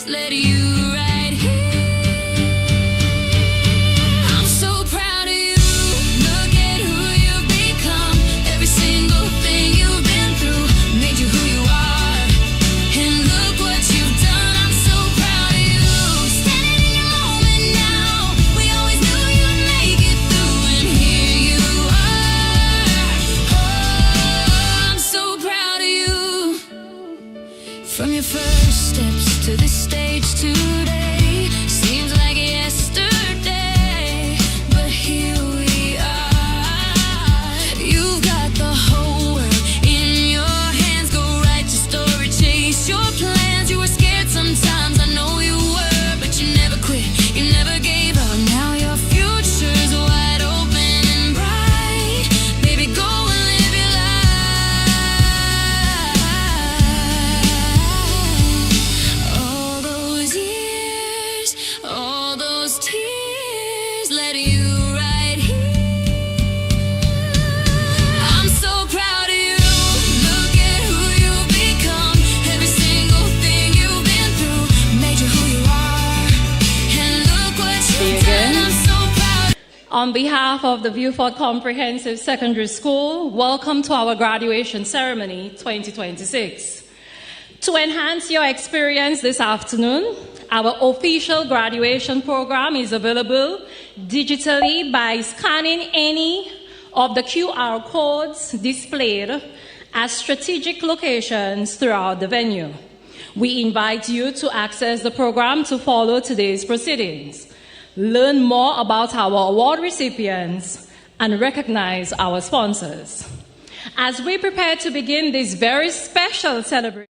led you right here. I'm so proud of you. Look at who you've become. Every single thing you've been through made you who you are. And look what you've done. I'm so proud of you. Standing in your moment now. We always knew you'd make it through, and here you are. Oh, I'm so proud of you. From your first steps to the stage today, seems like yesterday, but here we are. You've got the whole world in your hands. Go write your story, chase your plans. You were scared sometimes, I know you were, but you never quit, you never gave up. Now your future's wide open and bright. Baby, go and live your life. All those years, all those tears led you right here. I'm so proud of you. Look at who you've become. Every single thing you've been through made you who you are. And look what you've done. I'm so proud. On behalf of the Beaufort Comprehensive Secondary School, welcome to our graduation ceremony 2026. To enhance your experience this afternoon, our official graduation program is available digitally by scanning any of the QR codes displayed at strategic locations throughout the venue. We invite you to access the program to follow today's proceedings, learn more about our award recipients, and recognize our sponsors. As we prepare to begin this very special celebration,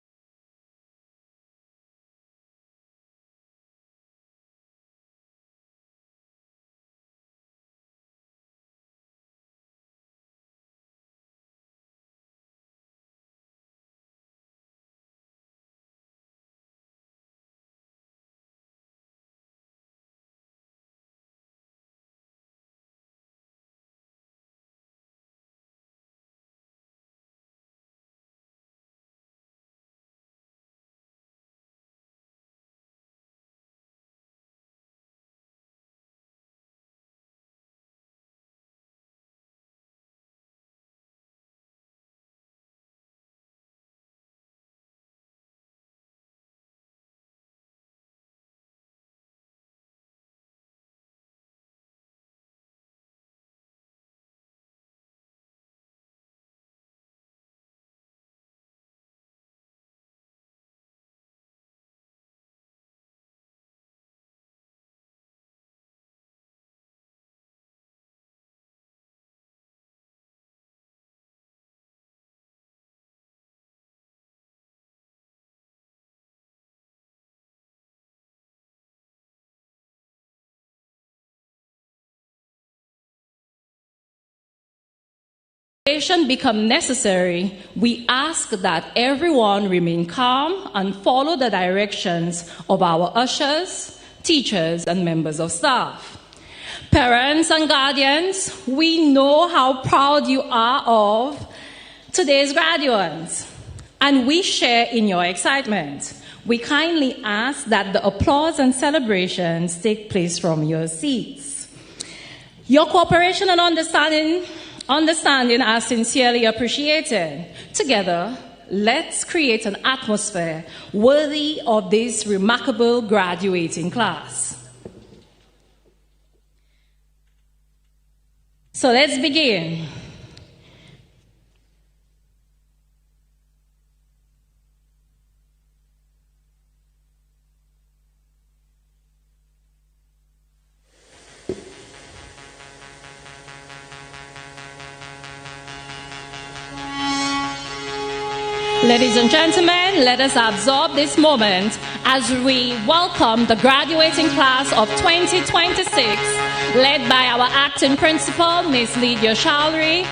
become necessary, we ask that everyone remain calm and follow the directions of our ushers, teachers, and members of staff. Parents and guardians, we know how proud you are of today's graduates, and we share in your excitement. We kindly ask that the applause and celebrations take place from your seats. Your cooperation and understanding are sincerely appreciated. Together, let's create an atmosphere worthy of this remarkable graduating class. So let's begin. Ladies and gentlemen, let us absorb this moment as we welcome the graduating class of 2026, led by our acting principal, Ms. Lydia Shalry,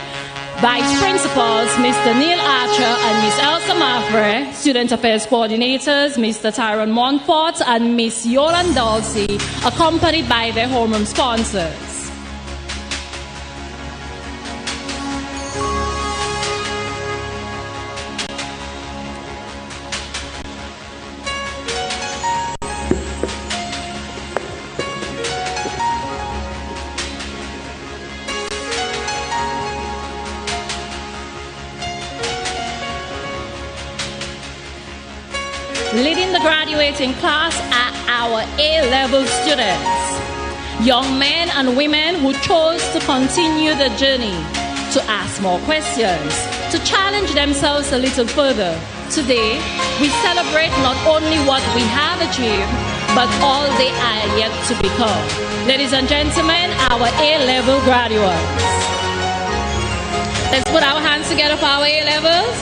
vice principals, Mr. Neil Archer and Ms. Elsa Mafre, student affairs coordinators, Mr. Tyrone Montfort and Ms. Yolande Dulcie, accompanied by their homeroom sponsors. Leading the graduating class are our A-level students, young men and women who chose to continue the journey, to ask more questions, to challenge themselves a little further. Today, we celebrate not only what we have achieved, but all they are yet to become. Ladies and gentlemen, our A-level graduates. Let's put our hands together for our A-levels.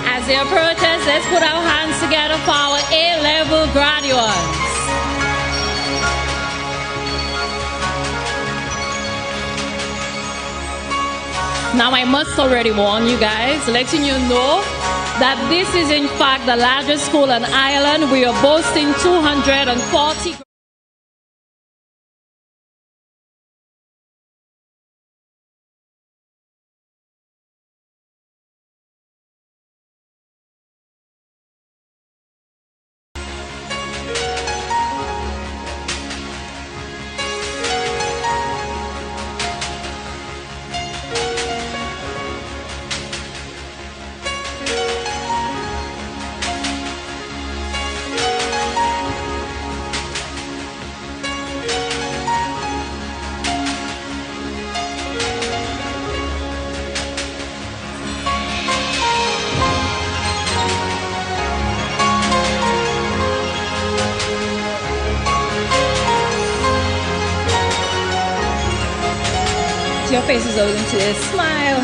As they approach us, let's put our hands together for our A-level graduates. Now, I must already warn you guys, letting you know that this is in fact the largest school in Ireland. We are boasting 240. Your face is always into a smile.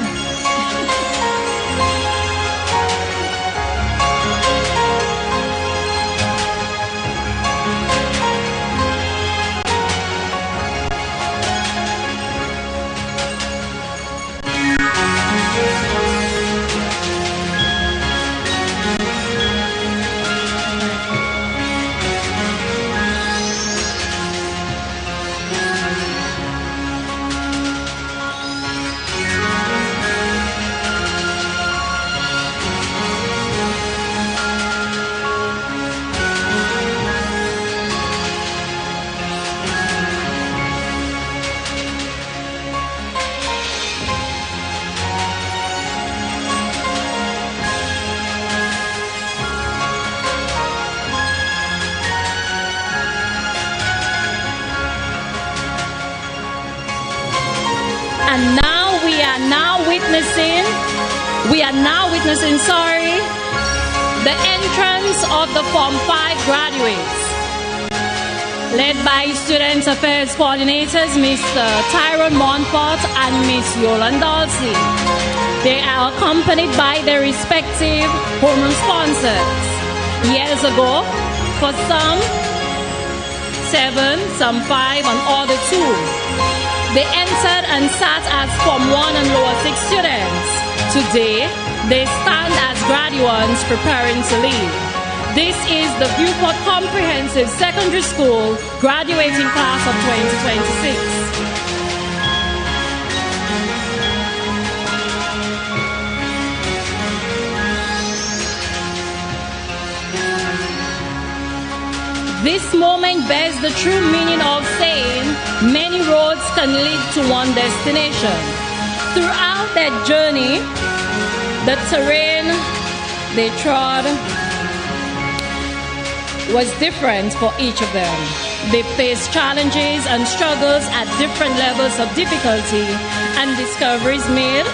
And now we are now witnessing, the entrance of the Form 5 graduates, led by Student Affairs Coordinators, Mr. Tyrone Montfort and Miss Yolanda Dalsey. They are accompanied by their respective home sponsors. Years ago, for some 7, some 5, and other 2. They entered and sat as Form 1 and Lower 6 students. Today, they stand as graduates preparing to leave. This is the Viewport Comprehensive Secondary School graduating class of 2026. This moment bears the true meaning of saying many roads can lead to one destination. Throughout their journey, the terrain they trod was different for each of them. They faced challenges and struggles at different levels of difficulty and discoveries made.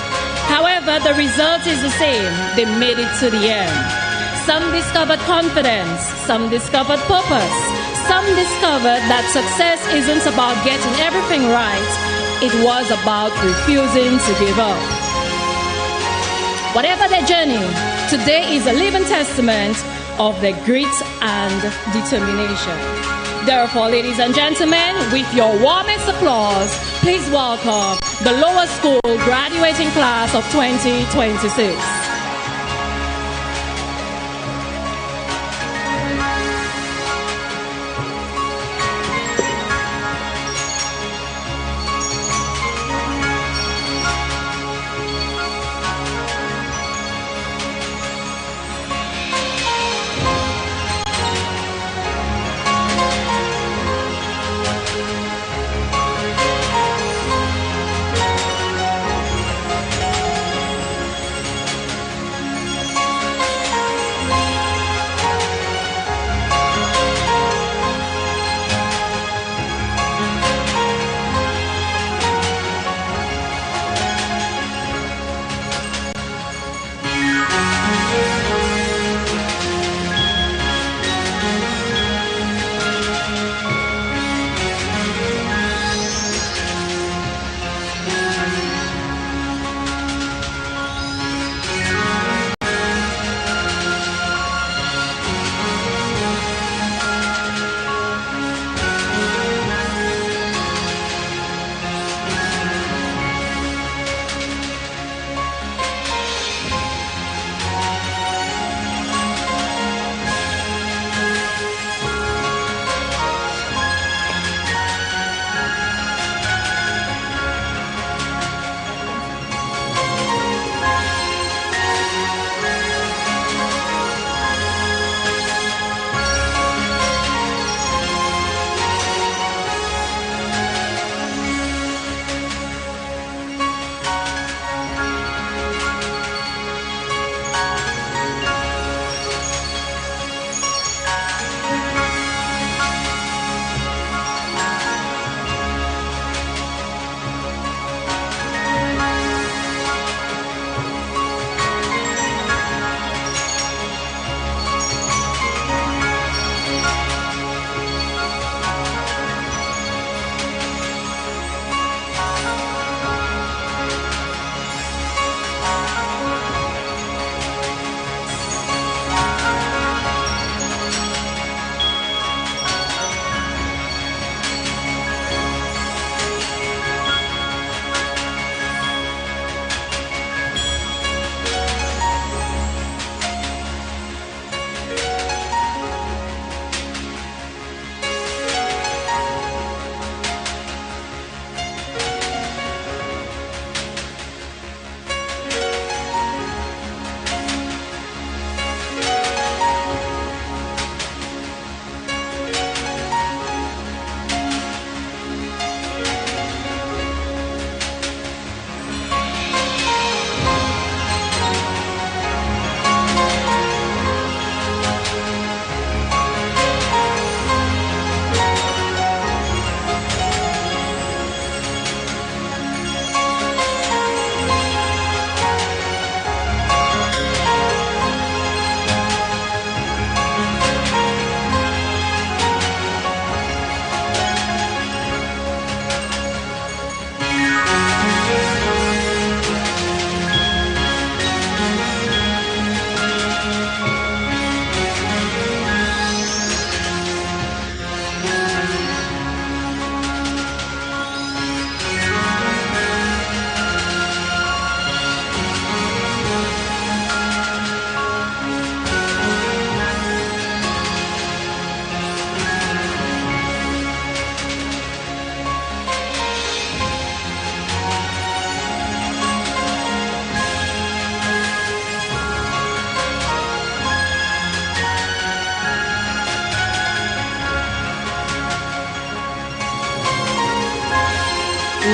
However, the result is the same. They made it to the end. Some discovered confidence, some discovered purpose, some discovered that success isn't about getting everything right, it was about refusing to give up. Whatever their journey, today is a living testament of their grit and determination. Therefore, ladies and gentlemen, with your warmest applause, please welcome the lower school graduating class of 2026.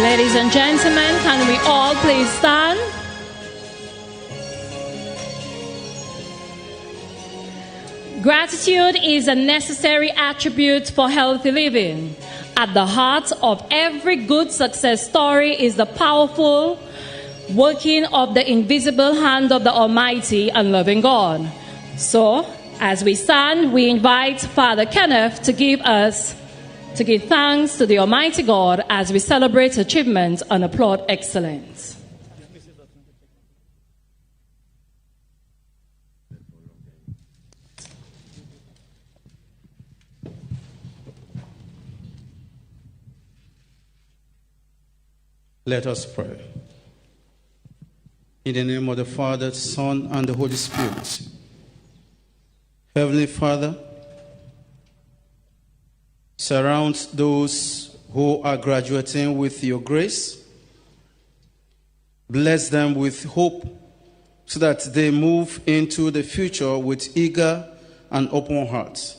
Ladies and gentlemen, can we all please stand? Gratitude is a necessary attribute for healthy living. At the heart of every good success story is the powerful working of the invisible hand of the Almighty and loving God. So, as we stand, we invite Father Kenneth to give thanks to the Almighty God as we celebrate achievements and applaud excellence. Let us pray. In the name of the Father, Son, and the Holy Spirit. Heavenly Father, surround those who are graduating with your grace. Bless them with hope so that they move into the future with eager and open hearts.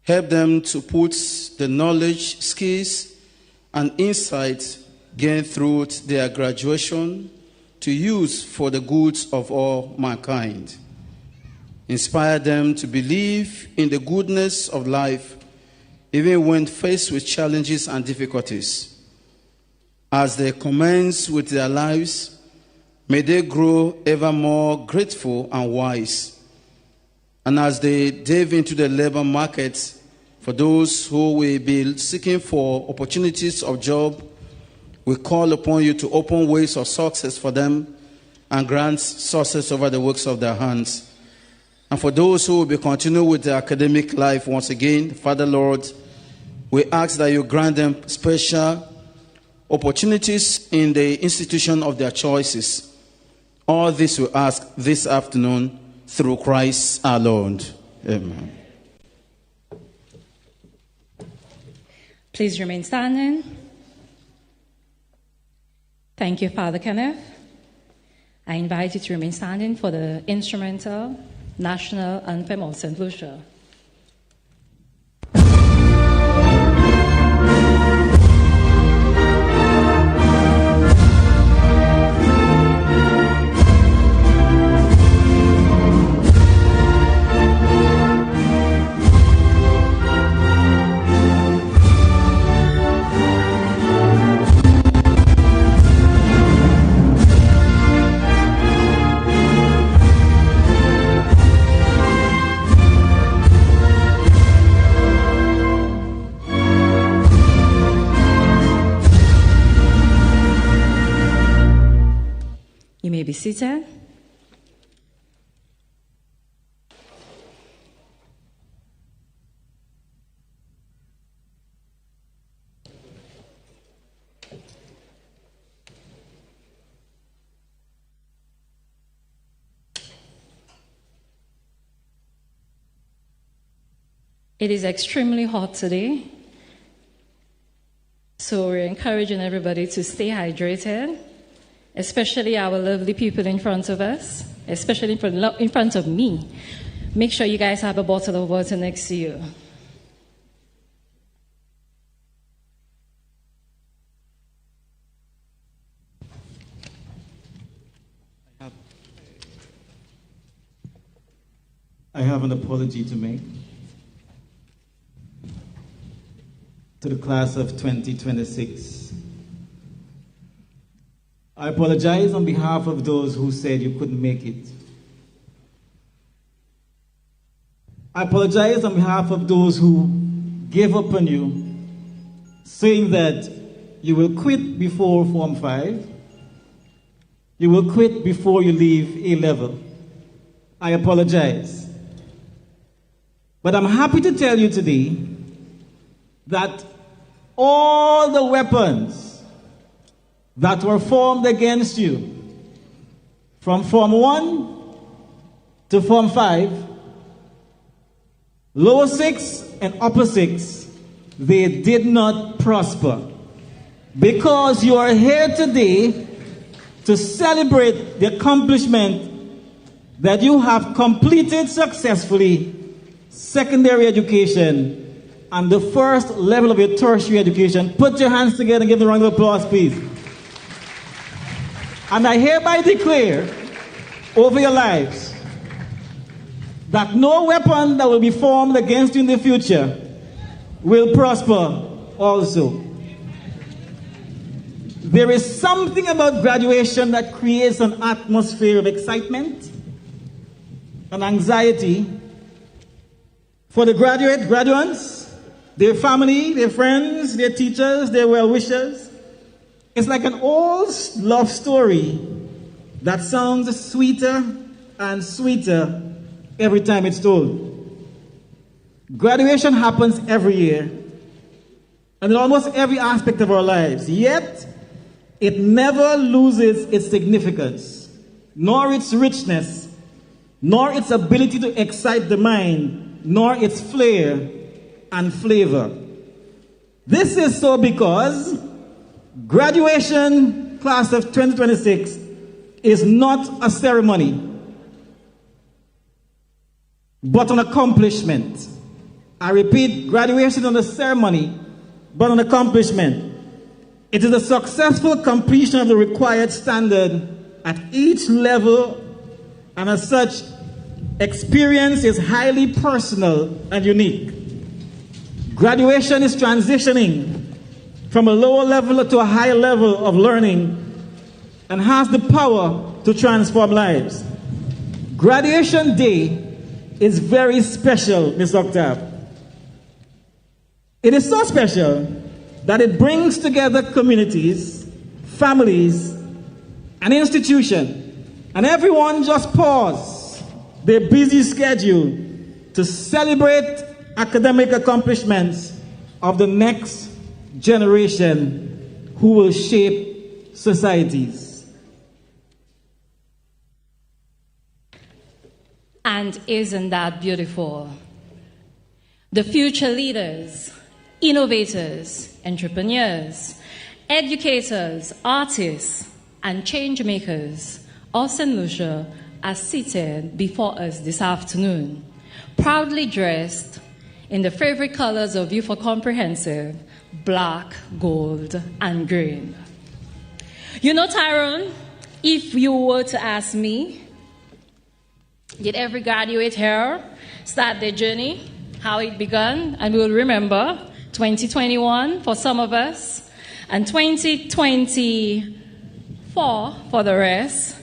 Help them to put the knowledge, skills, and insight gained through their graduation to use for the goods of all mankind. Inspire them to believe in the goodness of life, even when faced with challenges and difficulties. As they commence with their lives, may they grow ever more grateful and wise. And as they dive into the labor market, for those who will be seeking for opportunities of job, we call upon you to open ways of success for them and grant success over the works of their hands. And for those who will be continuing with their academic life once again, Father Lord, we ask that you grant them special opportunities in the institution of their choices. All this we ask this afternoon through Christ our Lord. Amen. Please remain standing. Thank you, Father Kenneth. I invite you to remain standing for the instrumental national anthem of St. Lucia. You may be seated. It is extremely hot today, so we're encouraging everybody to stay hydrated, especially our lovely people in front of us, especially in front of me. Make sure you guys have a bottle of water next to you. I have an apology to make to the class of 2026. I apologize on behalf of those who said you couldn't make it. I apologize on behalf of those who gave up on you, saying that you will quit before Form 5, you will quit before you leave A-level. I apologize. But I'm happy to tell you today that all the weapons that were formed against you from Form 1 to Form 5, Lower 6 and Upper 6, they did not prosper. Because you are here today to celebrate the accomplishment that you have completed successfully secondary education and the first level of your tertiary education. Put your hands together and give them a round of applause, please. And I hereby declare over your lives that no weapon that will be formed against you in the future will prosper also. There is something about graduation that creates an atmosphere of excitement and anxiety for the graduates, their family, their friends, their teachers, their well-wishers. It's like an old love story that sounds sweeter and sweeter every time it's told. Graduation happens every year and in almost every aspect of our lives, yet it never loses its significance, nor its richness, nor its ability to excite the mind, nor its flair and flavor. This is so because graduation class of 2026 is not a ceremony, but an accomplishment. I repeat, graduation is not a ceremony, but an accomplishment. It is a successful completion of the required standard at each level, and as such, experience is highly personal and unique. Graduation is transitioning from a lower level to a higher level of learning and has the power to transform lives. Graduation day is very special, Ms. Octave. It is so special that it brings together communities, families, and institutions, and everyone just pause their busy schedule to celebrate academic accomplishments of the next generation who will shape societies. And isn't that beautiful? The future leaders, innovators, entrepreneurs, educators, artists, and change makers of St. Lucia are seated before us this afternoon, proudly dressed in the favorite colors of Youth for Comprehensive, black, gold, and green. You know, Tyrone, if you were to ask me, did every graduate here start their journey, how it began, and we will remember 2021 for some of us, and 2024 for the rest.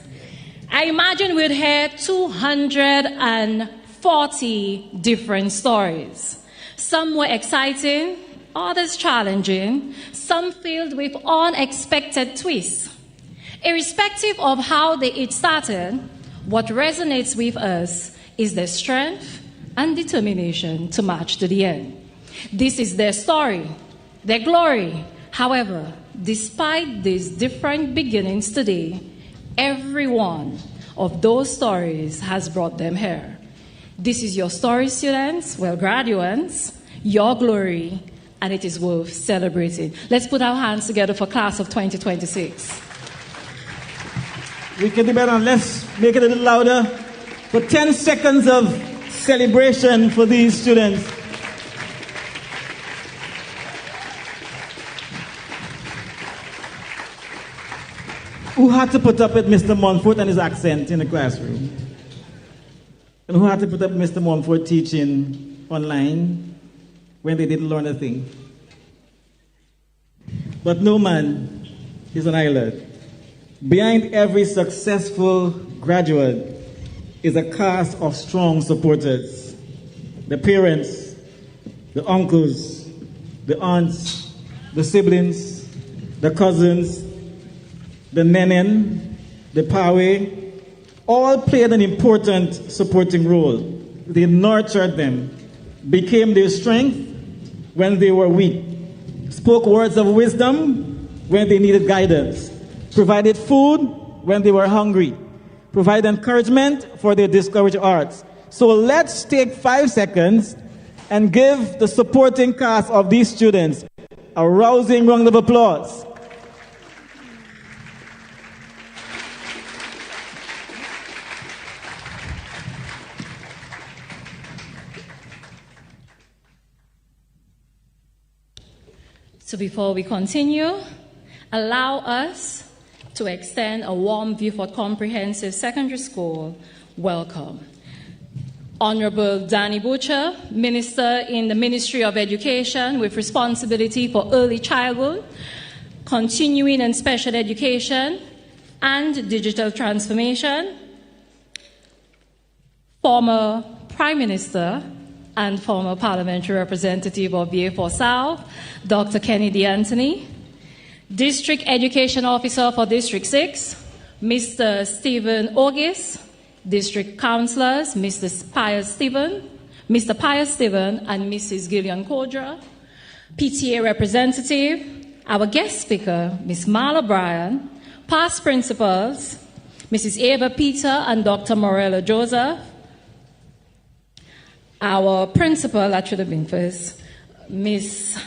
I imagine we'd hear 240 different stories. Some were exciting, others challenging, some filled with unexpected twists. Irrespective of how they each started, what resonates with us is their strength and determination to march to the end. This is their story, their glory. However, despite these different beginnings today, every one of those stories has brought them here. This is your story, students, well, graduates, your glory, and it is worth celebrating. Let's put our hands together for class of 2026. We can do better, and let's make it a little louder for 10 seconds of celebration for these students. Who had to put up with Mr. Montfort and his accent in the classroom? And who had to put up with Mr. Montfort teaching online when they didn't learn a thing? But no man is an island. Behind every successful graduate is a cast of strong supporters. The parents, the uncles, the aunts, the siblings, the cousins, the nenen, the pawe, all played an important supporting role. They nurtured them, became their strength when they were weak, spoke words of wisdom when they needed guidance, provided food when they were hungry, provided encouragement for their discouraged hearts. So let's take 5 seconds and give the supporting cast of these students a rousing round of applause. So before we continue, allow us to extend a warm Beaufort Comprehensive Secondary School welcome. Honorable Danny Butcher, Minister in the Ministry of Education with responsibility for early childhood, continuing and special education, and digital transformation. Former Prime Minister and former Parliamentary Representative of VA4 South, Dr. Kennedy Anthony. District Education Officer for District 6, Mr. Stephen August. District Councillors, Mr. Pius Stephen, and Mrs. Gillian Kodra. PTA Representative, our guest speaker, Ms. Marla Bryan. Past Principals, Mrs. Ava Peter and Dr. Morella Joseph. Our Principal, that should have been first, Ms.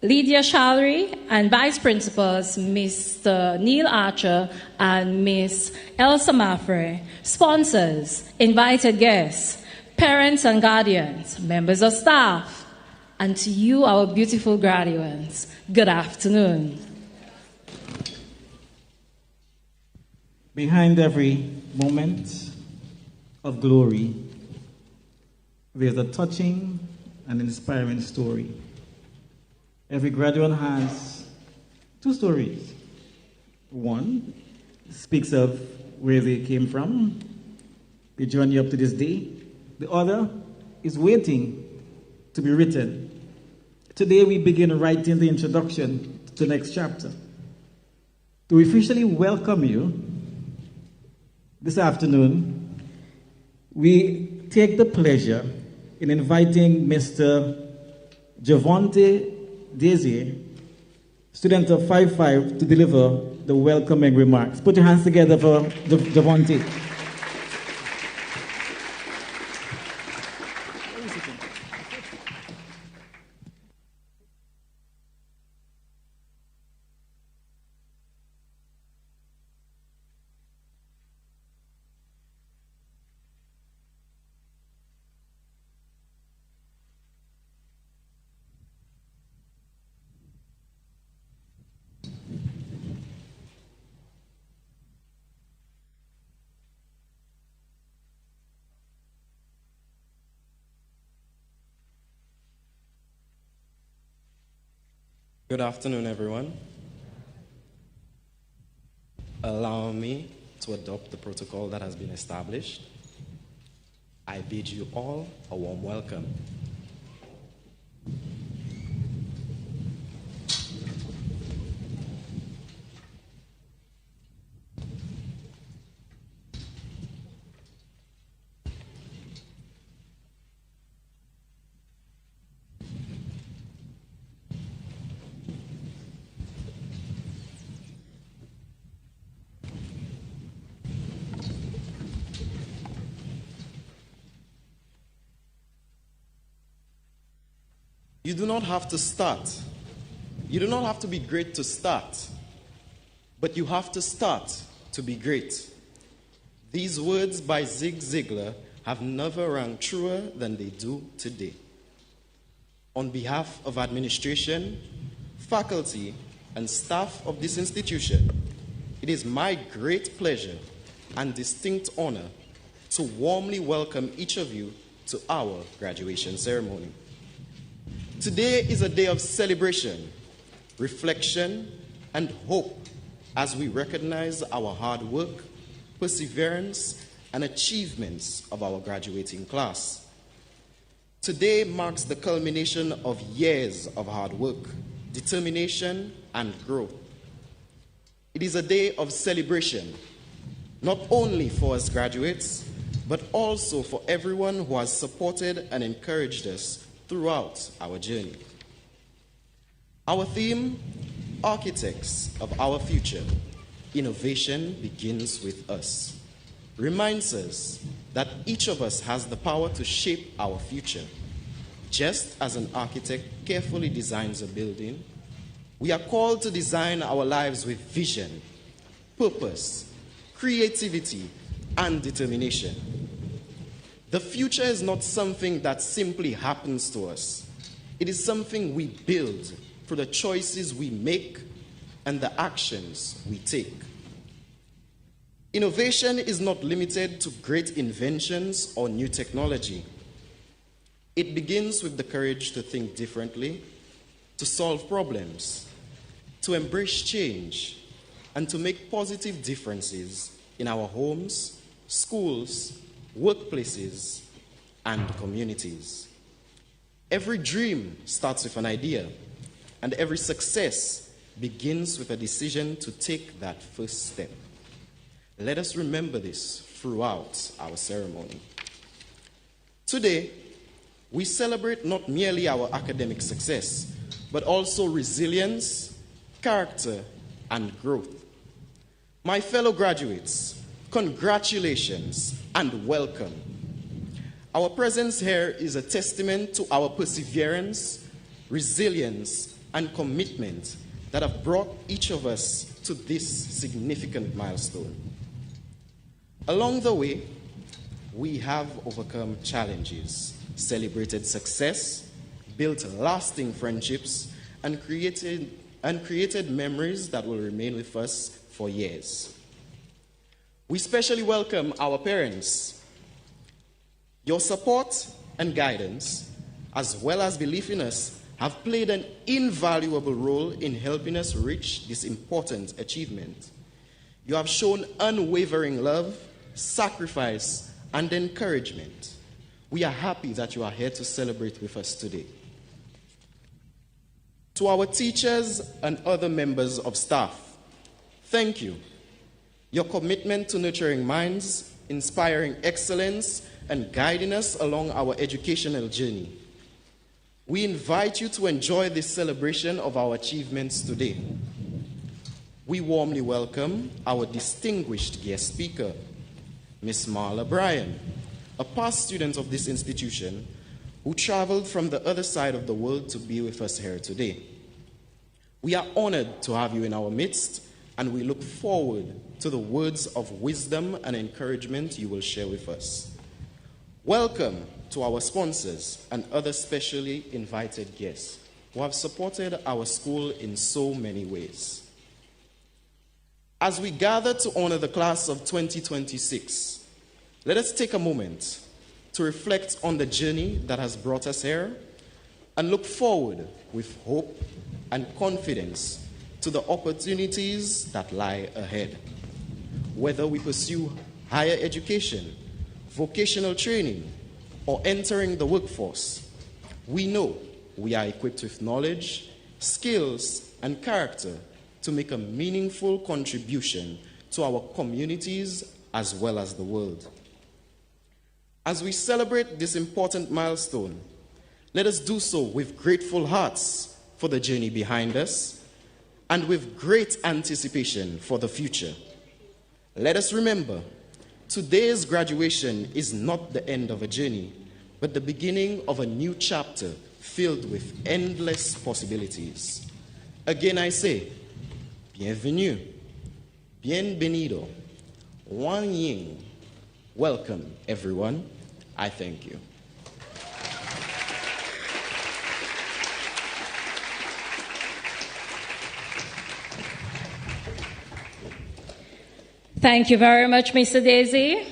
Lydia Shalry, and Vice Principals, Mr. Neil Archer and Ms. Elsa Maffrey. Sponsors, invited guests, parents and guardians, members of staff, and to you, our beautiful graduates, good afternoon. Behind every moment of glory, there's a touching and inspiring story. Every graduate has two stories. One speaks of where they came from, the journey up to this day. The other is waiting to be written. Today we begin writing the introduction to the next chapter. To officially welcome you this afternoon, we take the pleasure in inviting Mr. Javonte Daisy, student of 5-5, to deliver the welcoming remarks. Put your hands together for Javonte. Good afternoon, everyone. Allow me to adopt the protocol that has been established. I bid you all a warm welcome. You do not have to start. You do not have to be great to start, but you have to start to be great. These words by Zig Ziglar have never rang truer than they do today. On behalf of administration, faculty, and staff of this institution, it is my great pleasure and distinct honor to warmly welcome each of you to our graduation ceremony. Today is a day of celebration, reflection, and hope as we recognize our hard work, perseverance, and achievements of our graduating class. Today marks the culmination of years of hard work, determination, and growth. It is a day of celebration, not only for us graduates, but also for everyone who has supported and encouraged us throughout our journey. Our theme, Architects of Our Future, Innovation Begins with Us, reminds us that each of us has the power to shape our future. Just as an architect carefully designs a building, we are called to design our lives with vision, purpose, creativity, and determination. The future is not something that simply happens to us. It is something we build through the choices we make and the actions we take. Innovation is not limited to great inventions or new technology. It begins with the courage to think differently, to solve problems, to embrace change, and to make positive differences in our homes, schools, workplaces, and communities. Every dream starts with an idea, and every success begins with a decision to take that first step. Let us remember this throughout our ceremony. Today, we celebrate not merely our academic success, but also resilience, character, and growth. My fellow graduates, congratulations and welcome. Our presence here is a testament to our perseverance, resilience, and commitment that have brought each of us to this significant milestone. Along the way, we have overcome challenges, celebrated success, built lasting friendships, and created memories that will remain with us for years. We especially welcome our parents. Your support and guidance, as well as belief in us, have played an invaluable role in helping us reach this important achievement. You have shown unwavering love, sacrifice, and encouragement. We are happy that you are here to celebrate with us today. To our teachers and other members of staff, thank you. Your commitment to nurturing minds, inspiring excellence, and guiding us along our educational journey. We invite you to enjoy this celebration of our achievements today. We warmly welcome our distinguished guest speaker, Ms. Marla Bryan, a past student of this institution who traveled from the other side of the world to be with us here today. We are honored to have you in our midst, and we look forward to the words of wisdom and encouragement you will share with us. Welcome to our sponsors and other specially invited guests who have supported our school in so many ways. As we gather to honor the class of 2026, let us take a moment to reflect on the journey that has brought us here and look forward with hope and confidence to the opportunities that lie ahead. Whether we pursue higher education, vocational training, or entering the workforce, we know we are equipped with knowledge, skills, and character to make a meaningful contribution to our communities as well as the world. As we celebrate this important milestone, let us do so with grateful hearts for the journey behind us and with great anticipation for the future. Let us remember, today's graduation is not the end of a journey, but the beginning of a new chapter filled with endless possibilities. Again, I say, bienvenue, bienvenido, Wan Ying. Welcome, everyone. I thank you. Thank you very much, Mr. Daisy.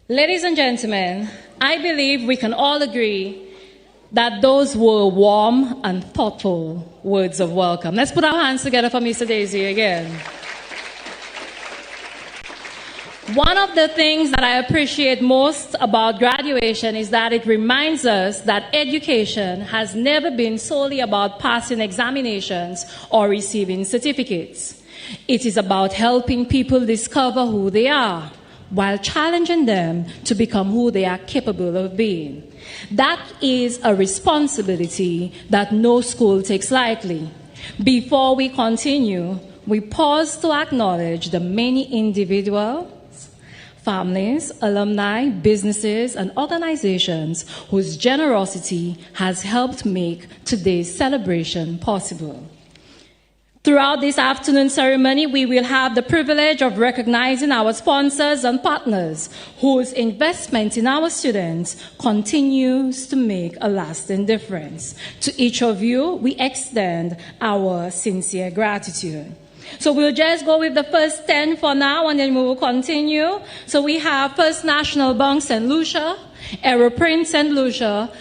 Ladies and gentlemen, I believe we can all agree that those were warm and thoughtful words of welcome. Let's put our hands together for Mr. Daisy again. One of the things that I appreciate most about graduation is that it reminds us that education has never been solely about passing examinations or receiving certificates. It is about helping people discover who they are while challenging them to become who they are capable of being. That is a responsibility that no school takes lightly. Before we continue, we pause to acknowledge the many individuals, families, alumni, businesses, and organizations whose generosity has helped make today's celebration possible. Throughout this afternoon ceremony, we will have the privilege of recognizing our sponsors and partners whose investment in our students continues to make a lasting difference. To each of you, we extend our sincere gratitude. So we'll just go with the first 10 for now, and then we will continue. So we have First National Bank St. Lucia, Aeroprint St. Lucia,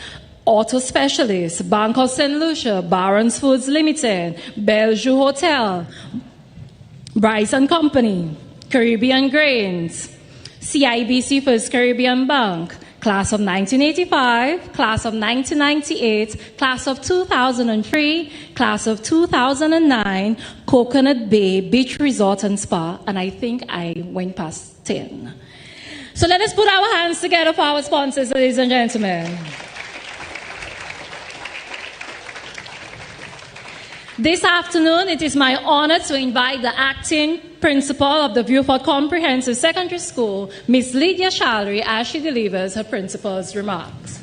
Auto Specialist, Bank of St. Lucia, Barron's Foods Limited, Bellevue Hotel, Bryce and Company, Caribbean Grains, CIBC First Caribbean Bank, Class of 1985, Class of 1998, Class of 2003, Class of 2009, Coconut Bay Beach Resort and Spa, and I think I went past 10. So let us put our hands together for our sponsors, ladies and gentlemen. This afternoon, it is my honor to invite the acting principal of the Viewfort Comprehensive Secondary School, Ms. Lydia Shallery, as she delivers her principal's remarks.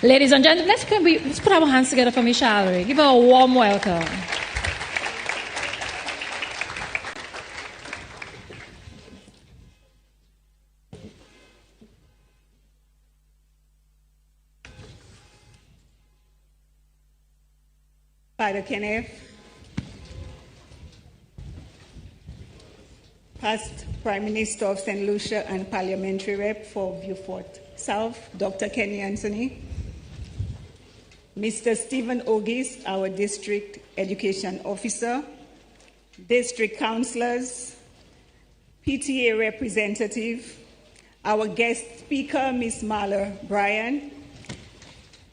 Ladies and gentlemen, let's put our hands together for Ms. Shallery. Give her a warm welcome. Father Kenneth, past Prime Minister of St. Lucia and Parliamentary Rep for Viewfort South, Dr. Kenny Anthony, Mr. Stephen Ogis, our District Education Officer, District Councillors, PTA Representative, our guest speaker, Ms. Marla Bryan,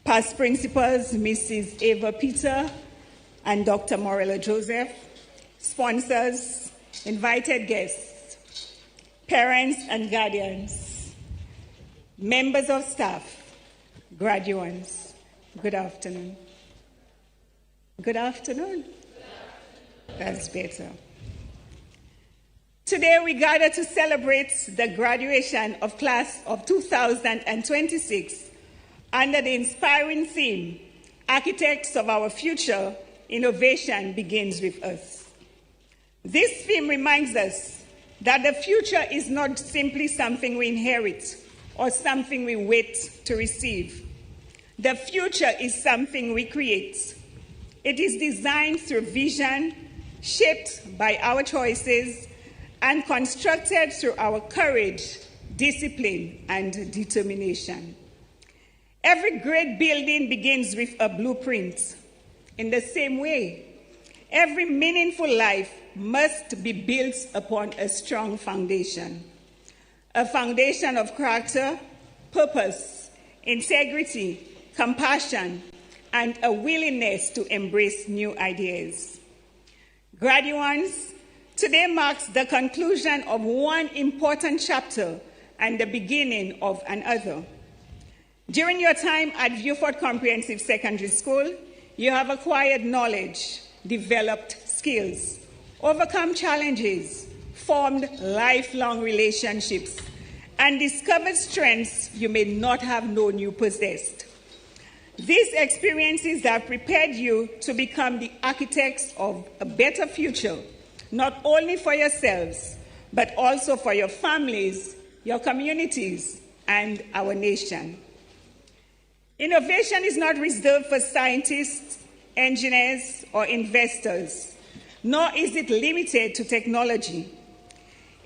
past principals, Mrs. Ava Peter, and Dr. Morella Joseph, sponsors, invited guests, parents and guardians, members of staff, graduates, good afternoon. Good afternoon. That's better. Today we gather to celebrate the graduation of class of 2026 under the inspiring theme, Architects of Our Future, Innovation Begins with Us. This theme reminds us that the future is not simply something we inherit or something we wait to receive. The future is something we create. It is designed through vision, shaped by our choices, and constructed through our courage, discipline, and determination. Every great building begins with a blueprint. In the same way, every meaningful life must be built upon a strong foundation. A foundation of character, purpose, integrity, compassion, and a willingness to embrace new ideas. Graduates, today marks the conclusion of one important chapter and the beginning of another. During your time at Viewfort Comprehensive Secondary School, you have acquired knowledge, developed skills, overcome challenges, formed lifelong relationships, and discovered strengths you may not have known you possessed. These experiences have prepared you to become the architects of a better future, not only for yourselves, but also for your families, your communities, and our nation. Innovation is not reserved for scientists, engineers, or investors, nor is it limited to technology.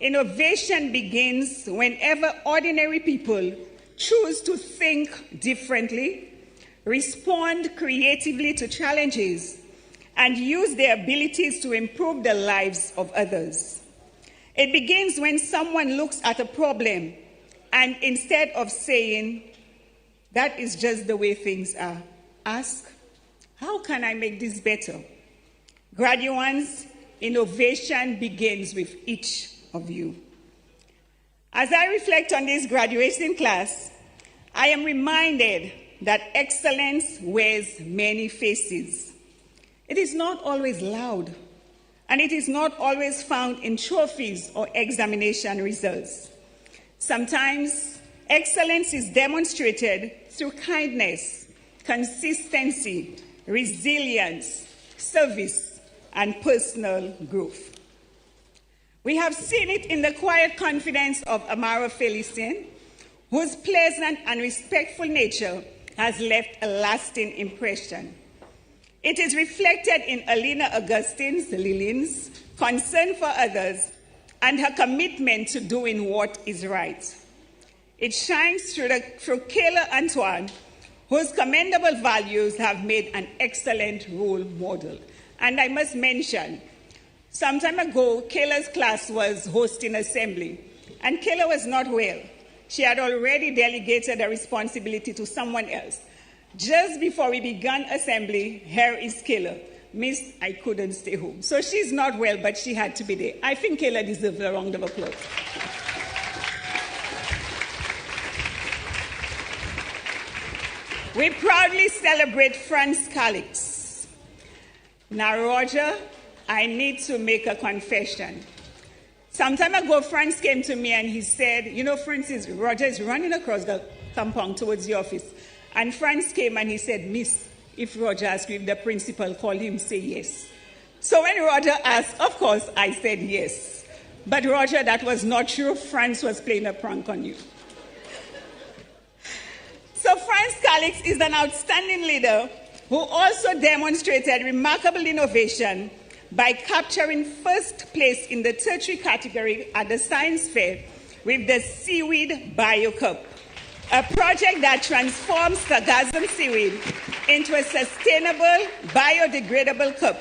Innovation begins whenever ordinary people choose to think differently, respond creatively to challenges, and use their abilities to improve the lives of others. It begins when someone looks at a problem and instead of saying, "That is just the way things are," ask, "How can I make this better?" Graduates, innovation begins with each of you. As I reflect on this graduating class, I am reminded that excellence wears many faces. It is not always loud, and it is not always found in trophies or examination results. Sometimes, excellence is demonstrated through kindness, consistency, resilience, service, and personal growth. We have seen it in the quiet confidence of Amara Felicien, whose pleasant and respectful nature has left a lasting impression. It is reflected in Alina Augustine's, Lillian's, concern for others and her commitment to doing what is right. It shines through Kayla Antoine, whose commendable values have made an excellent role model. And I must mention, some time ago, Kayla's class was hosting assembly, and Kayla was not well. She had already delegated the responsibility to someone else. Just before we began assembly, here is Kayla. Miss, I couldn't stay home. So she's not well, but she had to be there. I think Kayla deserves a round of applause. We proudly celebrate Franz Calix. Now, Roger, I need to make a confession. Some time ago, Franz came to me and he said, you know, Roger is running across the compound towards the office. And Franz came and he said, Miss, if Roger asks you if the principal called him, say yes. So when Roger asked, of course, I said yes. But Roger, that was not true. Franz was playing a prank on you. So Franz Calix is an outstanding leader who also demonstrated remarkable innovation by capturing first place in the tertiary category at the science fair with the Seaweed Bio Cup, a project that transforms sargassum seaweed into a sustainable, biodegradable cup.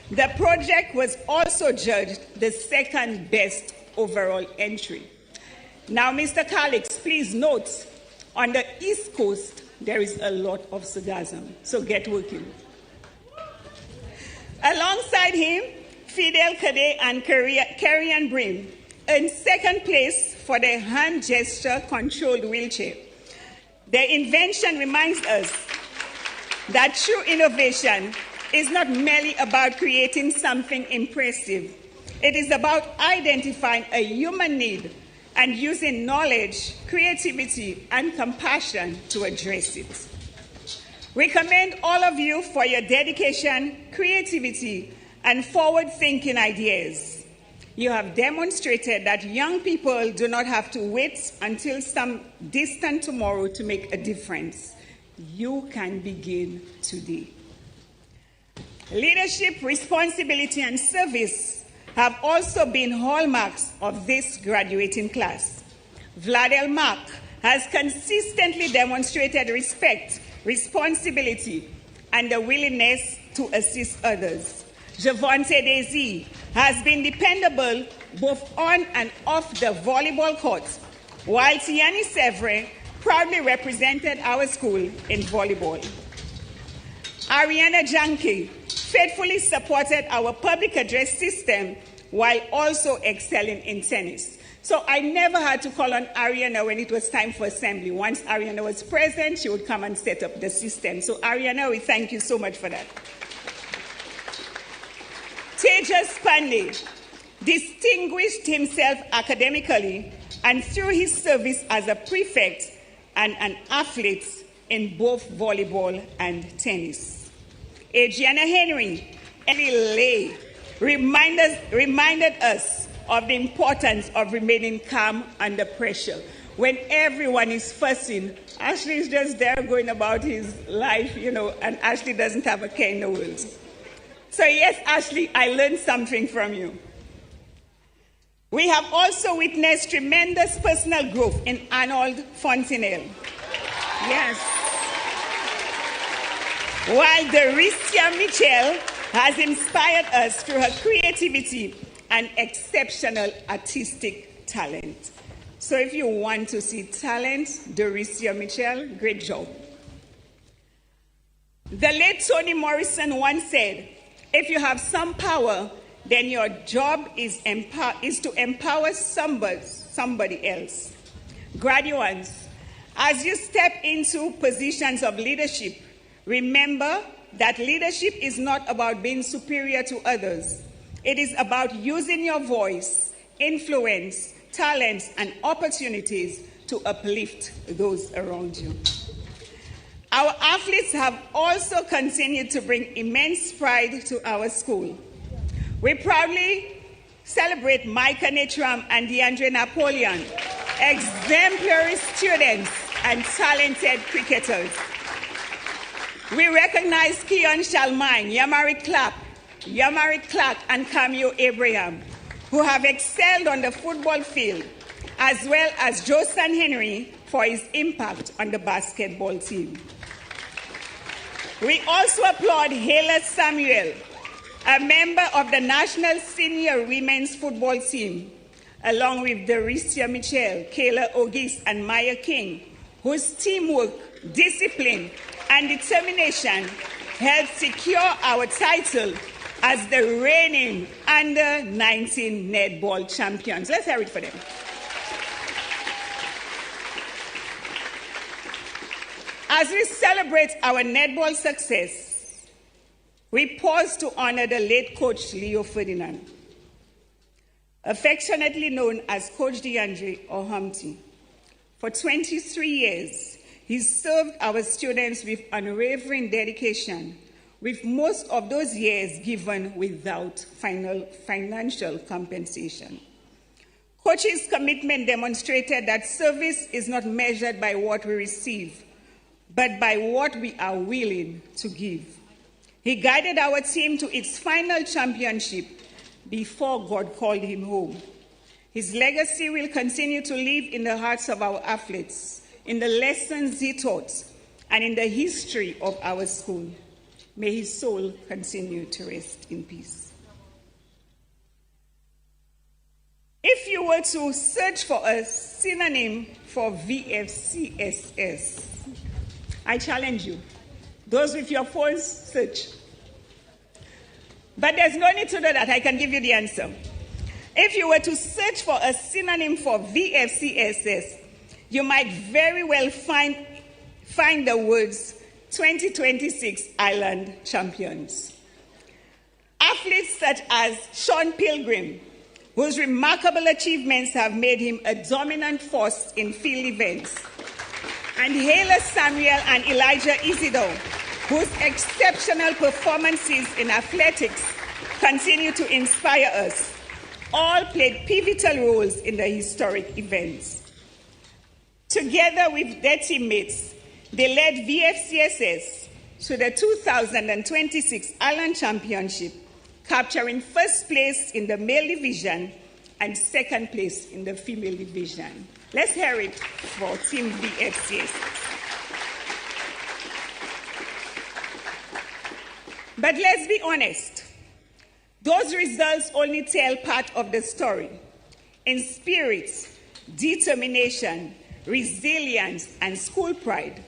The project was also judged the second best overall entry. Now, Mr. Calix, please note, on the East Coast, there is a lot of sargassum, so get working. Alongside him, Fidel Cadet and Carrie Brim earned second place for their hand gesture controlled wheelchair. Their invention reminds us that true innovation is not merely about creating something impressive. It is about identifying a human need and using knowledge, creativity, and compassion to address it. We commend all of you for your dedication, creativity, and forward-thinking ideas. You have demonstrated that young people do not have to wait until some distant tomorrow to make a difference. You can begin today. Leadership, responsibility, and service have also been hallmarks of this graduating class. Vladel Mark has consistently demonstrated respect, responsibility, and the willingness to assist others. Javonte Daisy has been dependable both on and off the volleyball court, while Tiani Sevre proudly represented our school in volleyball. Ariana Janke faithfully supported our public address system while also excelling in tennis. So I never had to call on Ariana when it was time for assembly. Once Ariana was present, she would come and set up the system. So Ariana, we thank you so much for that. Tejas Pandey distinguished himself academically and through his service as a prefect and an athlete in both volleyball and tennis. Adriana Henry, Ellie Lay, reminded us of the importance of remaining calm under pressure. When everyone is fussing, Ashley is just there going about his life, and Ashley doesn't have a care in the world. So yes, Ashley, I learned something from you. We have also witnessed tremendous personal growth in Arnold Fontenelle. Yes. While Doricia Mitchell has inspired us through her creativity and exceptional artistic talent. So if you want to see talent, Doricia Mitchell, great job. The late Toni Morrison once said, if you have some power, then your job is to empower somebody else. Graduates, as you step into positions of leadership, remember that leadership is not about being superior to others. It is about using your voice, influence, talents, and opportunities to uplift those around you. Our athletes have also continued to bring immense pride to our school. We proudly celebrate Micah Netram and DeAndre Napoleon, exemplary students and talented cricketers. We recognize Keon Shalmine, Yamari Clark, and Camille Abraham, who have excelled on the football field, as well as Josan Henry for his impact on the basketball team. We also applaud Hala Samuel, a member of the National Senior Women's Football Team, along with Daricia Michel, Kayla Ogis, and Maya King, whose teamwork, discipline, and determination helped secure our title as the reigning under-19 netball champions. Let's hear it for them. As we celebrate our netball success, we pause to honor the late coach Leo Ferdinand, affectionately known as Coach DeAndre or Humpty. For 23 years, he served our students with unwavering dedication, with most of those years given without financial compensation. Coach's commitment demonstrated that service is not measured by what we receive, but by what we are willing to give. He guided our team to its final championship before God called him home. His legacy will continue to live in the hearts of our athletes, in the lessons he taught, and in the history of our school. May his soul continue to rest in peace. If you were to search for a synonym for VFCSS, I challenge you. Those with your phones, search. But there's no need to do that. I can give you the answer. If you were to search for a synonym for VFCSS, you might very well find the words 2026 Island Champions. Athletes such as Sean Pilgrim, whose remarkable achievements have made him a dominant force in field events, and Hala Samuel and Elijah Isidore, whose exceptional performances in athletics continue to inspire us, all played pivotal roles in the historic events. Together with their teammates, they led VFCSS to the 2026 Island Championship, capturing first place in the male division and second place in the female division. Let's hear it for Team VFCSS. But let's be honest, those results only tell part of the story. In spirit, determination, resilience, and school pride,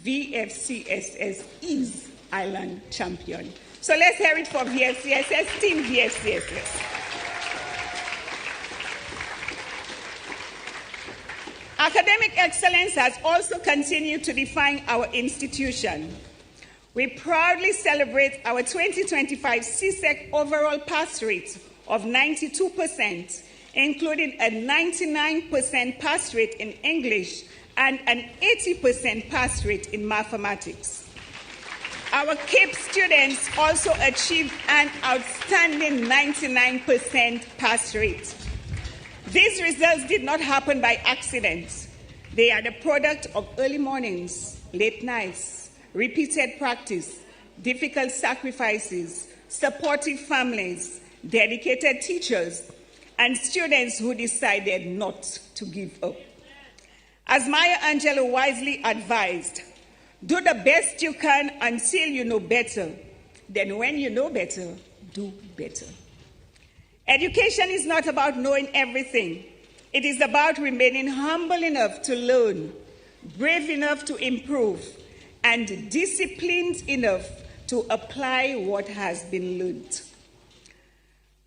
VFCSS is Island champion. So let's hear it for VFCSS, Team VFCSS. Academic excellence has also continued to define our institution. We proudly celebrate our 2025 CSEC overall pass rate of 92%, including a 99% pass rate in English and an 80% pass rate in mathematics. Our CAPE students also achieved an outstanding 99% pass rate. These results did not happen by accident. They are the product of early mornings, late nights, repeated practice, difficult sacrifices, supportive families, dedicated teachers, and students who decided not to give up. As Maya Angelou wisely advised, do the best you can until you know better. Then when you know better, do better. Education is not about knowing everything. It is about remaining humble enough to learn, brave enough to improve, and disciplined enough to apply what has been learned.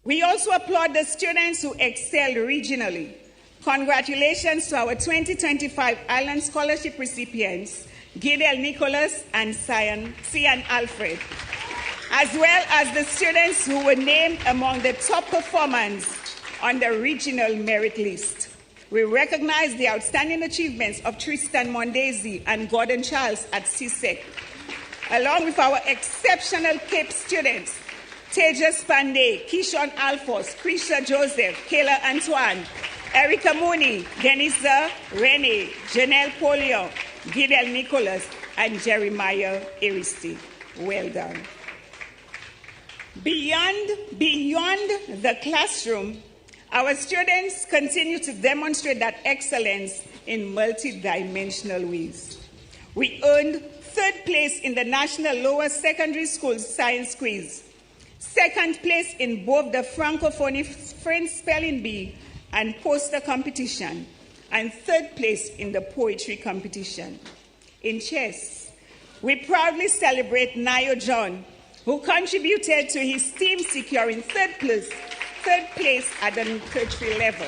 We also applaud the students who excel regionally. Congratulations to our 2025 Island Scholarship recipients, Gideon Nicholas and Cian Alfred, as well as the students who were named among the top performers on the regional merit list. We recognize the outstanding achievements of Tristan Mondesi and Gordon Charles at CSEC, along with our exceptional CAPE students, Tejas Pandey, Kishon Alphonse, Krisha Joseph, Kayla Antoine, Erica Mooney, Denisa Rene, Janelle Polio, Gidel Nicholas, and Jeremiah Aristi. Well done. Beyond the classroom, our students continue to demonstrate that excellence in multidimensional ways. We earned 3rd place in the National Lower Secondary School Science Quiz, 2nd place in both the Francophonie French Spelling Bee and poster competition, and 3rd place in the poetry competition. In chess, we proudly celebrate Nayo John, who contributed to his team securing 3rd place at the tertiary level.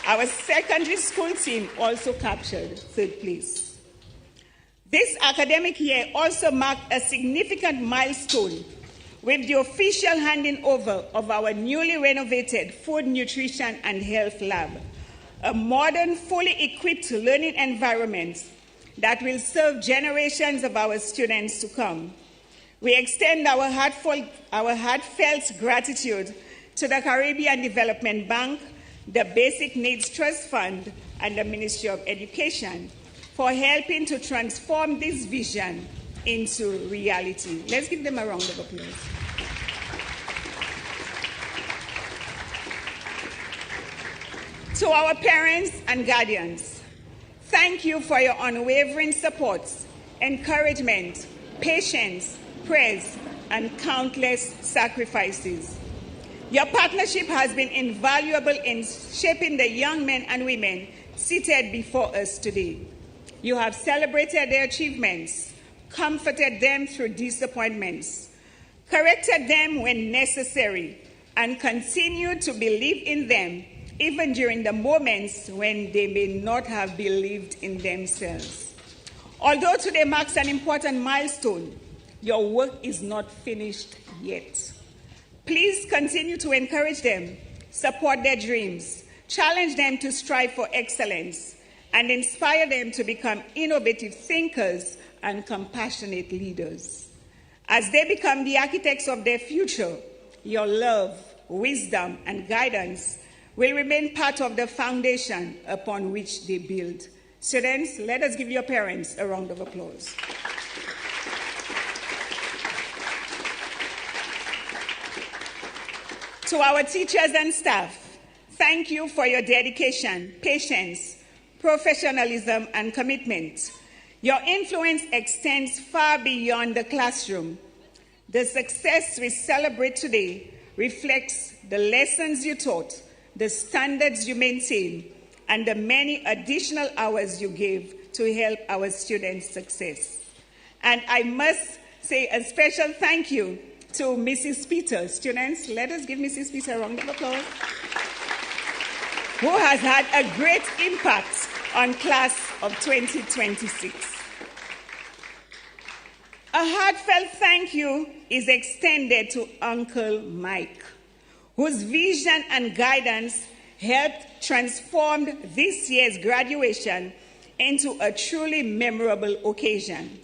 Our secondary school team also captured 3rd place. This academic year also marked a significant milestone with the official handing over of our newly renovated Food, Nutrition and Health Lab, a modern, fully equipped learning environment that will serve generations of our students to come. We extend our heartfelt gratitude to the Caribbean Development Bank, the Basic Needs Trust Fund, and the Ministry of Education for helping to transform this vision into reality. Let's give them a round of applause. To our parents and guardians, thank you for your unwavering support, encouragement, patience, prayers, and countless sacrifices. Your partnership has been invaluable in shaping the young men and women seated before us today. You have celebrated their achievements, comforted them through disappointments, corrected them when necessary, and continued to believe in them even during the moments when they may not have believed in themselves. Although today marks an important milestone, your work is not finished yet. Please continue to encourage them, support their dreams, challenge them to strive for excellence, and inspire them to become innovative thinkers and compassionate leaders. As they become the architects of their future, your love, wisdom, and guidance will remain part of the foundation upon which they build. Students, let us give your parents a round of applause. To our teachers and staff, thank you for your dedication, patience, professionalism, and commitment. Your influence extends far beyond the classroom. The success we celebrate today reflects the lessons you taught, the standards you maintain, and the many additional hours you gave to help our students' success. And I must say a special thank you to Mrs. Peter. Students, let us give Mrs. Peter a round of applause, who has had a great impact on class of 2026. A heartfelt thank you is extended to Uncle Mike, whose vision and guidance helped transform this year's graduation into a truly memorable occasion.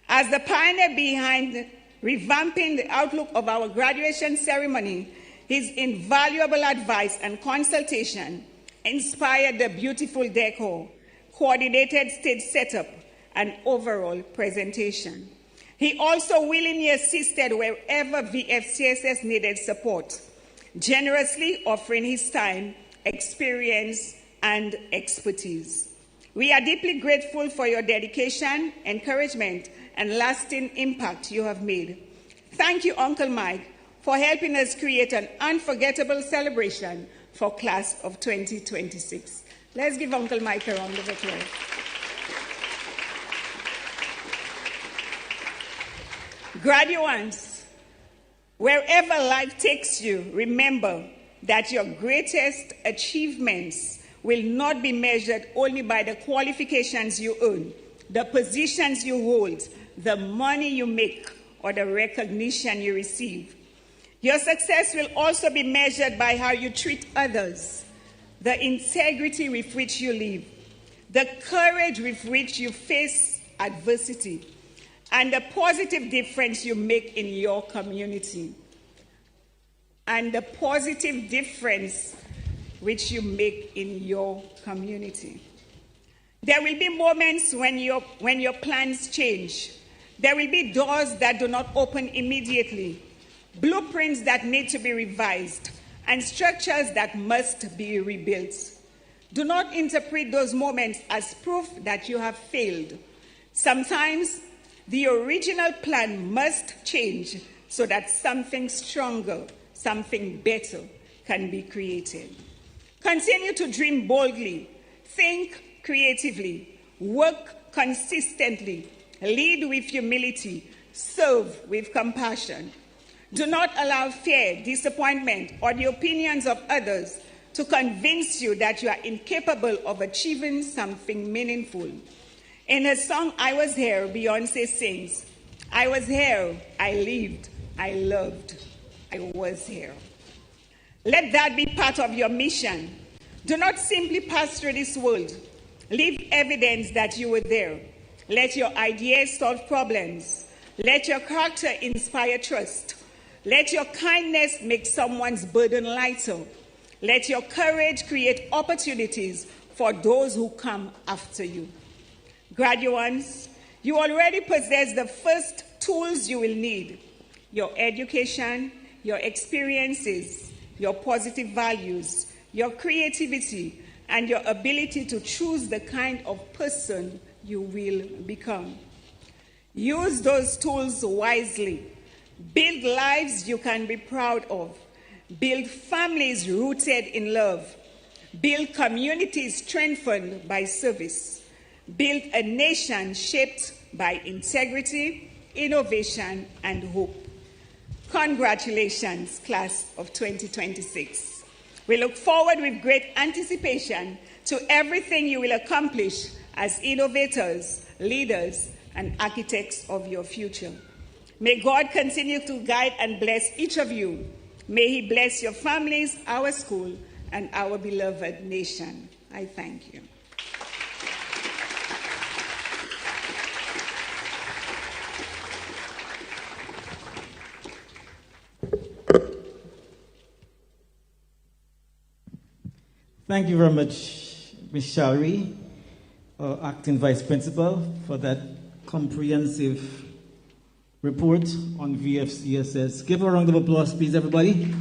As the pioneer behind revamping the outlook of our graduation ceremony, his invaluable advice and consultation inspired the beautiful decor, coordinated stage setup, and overall presentation. He also willingly assisted wherever VFCSS needed support, generously offering his time, experience, and expertise. We are deeply grateful for your dedication, encouragement, and lasting impact you have made. Thank you, Uncle Mike, for helping us create an unforgettable celebration for class of 2026. Let's give Uncle Mike a round of applause. Graduates, wherever life takes you, remember that your greatest achievements will not be measured only by the qualifications you earn, the positions you hold, the money you make, or the recognition you receive. Your success will also be measured by how you treat others, the integrity with which you live, the courage with which you face adversity, and the positive difference you make in your community. and the positive difference which you make in your community. There will be moments when your plans change. There will be doors that do not open immediately, blueprints that need to be revised, and structures that must be rebuilt. Do not interpret those moments as proof that you have failed. Sometimes the original plan must change so that something stronger, something better can be created. Continue to dream boldly, think creatively, work consistently, lead with humility, serve with compassion. Do not allow fear, disappointment, or the opinions of others to convince you that you are incapable of achieving something meaningful. In her song, I Was Here, Beyoncé sings, I was here, I lived, I loved, I was here. Let that be part of your mission. Do not simply pass through this world. Leave evidence that you were there. Let your ideas solve problems. Let your character inspire trust. Let your kindness make someone's burden lighter. Let your courage create opportunities for those who come after you. Graduates, you already possess the first tools you will need: your education, your experiences, your positive values, your creativity, and your ability to choose the kind of person you will become. Use those tools wisely. Build lives you can be proud of. Build families rooted in love. Build communities strengthened by service. Build a nation shaped by integrity, innovation, and hope. Congratulations, class of 2026. We look forward with great anticipation to everything you will accomplish as innovators, leaders, and architects of your future. May God continue to guide and bless each of you. May He bless your families, our school, and our beloved nation. I thank you. Thank you very much, Ms. Shari, Acting Vice Principal, for that comprehensive report on VFCSS. Give a round of applause, please, everybody.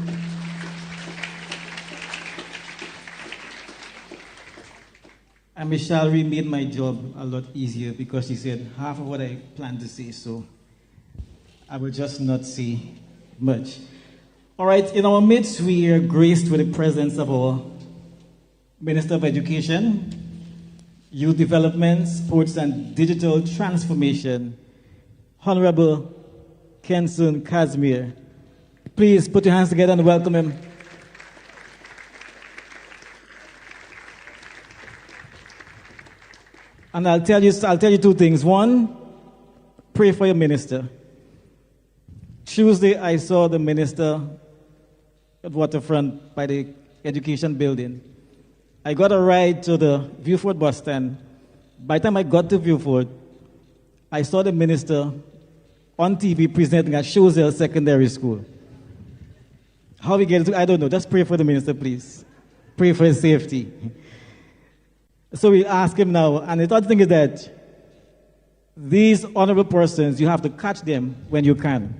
And Ms. Shari made my job a lot easier because she said half of what I planned to say, so I will just not say much. All right, in our midst, we are graced with the presence of our Minister of Education, Youth Development, Sports and Digital Transformation, Honorable Kenson Casimir. Please put your hands together and welcome him. And I'll tell you two things. One, pray for your minister. Tuesday, I saw the minister at Waterfront by the Education Building. I got a ride to the Viewford bus stand. By the time I got to Viewford, I saw the minister on TV presenting at Shosel Secondary School. How we get it, I don't know. Just pray for the minister, please. Pray for his safety. So we ask him now, and the other thing is that these honorable persons, you have to catch them when you can.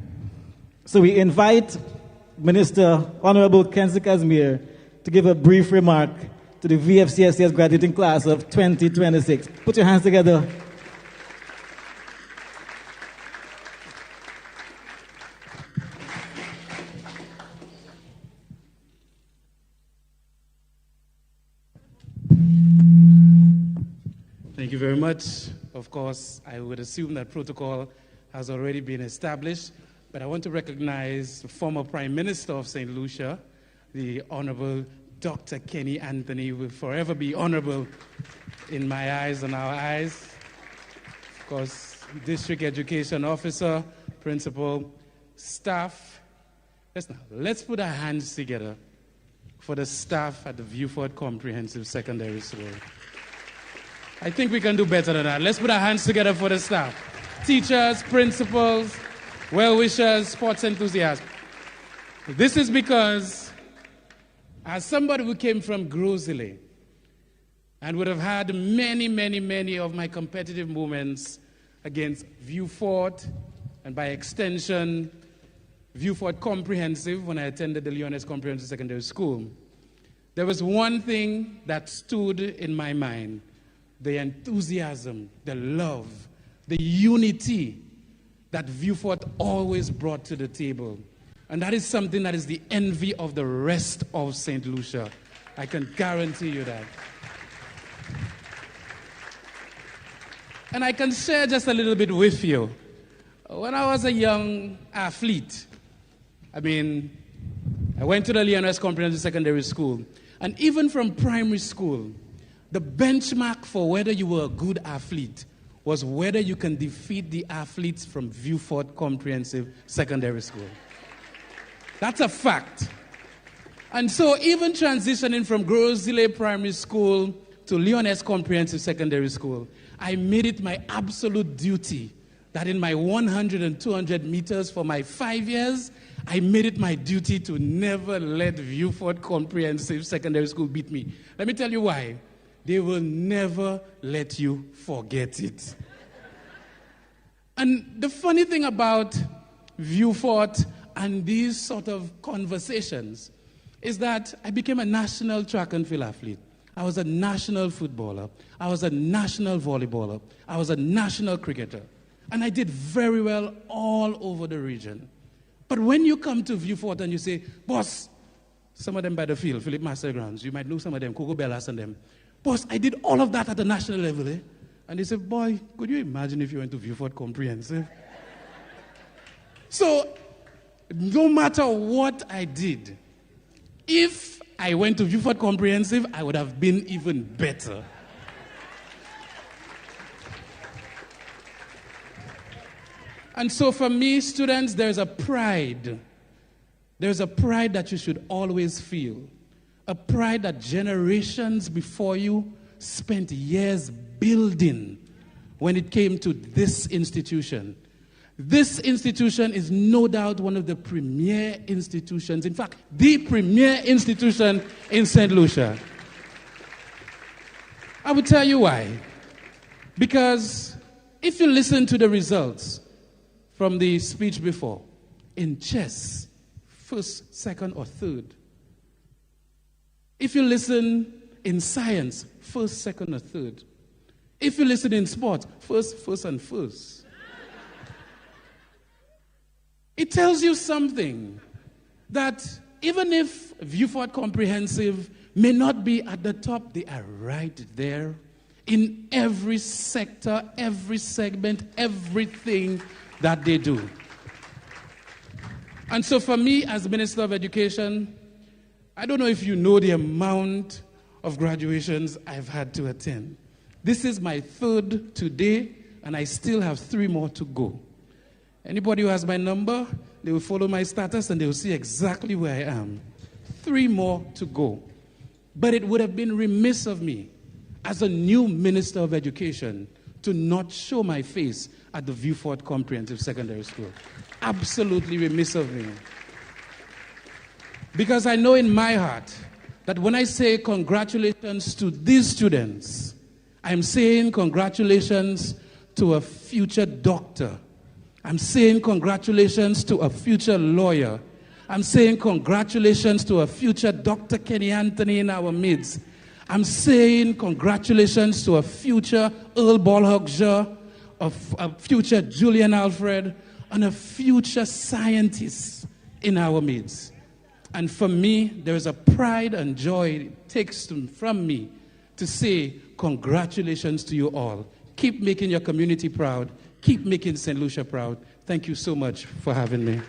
So we invite Minister Honorable Kenson Casimir to give a brief remark to the VFCSS graduating class of 2026. Put your hands together. Thank you very much. Of course, I would assume that protocol has already been established, but I want to recognize the former Prime Minister of St. Lucia, the Honorable Dr. Kenny Anthony, will forever be honorable in my eyes and our eyes. Of course, District Education Officer, Principal, staff. Let's put our hands together for the staff at the Viewford Comprehensive Secondary School. I think we can do better than that. Let's put our hands together for the staff. Teachers, principals, well-wishers, sports enthusiasts. This is because, as somebody who came from Grosley and would have had many of my competitive moments against Vieux-Fort, and by extension, Vieux-Fort Comprehensive when I attended the Lyonnaise Comprehensive Secondary School, there was one thing that stood in my mind: the enthusiasm, the love, the unity that Vieux-Fort always brought to the table. And that is something that is the envy of the rest of St. Lucia. I can guarantee you that. And I can share just a little bit with you. When I was a young athlete, I went to the Lyonnaise Comprehensive Secondary School. And even from primary school, the benchmark for whether you were a good athlete was whether you can defeat the athletes from Vieux-Fort Comprehensive Secondary School. That's a fact. And so even transitioning from Grosley Primary School to Lyonnaise Comprehensive Secondary School, I made it my absolute duty that in my 100 and 200 meters for my 5 years, I made it my duty to never let Vieux-Fort Comprehensive Secondary School beat me. Let me tell you why. They will never let you forget it. And the funny thing about Vieux-Fort and these sort of conversations is that I became a national track and field athlete. I was a national footballer. I was a national volleyballer. I was a national cricketer. And I did very well all over the region. But when you come to Vieux-Fort and you say, boss, some of them by the field, Philip Master Grounds, you might know some of them, Coco Bellas and them. Boss, I did all of that at the national level, eh? And they said, boy, could you imagine if you went to Vieux-Fort Comprehensive? So, no matter what I did, if I went to Vieux-Fort Comprehensive, I would have been even better. And so for me, students, there's a pride. There's a pride that you should always feel. A pride that generations before you spent years building when it came to this institution. This institution is no doubt one of the premier institutions, in fact, the premier institution in St. Lucia. I will tell you why. Because if you listen to the results from the speech before, in chess, first, second, or third. If you listen in science, first, second, or third. If you listen in sports, first, and first. It tells you something, that even if Vieux-Fort Comprehensive may not be at the top, they are right there in every sector, every segment, everything that they do. And so for me, as Minister of Education, I don't know if you know the amount of graduations I've had to attend. This is my third today, and I still have 3 more to go. Anybody who has my number, they will follow my status and they will see exactly where I am. 3 more to go. But it would have been remiss of me as a new Minister of Education to not show my face at the Vieux-Fort Comprehensive Secondary School. Absolutely remiss of me. Because I know in my heart that when I say congratulations to these students, I'm saying congratulations to a future doctor. I'm saying congratulations to a future lawyer. I'm saying congratulations to a future Dr. Kenny Anthony in our midst. I'm saying congratulations to a future Earl Bolhogger, a future Julian Alfred, and a future scientist in our midst. And for me, there is a pride and joy it takes from me to say congratulations to you all. Keep making your community proud. Keep making St. Lucia proud. Thank you so much for having me.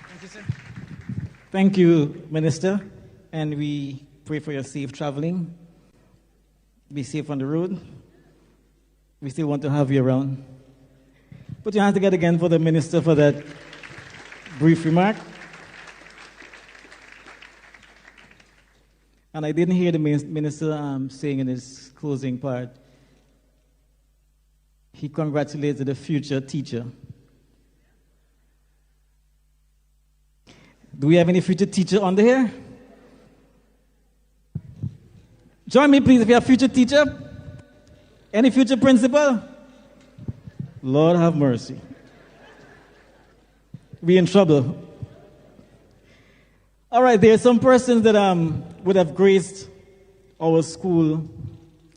Thank you, sir. Thank you, Minister. And we pray for your safe traveling. Be safe on the road. We still want to have you around. Put your hands together again for the Minister for that brief remark. And I didn't hear the Minister saying in his closing part, he congratulated the future teacher. Do we have any future teacher on here? Join me, please, if you have future teacher. Any future principal? Lord have mercy. We in trouble. All right, there are some persons that would have graced our school.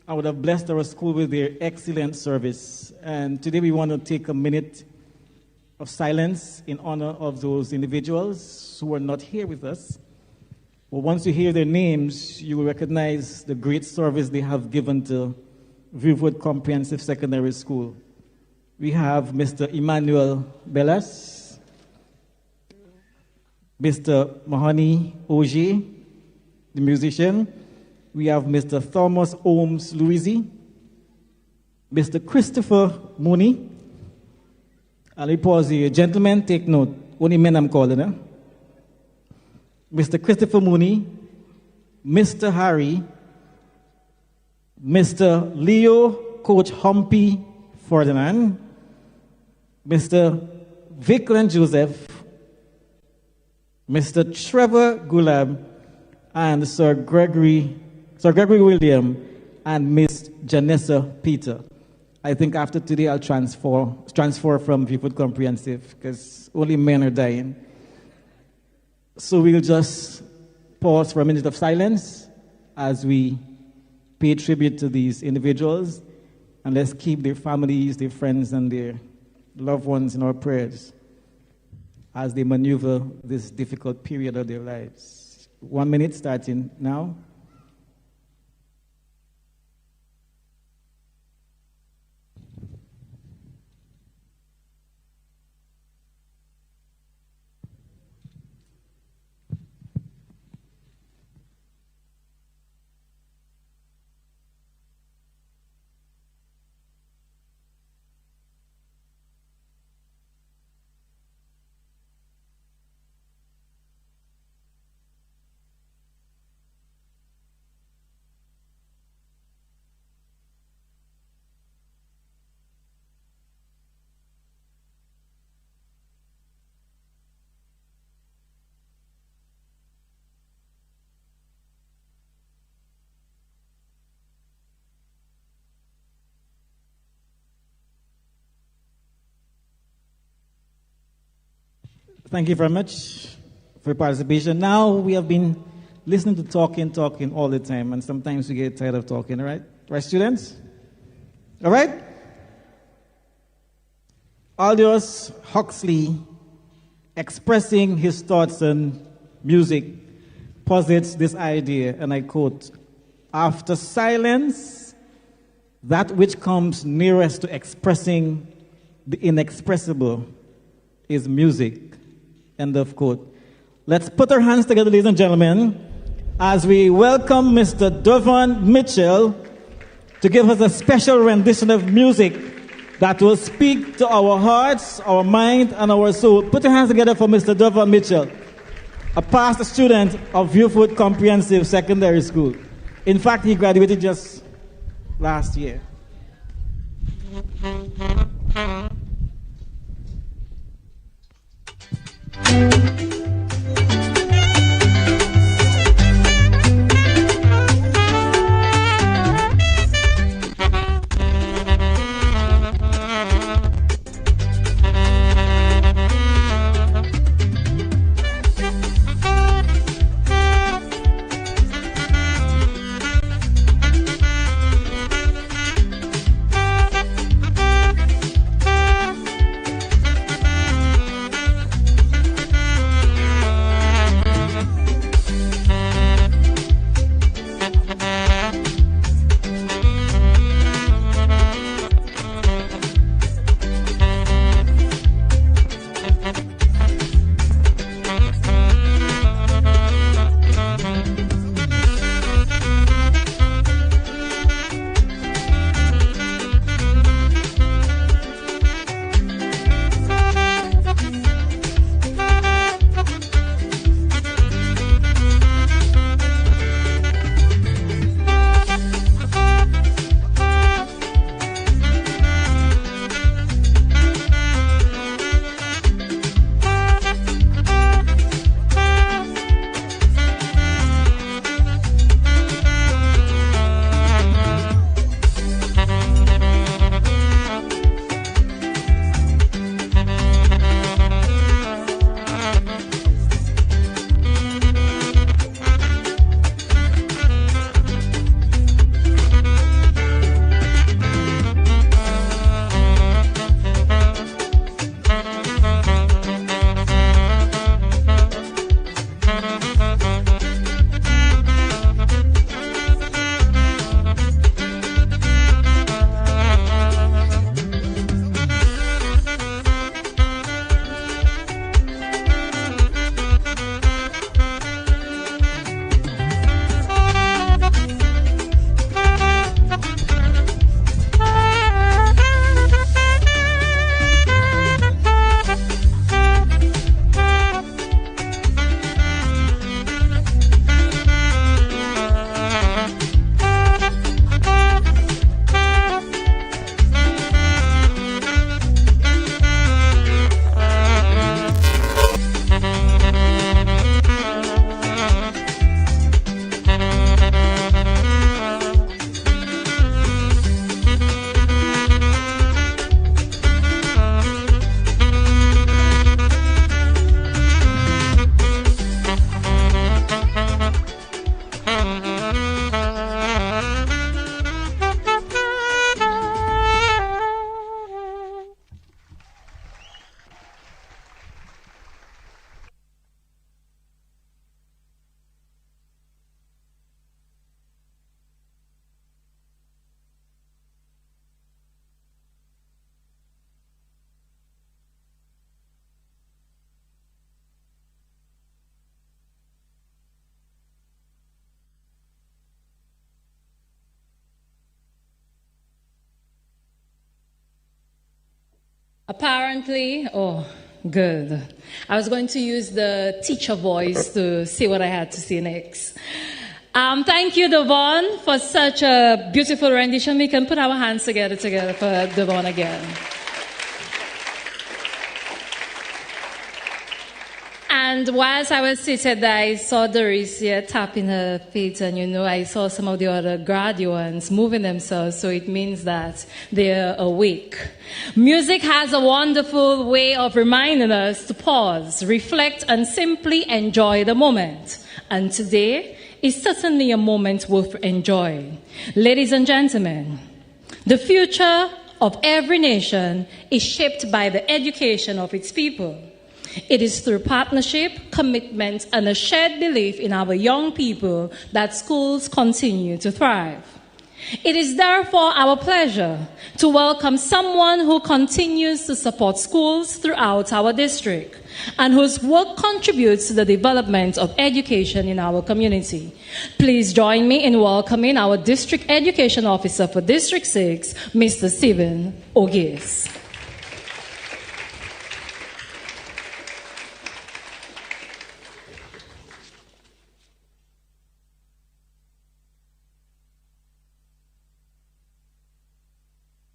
I would have blessed our school with their excellent service. And today we want to take a minute of silence in honor of those individuals who are not here with us. But once you hear their names, you will recognize the great service they have given to Viewwood Comprehensive Secondary School. We have Mr. Emmanuel Bellas, Mr. Mahoney Ogier, the musician. We have Mr. Thomas Holmes Louisi, Mr. Christopher Mooney. I'll pause here. Gentlemen, take note. Only men I'm calling, eh? Mr. Christopher Mooney, Mr. Harry, Mr. Leo Coach Humpy Ferdinand, Mr. Vickland Joseph, Mr. Trevor Gulab, and Sir Gregory William, and Miss Janessa Peter. I think after today I'll transfer from Viewwood Comprehensive because only men are dying. So we'll just pause for a minute of silence as we pay tribute to these individuals, and let's keep their families, their friends, and their loved ones in our prayers as they maneuver this difficult period of their lives. 1 minute starting now. Thank you very much for your participation. Now we have been listening to talking all the time, and sometimes we get tired of talking, all right? Right, students? All right? Aldous Huxley, expressing his thoughts on music, posits this idea, and I quote, "After silence, that which comes nearest to expressing the inexpressible is music." End of quote. Let's put our hands together, ladies and gentlemen, as we welcome Mr. Devon Mitchell to give us a special rendition of music that will speak to our hearts, our mind, and our soul. Put your hands together for Mr. Devon Mitchell, a past student of Viewwood Comprehensive Secondary School. In fact, he graduated just last year. Apparently, oh, good. I was going to use the teacher voice to say what I had to say next. Thank you, Devon, for such a beautiful rendition. We can put our hands together for Devon again. And whilst I was seated there, I saw Doris tapping her feet, and I saw some of the other graduates moving themselves, so it means that they're awake. Music has a wonderful way of reminding us to pause, reflect, and simply enjoy the moment. And today is certainly a moment worth enjoying. Ladies and gentlemen, the future of every nation is shaped by the education of its people. It is through partnership, commitment, and a shared belief in our young people that schools continue to thrive. It is therefore our pleasure to welcome someone who continues to support schools throughout our district and whose work contributes to the development of education in our community. Please join me in welcoming our District Education Officer for District 6, Mr. Stephen Ogis.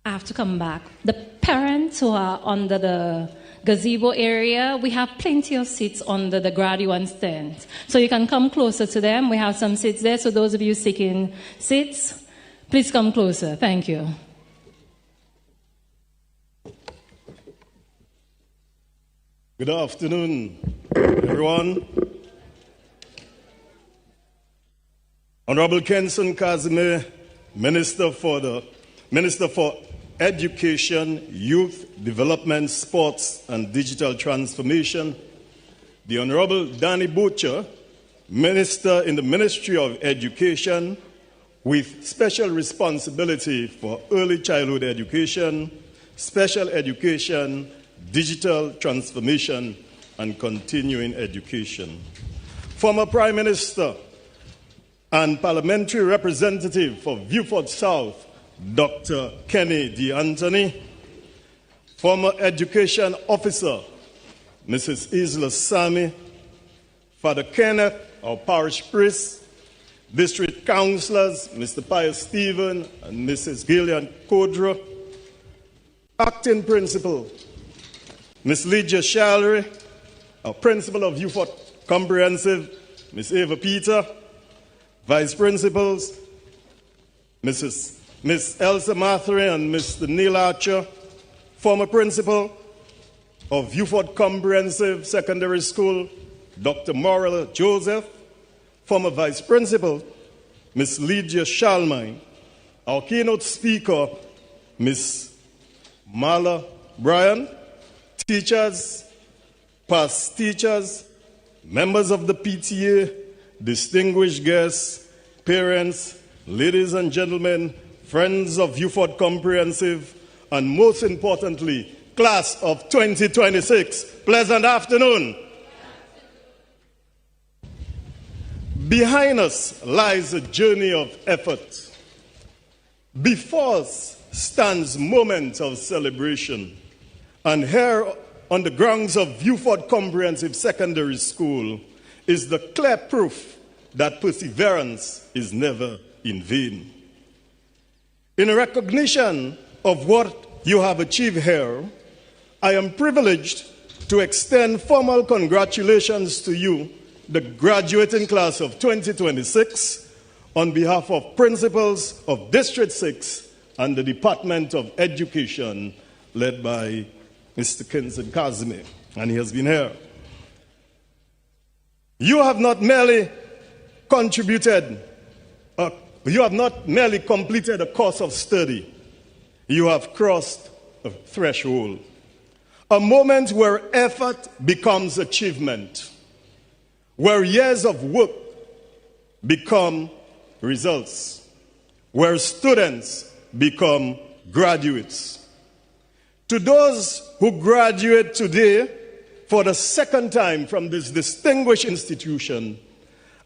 I have to come back. The parents who are under the gazebo area, we have plenty of seats under the graduates' tent. So you can come closer to them. We have some seats there. So those of you seeking seats, please come closer. Thank you. Good afternoon, everyone. Honorable Kenson Kazime, Minister for Education, Youth Development, Sports and Digital Transformation, the Honorable Danny Butcher, Minister in the Ministry of Education, with special responsibility for early childhood education, special education, digital transformation, and continuing education. Former Prime Minister and Parliamentary Representative for Viewford South, Dr. Kenny D. Anthony, former Education Officer, Mrs. Isla Sami, Father Kenneth, our parish priest, District Councillors, Mr. Pius Stephen and Mrs. Gillian Kodra, Acting Principal, Ms. Lydia Shallery, our Principal of Viewford Comprehensive, Ms. Eva Peter, Vice Principals, Miss Elsa Mathery and Mr. Neil Archer, former Principal of Viewford Comprehensive Secondary School, Dr. Morrell Joseph, former Vice Principal, Ms. Lydia Shalmine, our keynote speaker, Ms. Marla Bryan, teachers, past teachers, members of the PTA, distinguished guests, parents, ladies and gentlemen, friends of Viewford Comprehensive, and most importantly, class of 2026. Pleasant afternoon. Behind us lies a journey of effort. Before us stands moments of celebration. And here on the grounds of Viewford Comprehensive Secondary School is the clear proof that perseverance is never in vain. In recognition of what you have achieved here, I am privileged to extend formal congratulations to you, the graduating class of 2026, on behalf of principals of District 6 and the Department of Education, led by Mr. Kenson Kazime, and he has been here. You have not merely completed a course of study. You have crossed a threshold, a moment where effort becomes achievement, where years of work become results, where students become graduates. To those who graduate today for the second time from this distinguished institution,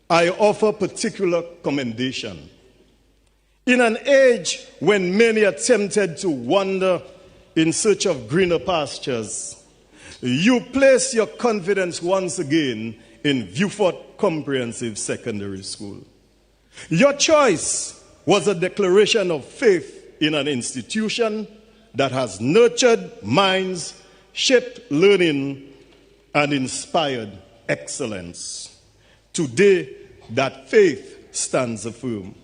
I offer particular commendation. In an age when many attempted to wander in search of greener pastures, you place your confidence once again in Viewfort Comprehensive Secondary School. Your choice was a declaration of faith in an institution that has nurtured minds, shaped learning, and inspired excellence. Today, that faith stands firm.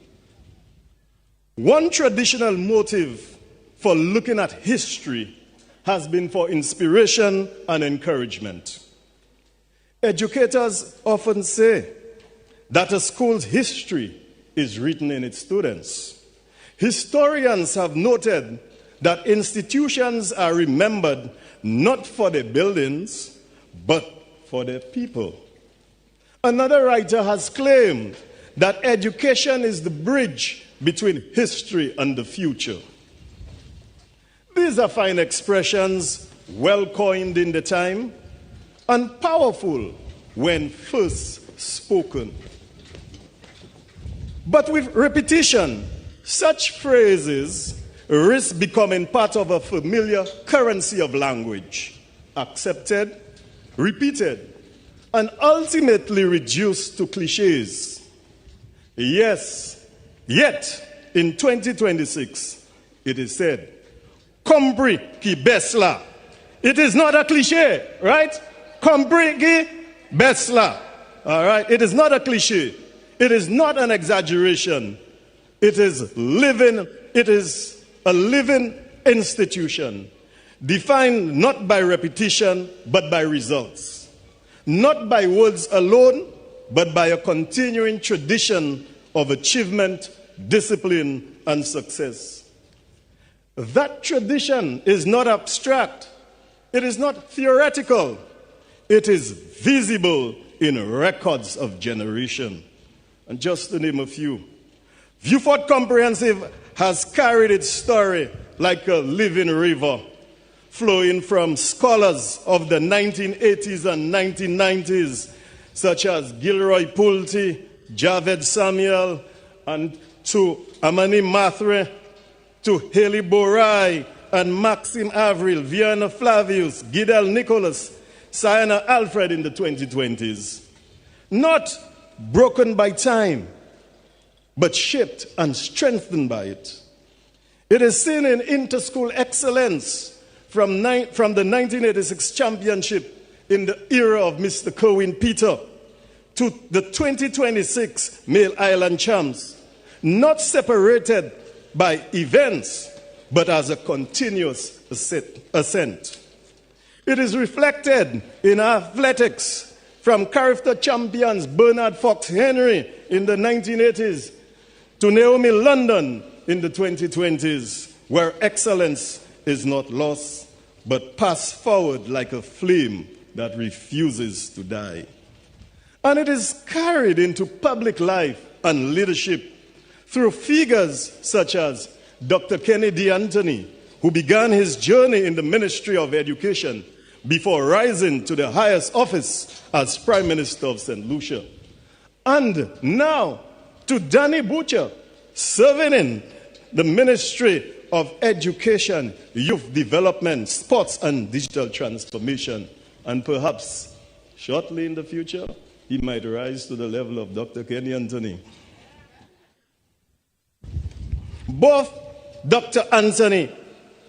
One traditional motive for looking at history has been for inspiration and encouragement. Educators often say that a school's history is written in its students. Historians have noted that institutions are remembered not for their buildings, but for their people. Another writer has claimed that education is the bridge between history and the future. These are fine expressions, well coined in the time, and powerful when first spoken. But with repetition, such phrases risk becoming part of a familiar currency of language, accepted, repeated, and ultimately reduced to cliches. Yes, yet in 2026, it is said, Compris qui baisse là. It is not a cliche, right? Compris qui baisse là. All right? It is not a cliche. It is not an exaggeration. It is living. It is a living institution, defined not by repetition, but by results. Not by words alone, but by a continuing tradition of achievement, discipline, and success. That tradition is not abstract. It is not theoretical. It is visible in records of generation. And just to name a few, Viewfort Comprehensive has carried its story like a living river, flowing from scholars of the 1980s and 1990s, such as Gilroy Pulte, Javed Samuel, and to Amani Mathre, to Haley Borai and Maxim Avril, Vienna Flavius, Gidel Nicholas, Sienna Alfred in the 2020s. Not broken by time, but shaped and strengthened by it. It is seen in inter-school excellence from the 1986 championship in the era of Mr. Kerwin Peter to the 2026 Male Island Champs, not separated by events, but as a continuous ascent. It is reflected in athletics from character champions Bernard Fox Henry in the 1980s to Naomi London in the 2020s, where excellence is not lost, but passed forward like a flame that refuses to die. And it is carried into public life and leadership through figures such as Dr. Kennedy Anthony, who began his journey in the Ministry of Education before rising to the highest office as Prime Minister of St. Lucia. And now to Danny Butcher, serving in the Ministry of Education, Youth Development, Sports and Digital Transformation. And perhaps shortly in the future, he might rise to the level of Dr. Kenny Anthony. Both Dr. Anthony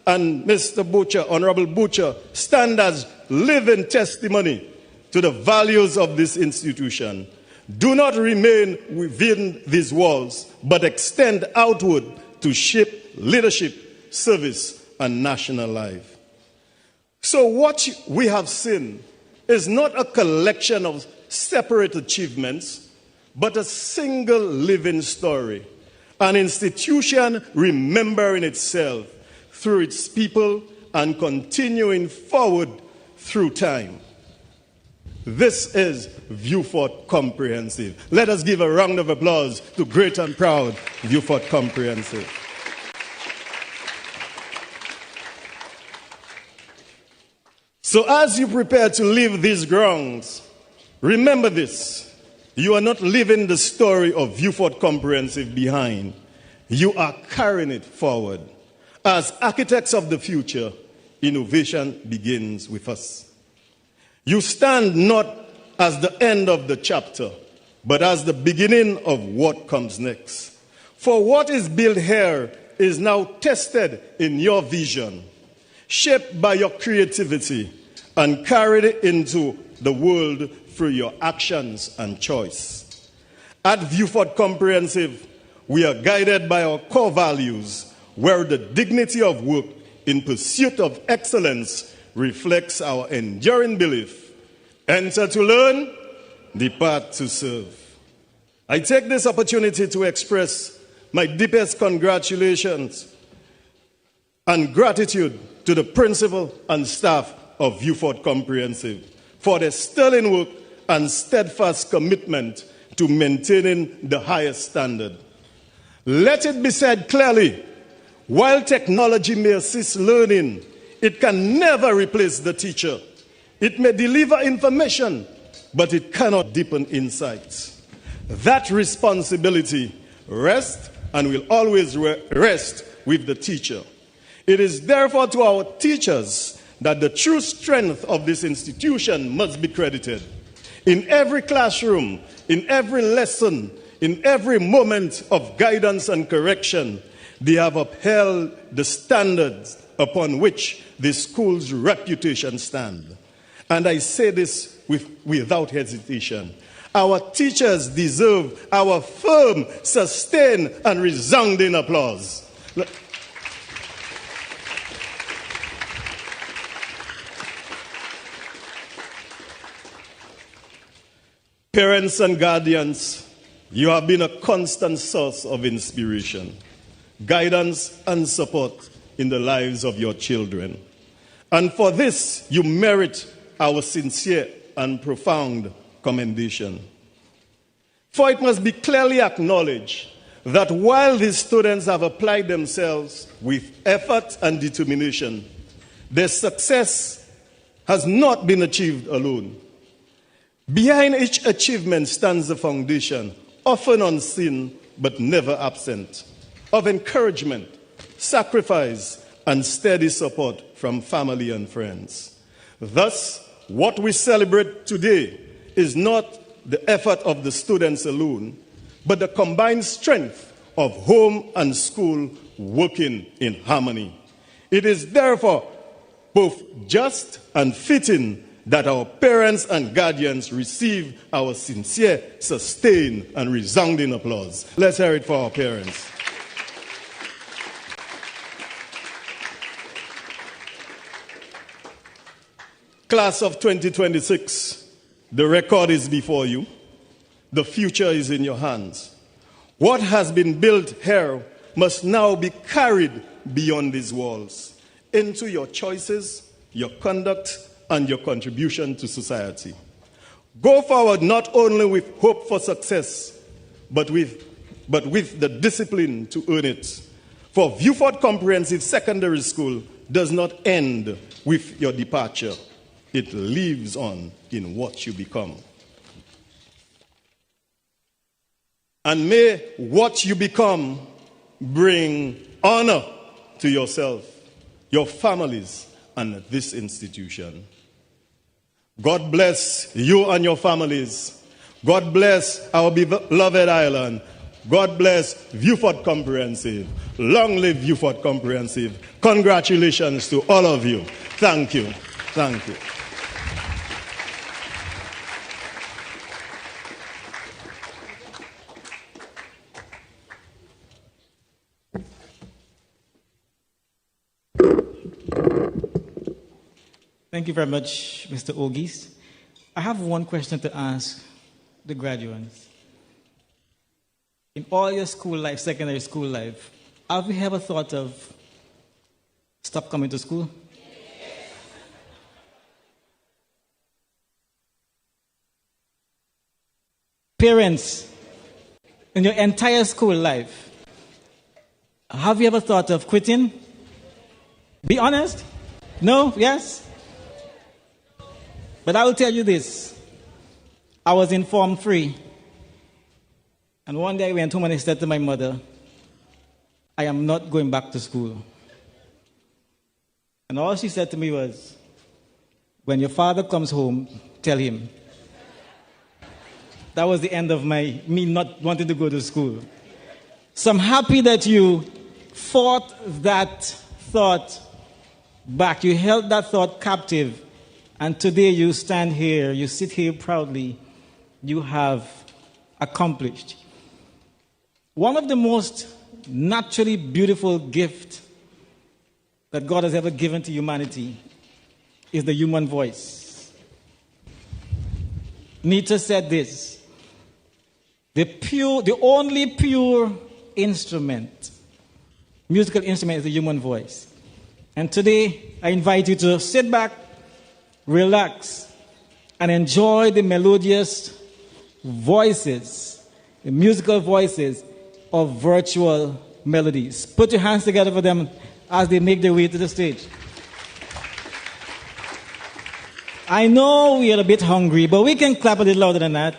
and Mr. Butcher, Honorable Butcher, stand as living testimony to the values of this institution. Do not remain within these walls, but extend outward to shape leadership, service, and national life. So what we have seen is not a collection of separate achievements, but a single living story. An institution remembering itself through its people and continuing forward through time. This is Viewfort Comprehensive. Let us give a round of applause to great and proud Viewfort Comprehensive. So as you prepare to leave these grounds, remember this. You are not leaving the story of Viewfort Comprehensive behind. You are carrying it forward. As architects of the future, innovation begins with us. You stand not as the end of the chapter, but as the beginning of what comes next. For what is built here is now tested in your vision, shaped by your creativity, and carried into the world through your actions and choice. At Viewford Comprehensive, we are guided by our core values, where the dignity of work in pursuit of excellence reflects our enduring belief: enter to learn, depart to serve. I take this opportunity to express my deepest congratulations and gratitude to the principal and staff of Viewford Comprehensive for their sterling work and steadfast commitment to maintaining the highest standard. Let it be said clearly, while technology may assist learning, it can never replace the teacher. It may deliver information, but it cannot deepen insights. That responsibility rests and will always rest with the teacher. It is therefore to our teachers that the true strength of this institution must be credited. In every classroom, in every lesson, in every moment of guidance and correction, they have upheld the standards upon which the school's reputation stands. And I say this without hesitation. Our teachers deserve our firm, sustained, and resounding applause. Parents and guardians, you have been a constant source of inspiration, guidance, and support in the lives of your children. And for this, you merit our sincere and profound commendation. For it must be clearly acknowledged that while these students have applied themselves with effort and determination, their success has not been achieved alone. Behind each achievement stands a foundation, often unseen but never absent, of encouragement, sacrifice, and steady support from family and friends. Thus, what we celebrate today is not the effort of the students alone, but the combined strength of home and school working in harmony. It is therefore both just and fitting that our parents and guardians receive our sincere, sustained, and resounding applause. Let's hear it for our parents. Class of 2026, the record is before you. The future is in your hands. What has been built here must now be carried beyond these walls into your choices, your conduct, and your contribution to society. Go forward not only with hope for success, but with the discipline to earn it. For Viewford Comprehensive Secondary School does not end with your departure. It lives on in what you become. And may what you become bring honor to yourself, your families, and this institution. God bless you and your families. God bless our beloved island. God bless Viewford Comprehensive. Long live Viewford Comprehensive. Congratulations to all of you. Thank you. Thank you. Thank you very much, Mr. Ogis. I have one question to ask the graduates. In all your school life, secondary school life, have you ever thought of stop coming to school? Yes. Parents, in your entire school life, have you ever thought of quitting? Be honest. No? Yes? But I will tell you this. I was in Form 3. And one day I went home and I said to my mother, I am not going back to school. And all she said to me was, when your father comes home, tell him. That was the end of me not wanting to go to school. So I'm happy that you fought that thought back. You held that thought captive. And today you stand here, you sit here proudly. You have accomplished. One of the most naturally beautiful gifts that God has ever given to humanity is the human voice. Nietzsche said this: the only pure instrument, musical instrument, is the human voice. And today, I invite you to sit back, relax, and enjoy the melodious voices, the musical voices of virtual melodies. Put your hands together for them as they make their way to the stage. I know we are a bit hungry, but we can clap a little louder than that.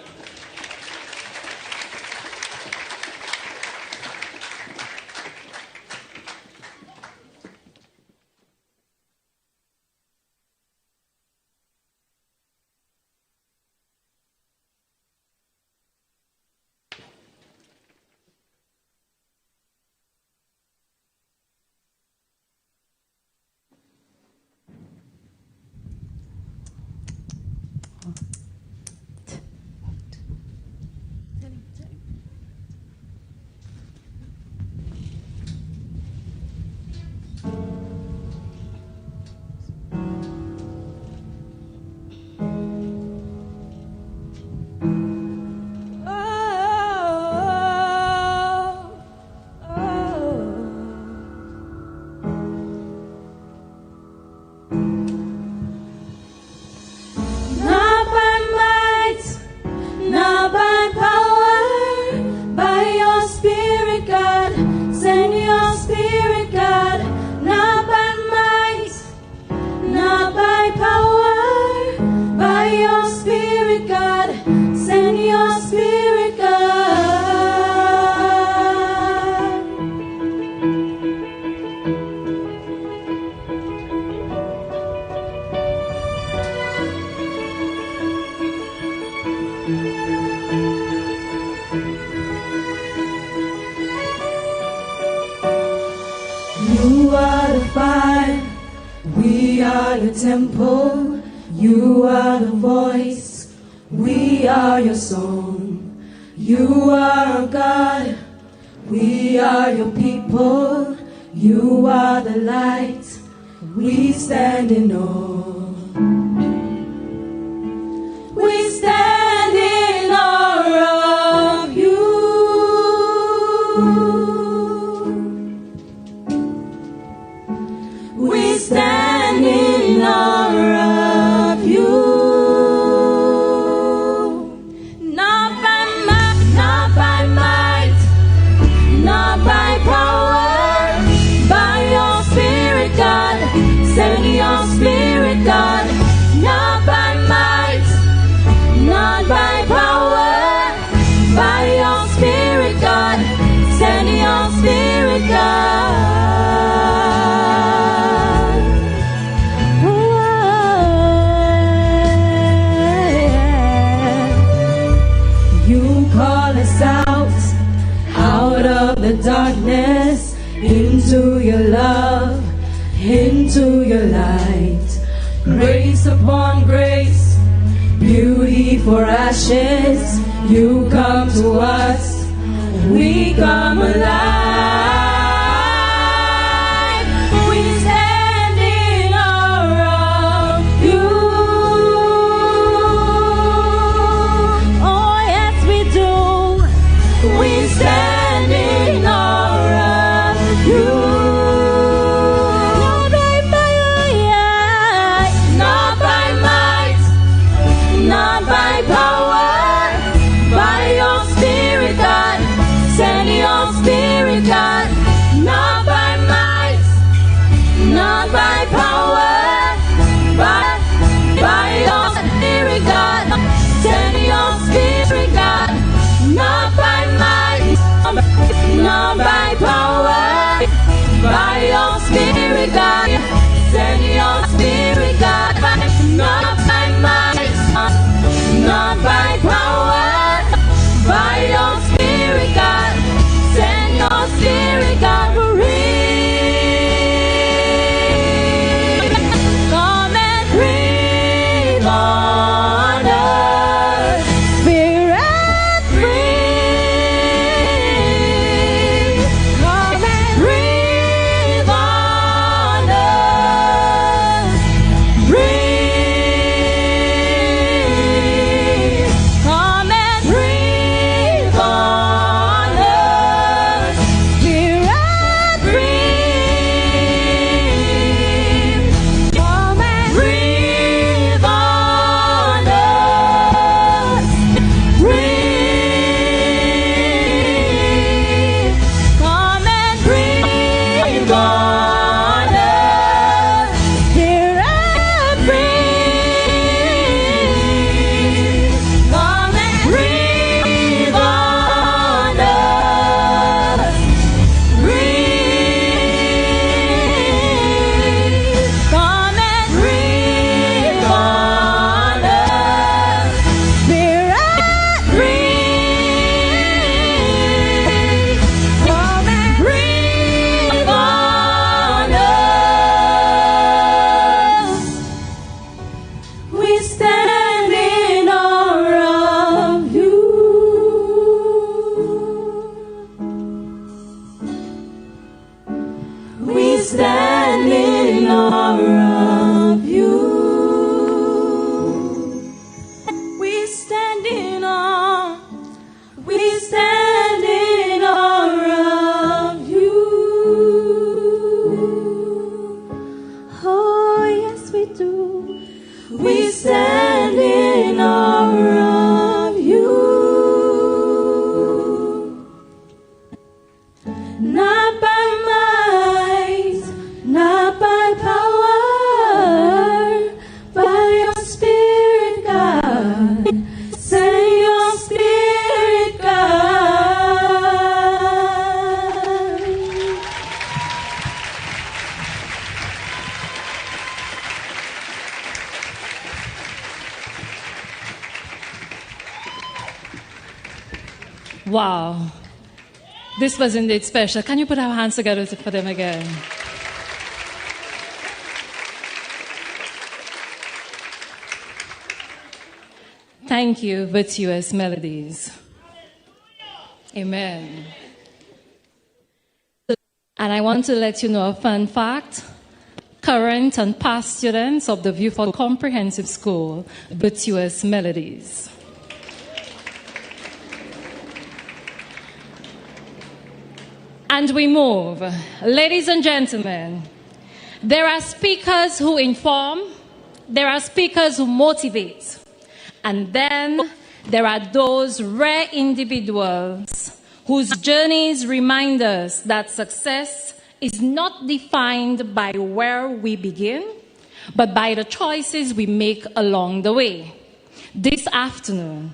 You are the fire, we are your temple. You are the voice, we are your song. You are our God, we are your people. You are the light, we stand in awe. We stand in awe of you. We stand in awe of you. Not by might, not by might, not by power, by your spirit, God. Send your spirit, God. Not by might, not by power, by your spirit, God. Send your spirit, God. You call us out of the darkness, into your love, into your light. Grace upon grace, beauty for ashes. You come to us, we come alive. We stand in awe of you. Oh yes we do. We stand in awe of you. Not by might, not by power, by your spirit, God. Send your spirit, God. we do. We stand in awe of you. Not by might, not by power, by your Spirit, God. Send your Spirit, God. Wow. This was indeed special. Can you put our hands together for them again? Thank you, Virtuous Melodies. Amen. And I want to let you know a fun fact. Current and past students of the Viewford Comprehensive School, Virtuous Melodies. And we move. Ladies and gentlemen, there are speakers who inform, there are speakers who motivate, and then there are those rare individuals whose journeys remind us that success is not defined by where we begin, but by the choices we make along the way. This afternoon,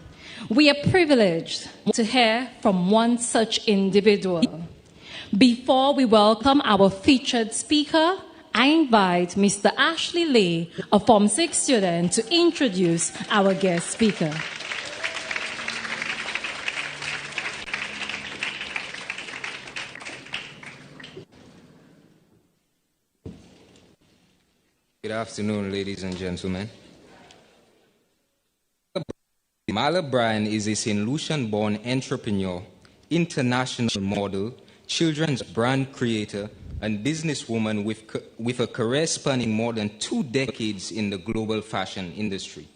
we are privileged to hear from one such individual. Before we welcome our featured speaker, I invite Mr. Ashley Lee, a Form 6 student, to introduce our guest speaker. Good afternoon, ladies and gentlemen. Mala Bryan is a St. Lucian-born entrepreneur, international model, children's brand creator, and businesswoman with a career spanning more than 2 decades in the global fashion industry.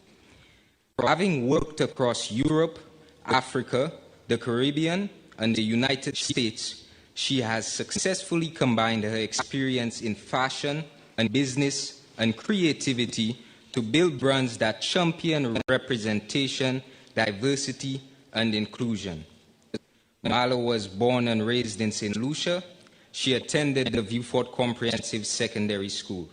Having worked across Europe, Africa, the Caribbean, and the United States, she has successfully combined her experience in fashion and business and creativity to build brands that champion representation, diversity, and inclusion. Mala was born and raised in St. Lucia. She attended the Viewford Comprehensive Secondary School.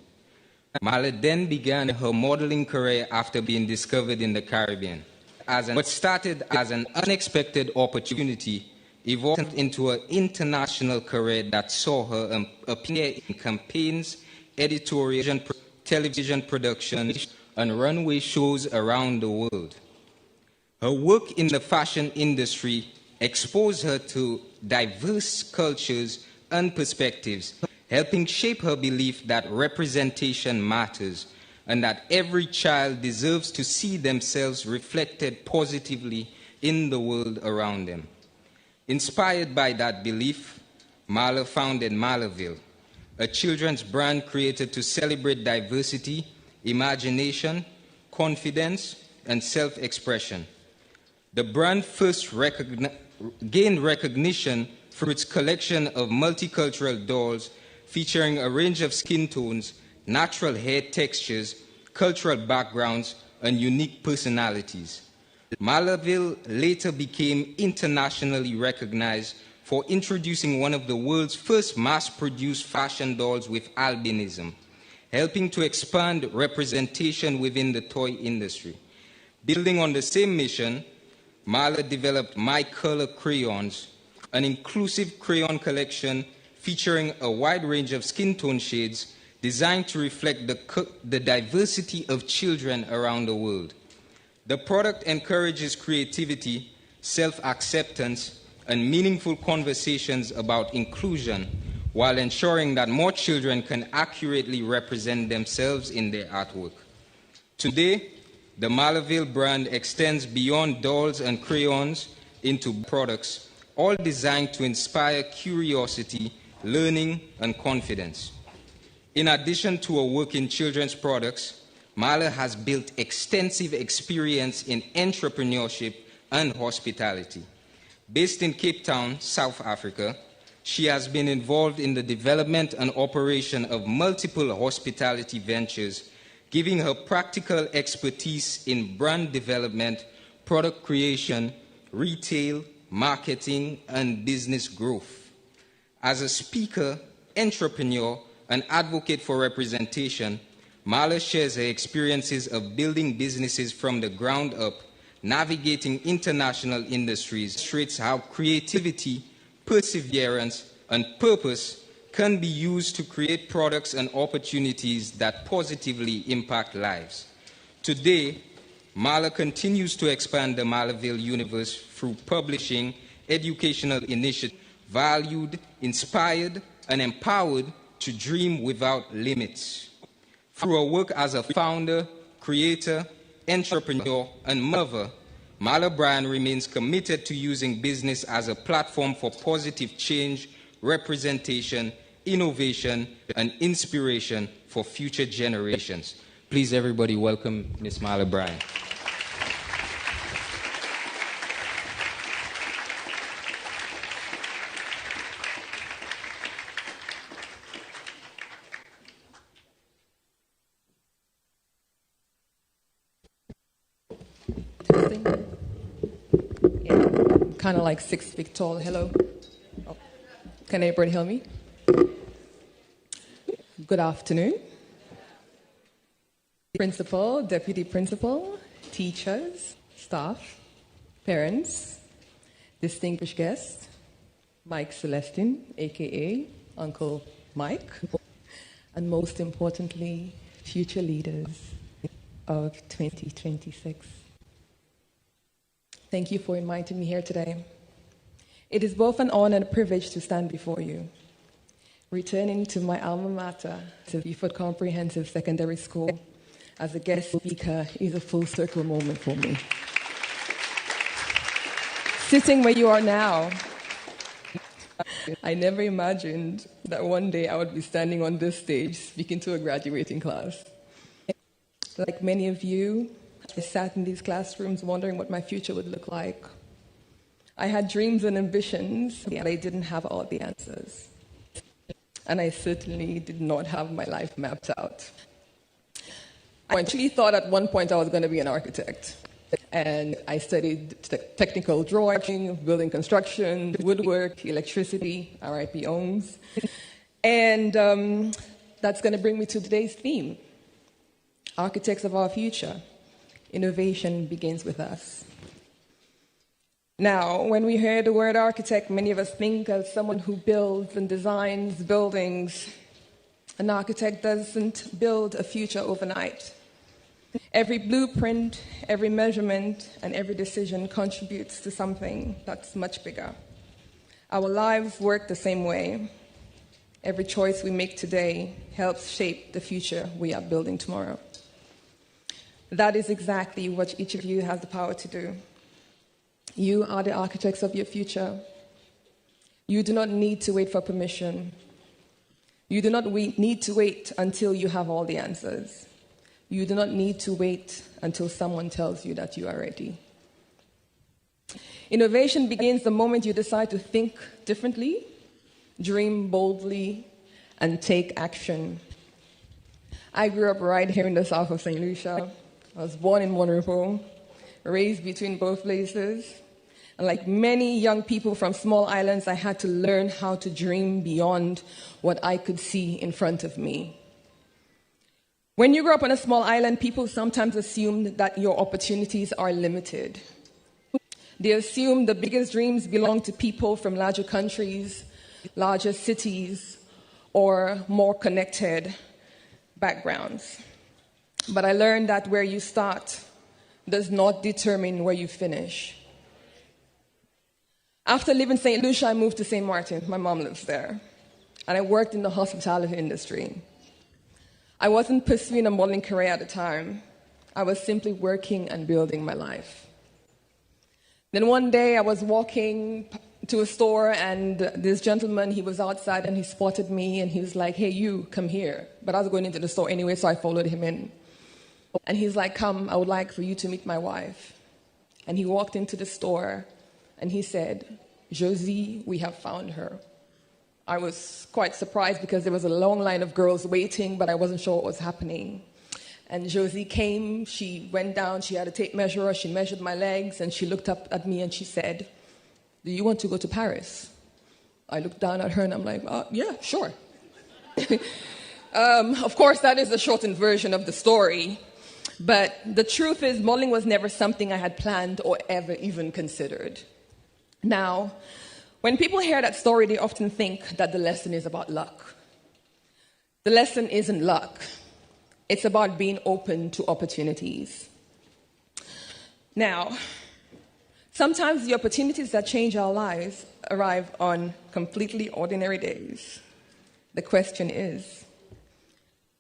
Mala then began her modeling career after being discovered in the Caribbean. What started as an unexpected opportunity evolved into an international career that saw her appear in campaigns, editorial, television productions, and runway shows around the world. Her work in the fashion industry exposed her to diverse cultures and perspectives, helping shape her belief that representation matters and that every child deserves to see themselves reflected positively in the world around them. Inspired by that belief, Mala founded Malaville, a children's brand created to celebrate diversity, imagination, confidence, and self-expression. The brand first gained recognition for its collection of multicultural dolls featuring a range of skin tones, natural hair textures, cultural backgrounds, and unique personalities. Malaville later became internationally recognized for introducing one of the world's first mass-produced fashion dolls with albinism, helping to expand representation within the toy industry. Building on the same mission, Mala developed My Color Crayons, an inclusive crayon collection featuring a wide range of skin tone shades designed to reflect the diversity of children around the world. The product encourages creativity, self-acceptance, and meaningful conversations about inclusion while ensuring that more children can accurately represent themselves in their artwork. Today, the Malaville brand extends beyond dolls and crayons into products, all designed to inspire curiosity, learning, and confidence. In addition to her work in children's products, Mala has built extensive experience in entrepreneurship and hospitality. Based in Cape Town, South Africa, she has been involved in the development and operation of multiple hospitality ventures, giving her practical expertise in brand development, product creation, retail, marketing, and business growth. As a speaker, entrepreneur, and advocate for representation, Marla shares her experiences of building businesses from the ground up, navigating international industries, illustrates how creativity, perseverance, and purpose can be used to create products and opportunities that positively impact lives. Today, Marla continues to expand the Marlaville universe through publishing, educational initiatives, valued, inspired, and empowered to dream without limits. Through her work as a founder, creator, entrepreneur, and mother, Marla Bryan remains committed to using business as a platform for positive change, representation, innovation, and inspiration for future generations. Please, everybody, welcome Ms. Marla Bryan. Kind of like 6 feet tall. Hello. Oh. Can everybody hear me? Good afternoon. Principal, deputy principal, teachers, staff, parents, distinguished guests, Mike Celestine, aka Uncle Mike, and most importantly, future leaders of 2026. Thank you for inviting me here today. It is both an honor and a privilege to stand before you. Returning to my alma mater, to Beaufort Comprehensive Secondary School, as a guest speaker is a full circle moment for me. Sitting where you are now, I never imagined that one day I would be standing on this stage speaking to a graduating class. Like many of you, I sat in these classrooms wondering what my future would look like. I had dreams and ambitions, but I didn't have all the answers. And I certainly did not have my life mapped out. I actually thought at one point I was going to be an architect. And I studied technical drawing, building construction, woodwork, electricity, RIP ohms. And that's going to bring me to today's theme, architects of our future. Innovation begins with us. Now, when we hear the word architect, many of us think of someone who builds and designs buildings. An architect doesn't build a future overnight. Every blueprint, every measurement, and every decision contributes to something that's much bigger. Our lives work the same way. Every choice we make today helps shape the future we are building tomorrow. That is exactly what each of you has the power to do. You are the architects of your future. You do not need to wait for permission. You do not need to wait until you have all the answers. You do not need to wait until someone tells you that you are ready. Innovation begins the moment you decide to think differently, dream boldly, and take action. I grew up right here in the south of St. Lucia. I was born in Monroe, raised between both places. And like many young people from small islands, I had to learn how to dream beyond what I could see in front of me. When you grow up on a small island, people sometimes assume that your opportunities are limited. They assume the biggest dreams belong to people from larger countries, larger cities, or more connected backgrounds. But I learned that where you start does not determine where you finish. After leaving St. Lucia, I moved to St. Martin. My mom lives there. And I worked in the hospitality industry. I wasn't pursuing a modeling career at the time. I was simply working and building my life. Then one day I was walking to a store and this gentleman, he was outside and he spotted me and he was like, "Hey, you, come here." But I was going into the store anyway, so I followed him in. And he's like, "Come, I would like for you to meet my wife." And he walked into the store and he said, "Josie, we have found her." I was quite surprised because there was a long line of girls waiting, but I wasn't sure what was happening. And Josie came, she went down, she had a tape measure, she measured my legs, and she looked up at me and she said, "Do you want to go to Paris?" I looked down at her and I'm like, yeah, sure. Of course, that is the shortened version of the story. But the truth is, modeling was never something I had planned or ever even considered. Now, when people hear that story, they often think that the lesson is about luck. The lesson isn't luck. It's about being open to opportunities. Now, sometimes the opportunities that change our lives arrive on completely ordinary days. The question is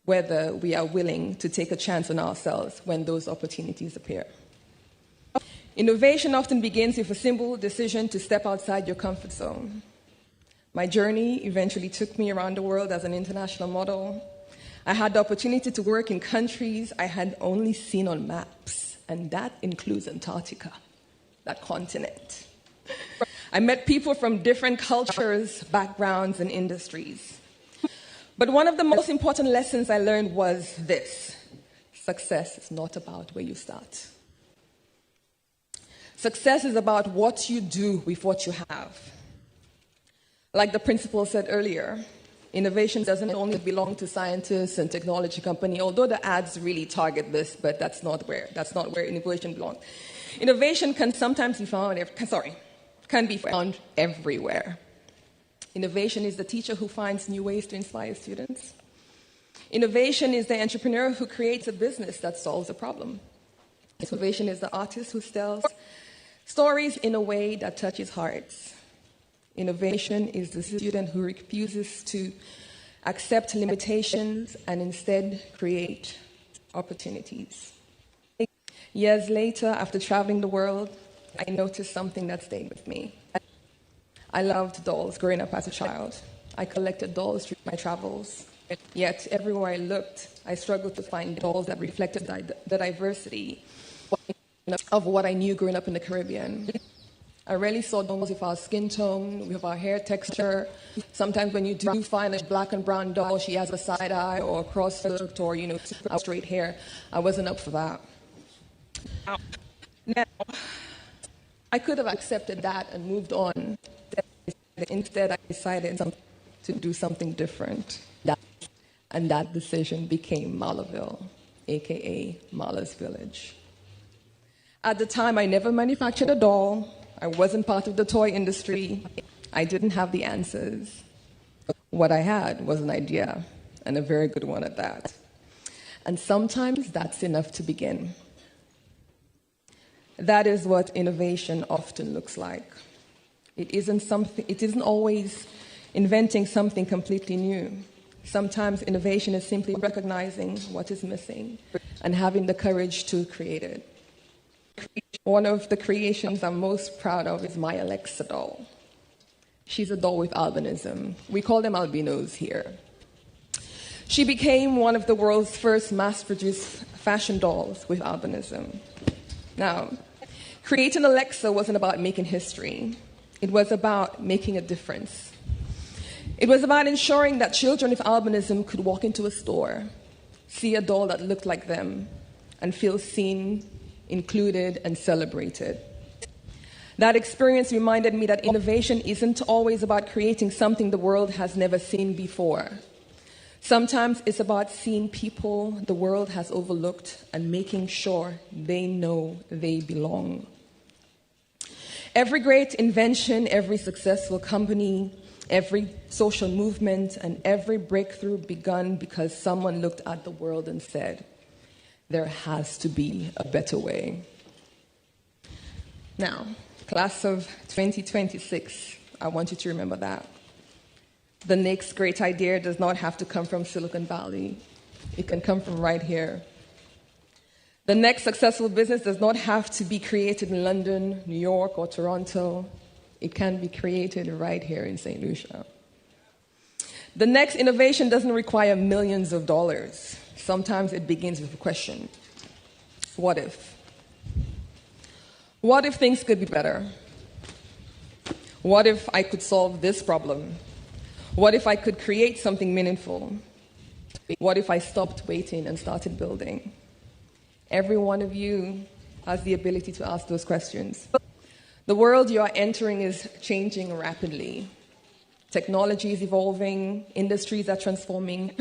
whether we are willing to take a chance on ourselves when those opportunities appear. Innovation often begins with a simple decision to step outside your comfort zone. My journey eventually took me around the world as an international model. I had the opportunity to work in countries I had only seen on maps, and that includes Antarctica, that continent. I met people from different cultures, backgrounds, and industries. But one of the most important lessons I learned was this: success is not about where you start. Success is about what you do with what you have. Like the principal said earlier, innovation doesn't only belong to scientists and technology companies, although the ads really target this, but that's not where innovation belongs. Innovation can sometimes be found, can be found everywhere. Innovation is the teacher who finds new ways to inspire students. Innovation is the entrepreneur who creates a business that solves a problem. Innovation is the artist who tells stories in a way that touches hearts. Innovation is the student who refuses to accept limitations and instead create opportunities. Years later, after traveling the world, I noticed something that stayed with me. I loved dolls growing up as a child. I collected dolls through my travels. Yet, everywhere I looked, I struggled to find dolls that reflected the diversity of what I knew growing up in the Caribbean. I rarely saw dolls with our skin tone, with our hair texture. Sometimes when you do find a black and brown doll, she has a side eye or a cross-looked or, straight hair. I wasn't up for that. Now, I could have accepted that and moved on. Instead, I decided to do something different. And that decision became Malaville, aka Mala's Village. At the time, I never manufactured a doll. I wasn't part of the toy industry. I didn't have the answers. What I had was an idea, and a very good one at that. And sometimes that's enough to begin. That is what innovation often looks like. It isn't always inventing something completely new. Sometimes innovation is simply recognizing what is missing and having the courage to create it. One of the creations I'm most proud of is my Alexa doll. She's a doll with albinism. We call them albinos here. She became one of the world's first mass-produced fashion dolls with albinism. Now, creating Alexa wasn't about making history. It was about making a difference. It was about ensuring that children with albinism could walk into a store, see a doll that looked like them, and feel seen, included, and celebrated. That experience reminded me that innovation isn't always about creating something the world has never seen before. Sometimes it's about seeing people the world has overlooked and making sure they know they belong. Every great invention, every successful company, every social movement, and every breakthrough began because someone looked at the world and said, there has to be a better way. Now, class of 2026, I want you to remember that. The next great idea does not have to come from Silicon Valley. It can come from right here. The next successful business does not have to be created in London, New York, or Toronto. It can be created right here in St. Lucia. The next innovation doesn't require millions of dollars. Sometimes it begins with a question. What if? What if things could be better? What if I could solve this problem? What if I could create something meaningful? What if I stopped waiting and started building? Every one of you has the ability to ask those questions. The world you are entering is changing rapidly. Technology is evolving, industries are transforming,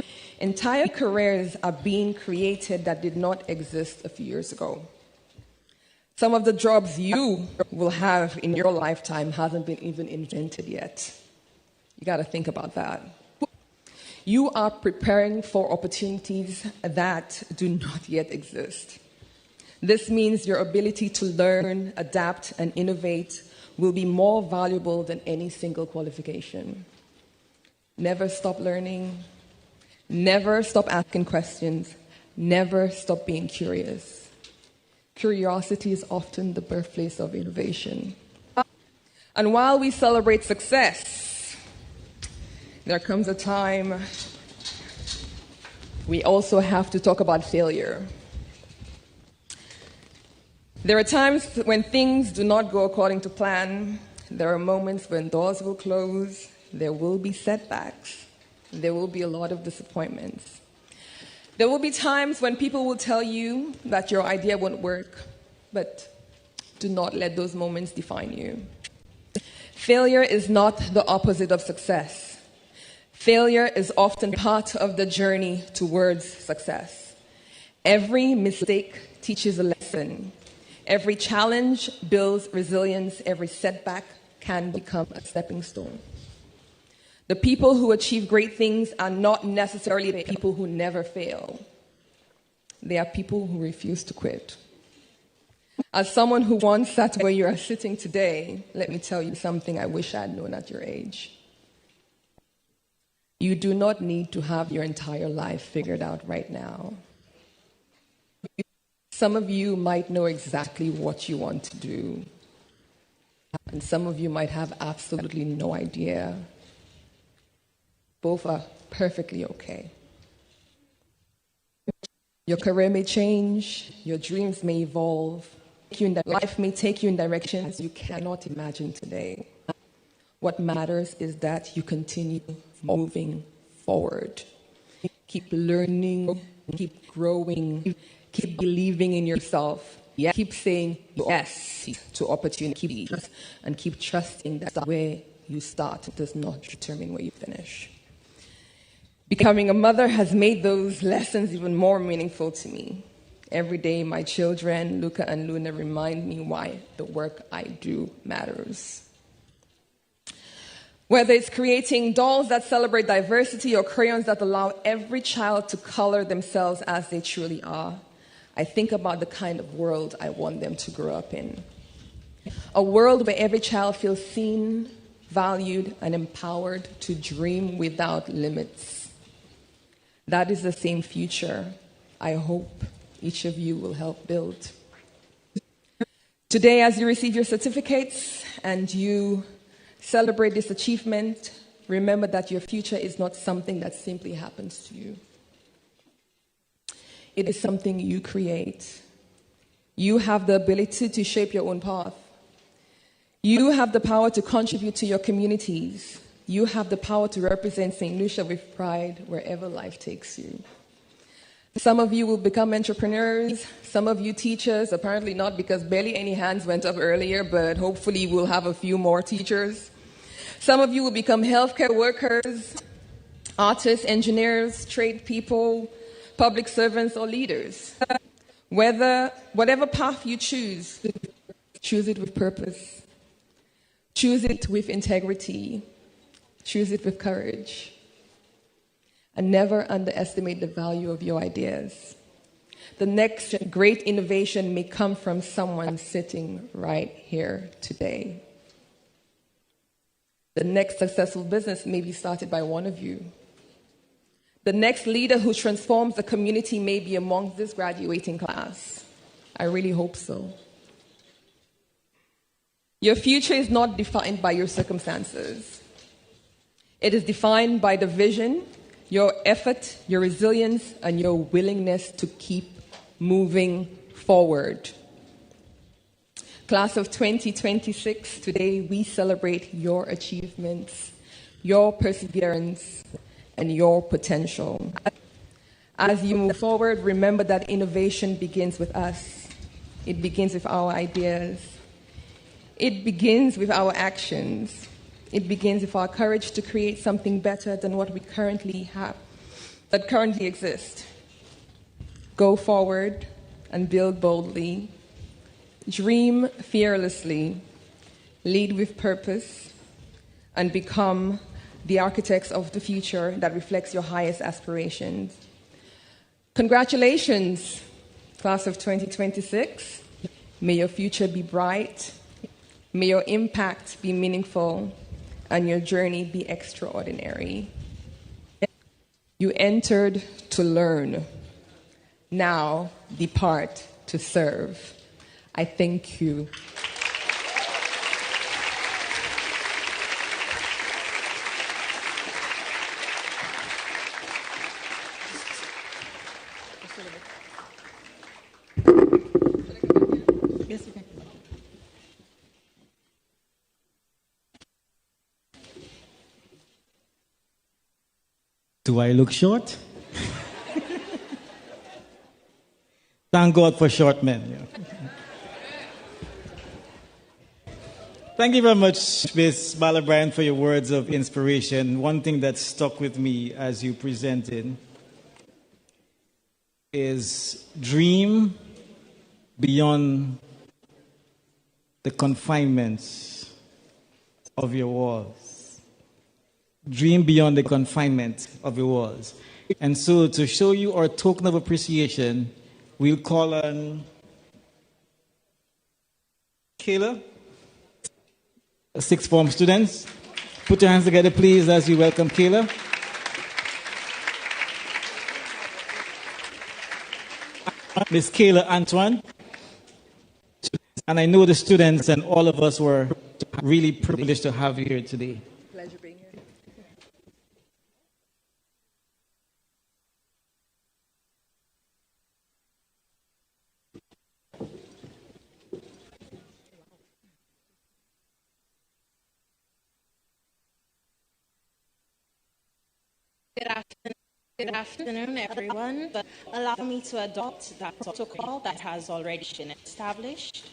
entire careers are being created that did not exist a few years ago. Some of the jobs you will have in your lifetime hasn't been even invented yet. You got to think about that. You are preparing for opportunities that do not yet exist. This means your ability to learn, adapt, and innovate will be more valuable than any single qualification. Never stop learning. Never stop asking questions. Never stop being curious. Curiosity is often the birthplace of innovation. And while we celebrate success, there comes a time we also have to talk about failure. There are times when things do not go according to plan. There are moments when doors will close. There will be setbacks. There will be a lot of disappointments. There will be times when people will tell you that your idea won't work, but do not let those moments define you. Failure is not the opposite of success. Failure is often part of the journey towards success. Every mistake teaches a lesson. Every challenge builds resilience. Every setback can become a stepping stone. The people who achieve great things are not necessarily the people who never fail. They are people who refuse to quit. As someone who once sat where you are sitting today, let me tell you something I wish I had known at your age. You do not need to have your entire life figured out right now. Some of you might know exactly what you want to do, and some of you might have absolutely no idea. Both are perfectly okay. Your career may change, your dreams may evolve, life may take you in directions you cannot imagine today. What matters is that you continue moving forward. Keep learning, keep growing, keep believing in yourself. Keep saying yes to opportunities, and keep trusting that where you start does not determine where you finish. Becoming a mother has made those lessons even more meaningful to me. Every day, my children, Luca and Luna, remind me why the work I do matters. Whether it's creating dolls that celebrate diversity or crayons that allow every child to color themselves as they truly are, I think about the kind of world I want them to grow up in. A world where every child feels seen, valued, and empowered to dream without limits. That is the same future I hope each of you will help build. Today, as you receive your certificates and you celebrate this achievement, remember that your future is not something that simply happens to you. It is something you create. You have the ability to shape your own path. You have the power to contribute to your communities. You have the power to represent St. Lucia with pride wherever life takes you. Some of you will become entrepreneurs, some of you teachers, apparently not because barely any hands went up earlier, but hopefully we'll have a few more teachers. Some of you will become healthcare workers, artists, engineers, trade people, public servants, or leaders. Whatever path you choose it with purpose. Choose it with integrity. Choose it with courage. And never underestimate the value of your ideas. The next great innovation may come from someone sitting right here today. The next successful business may be started by one of you. The next leader who transforms the community may be among this graduating class. I really hope so. Your future is not defined by your circumstances. It is defined by the vision, your effort, your resilience, and your willingness to keep moving forward. Class of 2026, today we celebrate your achievements, your perseverance, and your potential. As you move forward, remember that innovation begins with us. It begins with our ideas. It begins with our actions. It begins with our courage to create something better than what we currently have, that currently exists. Go forward and build boldly. Dream fearlessly. Lead with purpose. And become the architects of the future that reflects your highest aspirations. Congratulations, class of 2026. May your future be bright. May your impact be meaningful and your journey be extraordinary. You entered to learn. Now depart to serve. I thank you. Yes, you can. Do I look short? Thank God for short men. Yeah. Thank you very much, Ms. Bala Bryan, for your words of inspiration. One thing that stuck with me as you presented is dream beyond the confinements of your walls. Dream beyond the confinement of your walls. And so to show you our token of appreciation, we'll call on Kayla, sixth form students. Put your hands together, please, as you welcome Kayla. Miss Kayla Antoine. And I know the students and all of us were really privileged to have you here today. Pleasure being here. Good afternoon, everyone. But allow me to adopt that protocol that has already been established.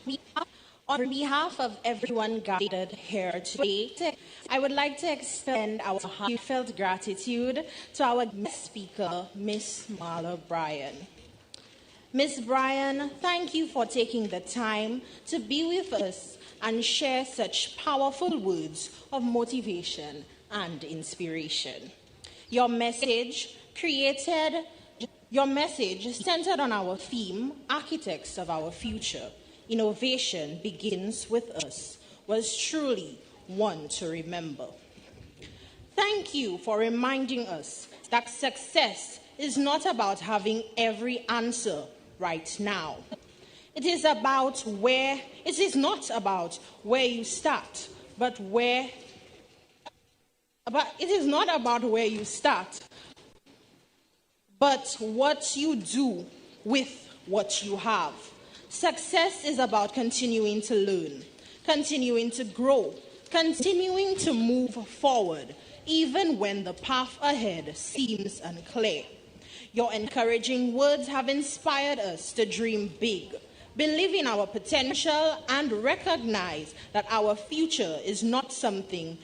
On behalf of everyone gathered here today, I would like to extend our heartfelt gratitude to our guest speaker, Ms. Marla Bryan. Ms. Bryan, thank you for taking the time to be with us and share such powerful words of motivation and inspiration. Your message centered on our theme, Architects of Our Future, Innovation Begins with Us, was truly one to remember. Thank you for reminding us that success is not about having every answer right now. It is not about where you start, but what you do with what you have. Success is about continuing to learn, continuing to grow, continuing to move forward, even when the path ahead seems unclear. Your encouraging words have inspired us to dream big, believe in our potential, and recognize that our future is not something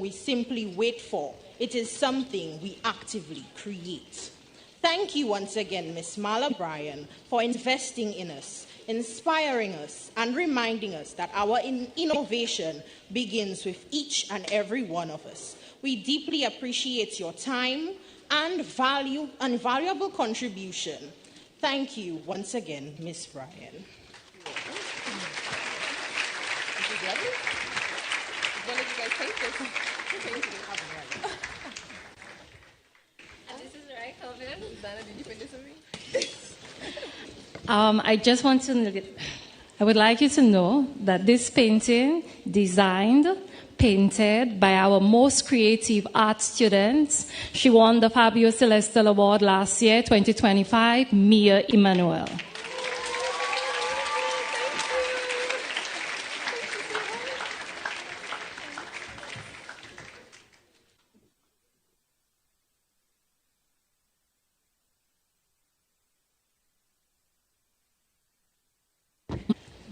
we simply wait for. It is something we actively create. Thank you once again, Ms. Marla Bryan, for investing in us, inspiring us, and reminding us that our innovation begins with each and every one of us. We deeply appreciate your time and valuable contribution. Thank you once again, Ms. Bryan. I would like you to know that this painting, painted by our most creative art students. She won the Fabio Celestial Award last year, 2025, Mia Emmanuel.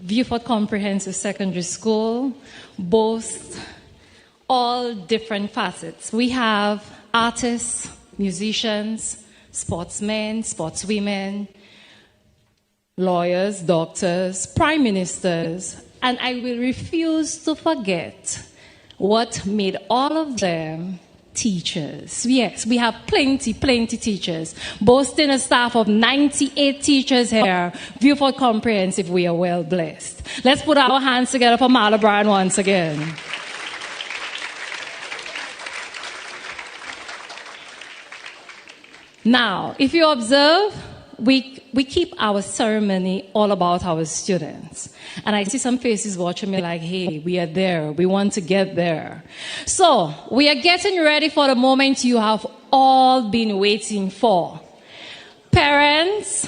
Viewford Comprehensive Secondary School boasts all different facets. We have artists, musicians, sportsmen, sportswomen, lawyers, doctors, prime ministers, and I will refuse to forget what made all of them teachers. Yes, we have plenty teachers, boasting a staff of 98 teachers here. Viewford Comprehensive, we are well blessed. Let's put our hands together for Marla Bryan once again. Now, if you observe, we keep our ceremony all about our students. And I see some faces watching me like, hey, we are there. We want to get there. So, we are getting ready for the moment you have all been waiting for. Parents,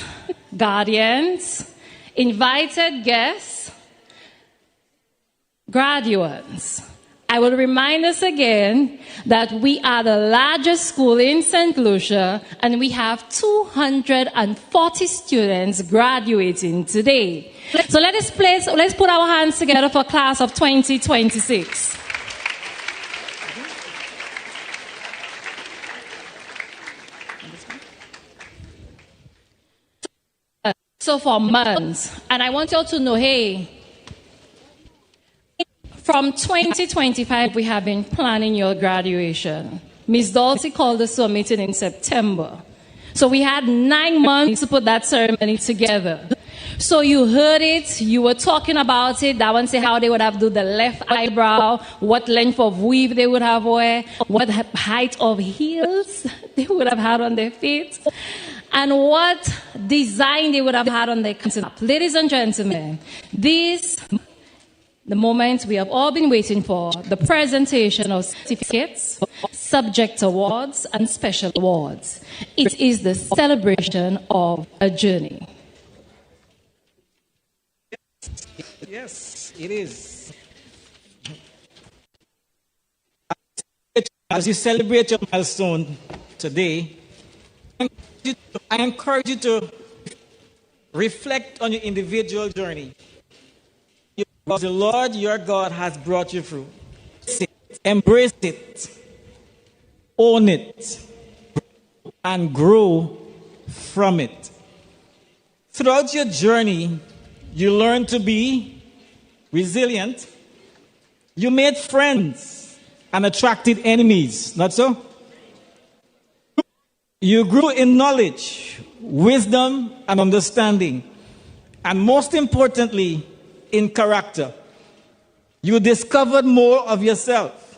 guardians, invited guests, graduates. I will remind us again that we are the largest school in St. Lucia and we have 240 students graduating today. So let's put our hands together for class of 2026. So for months, and I want you all to know, hey, from 2025, we have been planning your graduation. Ms. Dalsey called us to a meeting in September. So we had 9 months to put that ceremony together. So you heard it, you were talking about it. That one say how they would have do the left eyebrow, what length of weave they would have wear, what height of heels they would have had on their feet, and what design they would have had on their cap. Ladies and gentlemen, the moment we have all been waiting for, the presentation of certificates, subject awards, and special awards. It is the celebration of a journey. Yes, it is. As you celebrate your milestone today, I encourage you to reflect on your individual journey. Because the Lord your God has brought you through. Embrace it, own it, and grow from it. Throughout your journey, you learn to be resilient. You made friends and attracted enemies, not so? You grew in knowledge, wisdom, and understanding. And most importantly, in character. You discovered more of yourself.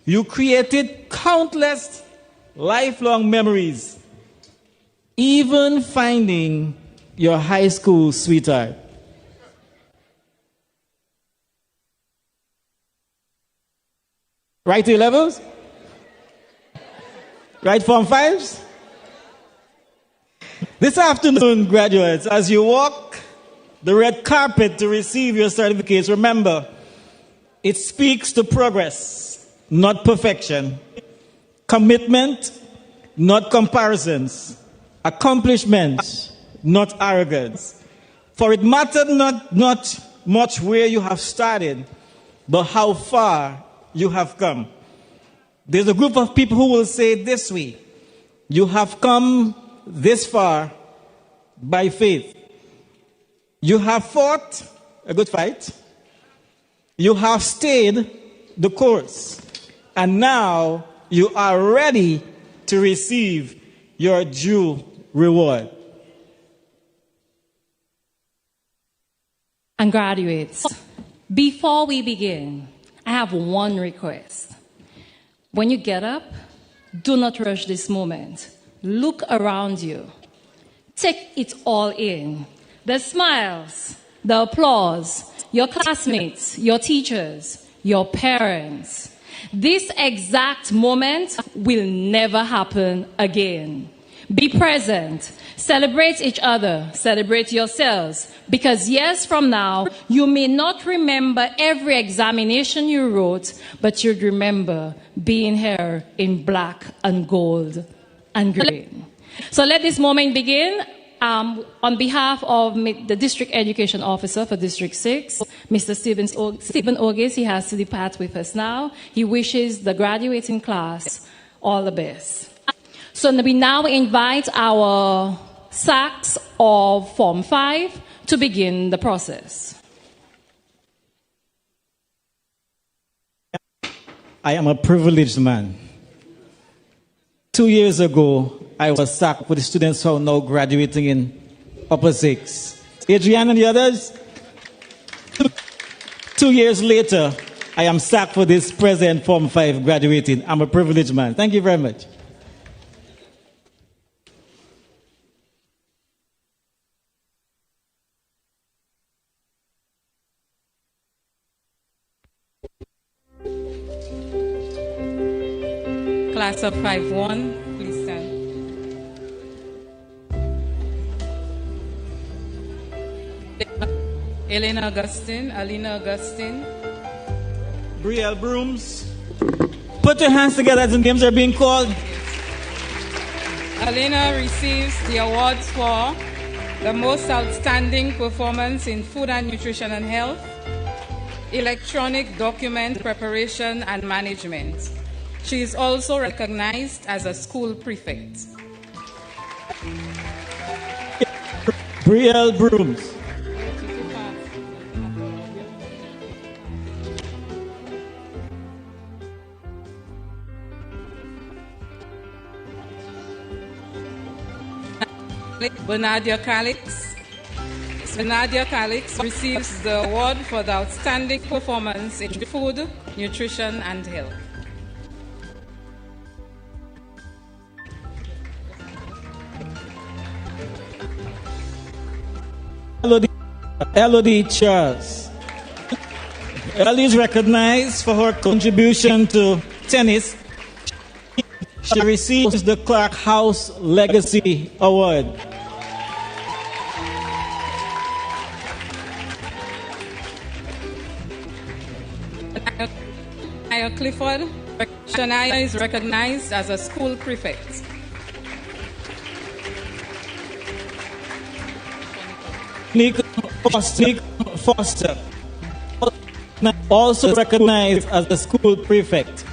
You created countless lifelong memories, even finding your high school sweetheart. Right to your levels? Right Form 5s? This afternoon, graduates, as you walk the red carpet to receive your certificates, remember, it speaks to progress, not perfection. Commitment, not comparisons. Accomplishment, not arrogance. For it mattered not much where you have started, but how far you have come. There's a group of people who will say it this way: you have come this far by faith. You have fought a good fight. You have stayed the course. And now you are ready to receive your due reward. And graduates, before we begin, I have one request. When you get up, do not rush this moment. Look around you. Take it all in. The smiles, the applause, your classmates, your teachers, your parents. This exact moment will never happen again. Be present. Celebrate each other. Celebrate yourselves. Because years from now, you may not remember every examination you wrote, but you'd remember being here in black and gold and green. So let this moment begin. On behalf of the District Education Officer for District 6, Mr. Stephen Orgis, he has to depart with us now. He wishes the graduating class all the best. So we now invite our SACs of Form 5 to begin the process. I am a privileged man. 2 years ago, I was sacked with the students who are now graduating in Upper 6. Adrian and the others? 2 years later, I am sacked for this present Form 5 graduating. I'm a privileged man. Thank you very much. Class of 5-1, please stand. Elena Augustine, Alina Augustine. Brielle Brooms. Put your hands together as the names are being called. Alina receives the awards for the most outstanding performance in food and nutrition and health, electronic document preparation and management. She is also recognized as a school prefect. Brielle Brooms. Bernardia Calix. Bernardia Calix receives the award for the outstanding performance in food, nutrition, and health. Elodie Charles. Elodie is recognized for her contribution to tennis. She receives the Clark House Legacy Award. Shania Clifford. Shania is recognized as a school prefect. Nick Foster, also recognized as a school prefect.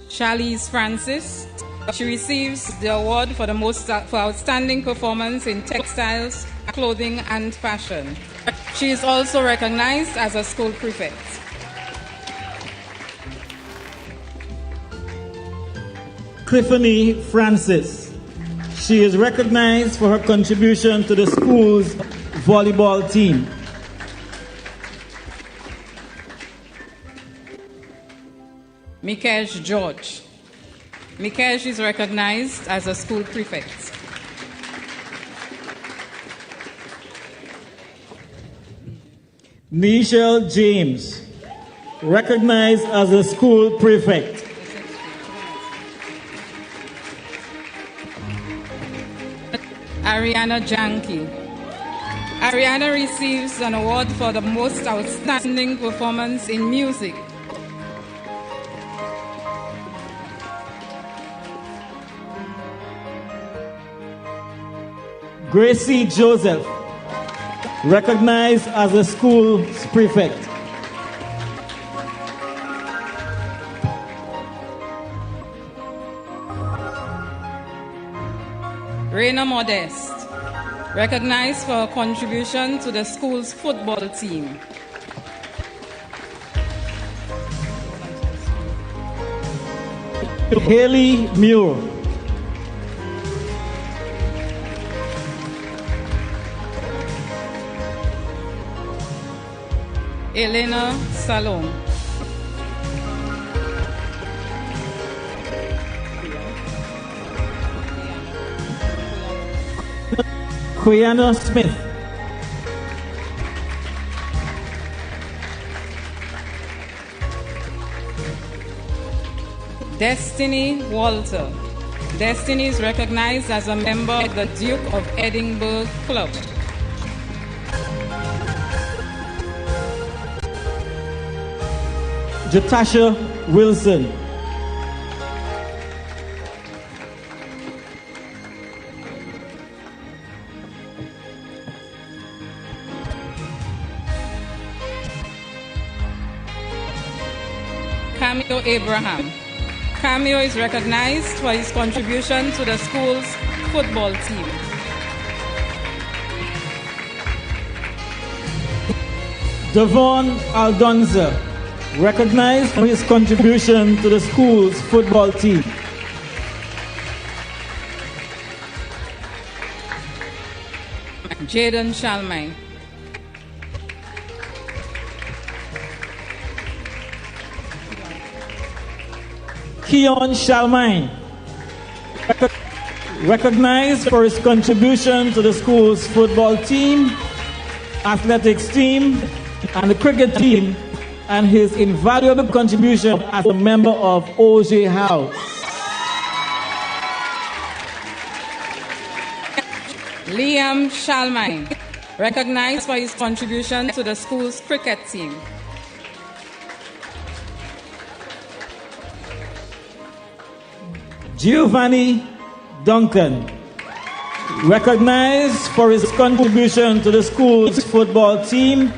Charlize Francis. She receives the award for for outstanding performance in textiles, clothing, and fashion. She is also recognized as a school prefect. Cliffany Francis. She is recognized for her contribution to the school's volleyball team. Mikesh George. Mikesh is recognized as a school prefect. Nichelle James, recognized as a school prefect. Ariana Janki. Ariana receives an award for the most outstanding performance in music. Gracie Joseph, recognized as a school prefect. Reina Modest, recognized for her contribution to the school's football team. Haley Muir. Elena Salom. Quiana Smith. Destiny Walter. Destiny is recognized as a member of the Duke of Edinburgh Club. Jatasha Wilson. Abraham. Cameo is recognized for his contribution to the school's football team. Devon Aldonza, recognized for his contribution to the school's football team. Jaden Shalmine. Keon Shalmine, recognized for his contribution to the school's football team, athletics team, and the cricket team, and his invaluable contribution as a member of OJ House. Liam Shalmine, recognized for his contribution to the school's cricket team. Giovanni Duncan, recognized for his contribution to the school's football team,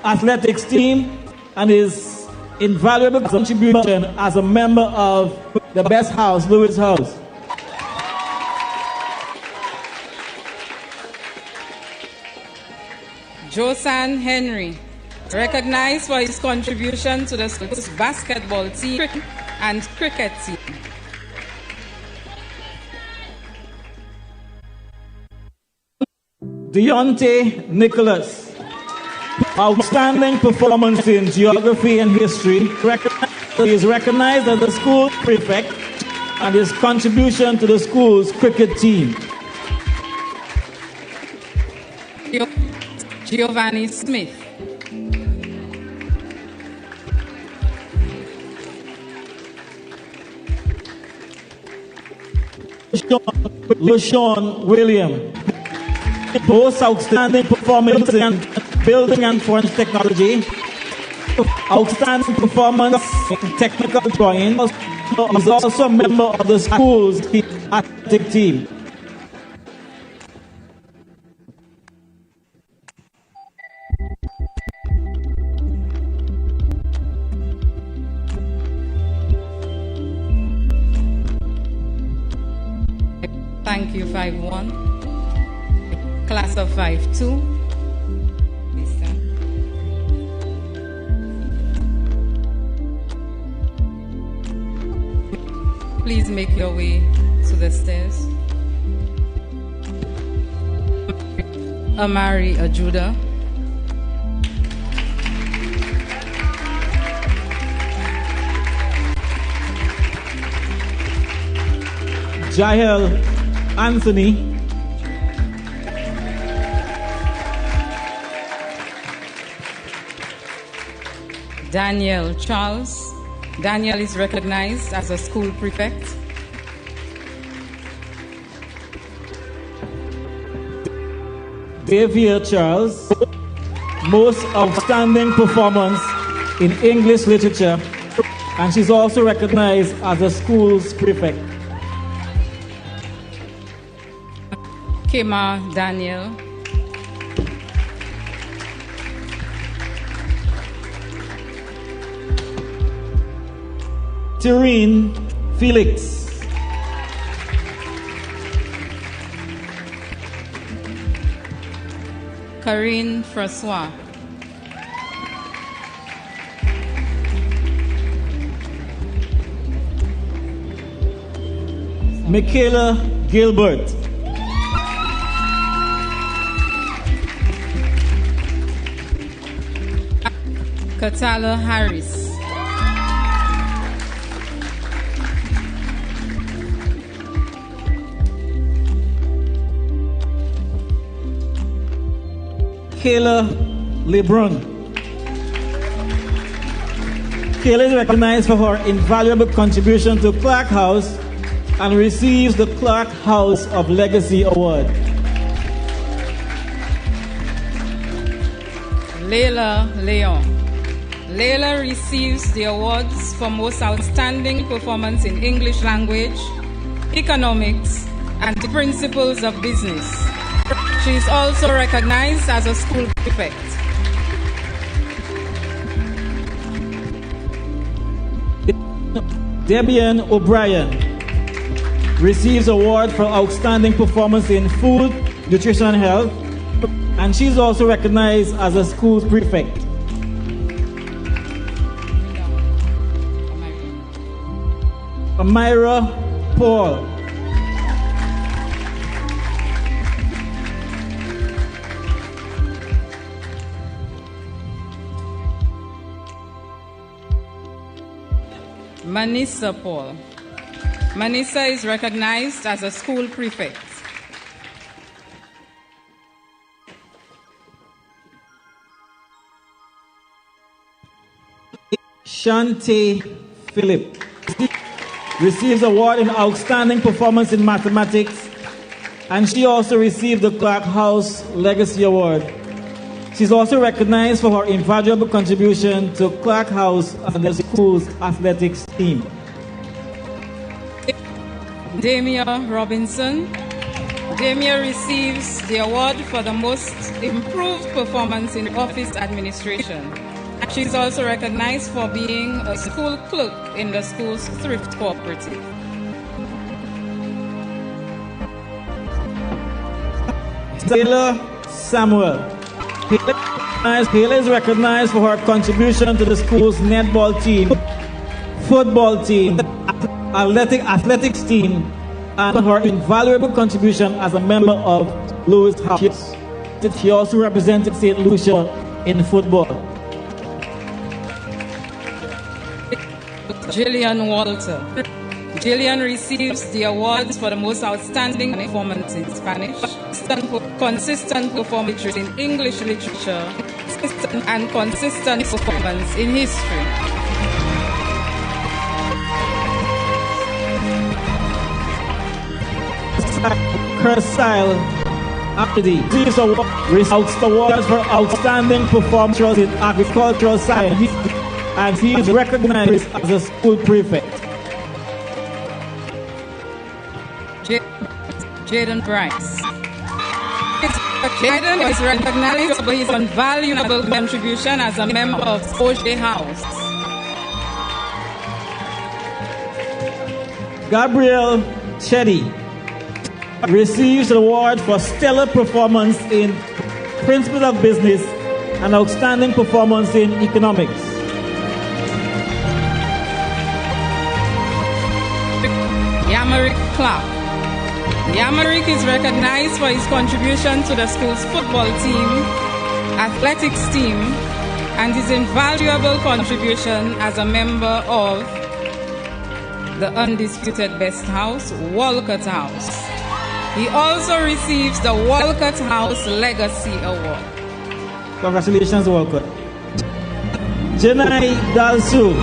athletics team, and his invaluable contribution as a member of the Best House, Lewis House. Josan Henry, recognized for his contribution to the school's basketball team and cricket team. Deontay Nicholas, outstanding performance in geography and history. He is recognized as the school prefect and his contribution to the school's cricket team. Giovanni Smith. LaShawn William, both outstanding performance in building and foreign technology, outstanding performance in technical drawing. He's also a member of the school's athletic team. Thank you, 5-1. Class of 5-2. Please make your way to the stairs. Amari Ajuda. Jael Anthony. Daniel Charles. Daniel is recognized as a school prefect. Davia Charles, most outstanding performance in English literature, and she's also recognized as a school's prefect. Kema Daniel. Tyreen Felix. Karine Francois. Michaela Gilbert. Katala Harris. Kayla LeBron. Kayla is recognized for her invaluable contribution to Clark House and receives the Clark House of Legacy Award. Leila Leon. Leila receives the awards for most outstanding performance in English language, economics, and the principles of business. She is also recognized as a school prefect. Debian O'Brien receives award for outstanding performance in food, nutrition, and health, and she's also recognized as a school prefect. Amira Paul. Manissa Paul. Manissa is recognized as a school prefect. Shante Philip receives award in outstanding performance in mathematics, and she also received the Clark House Legacy Award. She's also recognized for her invaluable contribution to Clark House and the school's athletics team. Damia Robinson. Damia receives the award for the most improved performance in office administration. She's also recognized for being a school clerk in the school's thrift cooperative. Taylor Samuel. Taylor is recognized for her contribution to the school's netball team, football team, athletics team, and her invaluable contribution as a member of Lewis House. She also represented St. Lucia in football. Jillian Walter. Jillian receives the awards for the most outstanding performance in Spanish, consistent performance in English literature, and consistent performance in history. Kersile Abdi receives awards for outstanding performance in agricultural science, and he is recognized as a school prefect. Jaden Bryce. Jaden is recognized for his invaluable contribution as a member of OJ House. Gabriel Chetty receives an award for stellar performance in Principles of Business and outstanding performance in economics. Yamarick Clark. Yamarick is recognized for his contribution to the school's football team, athletics team, and his invaluable contribution as a member of the undisputed best house, Walcott House. He also receives the Walcott House Legacy Award. Congratulations, Walcott. Janai Dalsu.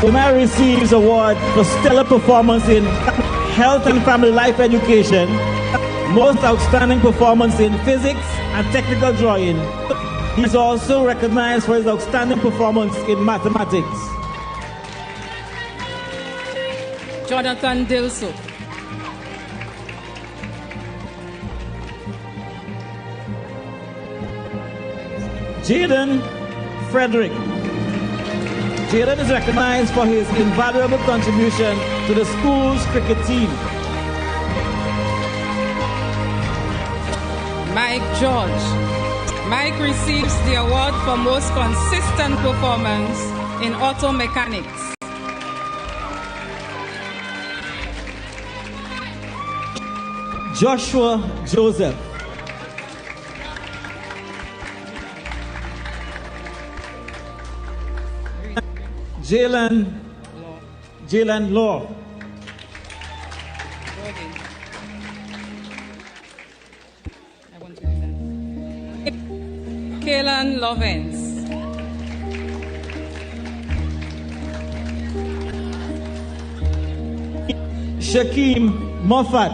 Janai receives award for stellar performance in health and family life education, most outstanding performance in physics and technical drawing. He's also recognized for his outstanding performance in mathematics. Jonathan Dilso. Jaden Frederick. Jaden is recognized for his invaluable contribution to the school's cricket team. Mike George. Mike receives the award for most consistent performance in auto mechanics. Joshua Joseph. Jalen Law. Kaelan Lovens. Shaquem Moffat.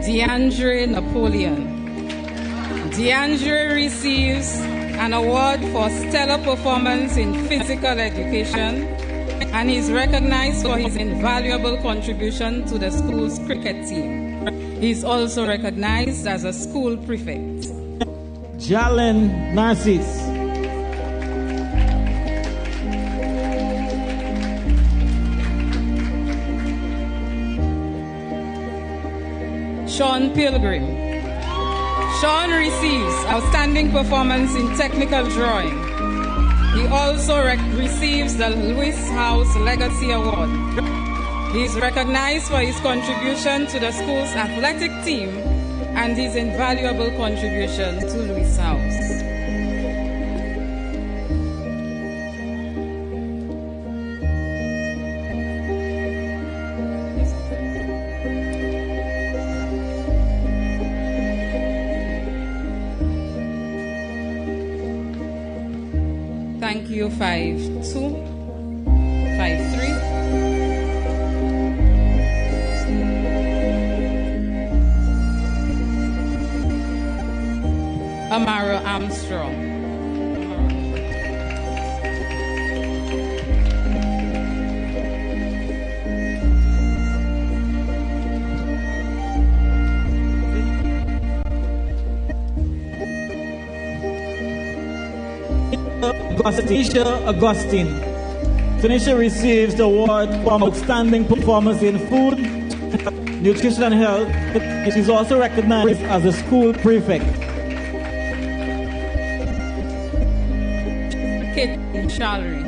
DeAndre Napoleon. DeAndre receives an award for stellar performance in physical education, and is recognized for his invaluable contribution to the school's cricket team. He is also recognized as a school prefect. Jalen Narcisse. Sean Pilgrim. Sean receives outstanding performance in technical drawing. He also receives the Lewis House Legacy Award. He is recognized for his contribution to the school's athletic team and his invaluable contribution to Lewis House. Thank you, 5-2, 5-3. Amara Armstrong. Tanisha Augustine. Tanisha receives the award for outstanding performance in food, nutrition and health. She's also recognized as a school prefect. Kate Shalry.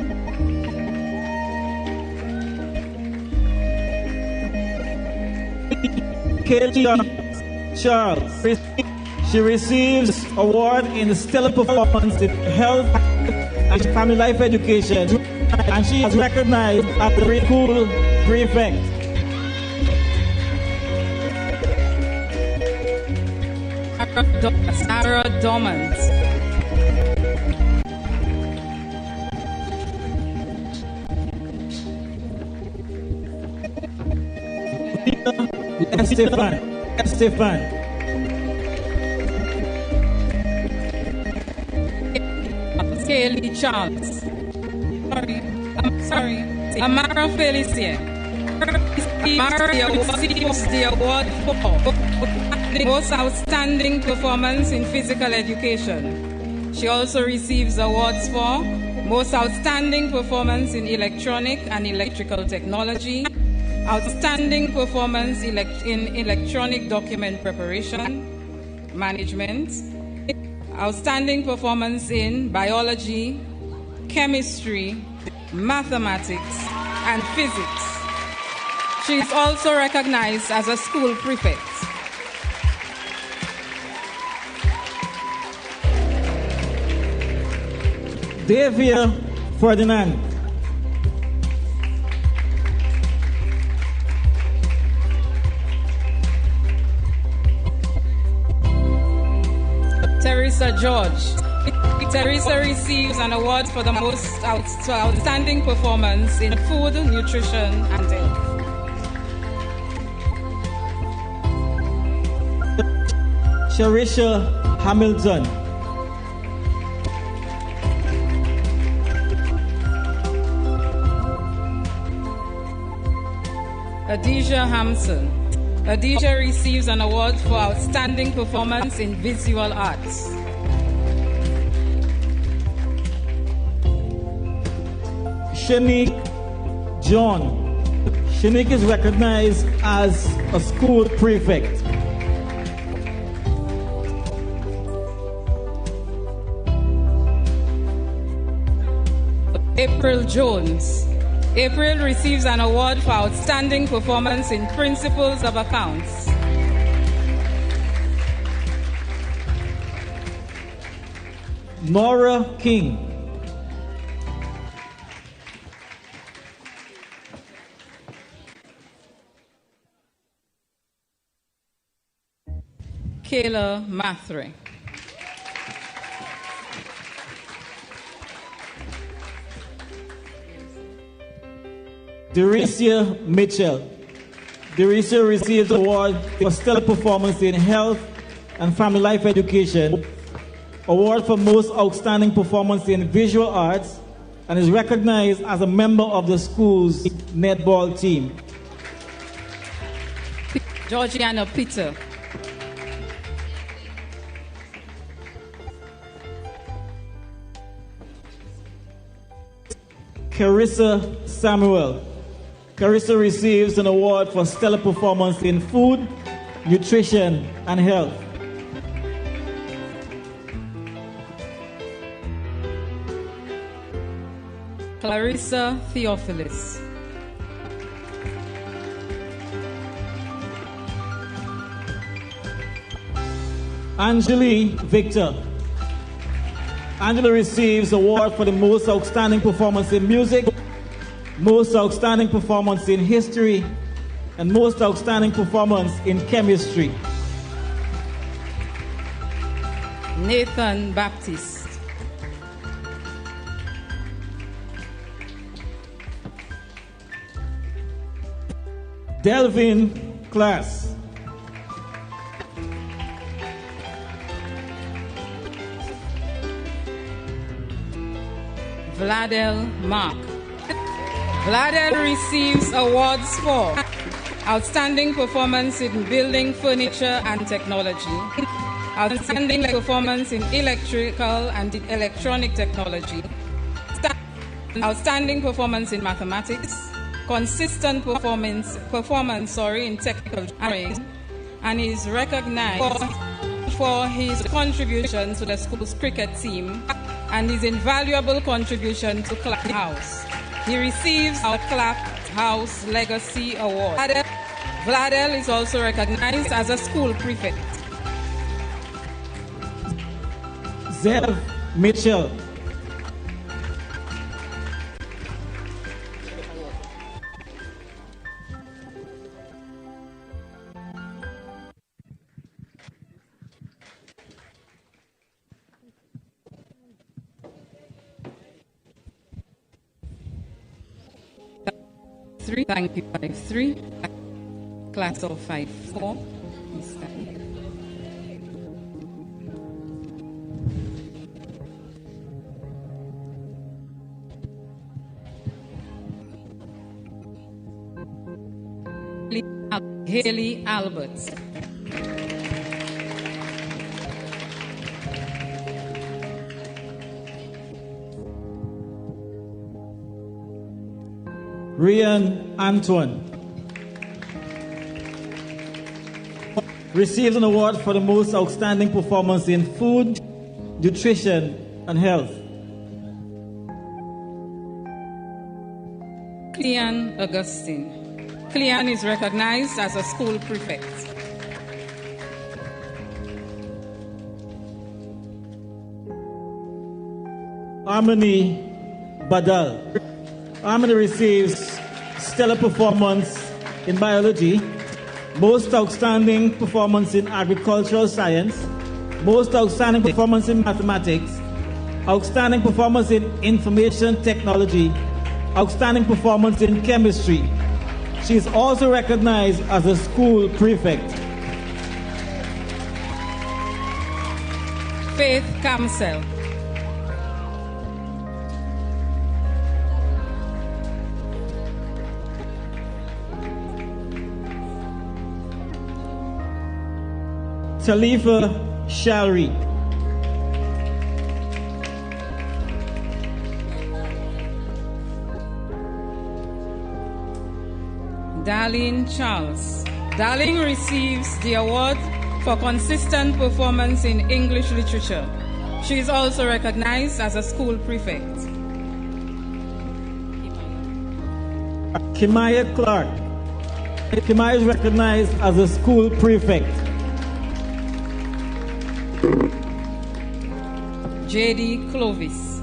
Kate Charles. She receives award in stellar performance in health and family life education, and she is recognized as the school prefect. Sarah Dormant. Stefan. Kaylee Charles. Sorry. Amara Felicia. Amara receives the award for the most outstanding performance in physical education. She also receives awards for most outstanding performance in electronic and electrical technology, outstanding performance in electronic document preparation, management, outstanding performance in biology, chemistry, mathematics, and physics. She is also recognized as a school prefect. Davia Ferdinand. Teresa George. Teresa receives an award for the most outstanding performance in food, nutrition, and health. Sharisha Hamilton. Adisha Hampson. Adisha receives an award for outstanding performance in visual arts. Shanique John. Shanique is recognized as a school prefect. April Jones. April receives an award for outstanding performance in principles of accounts. Nora King. Kayla Mathre. Derecia Mitchell. Derecia receives an award for stellar performance in health and family life education, award for most outstanding performance in visual arts, and is recognized as a member of the school's netball team. Georgiana Peter. Carissa Samuel. Carissa receives an award for stellar performance in food, nutrition, and health. Clarissa Theophilus. Angeli Victor. Angela receives award for the most outstanding performance in music, most outstanding performance in history, and most outstanding performance in chemistry. Nathan Baptiste. Delvin Class. Vladel Mark. Vladel receives awards for outstanding performance in building, furniture, and technology, outstanding performance in electrical and electronic technology, outstanding performance in mathematics, consistent performance in technical engineering, and is recognized for his contribution to the school's cricket team and his invaluable contribution to Clap House. He receives our Clap House Legacy Award. Vladel is also recognized as a school prefect. Zev Mitchell. Thank you, 5-3. Class of 5-4. Haley Albert. Rian Antoine receives an award for the most outstanding performance in food, nutrition, and health. Clean Augustine. Clean is recognized as a school prefect. Harmony Badal. Harmony receives stellar performance in biology, most outstanding performance in agricultural science, most outstanding performance in mathematics, outstanding performance in information technology, outstanding performance in chemistry. She is also recognized as a school prefect. Faith Kamsel. Talifa Shari. Darlene Charles. Darlene receives the award for consistent performance in English literature. She is also recognized as a school prefect. Kimaya Clark. Kimaya is recognized as a school prefect. J.D. Clovis.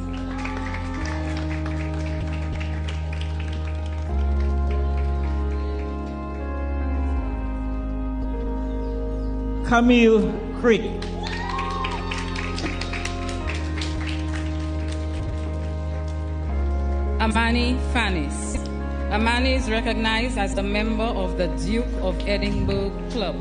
Camille Crick. Amani Fanis. Amani is recognized as a member of the Duke of Edinburgh Club.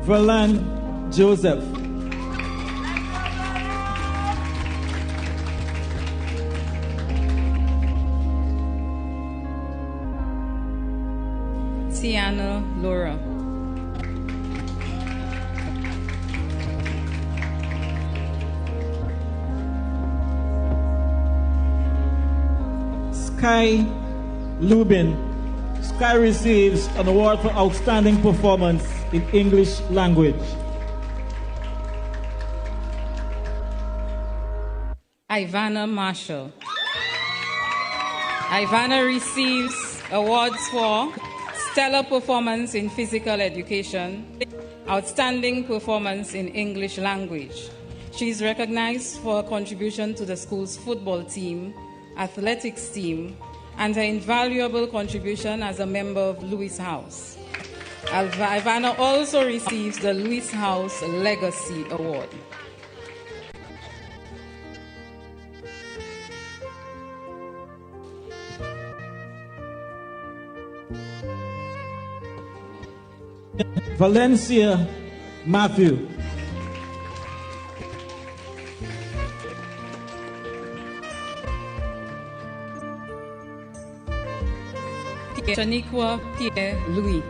Verlan Joseph. Tiana Laura. Sky Lubin. Sky receives an award for outstanding performance in English language. Ivana Marshall. Ivana receives awards for stellar performance in physical education, outstanding performance in English language. She is recognized for her contribution to the school's football team, athletics team, and her invaluable contribution as a member of Lewis House. Ivana also receives the Lewis House Legacy Award. Valencia Matthew. Shaniqua Pierre Louis.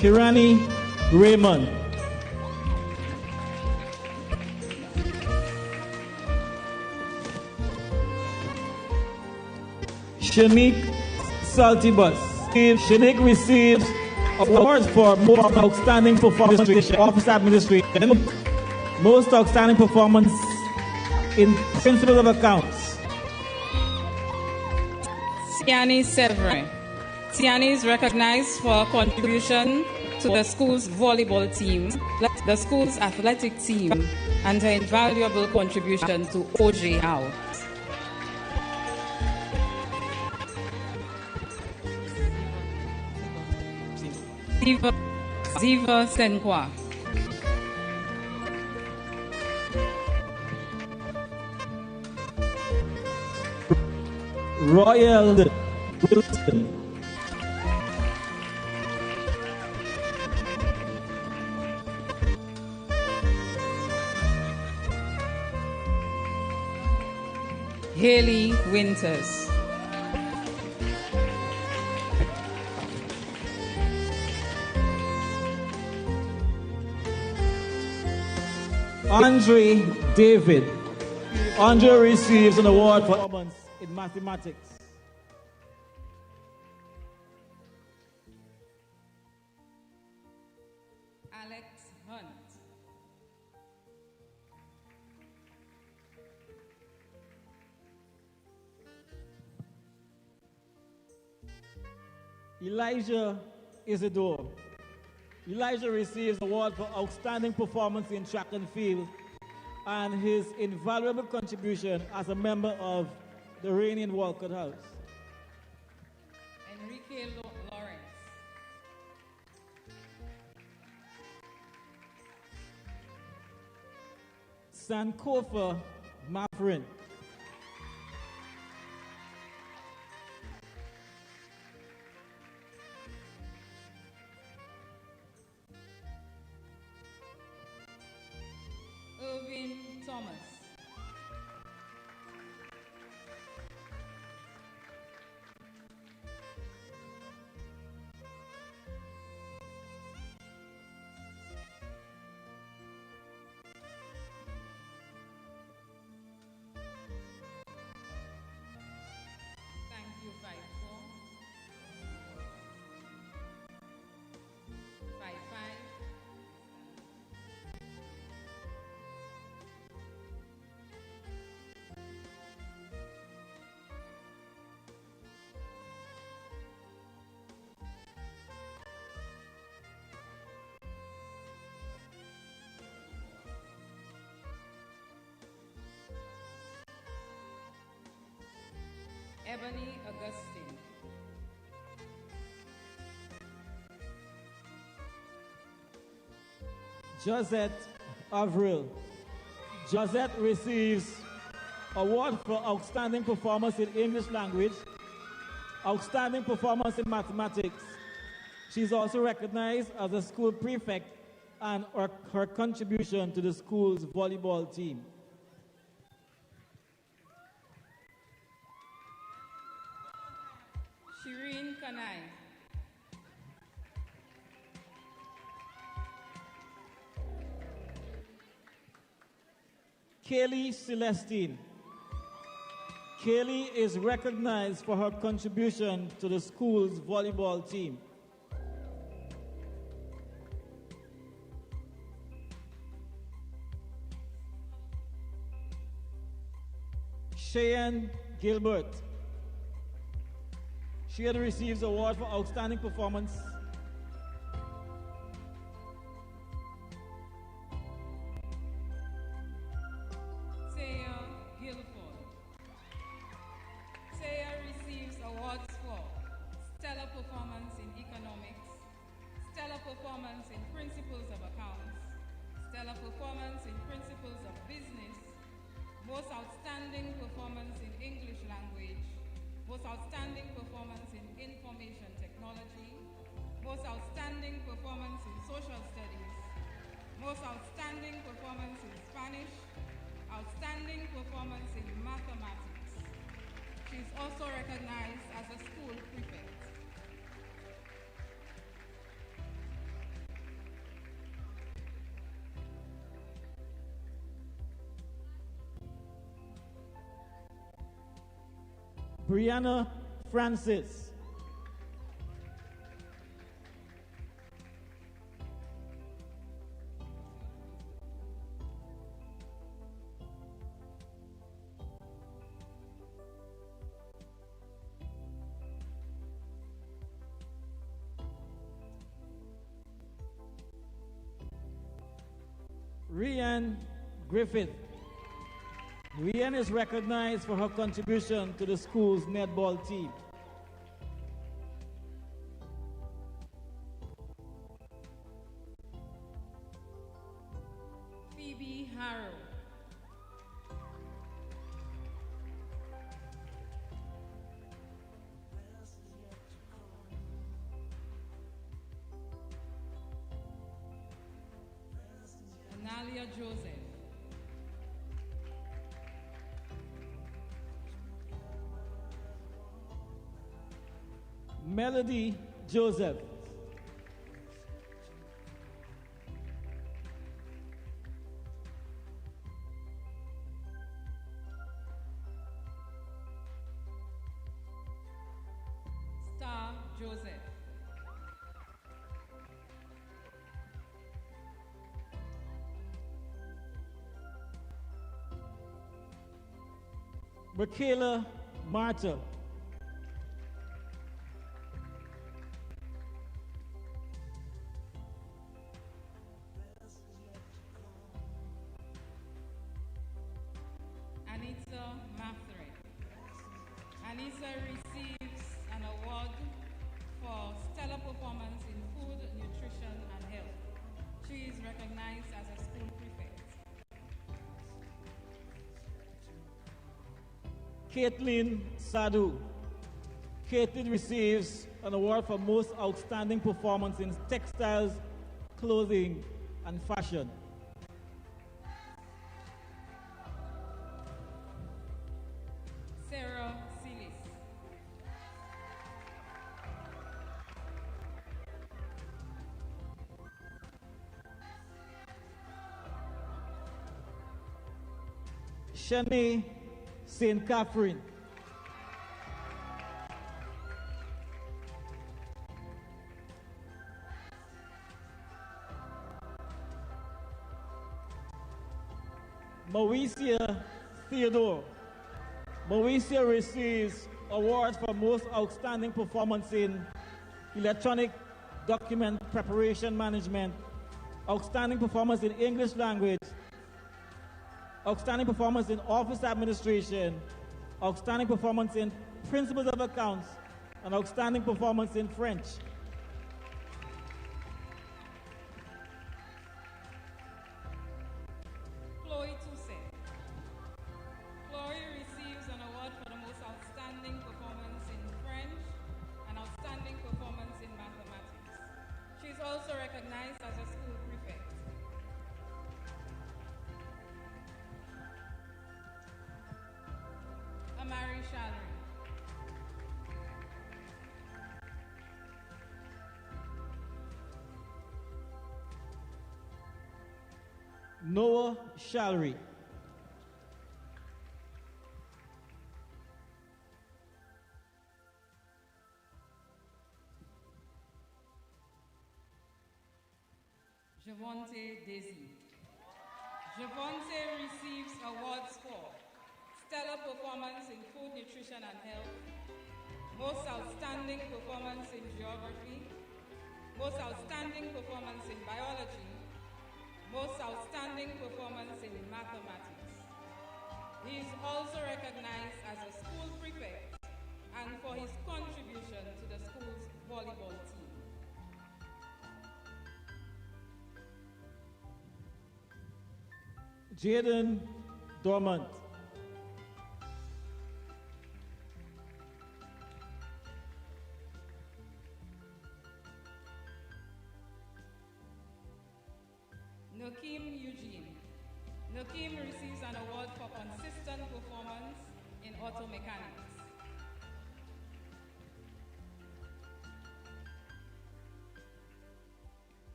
Kirani Raymond. Shanique Saltibus. Shanique receives awards for most outstanding performance in office administration, most outstanding performance in principle of accounts. Tiani Severin. Tiani is recognized for her contribution to the school's volleyball team, the school's athletic team, and her invaluable contribution to OJ House. Ziva Senkwa. Royal Wilson. Haley Winters. Andre David. Andre receives an award for performance in mathematics. Alex Hunt. Elijah Isidore. Elijah receives an award for outstanding performance in track and field and his invaluable contribution as a member of the Rainian Walcott House. Enrique Lawrence. Sankofa Mafrin. Irvin Thomas. Thank you, 5-4. 5-5. Ebony Augustine. Josette Avril. Josette receives award for outstanding performance in English language, outstanding performance in mathematics. She's also recognized as a school prefect and her contribution to the school's volleyball team. Shireen Kanai. Kaylee Celestine. Kaylee is recognized for her contribution to the school's volleyball team. Cheyenne Gilbert. Cheyenne receives award for outstanding performance. Awards for stellar performance in economics, stellar performance in principles of accounts, stellar performance in principles of business, most outstanding performance in English language, most outstanding performance in information technology, most outstanding performance in social studies, most outstanding performance in Spanish, outstanding performance in mathematics. She is also recognized as a school prefect. Brianna Francis. Rian Griffith. Rian is recognized for her contribution to the school's netball team. Phoebe Harrow. Analia Joseph. Melody Joseph. Star Joseph. Michaela Marta. Anita Mathrin. Anita receives an award for stellar performance in food, nutrition, and health. She is recognized as a school prefect. Caitlin Sadu. Caitlin receives an award for most outstanding performance in textiles, clothing, and fashion. Sarah Silis. Shani St. Catherine. Moesia Theodore. Moesia receives awards for most outstanding performance in electronic document preparation management, outstanding performance in English language, outstanding performance in office administration, outstanding performance in principles of accounts, and outstanding performance in French. Chloe Toussaint. Chloe receives an award for the most outstanding performance in French and outstanding performance in mathematics. She is also recognized as a school prefect. Amari Shalry. Noah Shalry. Javonte Daisy. Javonte receives awards for stellar performance in food, nutrition, and health, most outstanding performance in geography, most outstanding performance in biology, most outstanding performance in mathematics. He is also recognized as a school prefect and for his contribution to the school's volleyball team. Jaden Dormant. Nakim Eugene. Nakim receives an award for consistent performance in auto mechanics.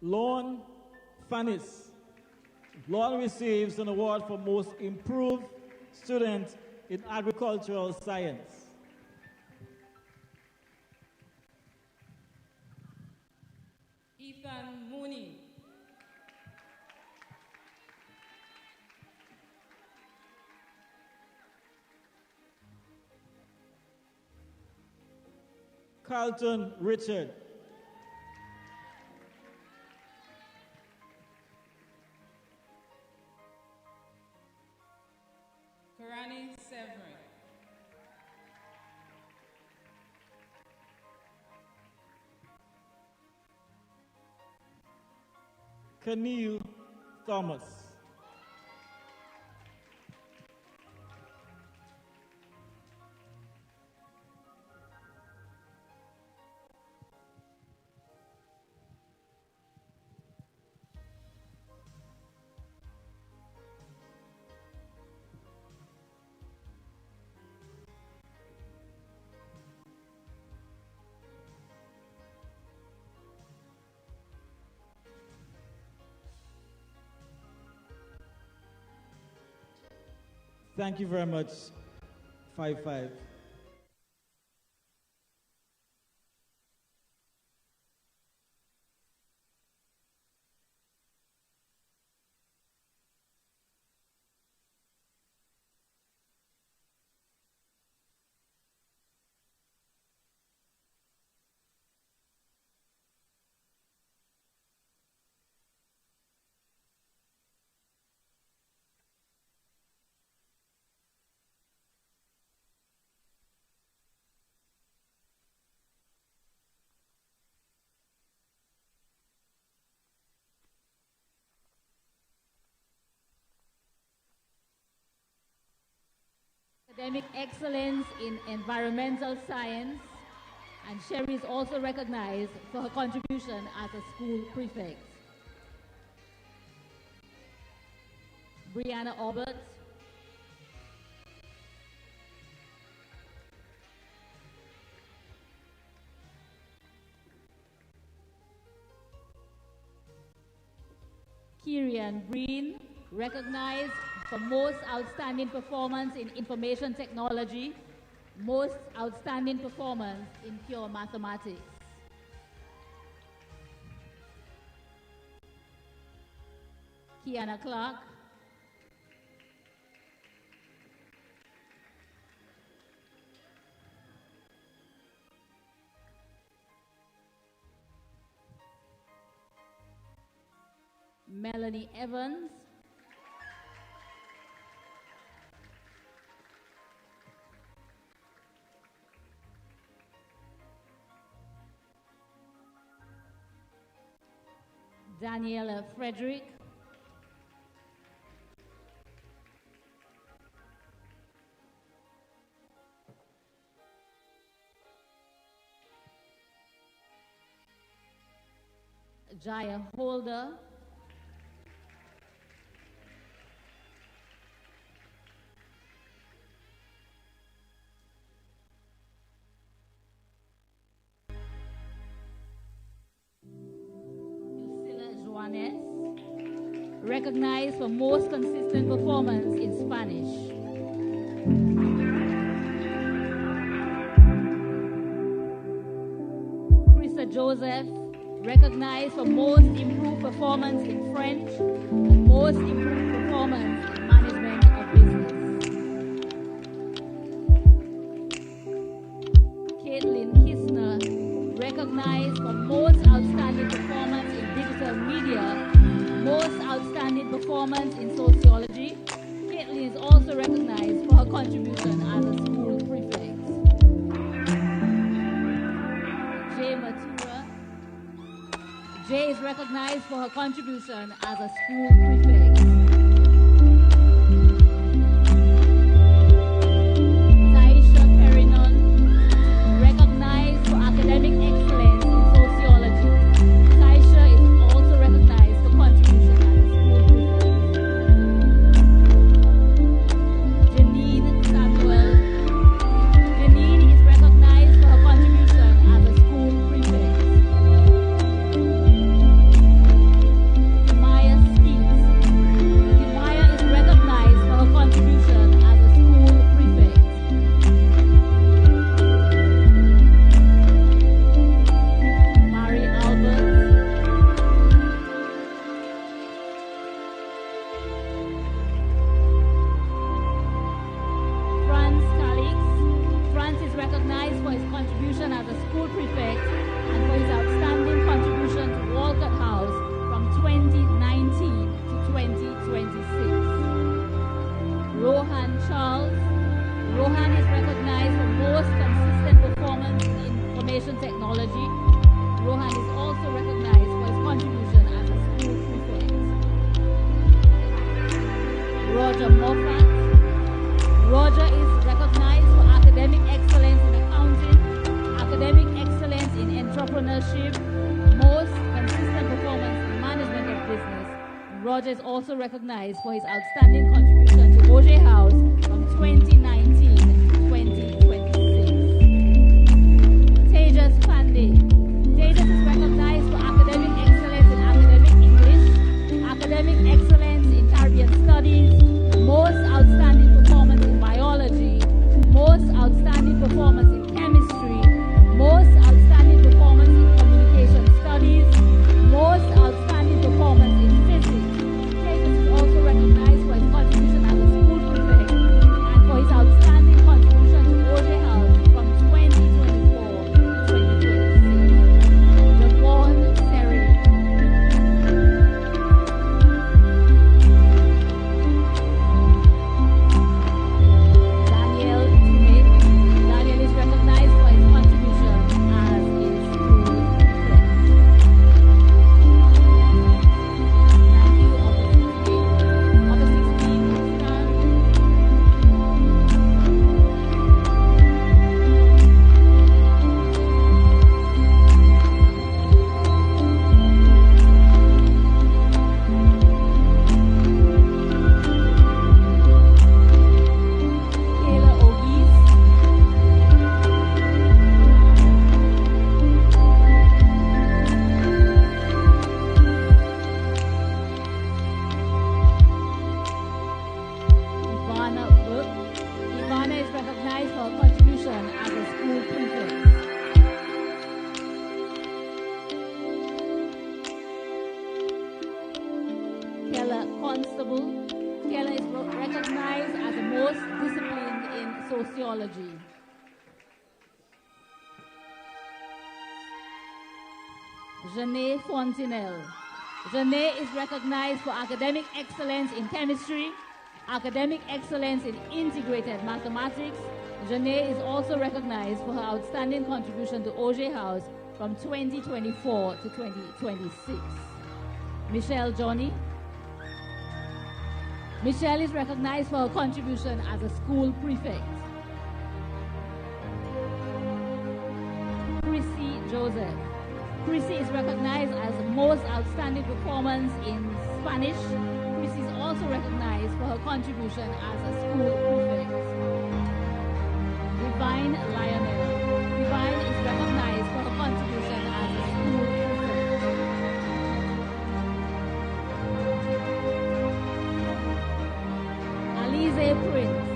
Lorne Fannis. Lorne receives an award for most improved student in agricultural science. Ethan Mooney. Carlton Richard. Karani Severin. Keneal Thomas. Thank you very much, 5-5. Academic excellence in environmental science, and Sherry is also recognized for her contribution as a school prefect. Brianna Aubert. Kirian Breen, recognized for most outstanding performance in information technology, most outstanding performance in pure mathematics. Kiana Clark. Melanie Evans. Daniela Frederick. Jaya Holder. Recognized for most consistent performance in Spanish. Krista Joseph, recognized for most improved performance in French and most improved performance in management of business. Caitlin Kistner, recognized for most outstanding performance in digital media, most outstanding performance in sociology. Caitlin is also recognized for her contribution as a school prefect. Jay Matura. Jay is recognized for her contribution as a school prefect. Taisha Perinon, recognized for academic excellence in sociology. Taisha is also recognized for contribution as a school prefect. Janine Samuel. Janine is recognized for her contribution as a school prefect. Kimaya Skeets. Kimaya is recognized for her contribution as a school prefect. Mari Albert. Franz Calix. Franz is recognized for his contribution as a school prefect and for his outstanding contribution to Walcott House from 2019 to 2026. Rohan Charles. Rohan is recognized for most consistent performance in information technology. Rohan is also recognized for his contribution as a school prefect. Roger Moffat. Roger is recognized for academic excellence in accounting, academic excellence in entrepreneurship, most consistent performance in management of business. Roger is also recognized for his outstanding contribution to Auger House from 2019 to 2026. Tejas Pandey. Tejas is recognized for academic excellence in academic English, academic excellence in Caribbean studies, most outstanding performance in biology, most outstanding performance in chemistry, most outstanding performance in communication studies, most outstanding performance in physics. Tejas is also recognized for his contribution as a school prefect and for his outstanding contribution to Auger House from 2024 to 2026. Javon Seri. Daniel Tume. Daniel is recognized for his contribution as a school prefect. Thank you, Officer 16. Kayla Ogis. Ivana Book. Ivana is recognized for her contribution as a school prefect. Kella Constable. Kella is recognized as the most disciplined in sociology. Janae Fontenelle. Janae is recognized for academic excellence in chemistry, academic excellence in integrated mathematics. Janae is also recognized for her outstanding contribution to Auger House from 2024 to 2026. Michelle Johnny. Michelle is recognized for her contribution as a school prefect. Chrissy Joseph. Chrissy is recognized as most outstanding performance in Spanish. Chrissy is also recognized for her contribution as a school prefect. Divine Lionel. Divine is recognized for her contribution as a school prefect. Alize Prince.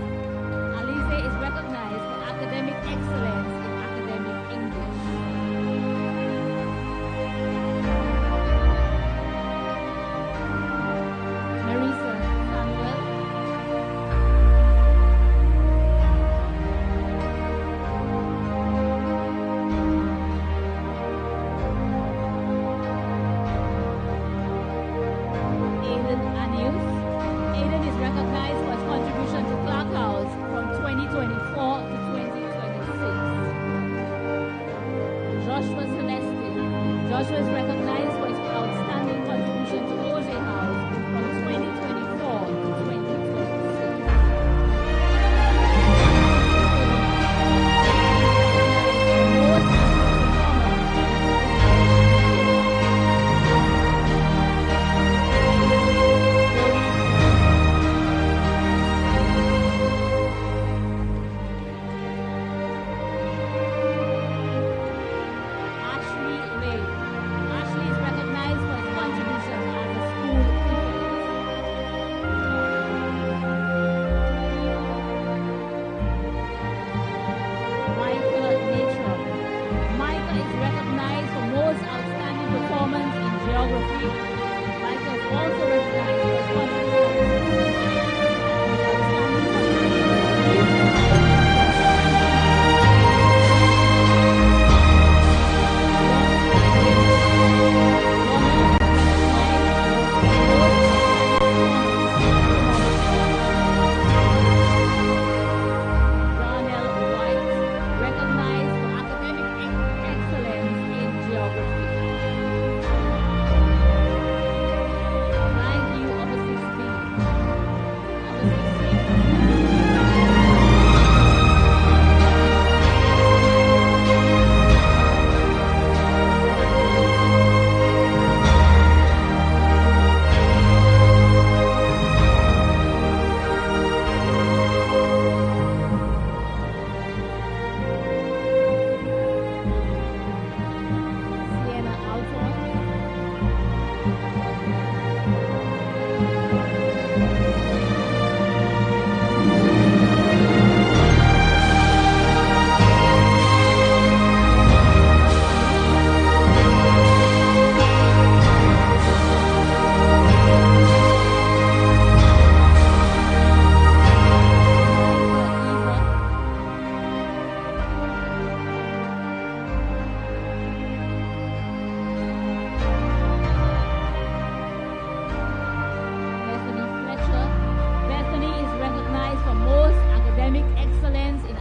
Alize is recognized for academic excellence in academic English.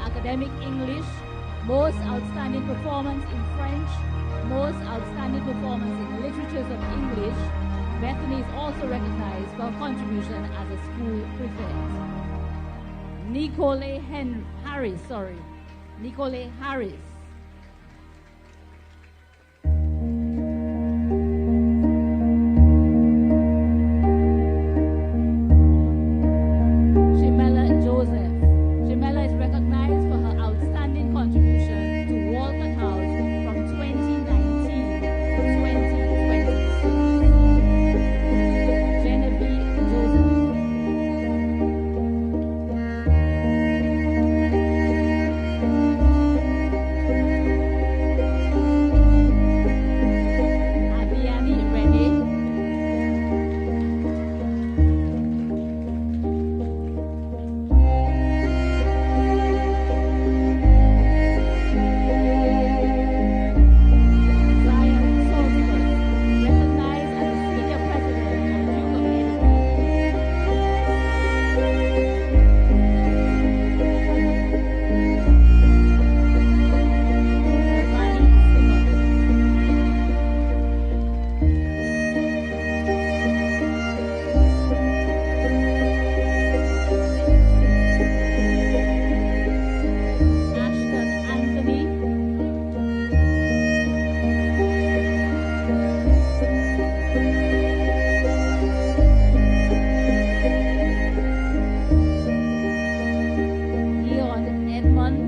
academic English, most outstanding performance in French, most outstanding performance in the literatures of English. Bethany is also recognized for her contribution as a school prefect. Nicole Harris. Jamela Joseph. Jamela is recognized for her outstanding contribution to Walcott House from 2019 to 2026. Genevieve Joseph. Abiani Renee. Zion Salzburg, recognized as the senior president of Duke of Edinburgh. Ronnie Simmons. Ashton Anthony. Gion Edmond.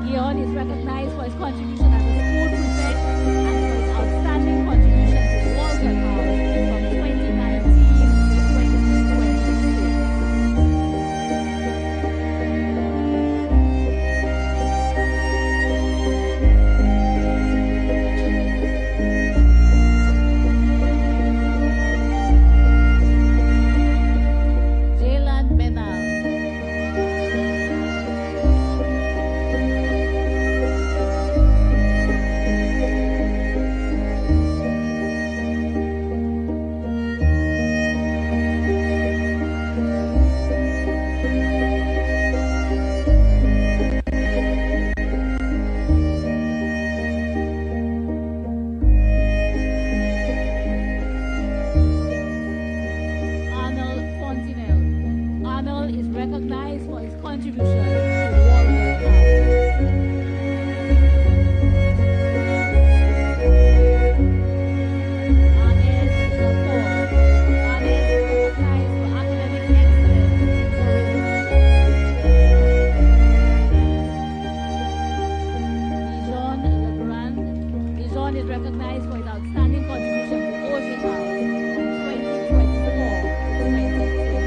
Gion is recognized for his contribution as a school prefect and for his outstanding contribution to Walcott House from 2019 to 2026. Jalen Benal. Arnold Fontenelle. Arnold is recognized for his contribution to Walcott House. Arnez Lepore. Arnez is recognized for academic excellence in tourism. Dijon Legrand. Dijon is recognized for his outstanding contribution to Ocean House from 2024 to 2026.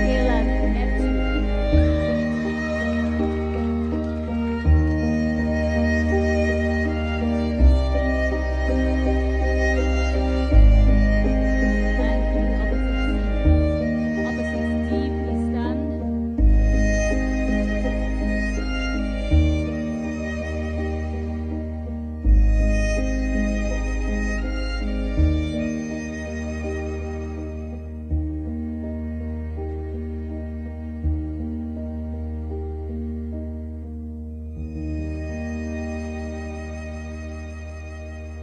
Kaelan Neptune. Thank you, opposite Steve, please stand.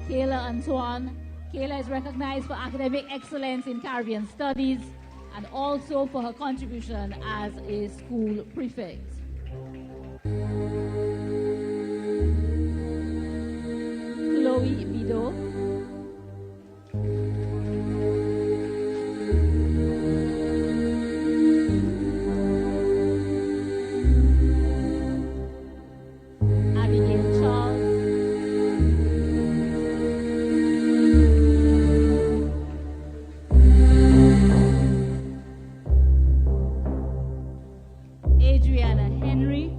Kayla Antoine. Kayla is recognized for academic excellence in Caribbean studies and also for her contribution as a school prefect. Chloe Bido. Abigail Charles. Adriana Henry.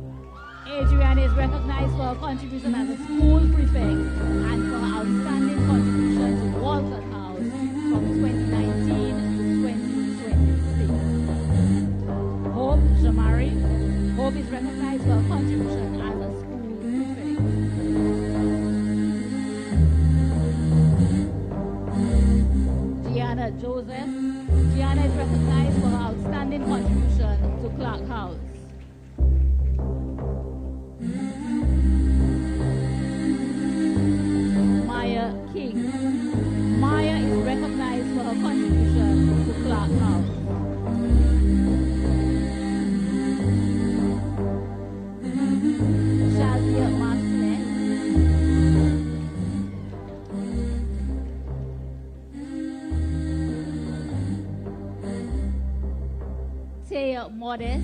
Adriana is recognized for her contribution as a school prefect and for her outstanding contribution to Walcott House from 2019 to 2026. Hope Jamari. Hope is recognized for her contribution as a school prefect. Gianna Joseph. Gianna is recognized for her outstanding contribution to Clark House. Taya Modest.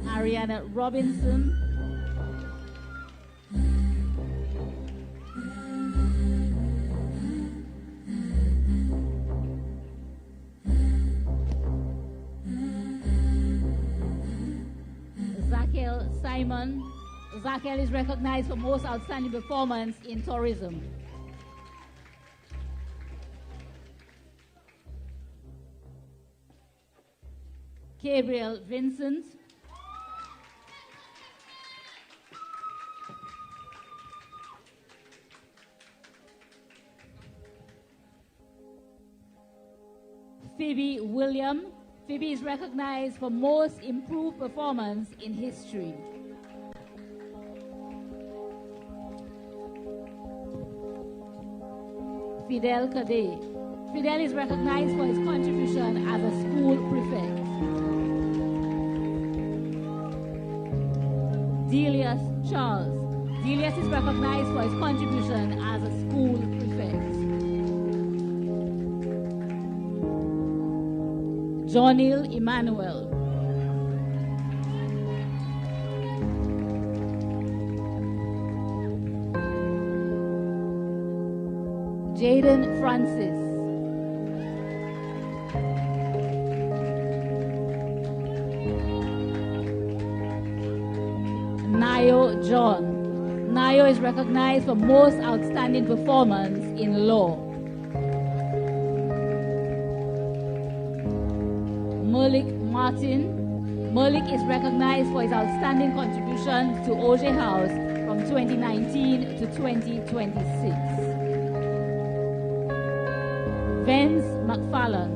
Ariana Robinson. Zakel Simon. Zakel is recognized for most outstanding performance in tourism. Gabriel Vincent. Phoebe William. Phoebe is recognized for most improved performance in history. Fidel Cadet. Fidel is recognized for his contribution as a school prefect. Delius Charles. Delius is recognized for his contribution as a school prefect. Jonil Emmanuel. Jaden Francis. Nayo John. Nayo is recognized for most outstanding performance in law. Malik Martin. Malik is recognized for his outstanding contribution to OJ House from 2019 to 2026. Vance McFarlane.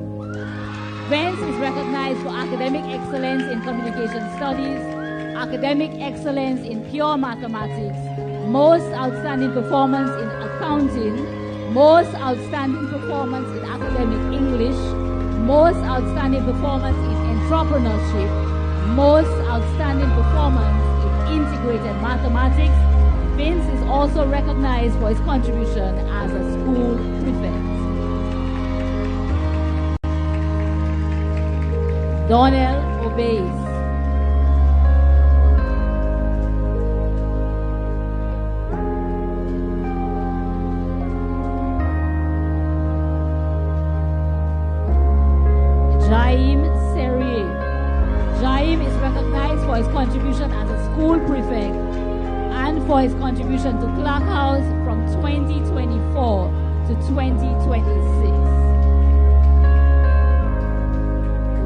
Vance is recognized for academic excellence in communication studies, academic excellence in pure mathematics, most outstanding performance in accounting, most outstanding performance in academic English, most outstanding performance in entrepreneurship, most outstanding performance in integrated mathematics. Vince is also recognized for his contribution as a school prefect. Donnell Obeys. Jaim Serrier. Jaim is recognized for his contribution as a school prefect and for his contribution to Clark House from 2024 to 2026.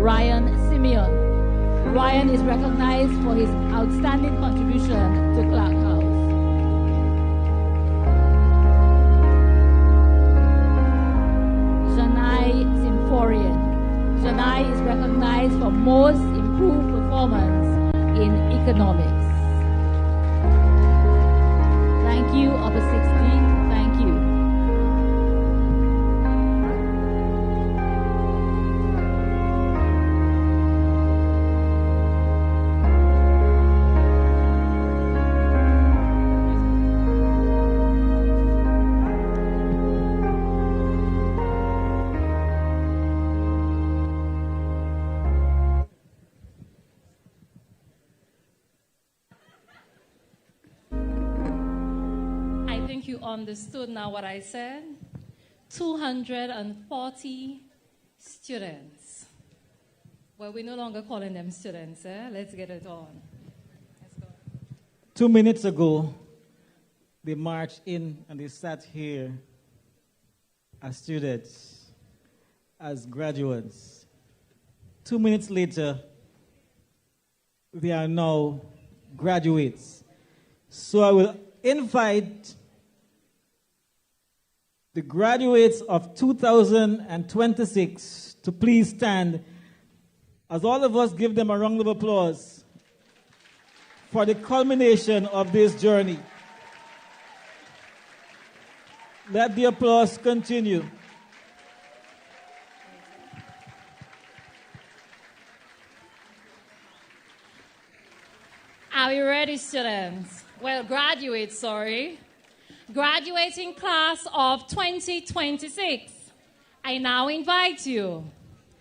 Ryan Simeon. Ryan is recognized for his outstanding contribution to Clark House. Janai Symphorian. Janai is recognized for most improved performance in economics. Thank you, Upper 60. Thank you. You understood now what I said. 240 students. Well, we're no longer calling them students. Let's get it on. Let's go. 2 minutes ago, they marched in and they sat here as students, as graduates. 2 minutes later, they are now graduates. So I will invite the graduates of 2026 to please stand as all of us give them a round of applause for the culmination of this journey. Let the applause continue. Are you ready, students? Graduates, sorry. Graduating class of 2026. I now invite you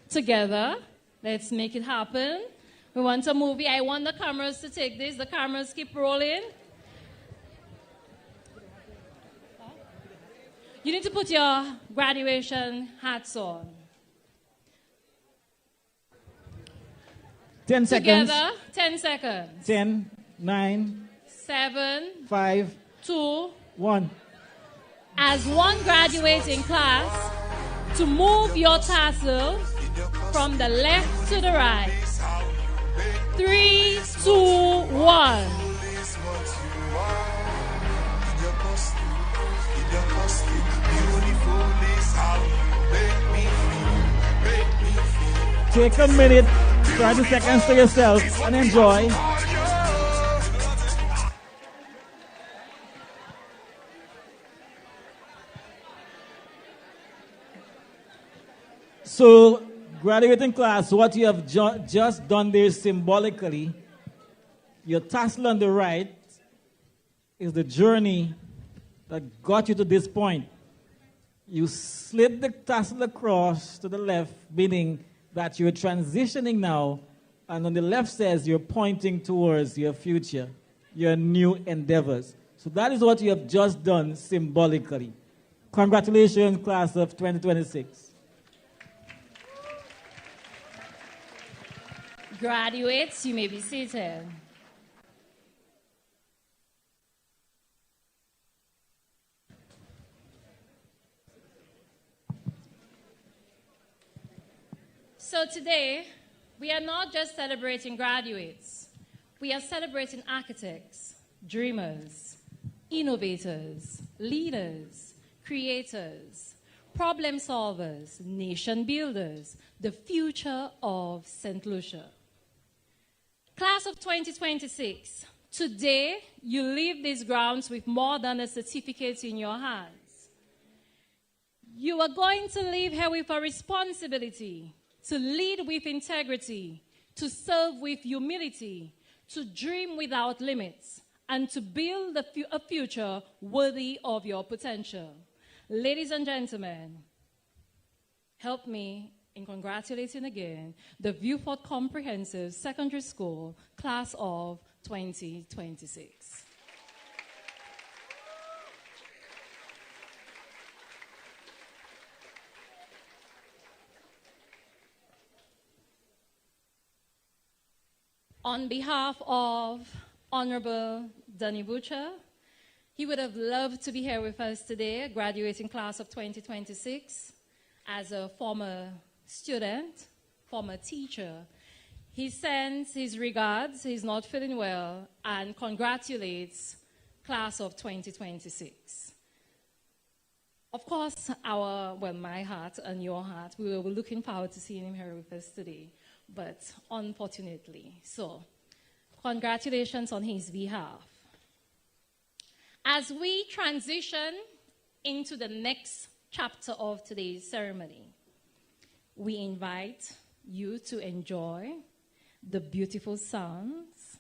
together. Let's make it happen. We want a movie. I want the cameras to take this. The cameras keep rolling. You need to put your graduation hats on. 10 seconds. Together, 10 seconds. 10, 9, 7, 5, 2, 1. As one graduating class, to move your tassel from the left to the right. 3, 2, 1. Take a minute, 30 seconds to yourself and enjoy. So, graduating class, what you have just done there symbolically, your tassel on the right is the journey that got you to this point. You slid the tassel across to the left, meaning that you're transitioning now, and on the left says you're pointing towards your future, your new endeavors. So that is what you have just done symbolically. Congratulations, class of 2026. Graduates, you may be seated. So today, we are not just celebrating graduates. We are celebrating architects, dreamers, innovators, leaders, creators, problem solvers, nation builders, the future of St. Lucia. Class of 2026, today you leave these grounds with more than a certificate in your hands. You are going to leave here with a responsibility to lead with integrity, to serve with humility, to dream without limits, and to build a future worthy of your potential. Ladies and gentlemen, help me in congratulating again the Viewport Comprehensive Secondary School Class of 2026. On behalf of Honorable Danny Butcher, he would have loved to be here with us today, graduating class of 2026. As a former student, former teacher, he sends his regards, he's not feeling well, and congratulates class of 2026. Of course, my heart and your heart, we were looking forward to seeing him here with us today, but unfortunately, so congratulations on his behalf. As we transition into the next chapter of today's ceremony, we invite you to enjoy the beautiful sounds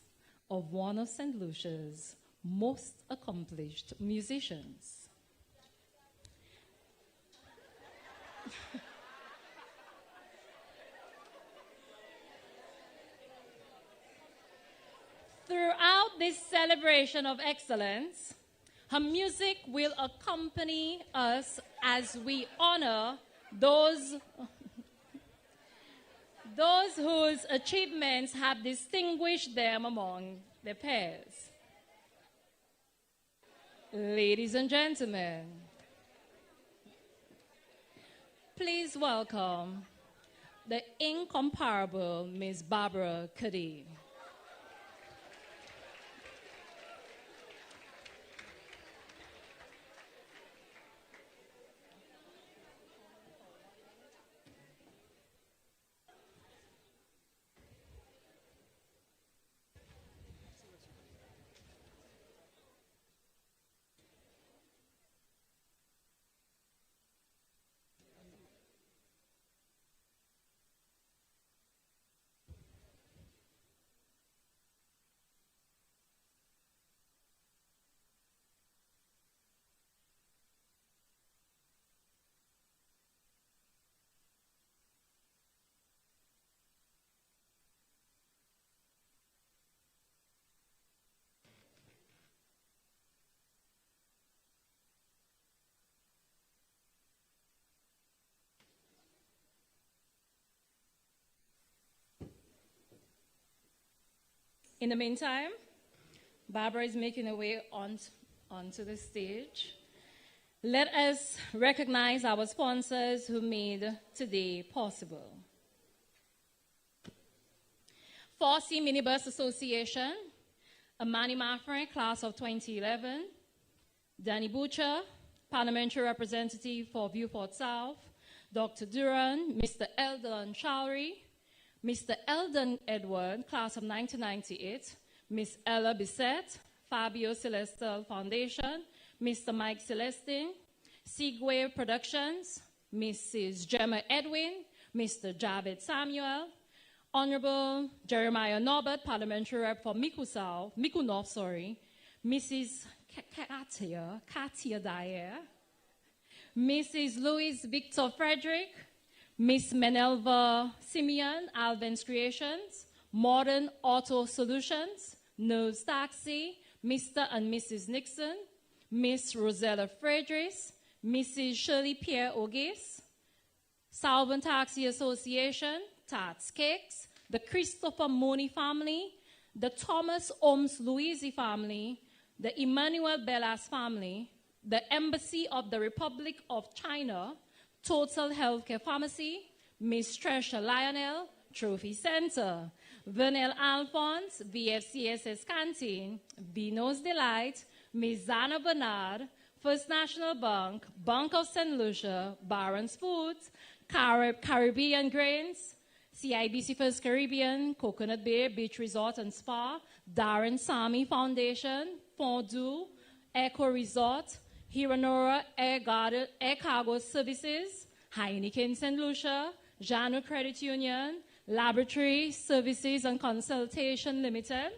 of one of St. Lucia's most accomplished musicians. Throughout this celebration of excellence, her music will accompany us as we honor those whose achievements have distinguished them among their peers. Ladies and gentlemen, please welcome the incomparable Ms. Barbara Kadee. In the meantime, Barbara is making her way onto the stage. Let us recognize our sponsors who made today possible. 4C Minibus Association, Amani Maffrey, class of 2011, Danny Butcher, Parliamentary Representative for Beaufort South, Dr. Duran, Mr. Eldon Chowry, Mr. Eldon Edward, class of 1998, Miss Ella Bissett, Fabio Celestial Foundation, Mr. Mike Celestine, Seagway Productions, Mrs. Gemma Edwin, Mr. Javed Samuel, Honorable Jeremiah Norbert, Parliamentary Rep for Miku North, Mrs. Katia Dyer, Mrs. Louise Victor Frederick, Miss Menelva Simeon, Alvin's Creations, Modern Auto Solutions, Nose Taxi, Mr. and Mrs. Nixon, Miss Rosella Fredris, Mrs. Shirley Pierre Ogis, Salvan Taxi Association, Tats Cakes, the Christopher Moni family, the Thomas Ohms Louisi family, the Emmanuel Bellas family, the Embassy of the Republic of China, Total Healthcare Pharmacy, Miss Tresha Lionel, Trophy Center, Vernel Alphonse, VFCSS Canteen, Vino's Delight, Miss Zana Bernard, First National Bank, Bank of St. Lucia, Barron's Foods, Caribbean Grains, CIBC First Caribbean, Coconut Bay Beach Resort and Spa, Darren Sami Foundation, Fondue, Eco Resort, Hiranora Air Cargo Services, Heineken St. Lucia, Jano Credit Union, Laboratory Services and Consultation Limited,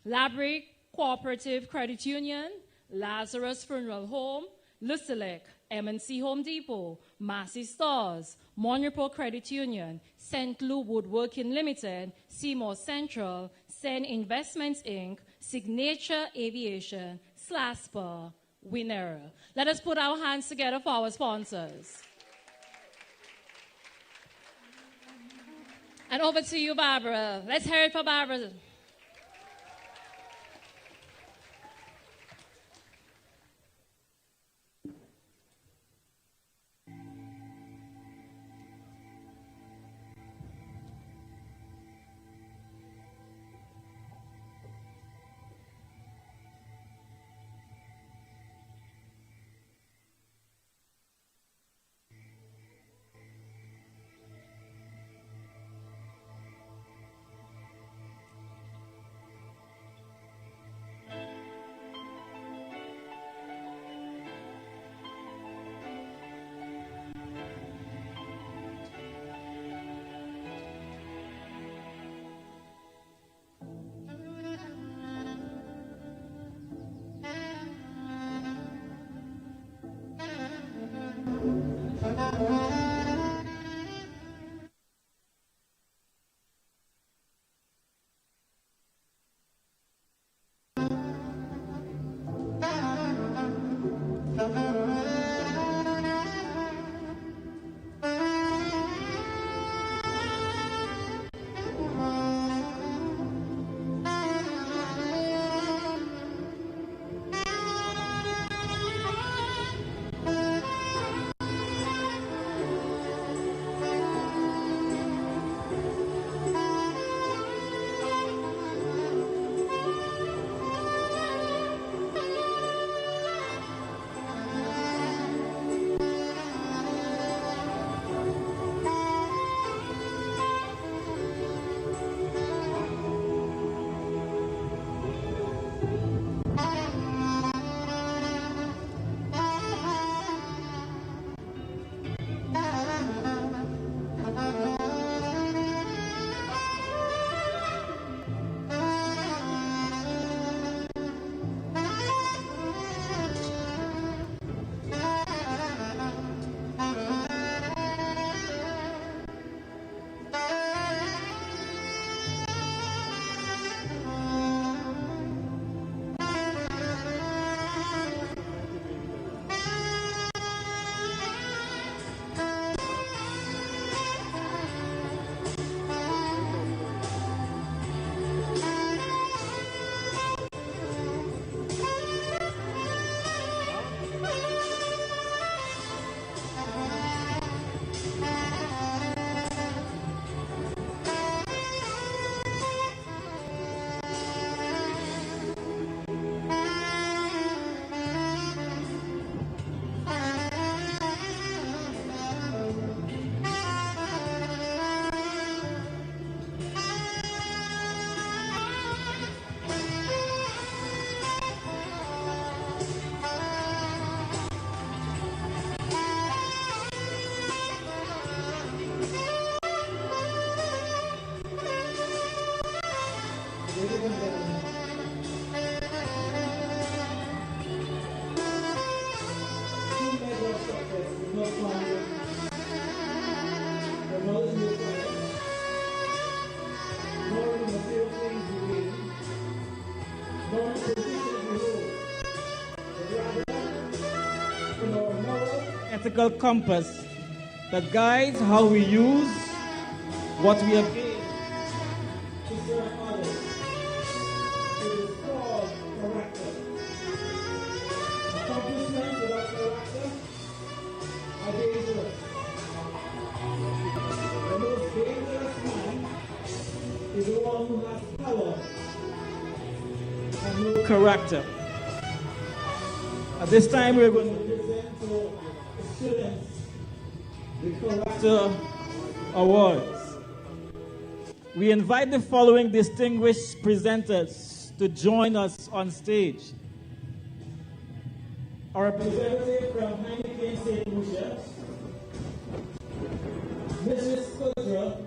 Labrick Cooperative Credit Union, Lazarus Funeral Home, Lucilec, M&C Home Depot, Massey Stores, Monrepo Credit Union, St. Lou Woodworking Limited, Seymour Central, Sen Investments Inc., Signature Aviation, Slasper, Winera. Let us put our hands together for our sponsors. And over to you, Barbara. Let's hear it for Barbara. practical compass that guides how we use what we have gained to serve others. It is called character. Accomplishments without character are dangerous. The most dangerous man is the one who has power and no character. At this time, we're going to present to the students the Character Awards. We invite the following distinguished presenters to join us on stage. Our representative from Heineken St. Lucia, Mrs. Kutra,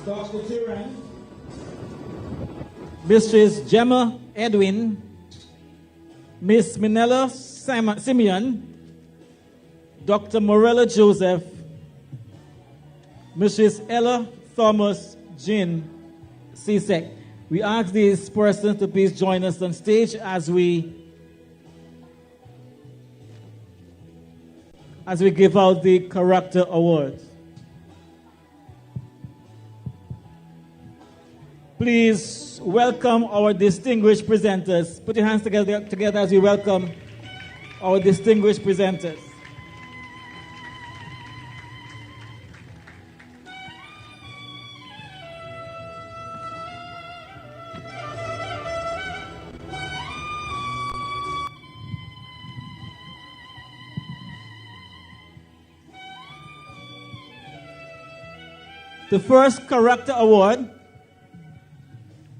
Dr. Turan, Mrs. Gemma Edwin, Miss Minella Simeon, Dr. Morella Joseph, Mrs. Ella Thomas Jean CSEC. We ask these persons to please join us on stage as we give out the Character Awards. Please welcome our distinguished presenters. Put your hands together as we welcome our distinguished presenters. The first Character Award,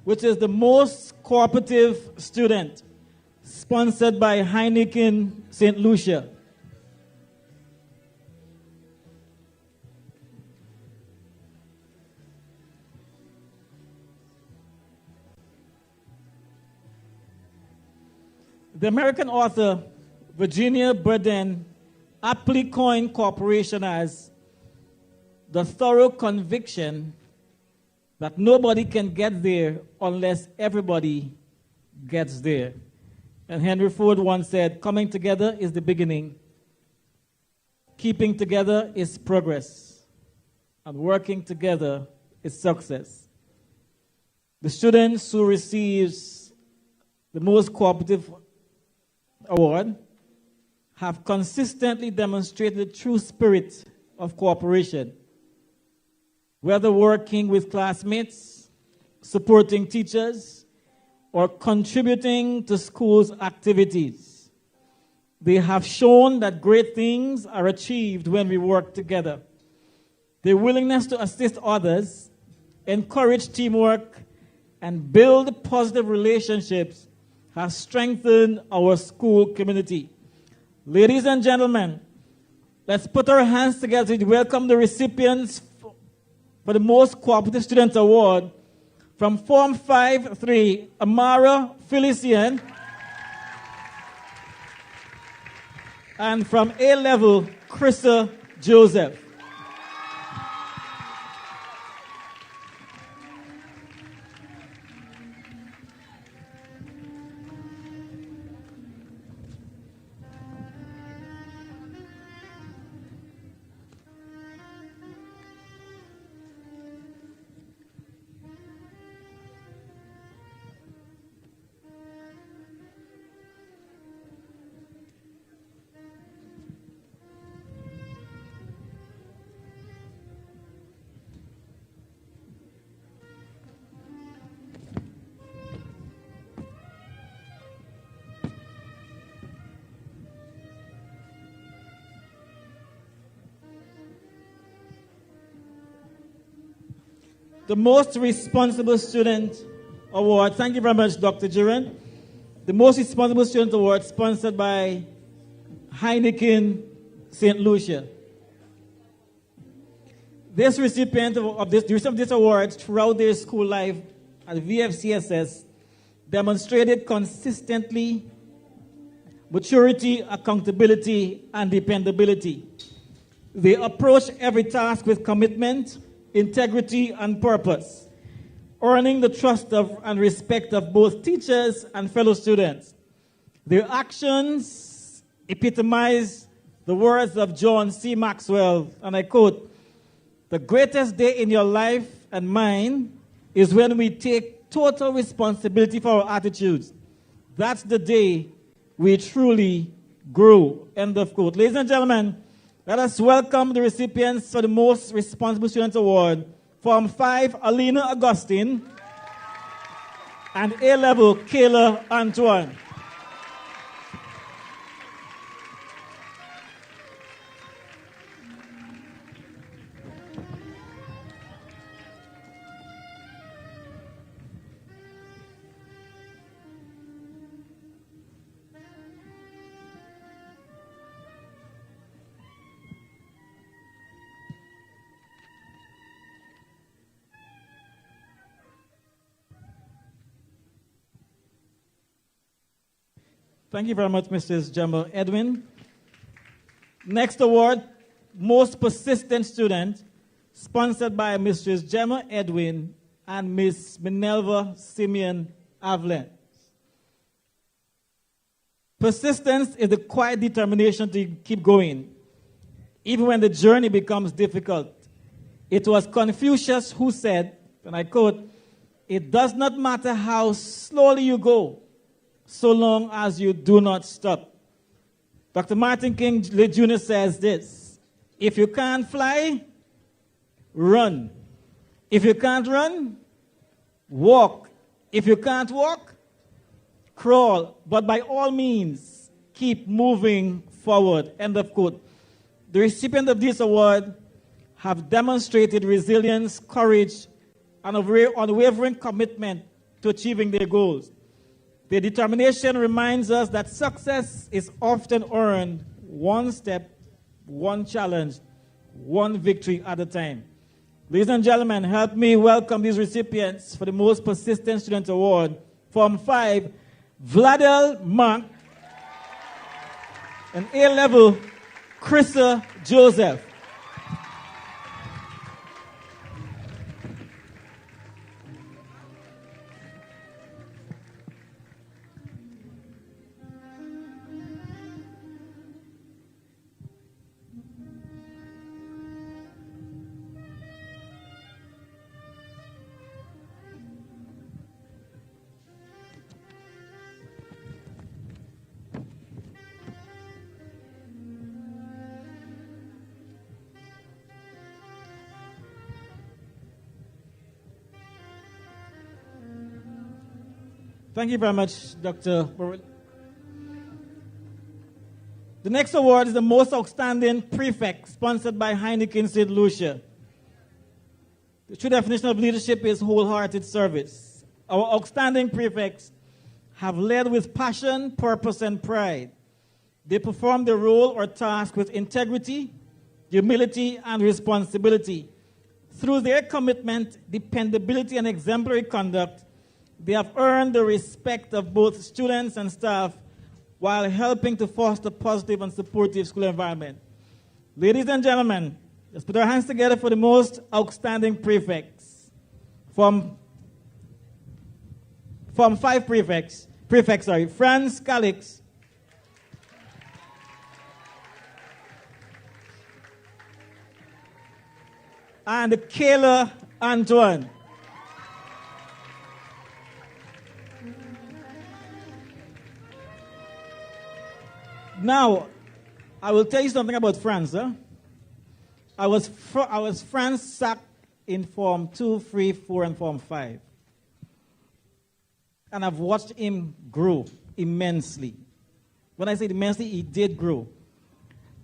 which is the most cooperative student, sponsored by Heineken St. Lucia. The American author Virginia Burden aptly coined cooperation as the thorough conviction that nobody can get there unless everybody gets there. And Henry Ford once said, coming together is the beginning, keeping together is progress, and working together is success. The students who receives the most cooperative award have consistently demonstrated the true spirit of cooperation, whether working with classmates, supporting teachers, or contributing to school's activities. They have shown that great things are achieved when we work together. Their willingness to assist others, encourage teamwork, and build positive relationships has strengthened our school community. Ladies and gentlemen, let's put our hands together to welcome the recipients for the Most Cooperative Student Award from Form 5-3, Amara Felician, and from A-Level, Krista Joseph. The Most Responsible Student Award. Thank you very much, Dr. Jiren. The Most Responsible Student Award sponsored by Heineken St. Lucia. This recipient of this award throughout their school life at VFCSS demonstrated consistently maturity, accountability, and dependability. They approach every task with commitment, integrity, and purpose, earning the trust of and respect of both teachers and fellow students. Their actions epitomize the words of John C. Maxwell, and I quote, "The greatest day in your life and mine is when we take total responsibility for our attitudes. That's the day we truly grow." End of quote. Ladies and gentlemen, let us welcome the recipients for the Most Responsible Student Award. Form 5, Alina Augustine, and A-level, Kayla Antoine. Thank you very much, Mrs. Gemma Edwin. Next award, Most Persistent Student, sponsored by Mrs. Gemma Edwin and Miss Minerva Simeon Avlen. Persistence is the quiet determination to keep going, even when the journey becomes difficult. It was Confucius who said, and I quote, "It does not matter how slowly you go, so long as you do not stop." Dr. Martin King Jr. says this: "If you can't fly, run. If you can't run, walk. If you can't walk, crawl. But by all means, keep moving forward." End of quote. The recipients of this award have demonstrated resilience, courage, and unwavering commitment to achieving their goals. Their determination reminds us that success is often earned one step, one challenge, one victory at a time. Ladies and gentlemen, help me welcome these recipients for the Most Persistent Student Award. Form 5, Vladel Mark, and A-level, Chrissa Joseph. Thank you very much, Dr. Burwell. The next award is the Most Outstanding Prefect, sponsored by Heineken St. Lucia. The true definition of leadership is wholehearted service. Our outstanding prefects have led with passion, purpose, and pride. They perform their role or task with integrity, humility, and responsibility. Through their commitment, dependability, and exemplary conduct, they have earned the respect of both students and staff while helping to foster positive and supportive school environment. Ladies and gentlemen, let's put our hands together for the Most Outstanding Prefects. From 5 prefects, Franz Calix, and Kayla Antoine. Now, I will tell you something about Franz. I was Franz Sack in Form 2, 3, 4, and Form 5. And I've watched him grow immensely. When I say immensely, he did grow.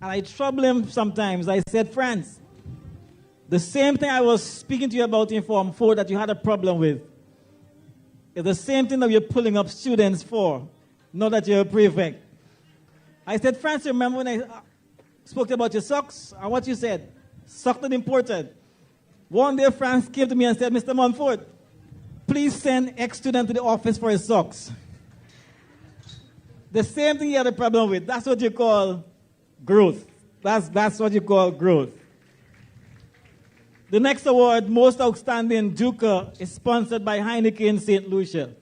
And I trouble him sometimes. I said, "Franz, the same thing I was speaking to you about in Form 4 that you had a problem with is the same thing that you're pulling up students for, not that you're a prefect." I said, "Franz, remember when I spoke about your socks and what you said? Socks not important." One day, Franz came to me and said, "Mr. Montfort, please send X student to the office for his socks." The same thing he had a problem with. That's what you call growth. That's what you call growth. The next award, Most Outstanding Duca, is sponsored by Heineken St. Lucia.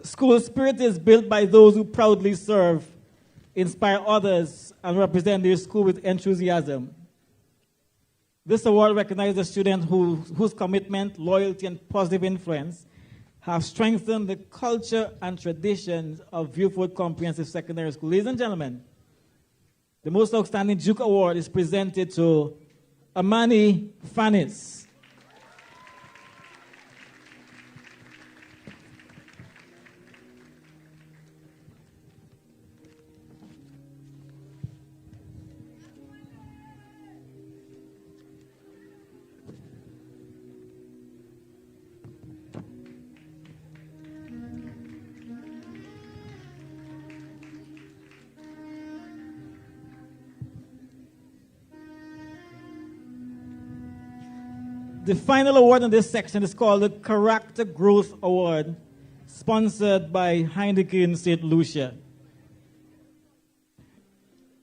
School spirit is built by those who proudly serve inspire others, and represent their school with enthusiasm. This award recognizes a student whose commitment, loyalty, and positive influence have strengthened the culture and traditions of Viewford Comprehensive Secondary School. Ladies and gentlemen, the most outstanding Duke Award is presented to Amani Fanis. The final award in this section is called the Character Growth Award, sponsored by Heineken St. Lucia.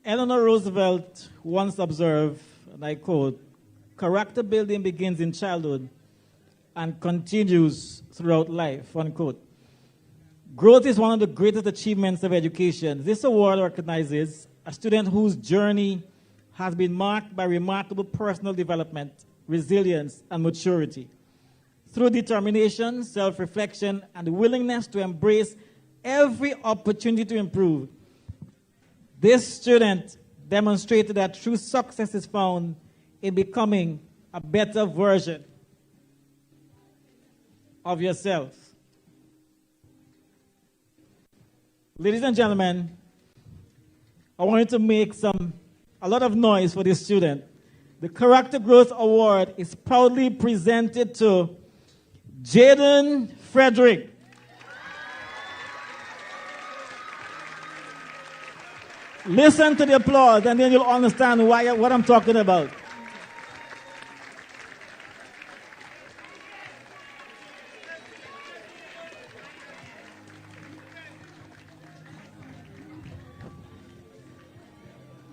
Eleanor Roosevelt once observed, and I quote, "Character building begins in childhood and continues throughout life," unquote. Growth is one of the greatest achievements of education. This award recognizes a student whose journey has been marked by remarkable personal development, resilience, and maturity. Through determination, self-reflection, and the willingness to embrace every opportunity to improve, this student demonstrated that true success is found in becoming a better version of yourself. Ladies and gentlemen, I wanted to make a lot of noise for this student. The Character Growth Award is proudly presented to Jaden Frederick. Listen to the applause, and then you'll understand what I'm talking about.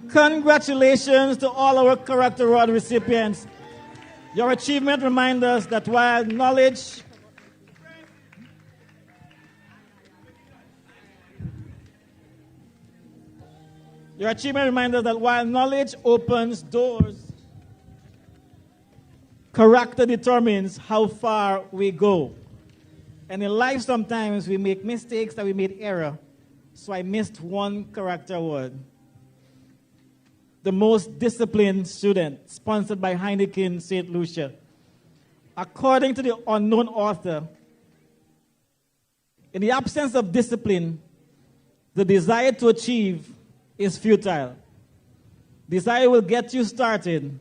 Congratulations to all our Character Award recipients. Your achievement reminds us that while knowledge opens doors, character determines how far we go. And in life sometimes we make mistakes and we make error. So I missed one Character Award. The most disciplined student, sponsored by Heineken St. Lucia. According to the unknown author, in the absence of discipline, the desire to achieve is futile. Desire will get you started,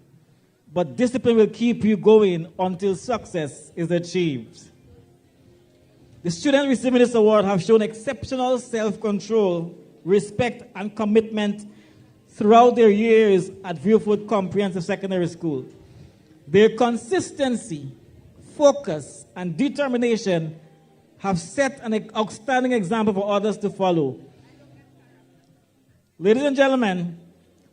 but discipline will keep you going until success is achieved. The students receiving this award have shown exceptional self-control, respect, and commitment throughout their years at Viewford Comprehensive Secondary School. Their consistency, focus, and determination have set an outstanding example for others to follow. Ladies and gentlemen,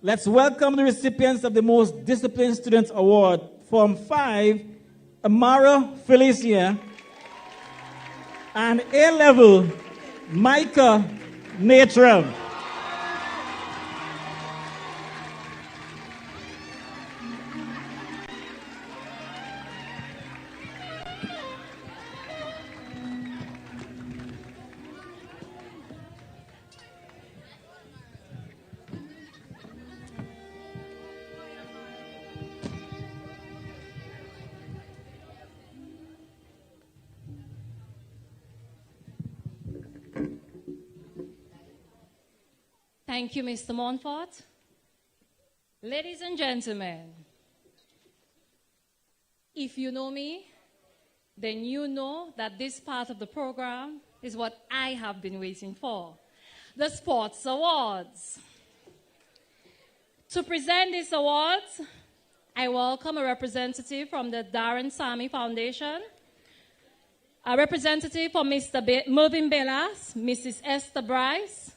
let's welcome the recipients of the Most Disciplined Students Award. Form 5, Amara Felicia, and A-Level, Micah Natram. Thank you, Mr. Montfort. Ladies and gentlemen, if you know me, then you know that this part of the program is what I have been waiting for, the Sports Awards. To present these awards, I welcome a representative from the Darren Sami Foundation, a representative from Mr. Mervyn Bellas, Mrs. Esther Bryce,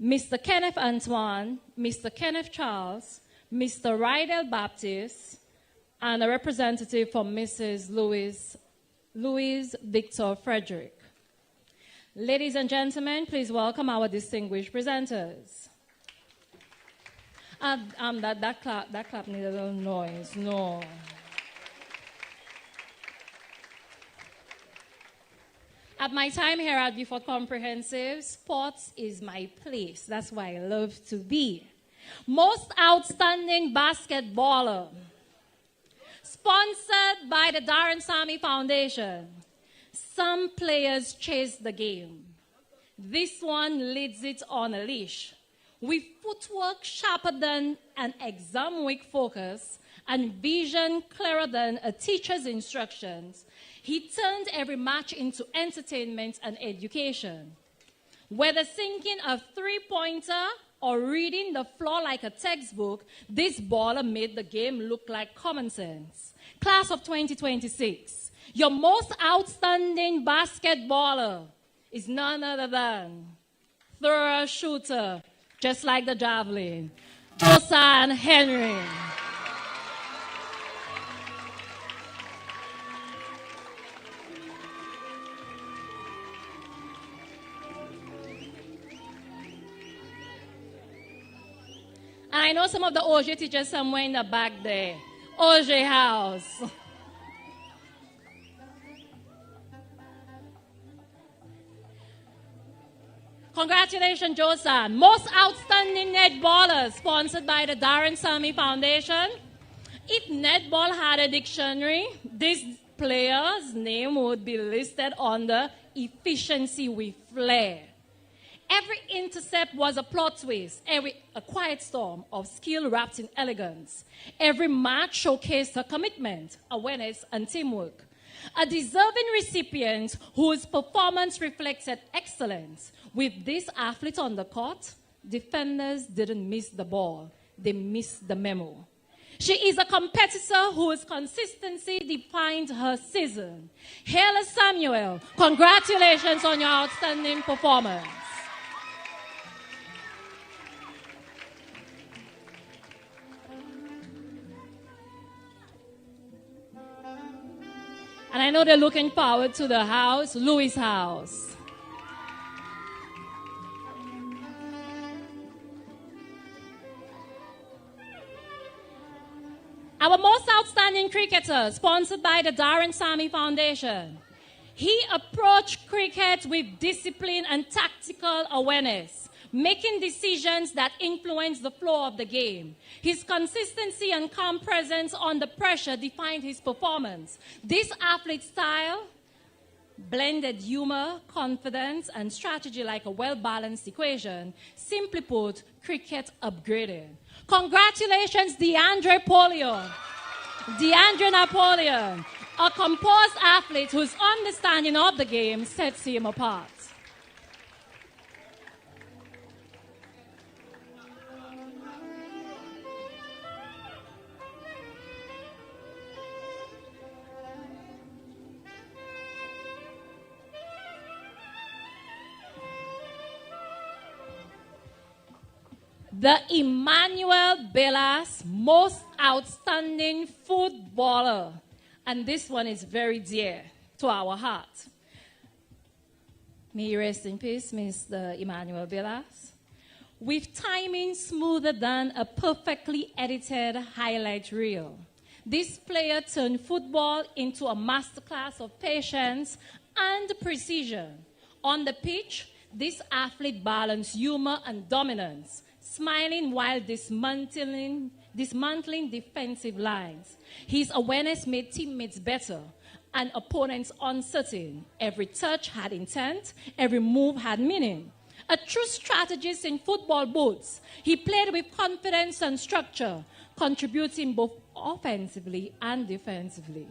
Mr. Kenneth Antoine, Mr. Kenneth Charles, Mr. Rydell Baptist, and a representative from Mrs. Louise Victor Frederick. Ladies and gentlemen, please welcome our distinguished presenters. That clap needs a little noise. No. At my time here at Beaufort Comprehensive, sports is my place. That's where I love to be. Most outstanding basketballer. Sponsored by the Darren Sammy Foundation. Some players chase the game. This one leads it on a leash. With footwork sharper than an exam week focus and vision clearer than a teacher's instructions, he turned every match into entertainment and education. Whether sinking a three-pointer or reading the floor like a textbook, this baller made the game look like common sense. Class of 2026, your most outstanding basketballer is none other than thrower shooter, just like the javelin, Josan Henry. And I know some of the OJ teachers somewhere in the back there. OJ House. Congratulations, Josan. Most outstanding netballer, sponsored by the Darren Sammy Foundation. If netball had a dictionary, this player's name would be listed under efficiency with flair. Every intercept was a plot twist, a quiet storm of skill wrapped in elegance. Every match showcased her commitment, awareness, and teamwork. A deserving recipient whose performance reflected excellence. With this athlete on the court, defenders didn't miss the ball, they missed the memo. She is a competitor whose consistency defined her season. Hayley Samuel, congratulations on your outstanding performance. And I know they're looking forward to the house, Louis' house. Our most outstanding cricketer, sponsored by the Darren Sammy Foundation. He approached cricket with discipline and tactical awareness, making decisions that influence the flow of the game. His consistency and calm presence under pressure defined his performance. This athlete's style blended humor, confidence, and strategy like a well-balanced equation. Simply put, cricket upgraded. Congratulations, DeAndre Napoleon, a composed athlete whose understanding of the game sets him apart. The Emmanuel Bellas Most Outstanding Footballer. And this one is very dear to our heart. May he rest in peace, Mr. Emmanuel Bellas. With timing smoother than a perfectly edited highlight reel, this player turned football into a masterclass of patience and precision. On the pitch, this athlete balanced humor and dominance, smiling while dismantling defensive lines. His awareness made teammates better and opponents uncertain. Every touch had intent, every move had meaning. A true strategist in football boots, he played with confidence and structure, contributing both offensively and defensively.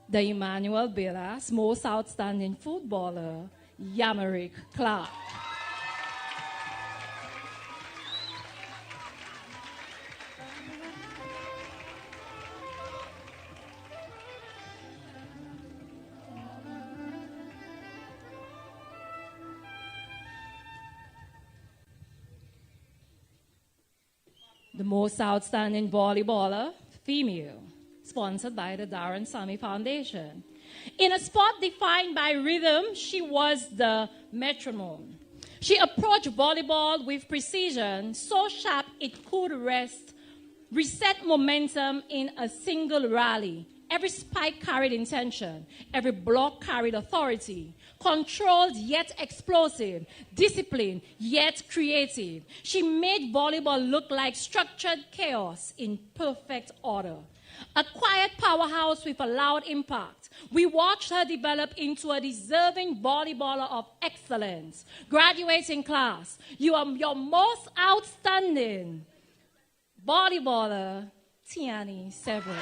The Emmanuel Bellas Most Outstanding Footballer, Yamarick Clark. The Most Outstanding Volleyballer, female, sponsored by the Darren Sammy Foundation. In a sport defined by rhythm, she was the metronome. She approached volleyball with precision, so sharp it could reset momentum in a single rally. Every spike carried intention. Every block carried authority. Controlled yet explosive. Disciplined yet creative. She made volleyball look like structured chaos in perfect order. A quiet powerhouse with a loud impact. We watched her develop into a deserving volleyballer of excellence. Graduating class, you are your most outstanding volleyballer, Tiani Severin.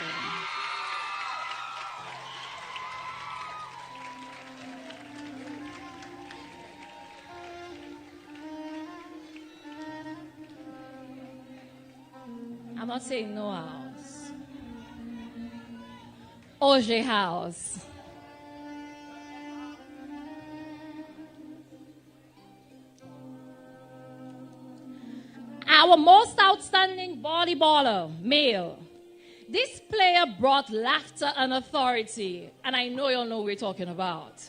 I'm not saying no house. OJ house. Our most outstanding volleyballer, male. This player brought laughter and authority, and I know you all know what we're talking about.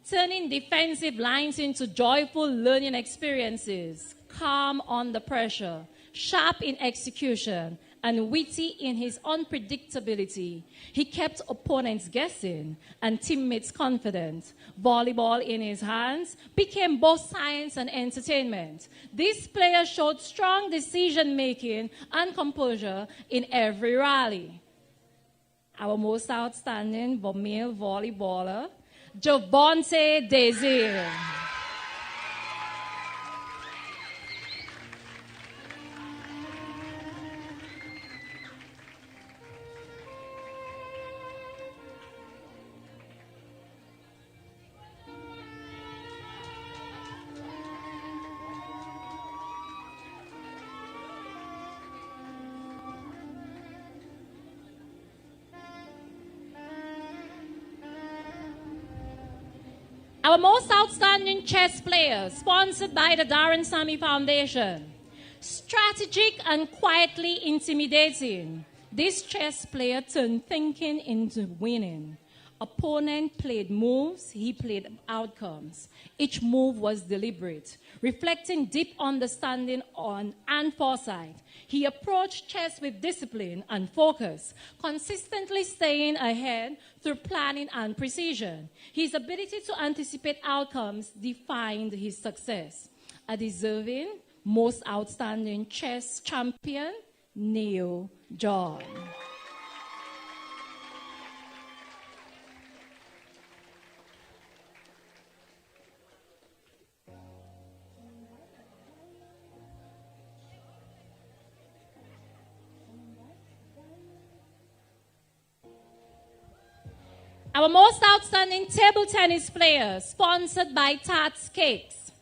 Turning defensive lines into joyful learning experiences, calm under pressure, sharp in execution, and witty in his unpredictability. He kept opponents guessing and teammates confident. Volleyball in his hands became both science and entertainment. This player showed strong decision-making and composure in every rally. Our most outstanding male volleyballer, Javonte Desir. Our most outstanding chess player, sponsored by the Darren Sammy Foundation. Strategic and quietly intimidating, this chess player turned thinking into winning. Opponent played moves, he played outcomes. Each move was deliberate, reflecting deep understanding and foresight. He approached chess with discipline and focus, consistently staying ahead through planning and precision. His ability to anticipate outcomes defined his success. A deserving, most outstanding chess champion, Neil John. Our most outstanding table tennis player, sponsored by Tats Cakes.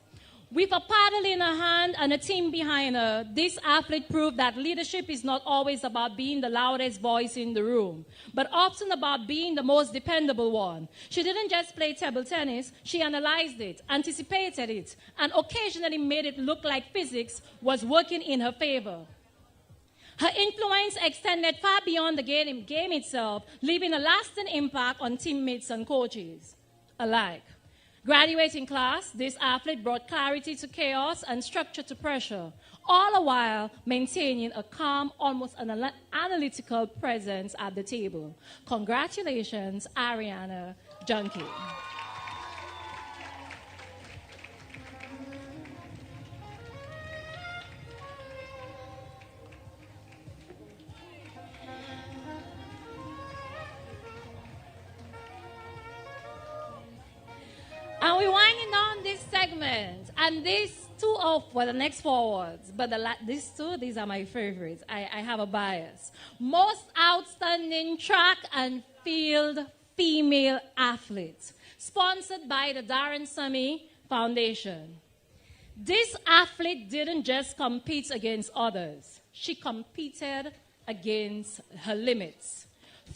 With a paddle in her hand and a team behind her, this athlete proved that leadership is not always about being the loudest voice in the room, but often about being the most dependable one. She didn't just play table tennis, she analyzed it, anticipated it, and occasionally made it look like physics was working in her favor. Her influence extended far beyond the game itself, leaving a lasting impact on teammates and coaches alike. Graduating class, this athlete brought clarity to chaos and structure to pressure, all the while maintaining a calm, almost analytical presence at the table. Congratulations, Ariana Junkie. And we're winding down this segment. And these two the next 4 words. But these are my favorites. I have a bias. Most outstanding track and field female athlete. Sponsored by the Darren Sammy Foundation. This athlete didn't just compete against others. She competed against her limits.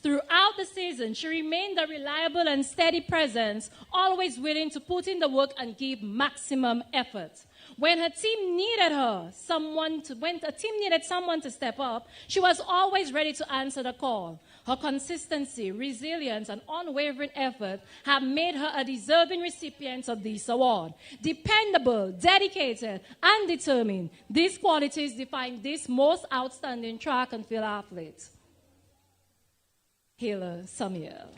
Throughout the season, she remained a reliable and steady presence, always willing to put in the work and give maximum effort. When a team needed someone to step up, she was always ready to answer the call. Her consistency, resilience, and unwavering effort have made her a deserving recipient of this award. Dependable, dedicated, and determined. These qualities define this most outstanding track and field athlete. Haylor Samuel.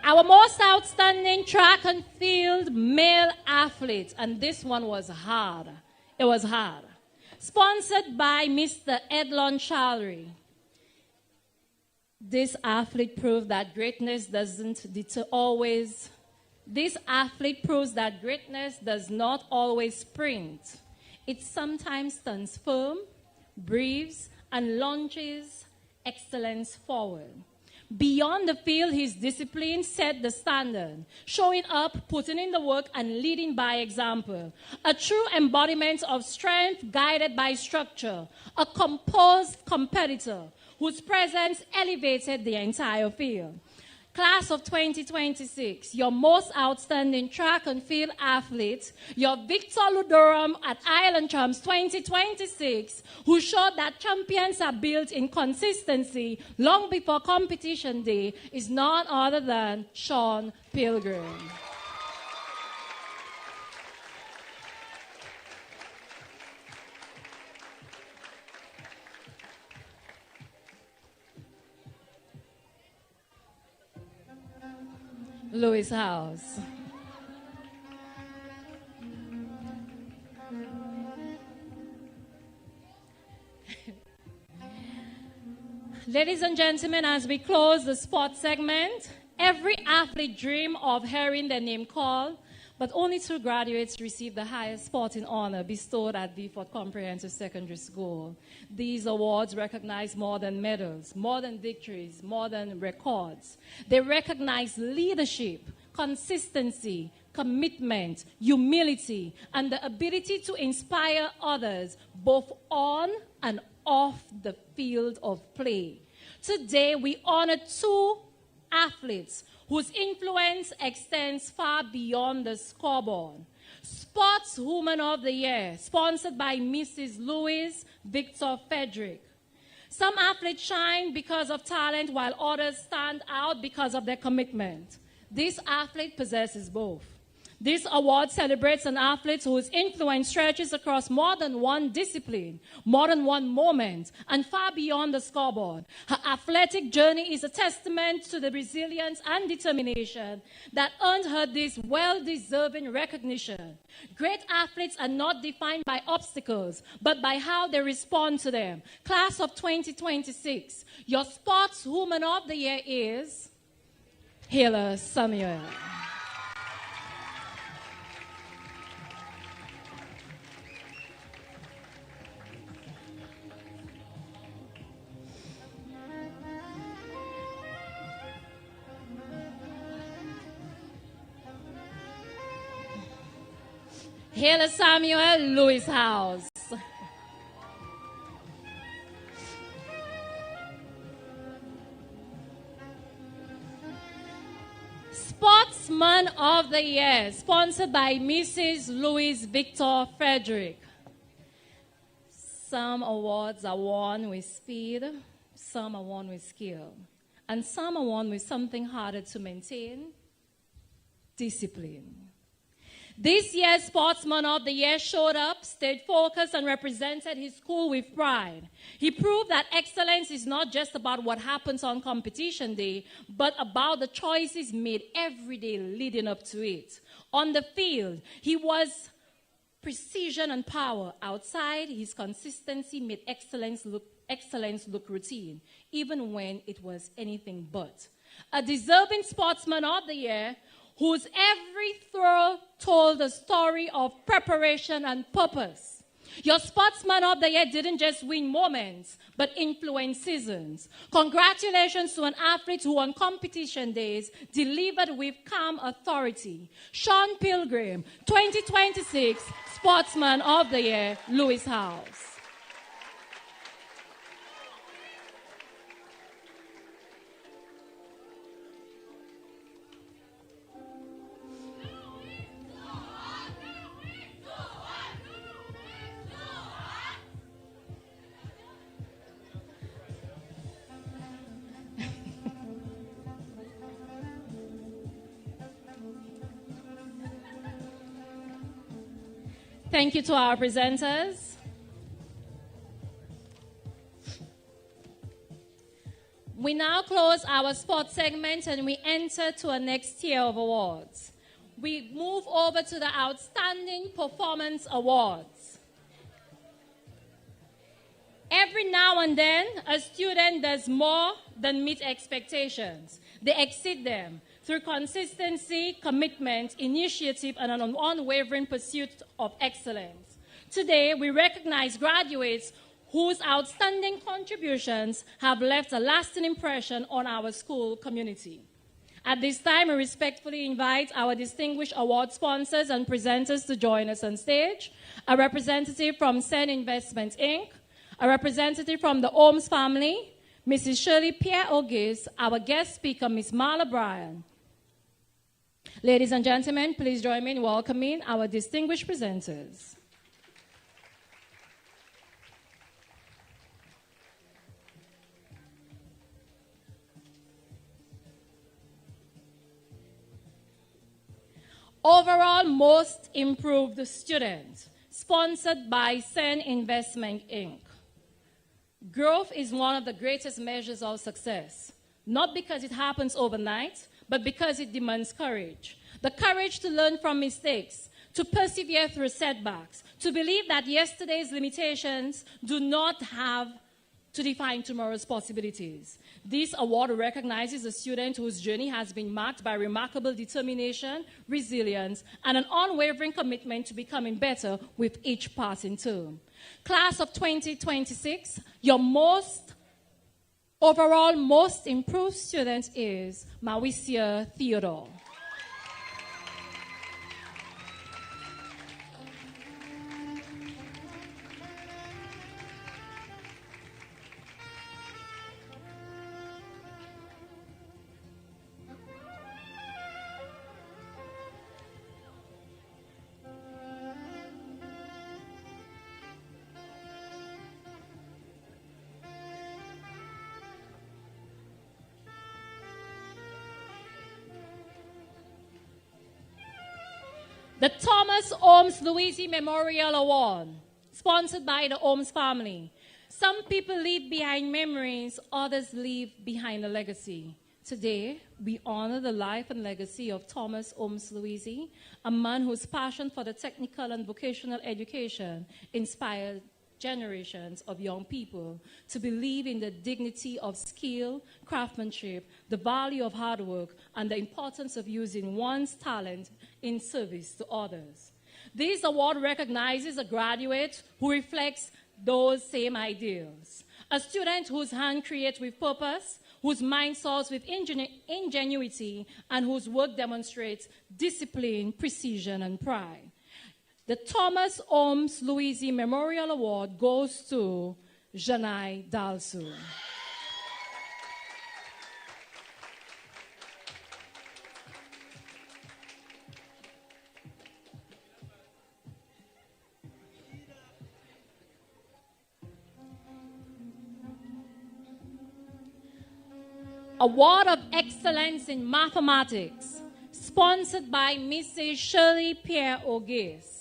Our most outstanding track and field male athlete, and this one was hard. It was hard. Sponsored by Mr. Edlon Chalry. This athlete proved that greatness doesn't deter always. This athlete proves that greatness does not always sprint. It sometimes stands firm, breathes, and launches excellence forward. Beyond the field, his discipline set the standard, showing up, putting in the work, and leading by example. A true embodiment of strength guided by structure, a composed competitor whose presence elevated the entire field. Class of 2026, your most outstanding track and field athlete, your Victor Ludorum at Island Champs 2026, who showed that champions are built in consistency long before competition day, is none other than Sean Pilgrim. Lewis House. Ladies and gentlemen, as we close the sports segment, every athlete dreams of hearing their name called, but only 2 graduates receive the highest sporting honor bestowed at Beaufort Comprehensive Secondary School. These awards recognize more than medals, more than victories, more than records. They recognize leadership, consistency, commitment, humility, and the ability to inspire others both on and off the field of play. Today, we honor 2 athletes whose influence extends far beyond the scoreboard. Sportswoman of the Year, sponsored by Mrs. Louise Victor Frederick. Some athletes shine because of talent, while others stand out because of their commitment. This athlete possesses both. This award celebrates an athlete whose influence stretches across more than one discipline, more than one moment, and far beyond the scoreboard. Her athletic journey is a testament to the resilience and determination that earned her this well-deserving recognition. Great athletes are not defined by obstacles, but by how they respond to them. Class of 2026, your Sportswoman of the Year is Haylor Samuel. Haylor Samuel, Lewis House. Sportsman of the Year, sponsored by Mrs. Louise Victor Frederick. Some awards are won with speed, some are won with skill, and some are won with something harder to maintain, discipline. This year's Sportsman of the Year showed up, stayed focused, and represented his school with pride. He proved that excellence is not just about what happens on competition day, but about the choices made every day leading up to it. On the field, he was precision and power. Outside, his consistency made excellence look routine, even when it was anything but. A deserving Sportsman of the Year, whose every throw told a story of preparation and purpose. Your Sportsman of the Year didn't just win moments, but influenced seasons. Congratulations to an athlete who on competition days delivered with calm authority. Sean Pilgrim, 2026 Sportsman of the Year, Lewis House. Thank you to our presenters. We now close our sports segment and we enter to our next tier of awards. We move over to the Outstanding Performance Awards. Every now and then, a student does more than meet expectations. They exceed them through consistency, commitment, initiative, and an unwavering pursuit of excellence. Today, we recognize graduates whose outstanding contributions have left a lasting impression on our school community. At this time, we respectfully invite our distinguished award sponsors and presenters to join us on stage. A representative from Sen Investment Inc., a representative from the Holmes family, Mrs. Shirley Pierre-Auguste, our guest speaker, Ms. Marla Bryan. Ladies and gentlemen, please join me in welcoming our distinguished presenters. Overall Most Improved Student, sponsored by Sen Investment Inc. Growth is one of the greatest measures of success, not because it happens overnight, but because it demands courage. The courage to learn from mistakes, to persevere through setbacks, to believe that yesterday's limitations do not have to define tomorrow's possibilities. This award recognizes a student whose journey has been marked by remarkable determination, resilience, and an unwavering commitment to becoming better with each passing term. Class of 2026, your overall most improved student is Mauricia Theodore. The Thomas Holmes Louisi Memorial Award, sponsored by the Holmes family. Some people leave behind memories, others leave behind a legacy. Today, we honor the life and legacy of Thomas Holmes Louisi, a man whose passion for the technical and vocational education inspired generations of young people to believe in the dignity of skill, craftsmanship, the value of hard work, and the importance of using one's talent in service to others. This award recognizes a graduate who reflects those same ideals. A student whose hand creates with purpose, whose mind soars with ingenuity, and whose work demonstrates discipline, precision, and pride. The Thomas Holmes Louisi Memorial Award goes to Janai Dalsu. Award of Excellence in Mathematics, sponsored by Mrs. Shirley Pierre-Auguste.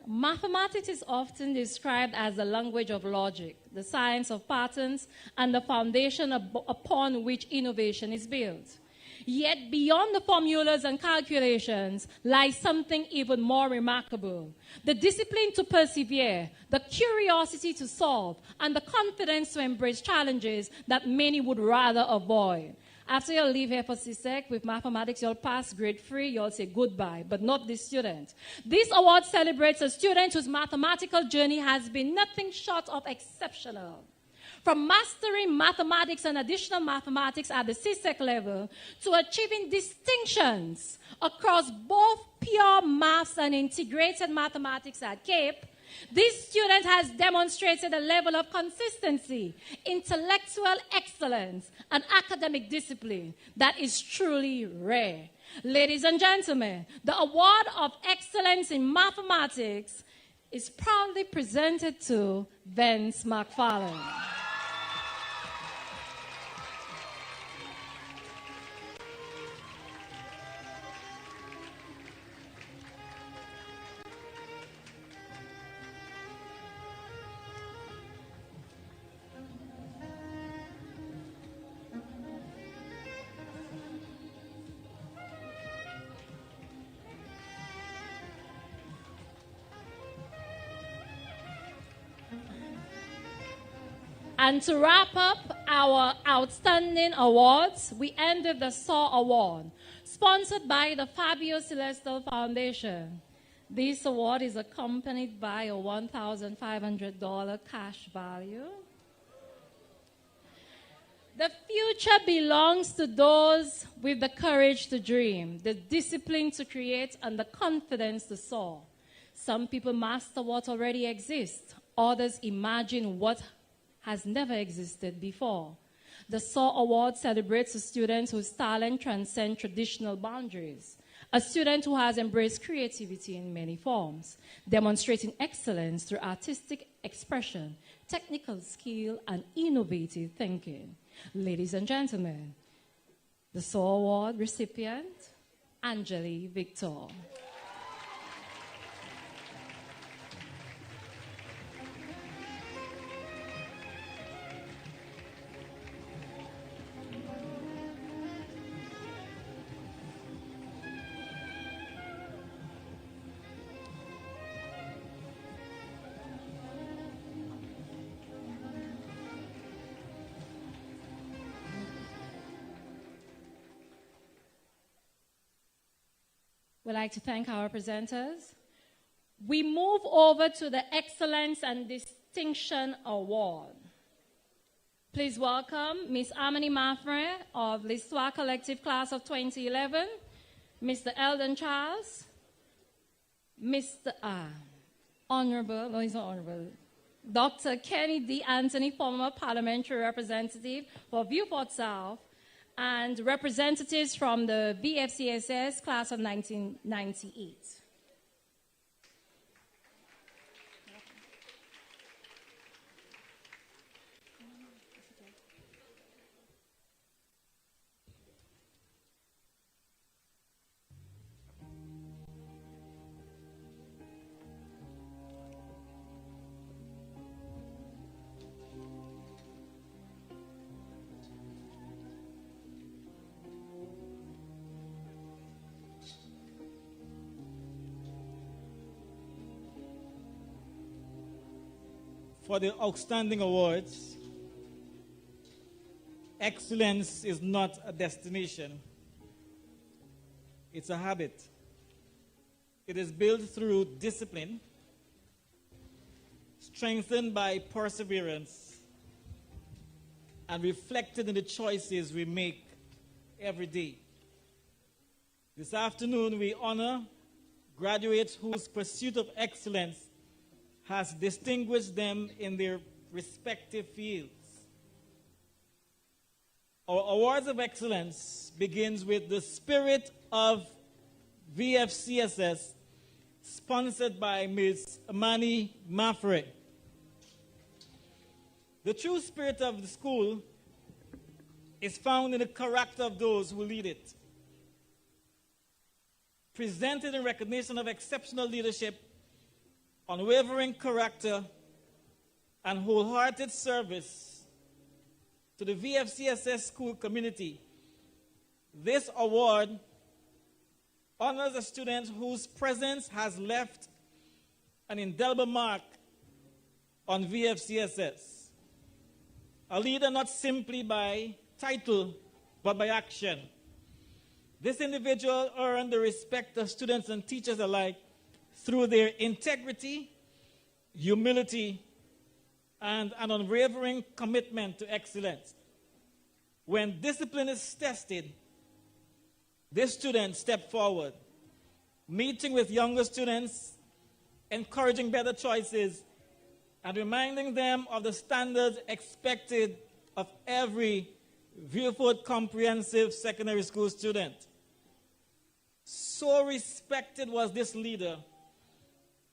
Mathematics is often described as the language of logic, the science of patterns, and the foundation upon which innovation is built. Yet beyond the formulas and calculations lies something even more remarkable: the discipline to persevere, the curiosity to solve, and the confidence to embrace challenges that many would rather avoid. After you leave here for CSEC with mathematics, you'll pass grade 3, you'll say goodbye, but not this student. This award celebrates a student whose mathematical journey has been nothing short of exceptional. From mastering mathematics and additional mathematics at the CSEC level to achieving distinctions across both pure maths and integrated mathematics at Cape, this student has demonstrated a level of consistency, intellectual excellence, and academic discipline that is truly rare. Ladies and gentlemen, the Award of Excellence in Mathematics is proudly presented to Vince McFarlane. And to wrap up our outstanding awards, we end with the SAW Award, sponsored by the Fabio Celestal Foundation. This award is accompanied by a $1,500 cash value. The future belongs to those with the courage to dream, the discipline to create, and the confidence to soar. Some people master what already exists. Others imagine what has never existed before. The SAW Award celebrates a student whose talent transcends traditional boundaries, a student who has embraced creativity in many forms, demonstrating excellence through artistic expression, technical skill, and innovative thinking. Ladies and gentlemen, the SAW Award recipient, Angeli Victor. We'd like to thank our presenters. We move over to the Excellence and Distinction Award. Please welcome Ms. Amani Mafre of l'Histoire Collective Class of 2011, Mr. Eldon Charles, Mr. Honorable, no, he's not honorable, Dr. Kenny D. Anthony, former parliamentary representative for Viewport South, and representatives from the VFCSS class of 1998. For the outstanding awards, excellence is not a destination, it's a habit. It is built through discipline, strengthened by perseverance, and reflected in the choices we make every day. This afternoon, we honor graduates whose pursuit of excellence has distinguished them in their respective fields. Our Awards of Excellence begins with the spirit of VFCSS, sponsored by Ms. Amani Mafre. The true spirit of the school is found in the character of those who lead it. Presented in recognition of exceptional leadership, unwavering character, and wholehearted service to the VFCSS school community, this award honors a student whose presence has left an indelible mark on VFCSS. A leader not simply by title, but by action. This individual earned the respect of students and teachers alike through their integrity, humility, and an unwavering commitment to excellence. When discipline is tested, this student stepped forward, meeting with younger students, encouraging better choices, and reminding them of the standards expected of every Viewford Comprehensive Secondary School student. So respected was this leader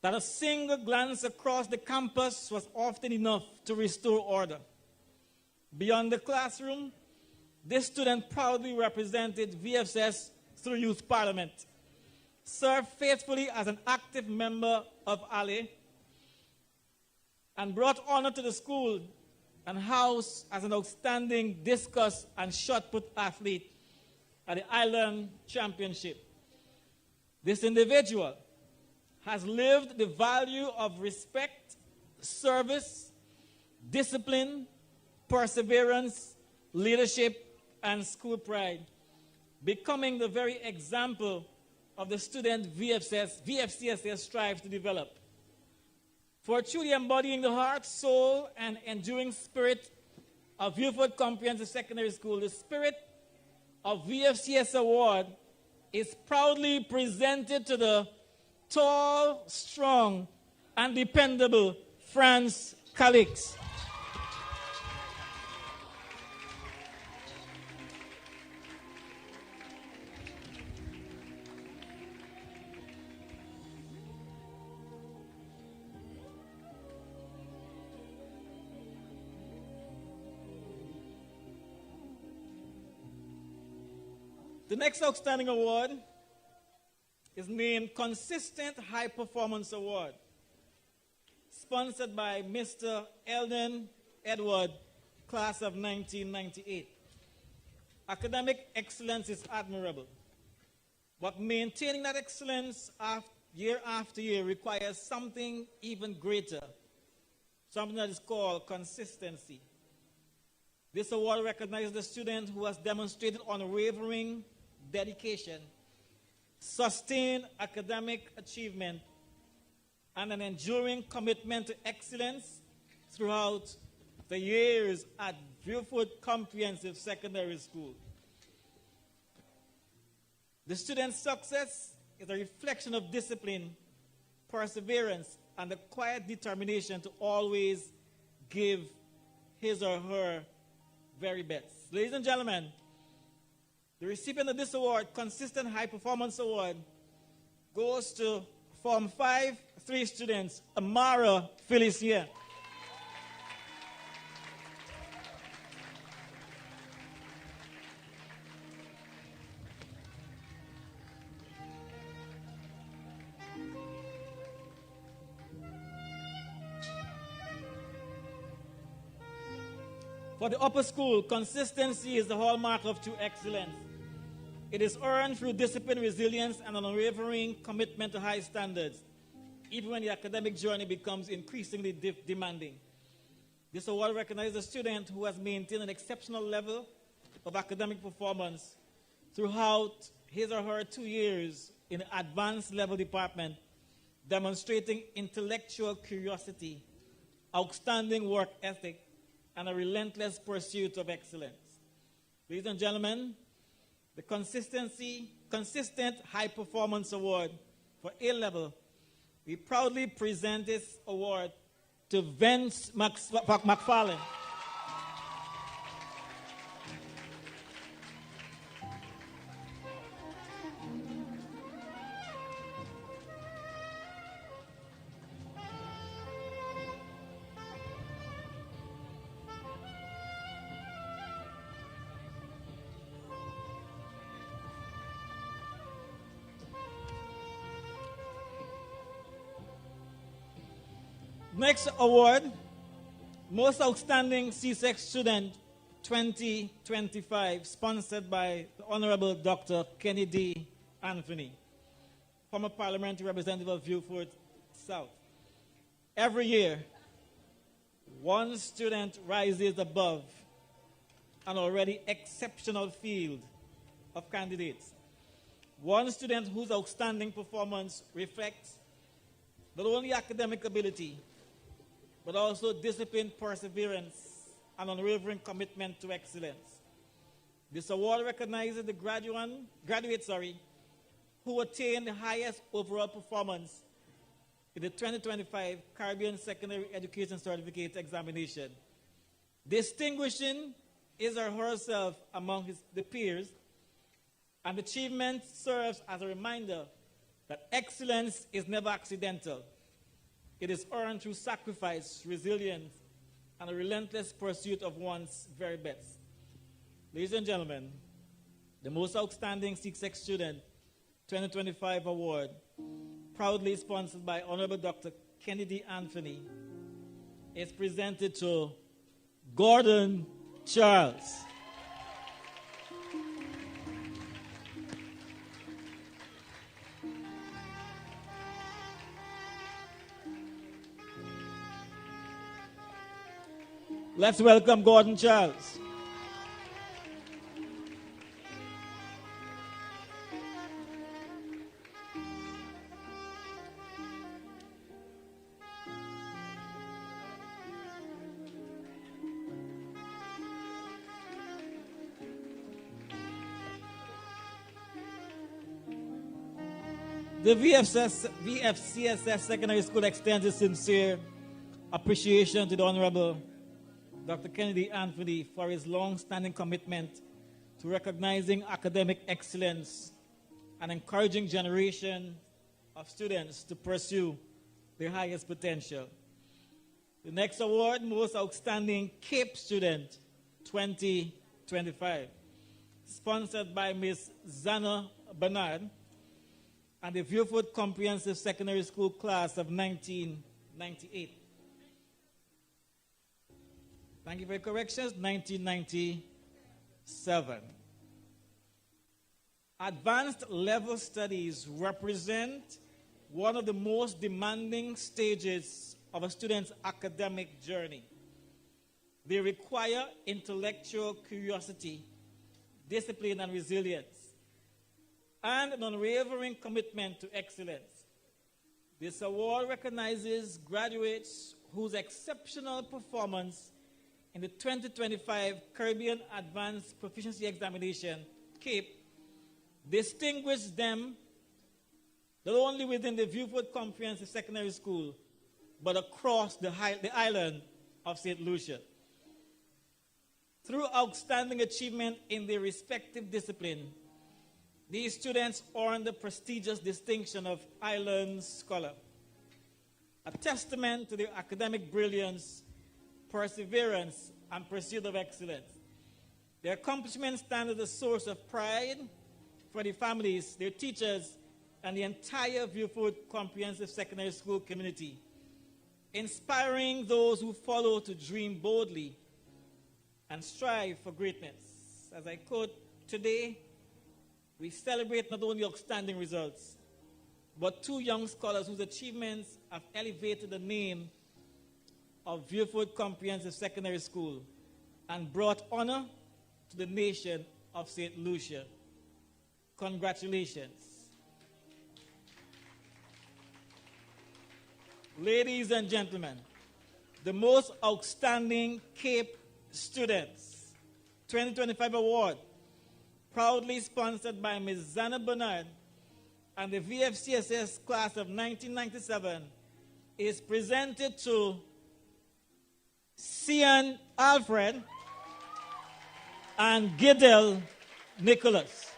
that a single glance across the campus was often enough to restore order. Beyond the classroom, this student proudly represented VFCS through Youth Parliament, served faithfully as an active member of ALE, and brought honor to the school and house as an outstanding discus and shot put athlete at the Island Championship. This individual has lived the value of respect, service, discipline, perseverance, leadership, and school pride, becoming the very example of the student VFCSS strives to develop. For truly embodying the heart, soul, and enduring spirit of Viewford Comprehensive Secondary School, the Spirit of VFCS Award is proudly presented to the tall, strong, and dependable France Calix. The next outstanding award is named Consistent High Performance Award, sponsored by Mr. Eldon Edward, class of 1998. Academic excellence is admirable, but maintaining that excellence year after year requires something even greater, something that is called consistency. This award recognizes the student who has demonstrated unwavering dedication, sustained academic achievement, and an enduring commitment to excellence throughout the years at Viewford Comprehensive Secondary School. The student's success is a reflection of discipline, perseverance, and the quiet determination to always give his or her very best. Ladies and gentlemen, the recipient of this award, Consistent High Performance Award, goes to Form 5-3 students, Amara Felicia. For the upper school, consistency is the hallmark of true excellence. It is earned through discipline, resilience, and an unwavering commitment to high standards, even when the academic journey becomes increasingly demanding. This award recognizes a student who has maintained an exceptional level of academic performance throughout his or her 2 years in the advanced level department, demonstrating intellectual curiosity, outstanding work ethic, and a relentless pursuit of excellence. Ladies and gentlemen, the Consistent High Performance Award for A-Level, we proudly present this award to Vince McFarlane. Next award, Most Outstanding C-Sex Student 2025, sponsored by the Honorable Dr. Kennedy Anthony, former parliamentary representative of Viewford South. Every year, one student rises above an already exceptional field of candidates. One student whose outstanding performance reflects not only academic ability, but also discipline, perseverance, and unwavering commitment to excellence. This award recognizes the graduates who attained the highest overall performance in the 2025 Caribbean Secondary Education Certificate Examination. Distinguishing is or herself among the peers, and achievement serves as a reminder that excellence is never accidental. It is earned through sacrifice, resilience, and a relentless pursuit of one's very best. Ladies and gentlemen, the Most Outstanding C6 Student 2025 Award, proudly sponsored by Honorable Dr. Kennedy Anthony, is presented to Gordon Charles. Let's welcome Gordon Charles. The VFCSS Secondary School extends its sincere appreciation to the Honorable Dr. Kennedy Anthony for his long-standing commitment to recognizing academic excellence and encouraging generation of students to pursue their highest potential. The next award, Most Outstanding CAPE Student 2025, sponsored by Ms. Zana Bernard and the Viewfoot Comprehensive Secondary School class of 1998. Thank you for your corrections, 1997. Advanced level studies represent one of the most demanding stages of a student's academic journey. They require intellectual curiosity, discipline, and resilience, and an unwavering commitment to excellence. This award recognizes graduates whose exceptional performance in the 2025 Caribbean Advanced Proficiency Examination, CAPE, distinguished them not only within the Viewfoot Comprehensive Secondary School, but across the island of St. Lucia. Through outstanding achievement in their respective discipline, these students earned the prestigious distinction of Island Scholar, a testament to their academic brilliance, perseverance, and pursuit of excellence. Their accomplishments stand as a source of pride for the families, their teachers, and the entire Viewfoot Comprehensive Secondary School community, inspiring those who follow to dream boldly and strive for greatness. As I quote, today, we celebrate not only outstanding results, but two young scholars whose achievements have elevated the name of Viewfoot Comprehensive Secondary School and brought honor to the nation of St. Lucia. Congratulations. Ladies and gentlemen, the Most Outstanding CAPE Students 2025 Award, proudly sponsored by Ms. Zana Bernard and the VFCSS class of 1997, is presented to Cian Alfred and Gidel Nicholas.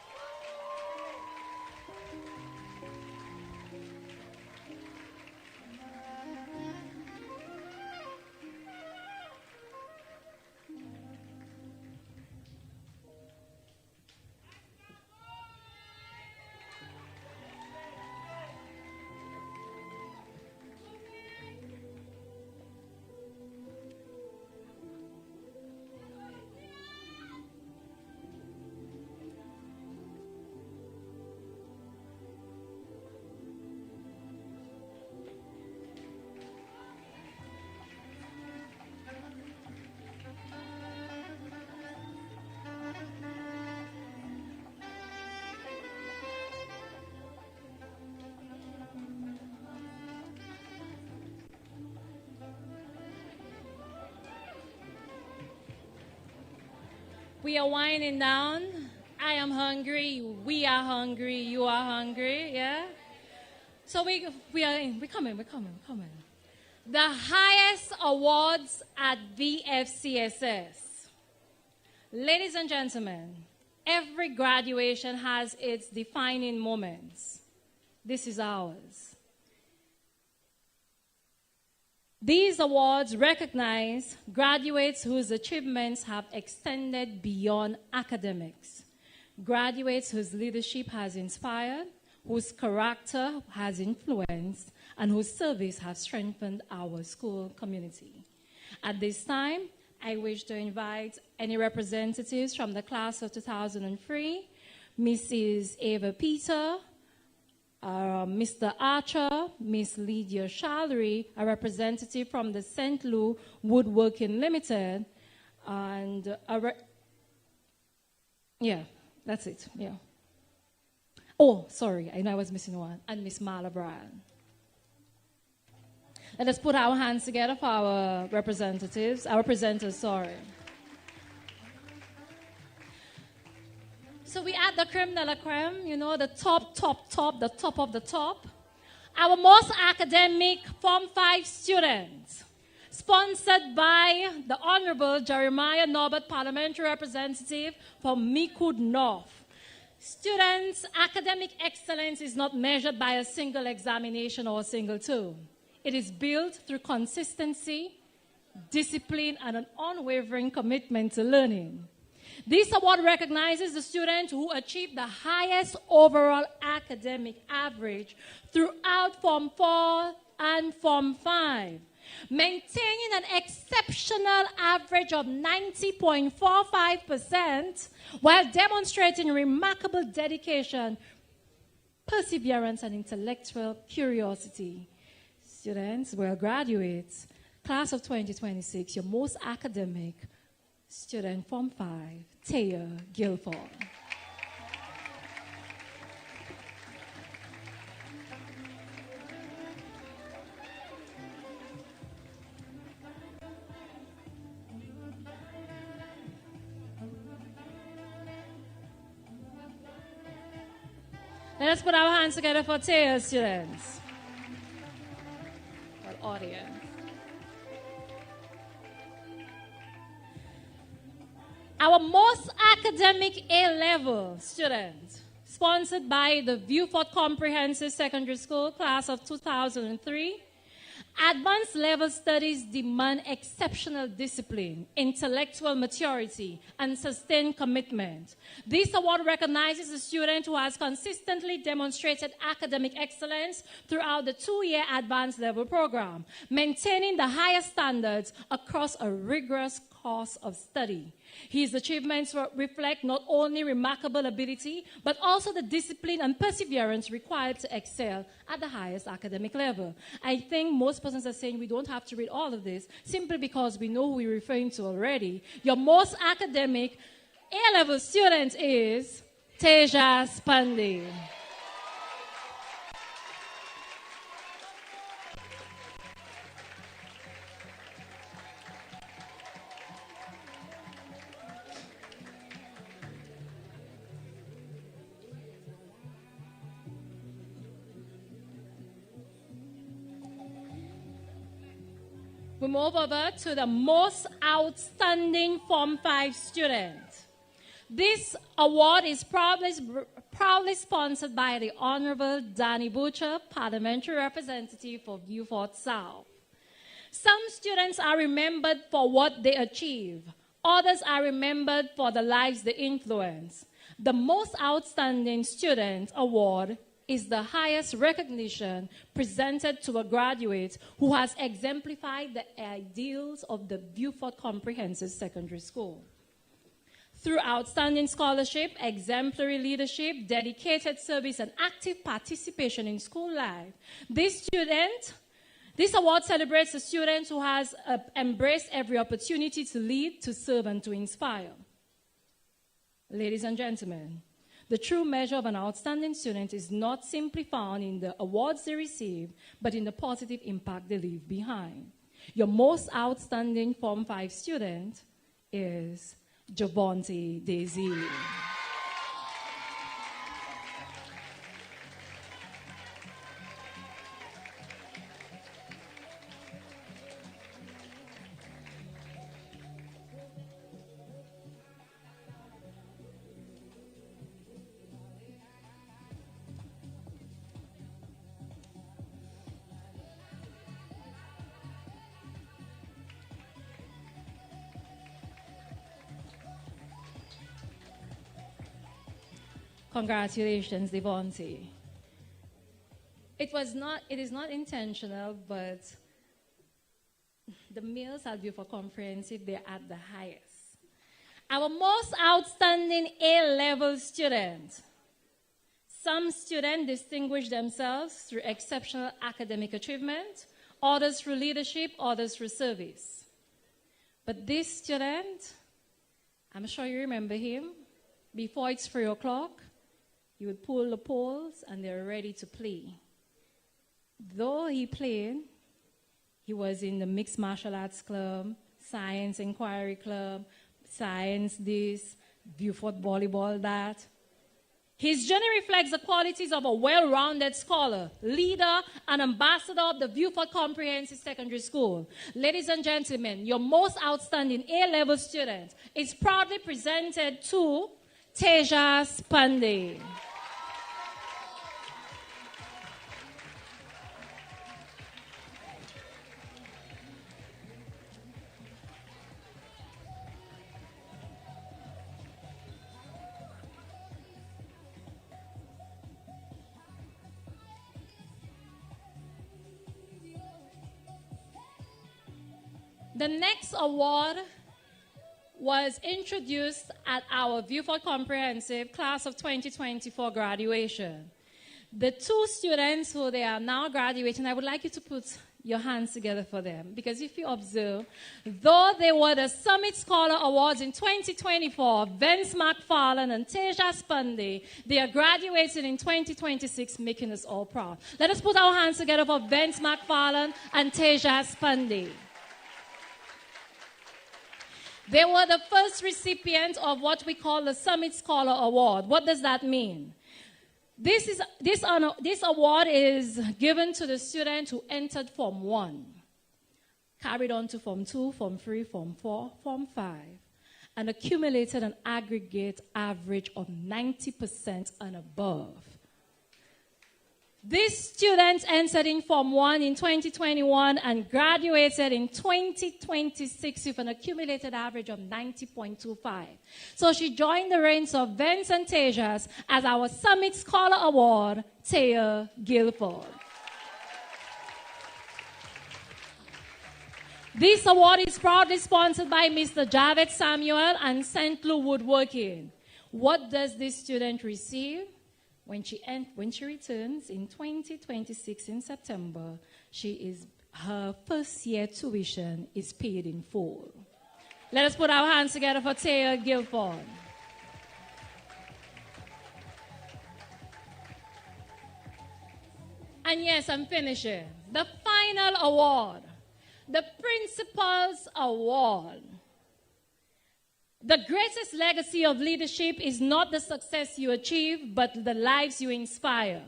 We are winding down. I am hungry. We are hungry. You are hungry. Yeah. So we're coming. The highest awards at VFCSS. Ladies and gentlemen, every graduation has its defining moments. This is ours. These awards recognize graduates whose achievements have extended beyond academics, graduates whose leadership has inspired, whose character has influenced, and whose service has strengthened our school community. At this time, I wish to invite any representatives from the class of 2003, Mrs. Ava Peter, Mr. Archer, Miss Lydia Shallery, a representative from the St. Louis Woodworking Limited, and yeah, that's it, yeah. Oh, sorry, I know I was missing one, and Miss Marla Bryan. Let us put our hands together for our representatives, our presenters, sorry. So we add the creme de la creme, you know, the top of the top. Our most academic Form 5 students, sponsored by the Honorable Jeremiah Norbert, Parliamentary Representative from Micoud North. Students' academic excellence is not measured by a single examination or a single term. It is built through consistency, discipline, and an unwavering commitment to learning. This award recognizes the students who achieved the highest overall academic average throughout Form 4 and Form 5, maintaining an exceptional average of 90.45% while demonstrating remarkable dedication, perseverance, and intellectual curiosity. Students, well, graduates, class of 2026, your most academic student, Form 5, Taya Guilford. Let us put our hands together for Taya students. Audience. Our most academic A-level student, sponsored by the Viewfort Comprehensive Secondary School class of 2003, advanced level studies demand exceptional discipline, intellectual maturity, and sustained commitment. This award recognizes a student who has consistently demonstrated academic excellence throughout the 2-year advanced level program, maintaining the highest standards across a rigorous course of study. His achievements reflect not only remarkable ability, but also the discipline and perseverance required to excel at the highest academic level. I think most persons are saying we don't have to read all of this simply because we know who we're referring to already. Your most academic A-level student is Tejas Pandey. We move over to the most outstanding Form 5 student. This award is proudly sponsored by the Honorable Danny Butcher, Parliamentary Representative for Viewfort South. Some students are remembered for what they achieve. Others are remembered for the lives they influence. The most outstanding student award is the highest recognition presented to a graduate who has exemplified the ideals of the Viewfort Comprehensive Secondary School. Through outstanding scholarship, exemplary leadership, dedicated service, and active participation in school life, this award celebrates a student who has embraced every opportunity to lead, to serve, and to inspire. Ladies and gentlemen, the true measure of an outstanding student is not simply found in the awards they receive, but in the positive impact they leave behind. Your most outstanding Form 5 student is Javonte Daisy. Congratulations, Devontae. It is not intentional, but the males at Beaufort Comprehensive, they're at the highest. Our most outstanding A-level student. Some students distinguish themselves through exceptional academic achievement, others through leadership, others through service. But this student, I'm sure you remember him, before it's 3 o'clock, he would pull the poles and they're ready to play. Though he played, he was in the Mixed Martial Arts Club, Science Inquiry Club, Science this, Beaufort Volleyball that. His journey reflects the qualities of a well-rounded scholar, leader, and ambassador of the Beaufort Comprehensive Secondary School. Ladies and gentlemen, your most outstanding A-level student is proudly presented to Tejas Pandey. The next award was introduced at our Beaufort Comprehensive Class of 2024 graduation. The two students who they are now graduating, I would like you to put your hands together for them. Because if you observe, though they were the Summit Scholar Awards in 2024, Vince McFarlane and Tejas Pandey, they are graduating in 2026, making us all proud. Let us put our hands together for Vince McFarlane and Tejas Pandey. They were the first recipients of what we call the Summit Scholar Award. What does that mean? This award is given to the student who entered Form 1, carried on to Form 2, Form 3, Form 4, Form 5, and accumulated an aggregate average of 90% and above. These students entered in Form 1 in 2021 and graduated in 2026 with an accumulated average of 90.25. So she joined the ranks of Vince and Tejas as our Summit Scholar Award, Taya Guilford. This award is proudly sponsored by Mr. Javed Samuel and St. Louis Woodworking. What does this student receive? When she returns in 2026 in September, her first year tuition is paid in full. Let us put our hands together for Taya Guilford. And yes, I'm finishing. The final award, the Principal's Award. The greatest legacy of leadership is not the success you achieve, but the lives you inspire.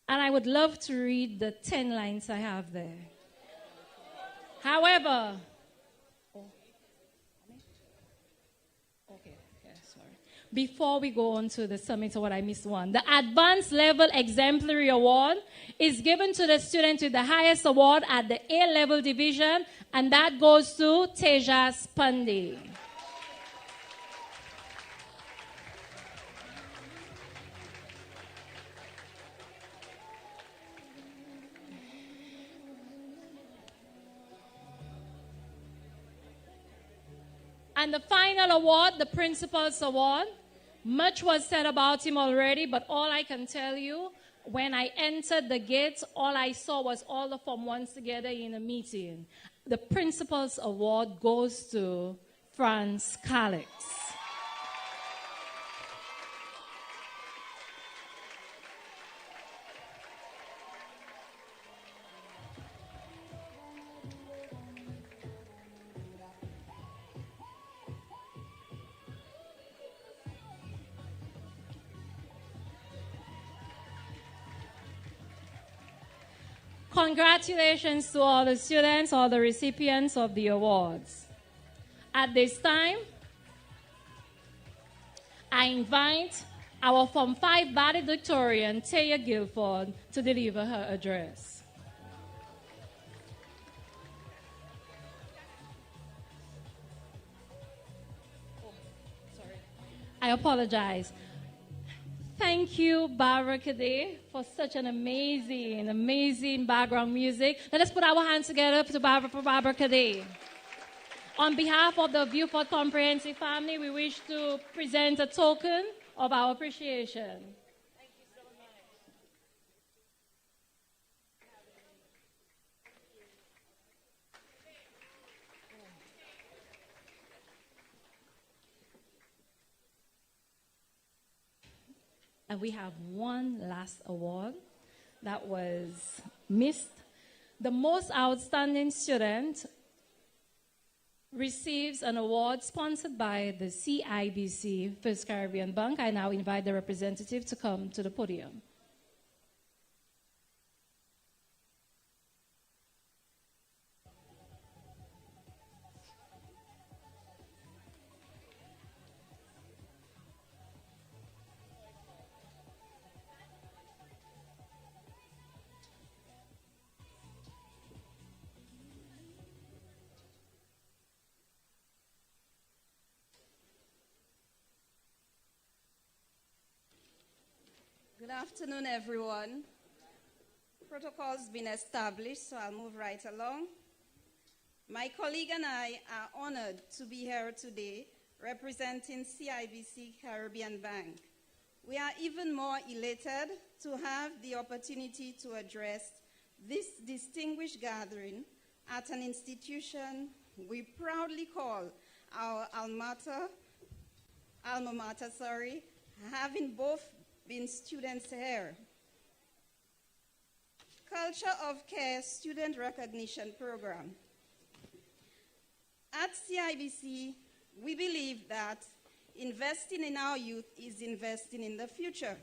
And I would love to read the 10 lines I have there. However, before we go on to the Summit Award, I missed one. The Advanced Level Exemplary Award is given to the student with the highest award at the A-level division, and that goes to Tejas Pandey. And the final award, the Principal's Award. Much was said about him already, but all I can tell you, when I entered the gates, all I saw was all the Form 1s together in a meeting. The Principal's Award goes to Franz Calix. Congratulations to all the students, all the recipients of the awards. At this time, I invite our Form 5 valedictorian, Taya Guilford, to deliver her address. I apologize. Thank you, Barbara Kade, for such an amazing background music. Let us put our hands together for Barbara Kade. On behalf of the Beaufort Comprehensive family, we wish to present a token of our appreciation. Thank you so much. And we have one last award that was missed. The most outstanding student receives an award sponsored by the CIBC First Caribbean Bank. I now invite the representative to come to the podium. Good afternoon, everyone. Protocol's been established, so I'll move right along. My colleague and I are honored to be here today representing CIBC Caribbean Bank. We are even more elated to have the opportunity to address this distinguished gathering at an institution we proudly call our alma mater, having both been students here. Culture of Care Student Recognition Program. At CIBC, we believe that investing in our youth is investing in the future.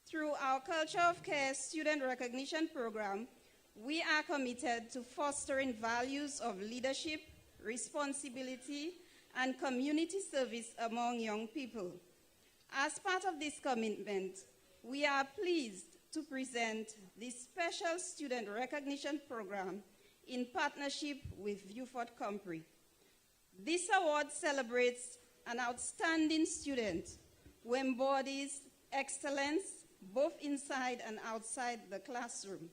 Through our Culture of Care Student Recognition Program, we are committed to fostering values of leadership, responsibility, and community service among young people. As part of this commitment, we are pleased to present this special student recognition program in partnership with Beaufort Compre. This award celebrates an outstanding student who embodies excellence both inside and outside the classroom.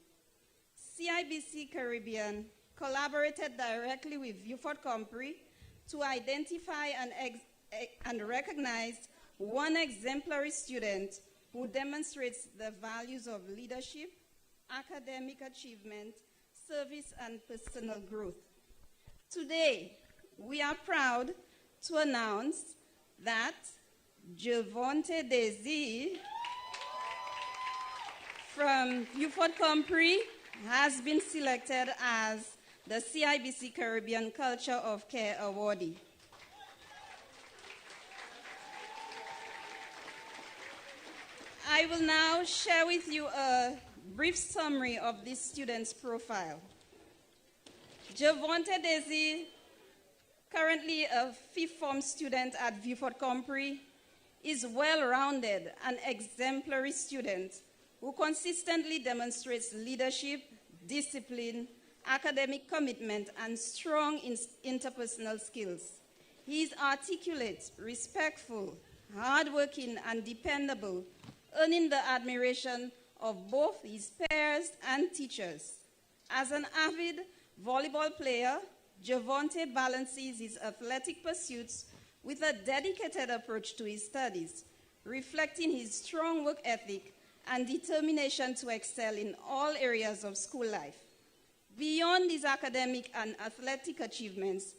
CIBC Caribbean collaborated directly with Beaufort Compre to identify and recognize one exemplary student who demonstrates the values of leadership, academic achievement, service, and personal growth. Today, we are proud to announce that Javonte Desi from Beaufort Compre has been selected as the CIBC Caribbean Culture of Care awardee. I will now share with you a brief summary of this student's profile. Javonte Desi, currently a fifth form student at Beaufort Compre, is well-rounded and exemplary student who consistently demonstrates leadership, discipline, academic commitment, and strong interpersonal skills. He is articulate, respectful, hardworking, and dependable, earning the admiration of both his peers and teachers. As an avid volleyball player, Javonte balances his athletic pursuits with a dedicated approach to his studies, reflecting his strong work ethic and determination to excel in all areas of school life. Beyond his academic and athletic achievements,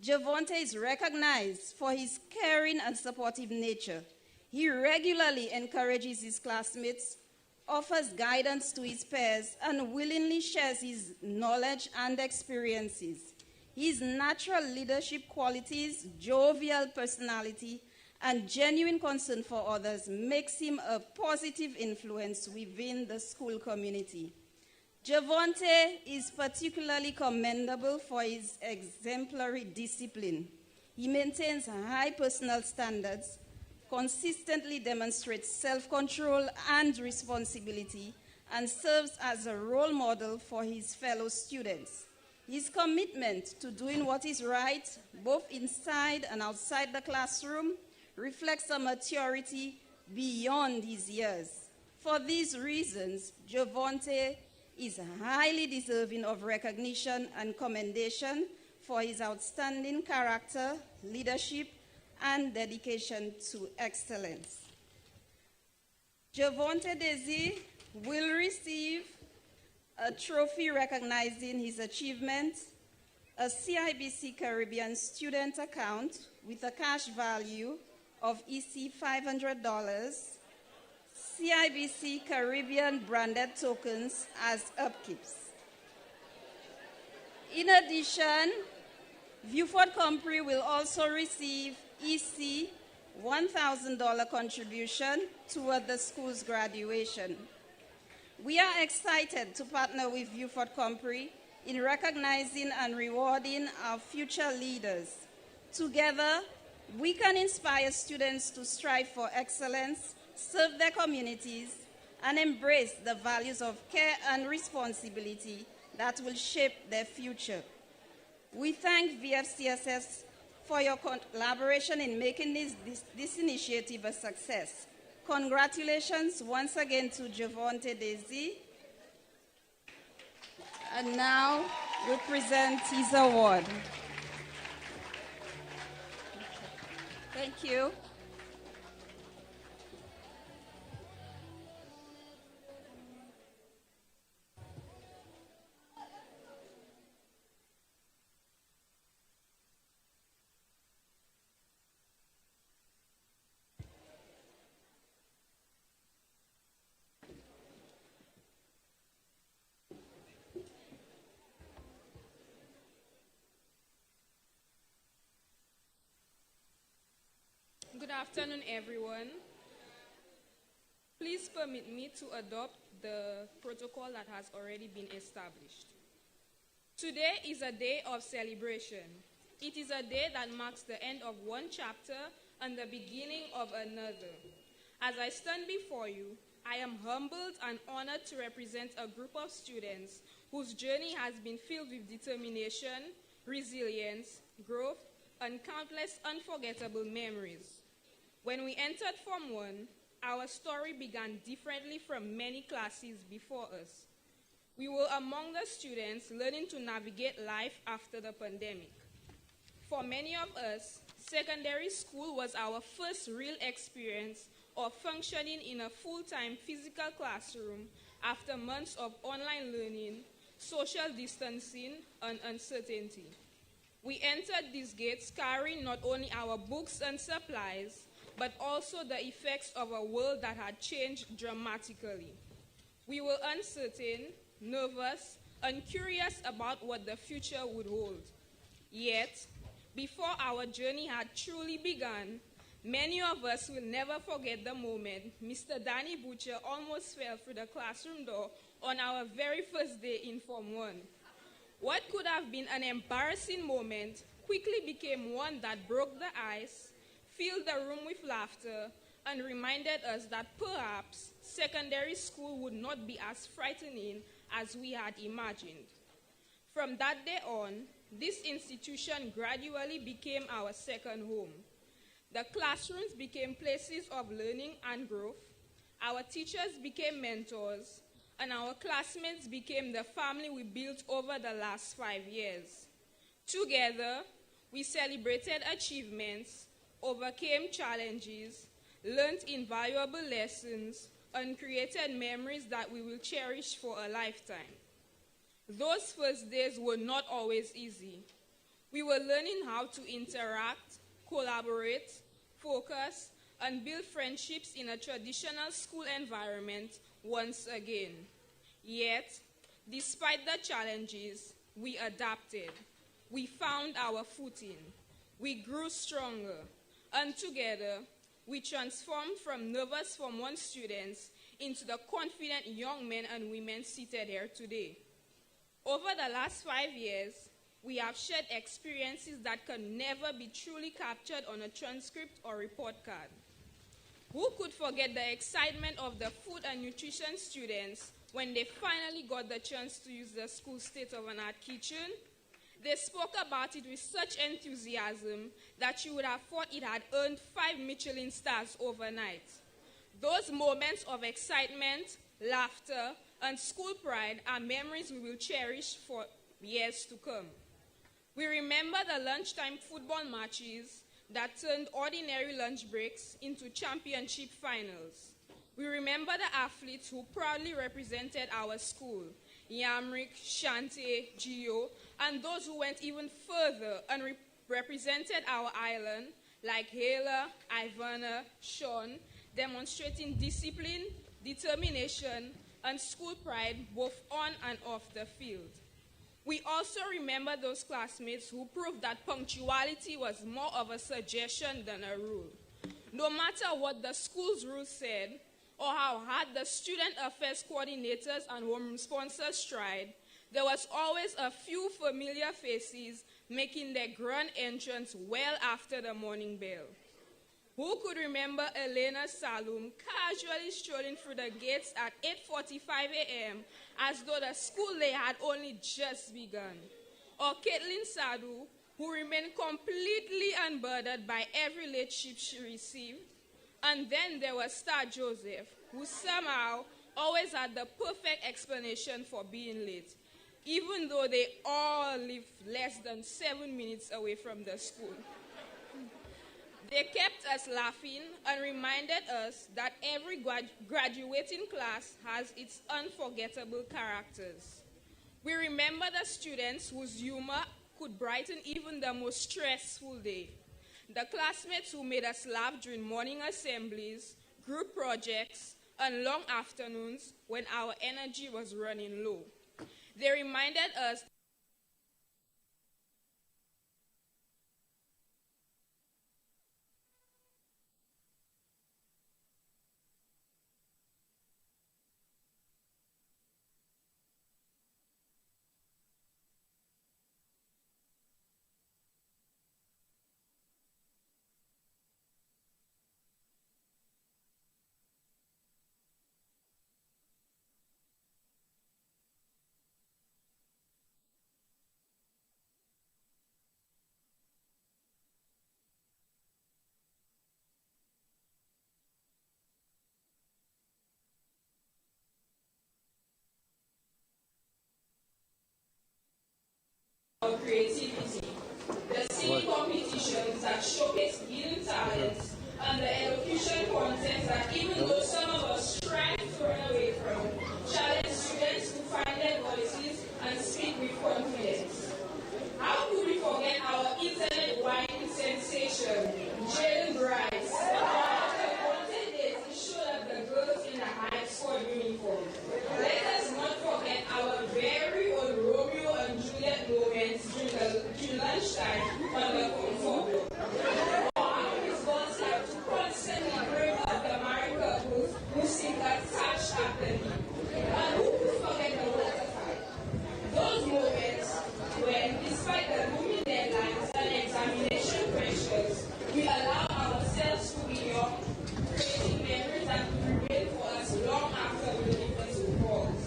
Javonte is recognized for his caring and supportive nature. He regularly encourages his classmates, offers guidance to his peers, and willingly shares his knowledge and experiences. His natural leadership qualities, jovial personality, and genuine concern for others makes him a positive influence within the school community. Javonte is particularly commendable for his exemplary discipline. He maintains high personal standards, consistently demonstrates self-control and responsibility, and serves as a role model for his fellow students. His commitment to doing what is right, both inside and outside the classroom, reflects a maturity beyond his years. For these reasons, Javonte is highly deserving of recognition and commendation for his outstanding character, leadership, and dedication to excellence. Javonte Desi will receive a trophy recognizing his achievements, a CIBC Caribbean student account with a cash value of EC $500, CIBC Caribbean branded tokens as upkeeps. In addition, Viewford Compre will also receive EC $1,000 contribution toward the school's graduation. We are excited to partner with Viewford Compre in recognizing and rewarding our future leaders. Together, we can inspire students to strive for excellence, serve their communities, and embrace the values of care and responsibility that will shape their future. We thank VFCSS for your collaboration in making this initiative a success. Congratulations once again to Javonte Desi. And now we present his award. Thank you. Good afternoon, everyone. Please permit me to adopt the protocol that has already been established. Today is a day of celebration. It is a day that marks the end of one chapter and the beginning of another. As I stand before you, I am humbled and honored to represent a group of students whose journey has been filled with determination, resilience, growth, and countless unforgettable memories. When we entered Form 1, our story began differently from many classes before us. We were among the students learning to navigate life after the pandemic. For many of us, secondary school was our first real experience of functioning in a full-time physical classroom after months of online learning, social distancing, and uncertainty. We entered these gates carrying not only our books and supplies, but also the effects of a world that had changed dramatically. We were uncertain, nervous, and curious about what the future would hold. Yet, before our journey had truly begun, many of us will never forget the moment Mr. Danny Butcher almost fell through the classroom door on our very first day in Form 1. What could have been an embarrassing moment quickly became one that broke the ice, filled the room with laughter, and reminded us that perhaps secondary school would not be as frightening as we had imagined. From that day on, this institution gradually became our second home. The classrooms became places of learning and growth, our teachers became mentors, and our classmates became the family we built over the last 5 years. Together, we celebrated achievements, overcame challenges, learned invaluable lessons, and created memories that we will cherish for a lifetime. Those first days were not always easy. We were learning how to interact, collaborate, focus, and build friendships in a traditional school environment once again. Yet, despite the challenges, we adapted. We found our footing. We grew stronger. And together, we transformed from nervous Form 1 students into the confident young men and women seated here today. Over the last 5 years, we have shared experiences that can never be truly captured on a transcript or report card. Who could forget the excitement of the food and nutrition students when they finally got the chance to use the school state-of-the-art kitchen? They spoke about it with such enthusiasm that you would have thought it had earned 5 Michelin stars overnight. Those moments of excitement, laughter, and school pride are memories we will cherish for years to come. We remember the lunchtime football matches that turned ordinary lunch breaks into championship finals. We remember the athletes who proudly represented our school, Yamrik, Shante, Gio, and those who went even further and represented our island, like Hala, Ivana, Sean, demonstrating discipline, determination, and school pride both on and off the field. We also remember those classmates who proved that punctuality was more of a suggestion than a rule. No matter what the school's rules said, or how hard the student affairs coordinators and home sponsors tried, there was always a few familiar faces making their grand entrance well after the morning bell. Who could remember Elena Salum casually strolling through the gates at 8:45 a.m. as though the school day had only just begun? Or Caitlin Sadu, who remained completely unburdened by every late shift she received? And then there was Star Joseph, who somehow always had the perfect explanation for being late, even though they all lived less than 7 minutes away from the school. They kept us laughing and reminded us that every graduating class has its unforgettable characters. We remember the students whose humor could brighten even the most stressful day. The classmates who made us laugh during morning assemblies, group projects, and long afternoons when our energy was running low. They reminded us our creativity, the singing competitions that showcase hidden talents, and the elocution contests that even though some of us try to run away from, challenge students to find their voices and speak with confidence. How could we forget our internet-wide sensation, Jalen Bryce, after wanted days to show up the girls in the high school uniform? Let us not forget our very own Romeo and Juliet moments during lunchtime on the comfort. Or how his boss had to constantly bring up the married couples who seemed attached after him. And who could forget the water fight? Those moments when, despite the looming deadlines and examination pressures, we allow ourselves to be young, creating memories that will remain for us long after we leave the school halls.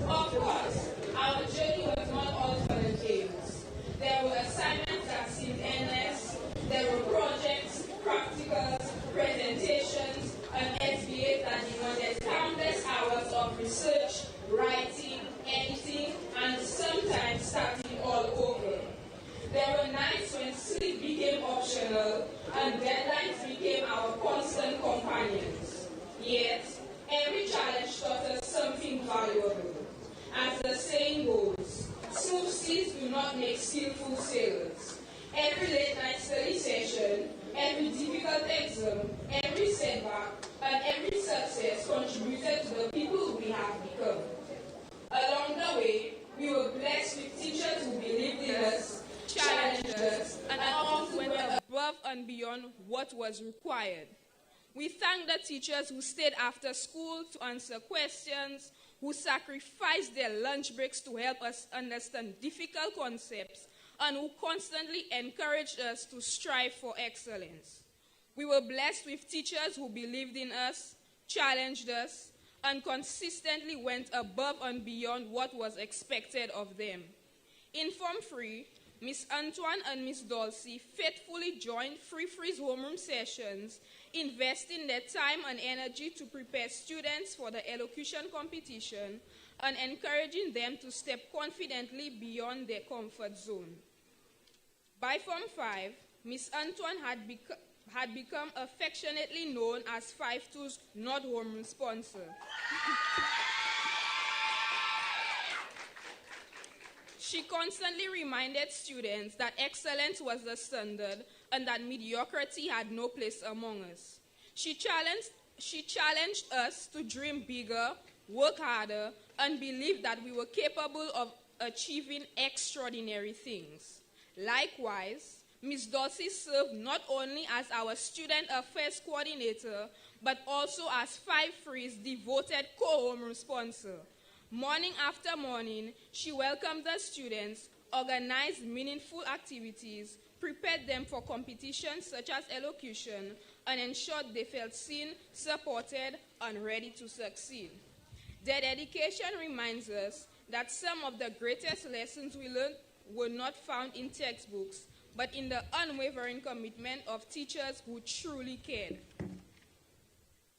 Of course, our journey was not all fun and games. There were assignments that seemed endless. There were projects, practicals, presentations, and SBAs that demanded countless hours of research, writing, editing, and sometimes starting all over. There were nights when sleep became optional and deadlines became our constant companions. Yet, every challenge taught us something valuable. As the saying goes, smooth seas do not make skillful sailors. Every late night study session, every difficult exam, every setback, and every success contributed to the people we have become. Along the way, we were blessed with teachers who believed in us, challenged us, and often went above and beyond what was required. We thank the teachers who stayed after school to answer questions, who sacrificed their lunch breaks to help us understand difficult concepts, and who constantly encouraged us to strive for excellence. We were blessed with teachers who believed in us, challenged us, and consistently went above and beyond what was expected of them. In Form 3, Miss Antoine and Miss Dulcie faithfully joined Free Free's homeroom sessions, investing their time and energy to prepare students for the elocution competition and encouraging them to step confidently beyond their comfort zone. By Form 5, Miss Antoine had become affectionately known as 5-2's not homeroom sponsor. She constantly reminded students that excellence was the standard and that mediocrity had no place among us. She challenged us to dream bigger, work harder, and believe that we were capable of achieving extraordinary things. Likewise, Ms. Dulcie served not only as our student affairs coordinator, but also as 5 Free's devoted co-homeroom sponsor. Morning after morning, she welcomed the students, organized meaningful activities, prepared them for competitions such as elocution, and ensured they felt seen, supported, and ready to succeed. Their dedication reminds us that some of the greatest lessons we learned were not found in textbooks, but in the unwavering commitment of teachers who truly cared.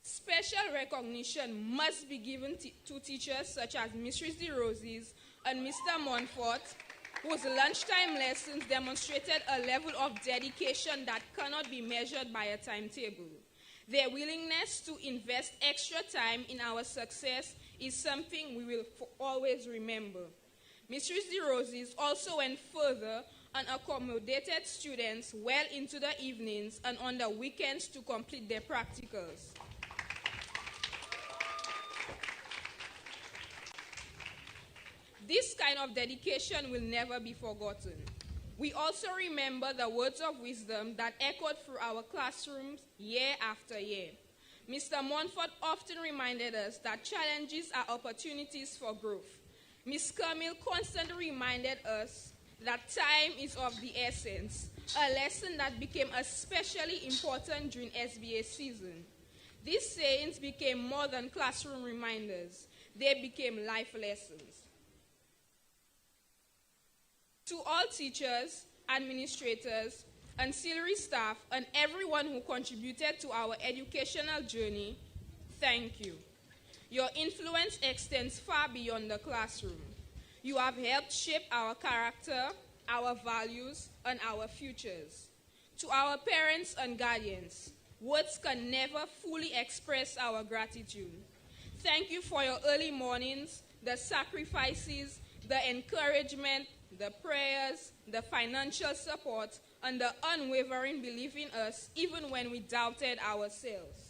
Special recognition must be given to teachers such as Mrs. DeRoses and Mr. Montfort, whose lunchtime lessons demonstrated a level of dedication that cannot be measured by a timetable. Their willingness to invest extra time in our success is something we will always remember. Mrs. DeRoses also went further and accommodated students well into the evenings and on the weekends to complete their practicals. This kind of dedication will never be forgotten. We also remember the words of wisdom that echoed through our classrooms year after year. Mr. Montfort often reminded us that challenges are opportunities for growth. Ms. Camille constantly reminded us that time is of the essence, a lesson that became especially important during SBA season. These sayings became more than classroom reminders. They became life lessons. To all teachers, administrators, ancillary staff, and everyone who contributed to our educational journey, thank you. Your influence extends far beyond the classroom. You have helped shape our character, our values, and our futures. To our parents and guardians, words can never fully express our gratitude. Thank you for your early mornings, the sacrifices, the encouragement, the prayers, the financial support, and the unwavering belief in us, even when we doubted ourselves.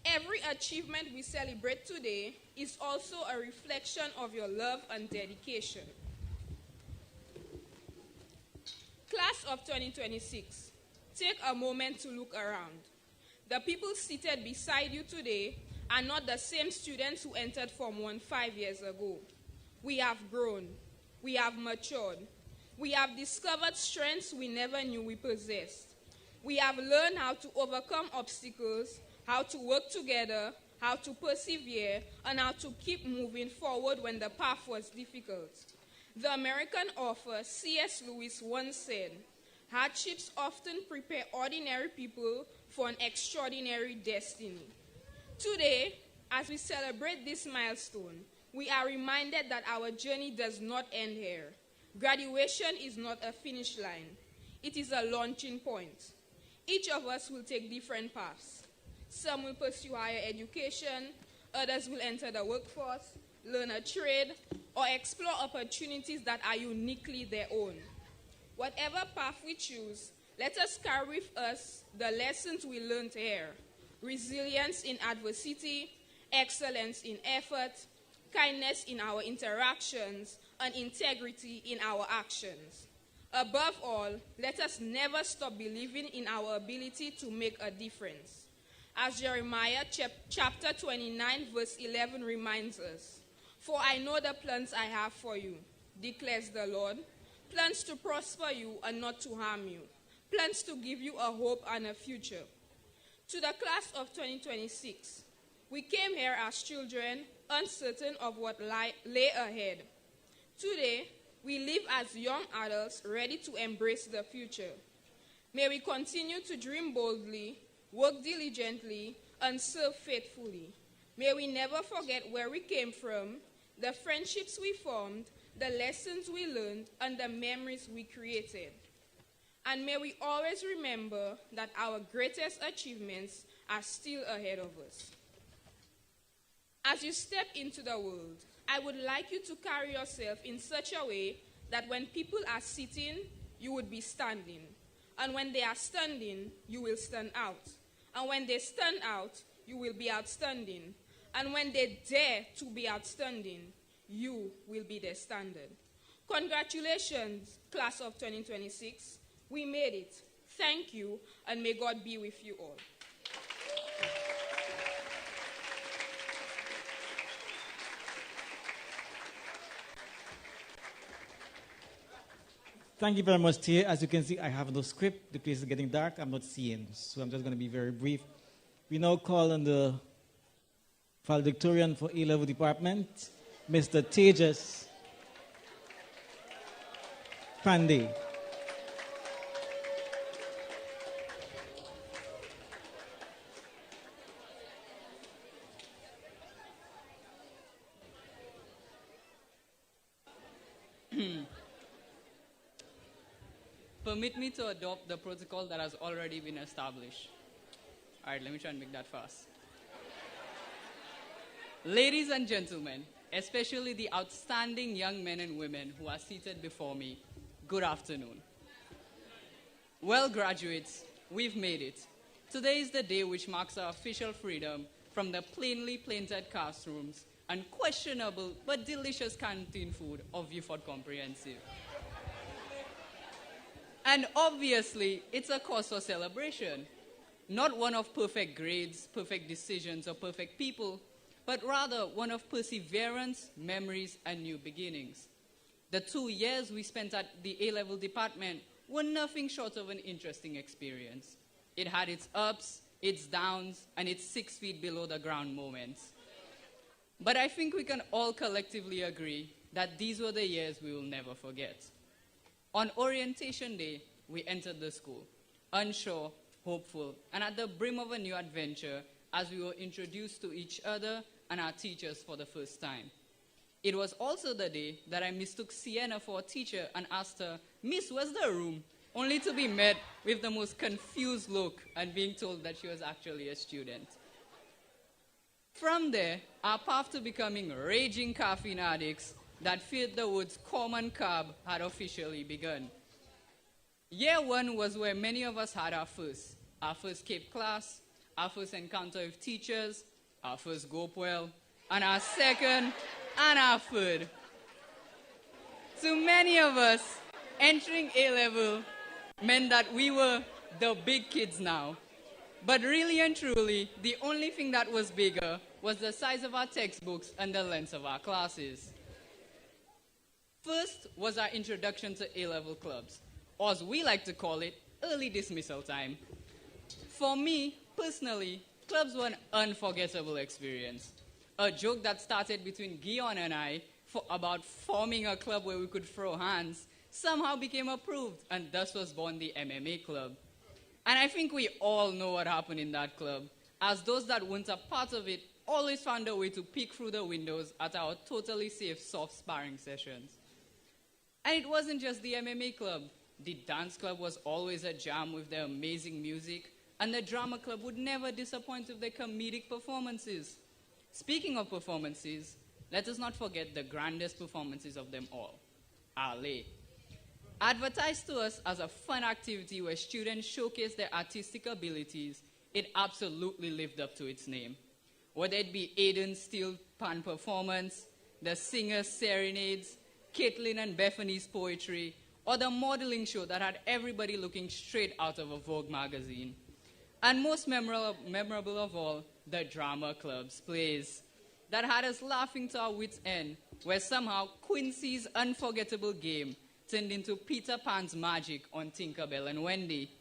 Every achievement we celebrate today is also a reflection of your love and dedication. Class of 2026, take a moment to look around. The people seated beside you today are not the same students who entered Form 1 5 years ago. We have grown. We have matured. We have discovered strengths we never knew we possessed. We have learned how to overcome obstacles, how to work together, how to persevere, and how to keep moving forward when the path was difficult. The American author C.S. Lewis once said, "Hardships often prepare ordinary people for an extraordinary destiny." Today, as we celebrate this milestone, we are reminded that our journey does not end here. Graduation is not a finish line. It is a launching point. Each of us will take different paths. Some will pursue higher education, others will enter the workforce, learn a trade, or explore opportunities that are uniquely their own. Whatever path we choose, let us carry with us the lessons we learned here: resilience in adversity, excellence in effort, kindness in our interactions, and integrity in our actions. Above all, let us never stop believing in our ability to make a difference. as Jeremiah chapter 29, verse 11 reminds us. For I know the plans I have for you, declares the Lord, plans to prosper you and not to harm you, plans to give you a hope and a future. To the class of 2026, we came here as children, uncertain of what lay ahead. Today, we live as young adults ready to embrace the future. May we continue to dream boldly, work diligently, and serve faithfully. May we never forget where we came from, the friendships we formed, the lessons we learned, and the memories we created. And may we always remember that our greatest achievements are still ahead of us. As you step into the world, I would like you to carry yourself in such a way that when people are sitting, you would be standing. And when they are standing, you will stand out. And when they stand out, you will be outstanding. And when they dare to be outstanding, you will be their standard. Congratulations, class of 2026. We made it. Thank you, and may God be with you all. Thank you very much, Tia. As you can see, I have no script. The place is getting dark. I'm not seeing, so I'm just going to be very brief. We now call on the valedictorian for A-Level Department, Mr. Tejas Pandey. Permit me to adopt the protocol that has already been established. All right, let me try and make that fast. Ladies and gentlemen, especially the outstanding young men and women who are seated before me, good afternoon. Well, graduates, we've made it. Today is the day which marks our official freedom from the plainly painted classrooms and questionable but delicious canteen food of Beaufort Comprehensive. And obviously, it's a cause for celebration. Not one of perfect grades, perfect decisions, or perfect people, but rather one of perseverance, memories, and new beginnings. The 2 years we spent at the A-Level department were nothing short of an interesting experience. It had its ups, its downs, and its 6 feet below the ground moments. But I think we can all collectively agree that these were the years we will never forget. On orientation day, we entered the school, unsure, hopeful, and at the brim of a new adventure as we were introduced to each other and our teachers for the first time. It was also the day that I mistook Sienna for a teacher and asked her, "Miss, where's the room?" only to be met with the most confused look and being told that she was actually a student. From there, our path to becoming raging caffeine addicts that feared the words common carb had officially begun. Year one was where many of us had our first Cape class, our first encounter with teachers, our first Gopwell, and our second and our third. To many of us, entering A-Level meant that we were the big kids now. But really and truly, the only thing that was bigger was the size of our textbooks and the length of our classes. First was our introduction to A-Level clubs, or as we like to call it, early dismissal time. For me, personally, clubs were an unforgettable experience. A joke that started between Guion and I about forming a club where we could throw hands somehow became approved, and thus was born the MMA club. And I think we all know what happened in that club, as those that weren't a part of it always found a way to peek through the windows at our totally safe soft sparring sessions. And it wasn't just the MMA club. The dance club was always a jam with their amazing music, and the drama club would never disappoint with their comedic performances. Speaking of performances, let us not forget the grandest performances of them all, Alley. Advertised to us as a fun activity where students showcase their artistic abilities, it absolutely lived up to its name. Whether it be Aiden's steel pan performance, the singers' serenades, Caitlin and Bethany's poetry, or the modeling show that had everybody looking straight out of a Vogue magazine. And most memorable of all, the drama club's plays that had us laughing to our wits' end, where somehow Quincy's unforgettable game turned into Peter Pan's magic on Tinkerbell and Wendy.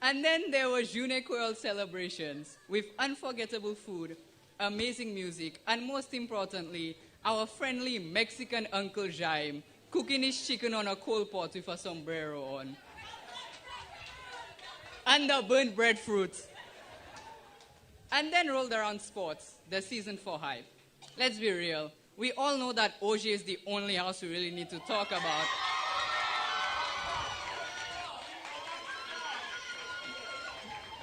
And then there were Journée Creole celebrations with unforgettable food, amazing music, and most importantly, our friendly Mexican Uncle Jaime cooking his chicken on a coal pot with a sombrero on. And the burnt breadfruit. And then rolled around sports, the season 4 hype. Let's be real. We all know that OJ is the only house we really need to talk about.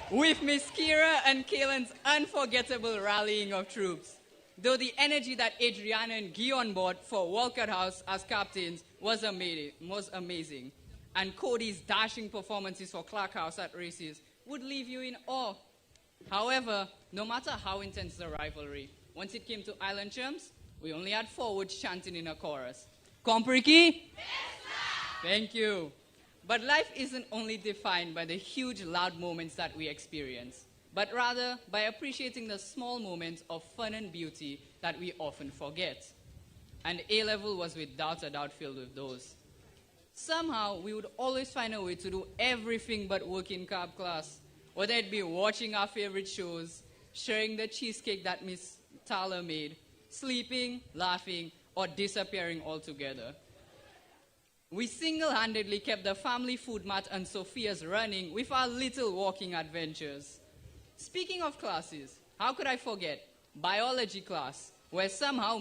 With Miss Kira and Kalen's unforgettable rallying of troops. Though the energy that Adriana and Guion brought for Walcott House as captains was amazing. And Cody's dashing performances for Clark House at races would leave you in awe. However, no matter how intense the rivalry, once it came to Island Chums, we only had forwards chanting in a chorus. Compriki? Yes, thank you. But life isn't only defined by the huge, loud moments that we experience, but rather by appreciating the small moments of fun and beauty that we often forget. And A-level was without a doubt filled with those. Somehow, we would always find a way to do everything but work in carb class, whether it be watching our favorite shows, sharing the cheesecake that Miss Thaler made, sleeping, laughing, or disappearing altogether. We single-handedly kept the family food mat and Sophia's running with our little walking adventures. Speaking of classes, how could I forget biology class, where somehow,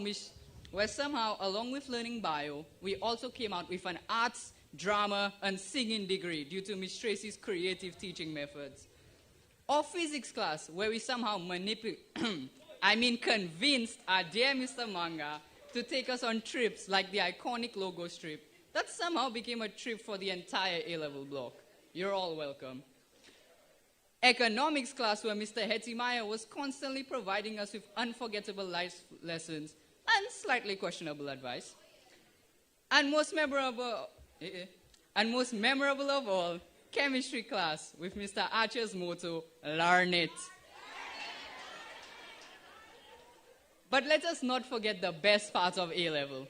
along with learning bio, we also came out with an arts, drama, and singing degree due to Miss Tracy's creative teaching methods. Or physics class, where we somehow convinced our dear Mr. Manga to take us on trips like the iconic logo strip that somehow became a trip for the entire A-level block. You're all welcome. Economics class, where Mr. Hetty-Meyer was constantly providing us with unforgettable life lessons and slightly questionable advice. And most memorable of all, chemistry class with Mr. Archer's motto, learn it. But let us not forget the best part of A-level,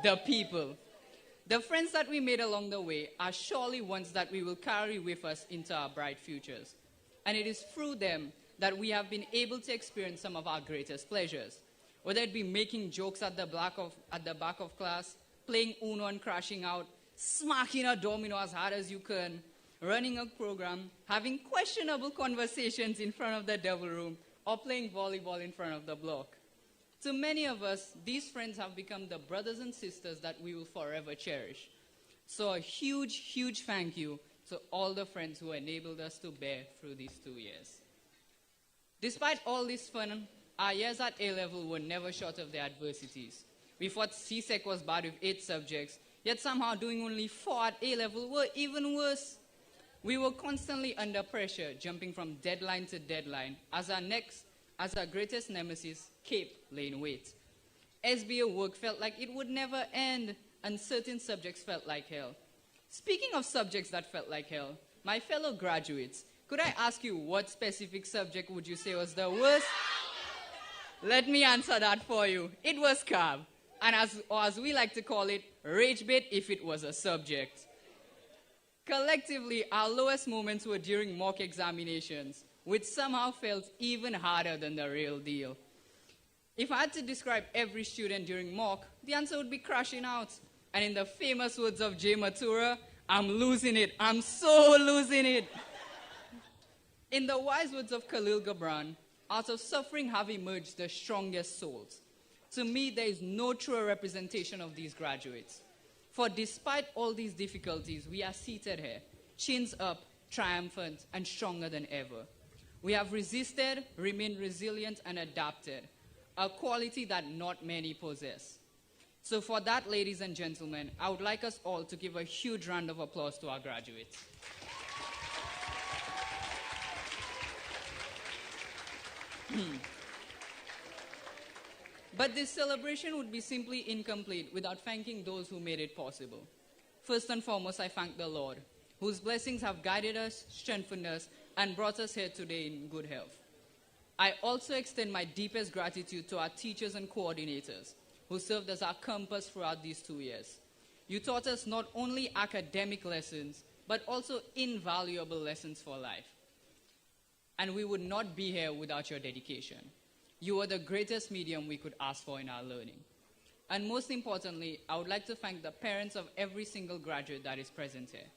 the people. The friends that we made along the way are surely ones that we will carry with us into our bright futures. And it is through them that we have been able to experience some of our greatest pleasures. Whether it be making jokes at the back of class, playing Uno and crashing out, smacking a domino as hard as you can, running a program, having questionable conversations in front of the devil room, or playing volleyball in front of the block. To many of us, these friends have become the brothers and sisters that we will forever cherish. So a huge, huge thank you to all the friends who enabled us to bear through these 2 years. Despite all this fun, our years at A-level were never short of their adversities. We thought CSEC was bad with 8 subjects, yet somehow doing only 4 at A-level were even worse. We were constantly under pressure, jumping from deadline to deadline, as our greatest nemesis, CAPE, lay in wait. SBA work felt like it would never end, and certain subjects felt like hell. Speaking of subjects that felt like hell, my fellow graduates, could I ask you what specific subject would you say was the worst? Let me answer that for you. It was carb, and as we like to call it, rage bait if it was a subject. Collectively, our lowest moments were during mock examinations, which somehow felt even harder than the real deal. If I had to describe every student during mock, the answer would be crashing out. And in the famous words of Jay Matura, I'm losing it. I'm so losing it. In the wise words of Khalil Gibran, out of suffering have emerged the strongest souls. To me, there is no truer representation of these graduates. For despite all these difficulties, we are seated here, chins up, triumphant, and stronger than ever. We have resisted, remained resilient, and adapted, a quality that not many possess. So for that, ladies and gentlemen, I would like us all to give a huge round of applause to our graduates. But this celebration would be simply incomplete without thanking those who made it possible. First and foremost, I thank the Lord, whose blessings have guided us, strengthened us, and brought us here today in good health. I also extend my deepest gratitude to our teachers and coordinators who served as our compass throughout these 2 years. You taught us not only academic lessons, but also invaluable lessons for life. And we would not be here without your dedication. You are the greatest medium we could ask for in our learning. And most importantly, I would like to thank the parents of every single graduate that is present here.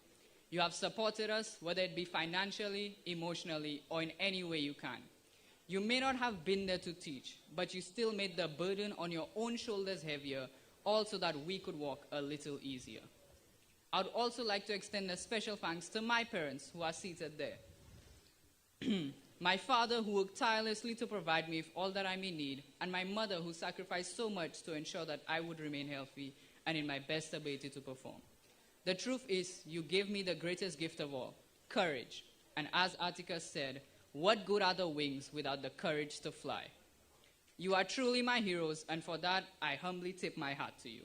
You have supported us, whether it be financially, emotionally, or in any way you can. You may not have been there to teach, but you still made the burden on your own shoulders heavier, all so that we could walk a little easier. I would also like to extend a special thanks to my parents who are seated there. My father, who worked tirelessly to provide me with all that I may need, and my mother, who sacrificed so much to ensure that I would remain healthy and in my best ability to perform. The truth is, you gave me the greatest gift of all, courage. And as Atticus said, what good are the wings without the courage to fly? You are truly my heroes, and for that, I humbly tip my hat to you.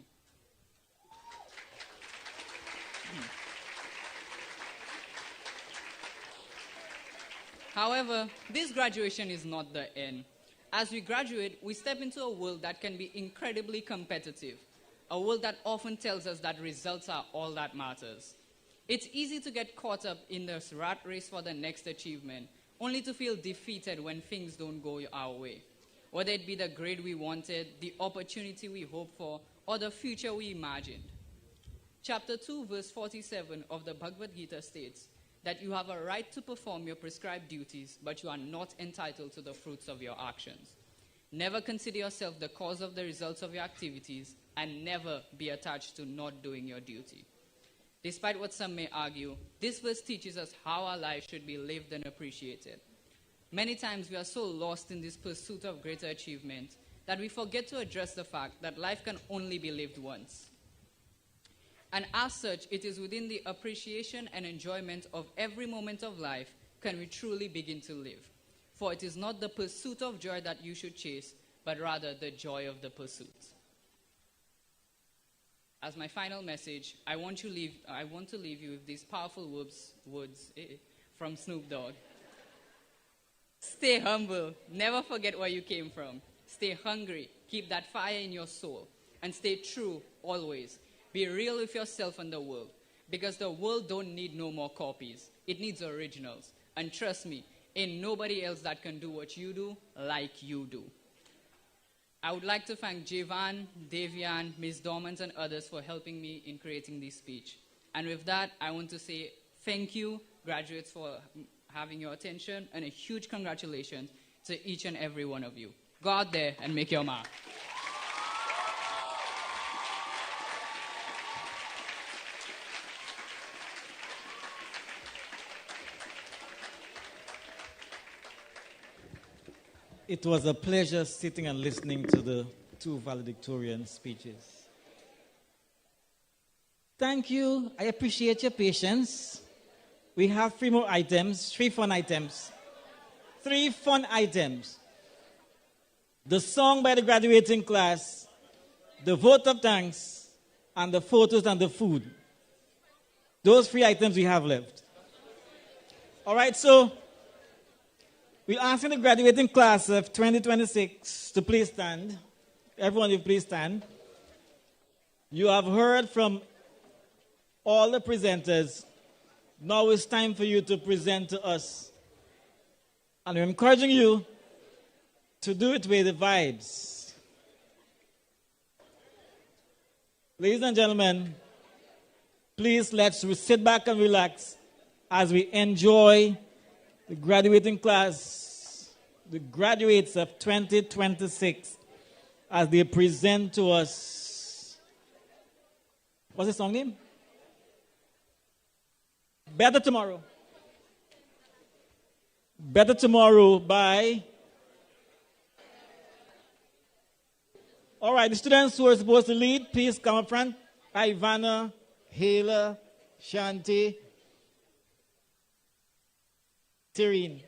However, this graduation is not the end. As we graduate, we step into a world that can be incredibly competitive, a world that often tells us that results are all that matters. It's easy to get caught up in this rat race for the next achievement, only to feel defeated when things don't go our way. Whether it be the grade we wanted, the opportunity we hoped for, or the future we imagined. Chapter 2, verse 47 of the Bhagavad Gita states that you have a right to perform your prescribed duties, but you are not entitled to the fruits of your actions. Never consider yourself the cause of the results of your activities, and never be attached to not doing your duty. Despite what some may argue, this verse teaches us how our lives should be lived and appreciated. Many times we are so lost in this pursuit of greater achievement that we forget to address the fact that life can only be lived once. And as such, it is within the appreciation and enjoyment of every moment of life can we truly begin to live. For it is not the pursuit of joy that you should chase, but rather the joy of the pursuit. As my final message, I want to leave you with these powerful words from Snoop Dogg. Stay humble. Never forget where you came from. Stay hungry. Keep that fire in your soul. And stay true always. Be real with yourself and the world. Because the world don't need no more copies. It needs originals. And trust me, ain't nobody else that can do what you do like you do. I would like to thank Javan, Davian, Ms. Dormans, and others for helping me in creating this speech. And with that, I want to say thank you, graduates, for having your attention, and a huge congratulations to each and every one of you. Go out there and make your mark. It was a pleasure sitting and listening to the two valedictorian speeches. Thank you. I appreciate your patience. We have three more items, three fun items. Three fun items. The song by the graduating class, the vote of thanks, and the photos and the food. Those three items we have left. All right, so we're asking the graduating class of 2026 to please stand. Everyone, you please stand. You have heard from all the presenters. Now it's time for you to present to us. And we're encouraging you to do it with the vibes. Ladies and gentlemen, please let's sit back and relax as we enjoy the graduating class, the graduates of 2026, as they present to us. What's the song name? Better Tomorrow. Better Tomorrow by... All right, the students who are supposed to lead, please come up front. Ivana, Hala, Shanti, Tyreen.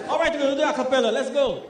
All right, we're going to do a cappella. Let's go.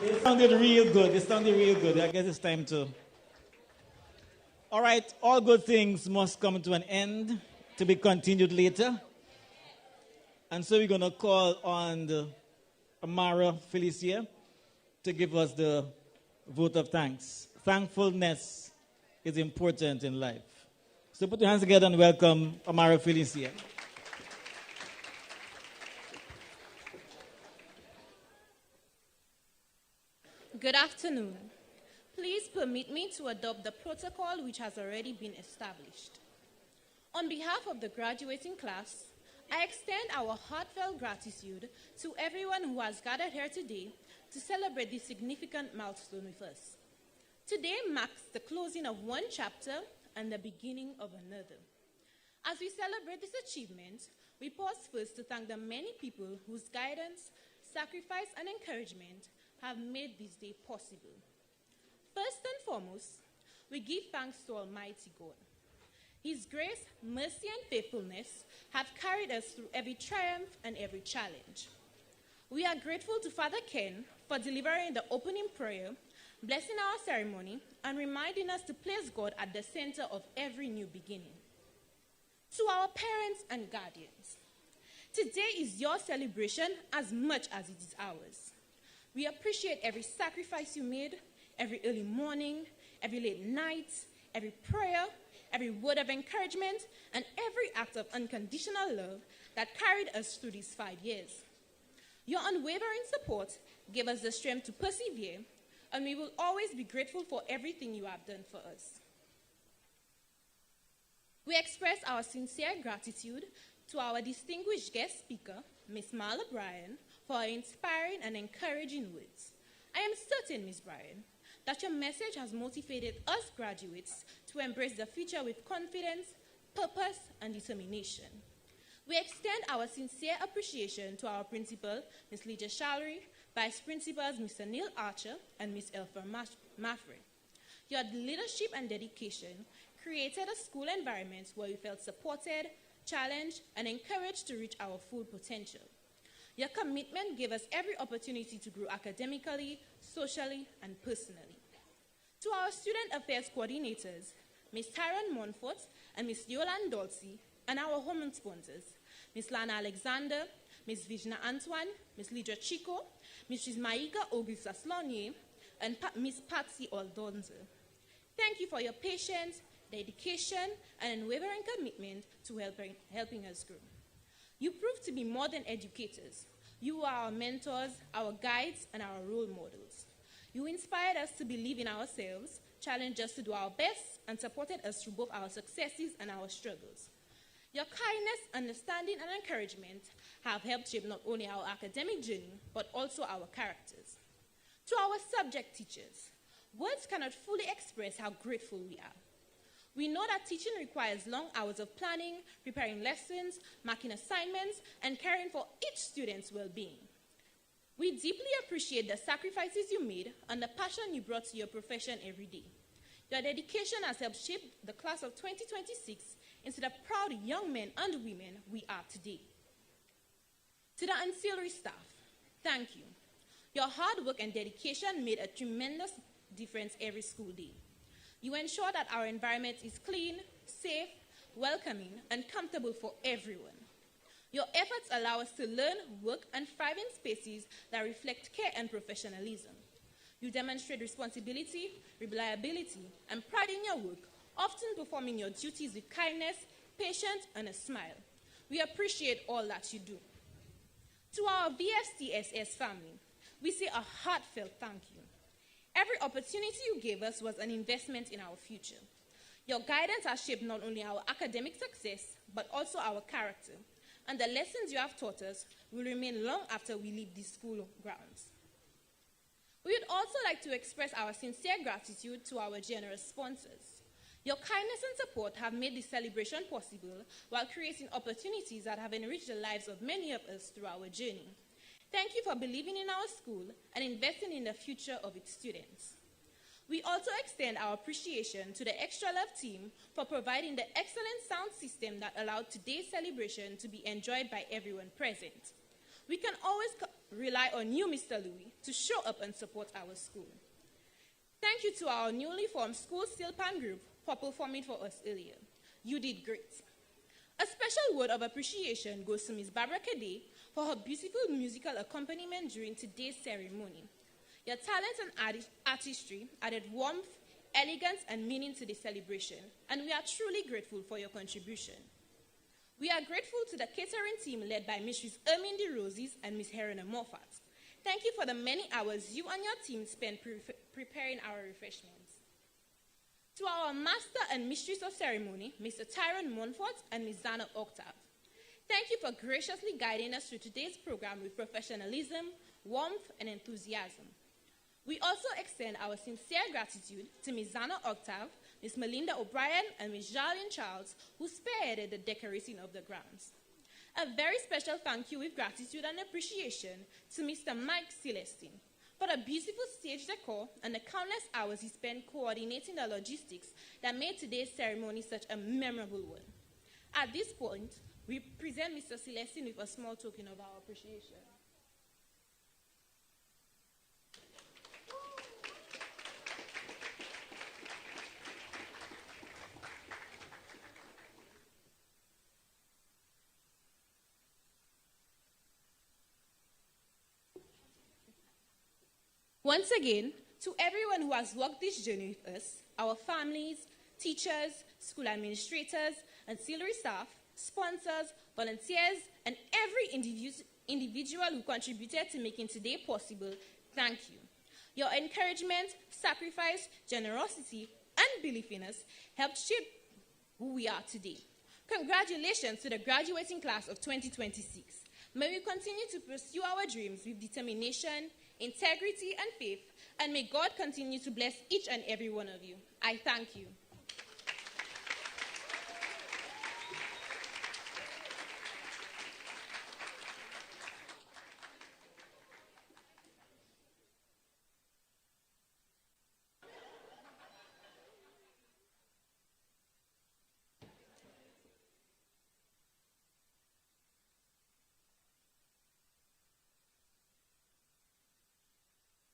It sounded real good. It sounded real good. I guess it's time to. All right, all good things must come to an end to be continued later. And so we're going to call on Amara Felicia to give us the vote of thanks. Thankfulness is important in life. So put your hands together and welcome Amara Felicia. Good afternoon. Please permit me to adopt the protocol which has already been established. On behalf of the graduating class, I extend our heartfelt gratitude to everyone who has gathered here today to celebrate this significant milestone with us. Today marks the closing of one chapter and the beginning of another. As we celebrate this achievement, we pause first to thank the many people whose guidance, sacrifice, and encouragement have made this day possible. First and foremost, we give thanks to Almighty God. His grace, mercy, and faithfulness have carried us through every triumph and every challenge. We are grateful to Father Ken for delivering the opening prayer, blessing our ceremony, and reminding us to place God at the center of every new beginning. To our parents and guardians, today is your celebration as much as it is ours. We appreciate every sacrifice you made, every early morning, every late night, every prayer, every word of encouragement, and every act of unconditional love that carried us through these 5 years. Your unwavering support gave us the strength to persevere, and we will always be grateful for everything you have done for us. We express our sincere gratitude to our distinguished guest speaker, Ms. Marla Bryan, for her inspiring and encouraging words. I am certain, Ms. Bryan, that your message has motivated us graduates to embrace the future with confidence, purpose, and determination. We extend our sincere appreciation to our principal, Ms. Lydia Shallery, Vice Principals, Mr. Neil Archer, and Ms. Elfer Maffrey. Your leadership and dedication created a school environment where we felt supported, challenged, and encouraged to reach our full potential. Your commitment gave us every opportunity to grow academically, socially, and personally. To our student affairs coordinators, Ms. Tyron Montfort and Ms. Yolande Dolce, and our home sponsors, Ms. Lana Alexander, Ms. Vijna Antoine, Ms. Lidra Chico, Mrs. Maika Augusta Slonier, and Ms. Patsy Aldonza. Thank you for your patience, dedication, and unwavering commitment to helping us grow. You proved to be more than educators. You are our mentors, our guides, and our role models. You inspired us to believe in ourselves, challenged us to do our best, and supported us through both our successes and our struggles. Your kindness, understanding, and encouragement have helped shape not only our academic journey, but also our characters. To our subject teachers, words cannot fully express how grateful we are. We know that teaching requires long hours of planning, preparing lessons, marking assignments, and caring for each student's well-being. We deeply appreciate the sacrifices you made and the passion you brought to your profession every day. Your dedication has helped shape the class of 2026 into the proud young men and women we are today. To the ancillary staff, thank you. Your hard work and dedication made a tremendous difference every school day. You ensure that our environment is clean, safe, welcoming, and comfortable for everyone. Your efforts allow us to learn, work, and thrive in spaces that reflect care and professionalism. You demonstrate responsibility, reliability, and pride in your work, often performing your duties with kindness, patience, and a smile. We appreciate all that you do. To our VFCSS family, we say a heartfelt thank you. Every opportunity you gave us was an investment in our future. Your guidance has shaped not only our academic success, but also our character, and the lessons you have taught us will remain long after we leave these school grounds. We would also like to express our sincere gratitude to our generous sponsors. Your kindness and support have made this celebration possible while creating opportunities that have enriched the lives of many of us through our journey. Thank you for believing in our school and investing in the future of its students. We also extend our appreciation to the Extra Love team for providing the excellent sound system that allowed today's celebration to be enjoyed by everyone present. We can always rely on you, Mr. Louis, to show up and support our school. Thank you to our newly formed school steel pan group for performing for us earlier. You did great. A special word of appreciation goes to Ms. Barbara Kade for her beautiful musical accompaniment during today's ceremony. Your talent and artistry added warmth, elegance, and meaning to the celebration, and we are truly grateful for your contribution. We are grateful to the catering team led by Mrs. Ermine De Roses and Ms. Helena Moffat. Thank you for the many hours you and your team spent preparing our refreshments. To our Master and Mistress of Ceremony, Mr. Tyrone Montfort and Ms. Zana Octave, thank you for graciously guiding us through today's program with professionalism, warmth, and enthusiasm. We also extend our sincere gratitude to Ms. Zana Octave, Ms. Melinda O'Brien, and Ms. Jarlene Charles, who spearheaded the decorating of the grounds. A very special thank you with gratitude and appreciation to Mr. Mike Celestine for the beautiful stage decor and the countless hours he spent coordinating the logistics that made today's ceremony such a memorable one. At this point, we present Mr. Celestine with a small token of our appreciation. Once again, to everyone who has walked this journey with us, our families, teachers, school administrators, ancillary staff, sponsors, volunteers, and every individual who contributed to making today possible, thank you. Your encouragement, sacrifice, generosity, and belief in us helped shape who we are today. Congratulations to the graduating class of 2026. May we continue to pursue our dreams with determination, integrity, and faith, and may God continue to bless each and every one of you. I thank you.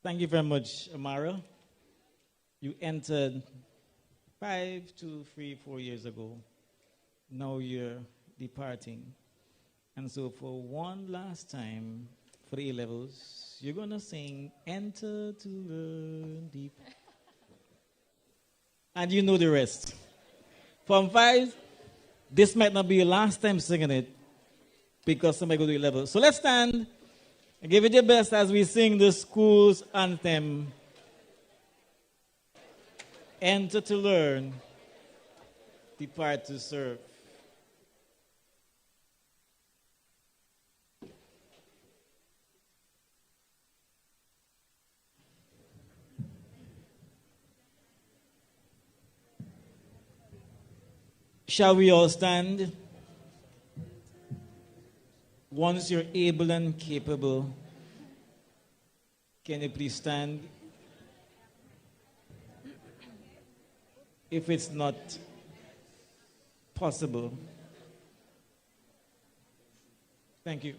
Thank you very much, Amara. You entered 5 to 3, 4 years ago. Now you're departing. And so for one last time, for the A-levels, you're going to sing Enter to Learn Deep. And you know the rest. From 5, this might not be your last time singing it because somebody go to A-levels. So let's stand. Give it your best as we sing the school's anthem. Enter to learn, depart to serve. Shall we all stand? Once you're able and capable, can you please stand? If it's not possible, thank you.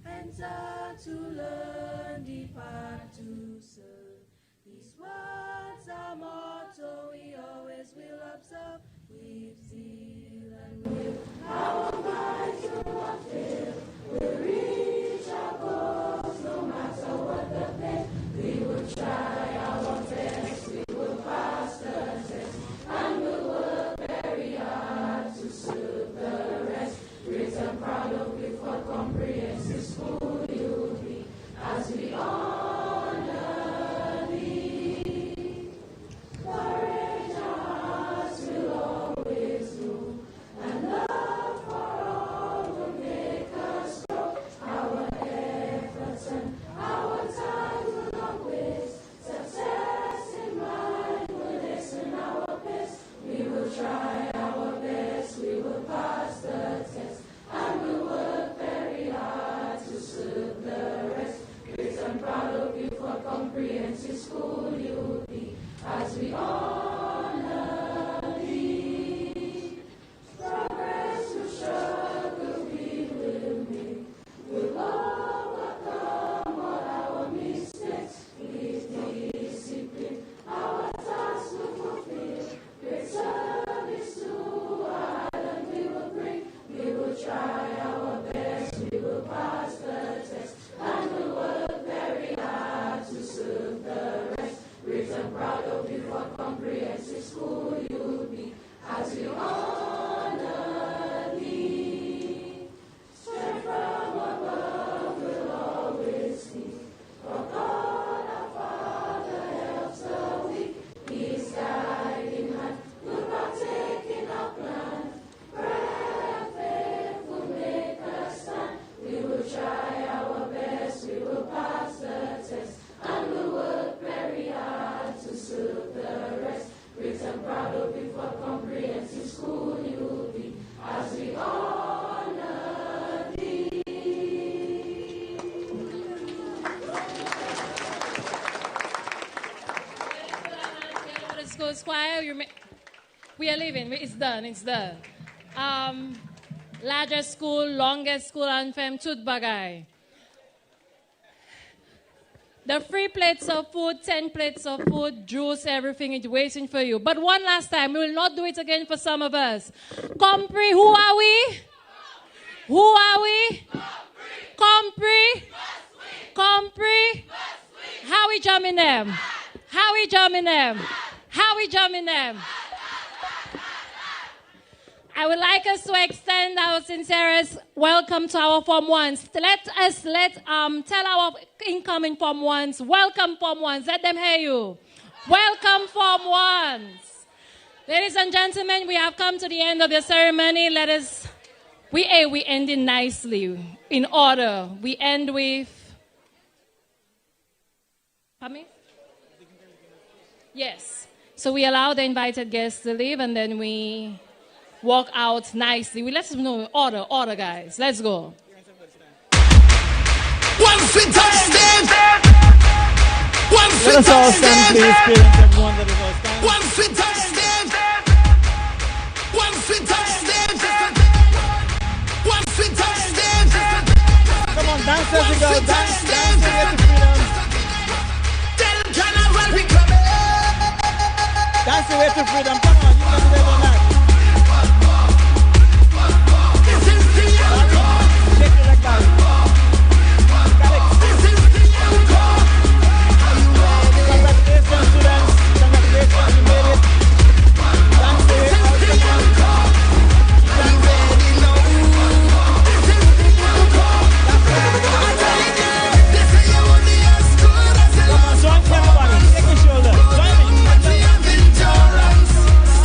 Enter to learn, depart to serve. These words are motto we always will observe. With zeal and with our minds to not fail, we'll reach our goals no matter what the pain. We will try our best, we will pass the test, and we'll work very hard to serve the rest. Great and proud of Clifford Comprehensive School you'll be, as we honor thee. Courage our hearts will always know, and love for proud of you for comprehensive school you'll be, as we honor thee. School Squire, we are leaving. It's done. It's done. Largest school, longest school anthem, tooth bagay. The free plates of food, 10 plates of food, juice, everything is waiting for you. But one last time, we will not do it again for some of us. Compre, who are we? Who are we? Compre. Compre. How we jamming them? How we jamming them? How we jamming them? I would like us to extend our sincerest welcome to our Form 1s. Let tell our incoming Form 1s, welcome Form 1s. Let them hear you. Welcome Form 1s. Ladies and gentlemen, we have come to the end of the ceremony. We end it nicely, in order. We end with, pardon me? Yes. So we allow the invited guests to leave, and then we walk out nicely. We let them know order, guys. Let's go. One foot touch stage. One Let foot us all touch stand, stage. please, parents, everyone that is all stand. One foot touch stage. One foot touch stage. One foot touch stage. Come on, dance as we go. Dance to get to freedom. Tell Carnival we coming. Dance the way to freedom. Come on, you can do it on that. This is the encore. Shake it like that. This is the encore. Are you ready? Congratulations, students. Congratulations, you made it. Dance the way out. This is the encore. Are you ready now? This is the encore. I'm telling you, this is you only as good as the Come on, last join everybody. Take your shoulder. Join me. endurance.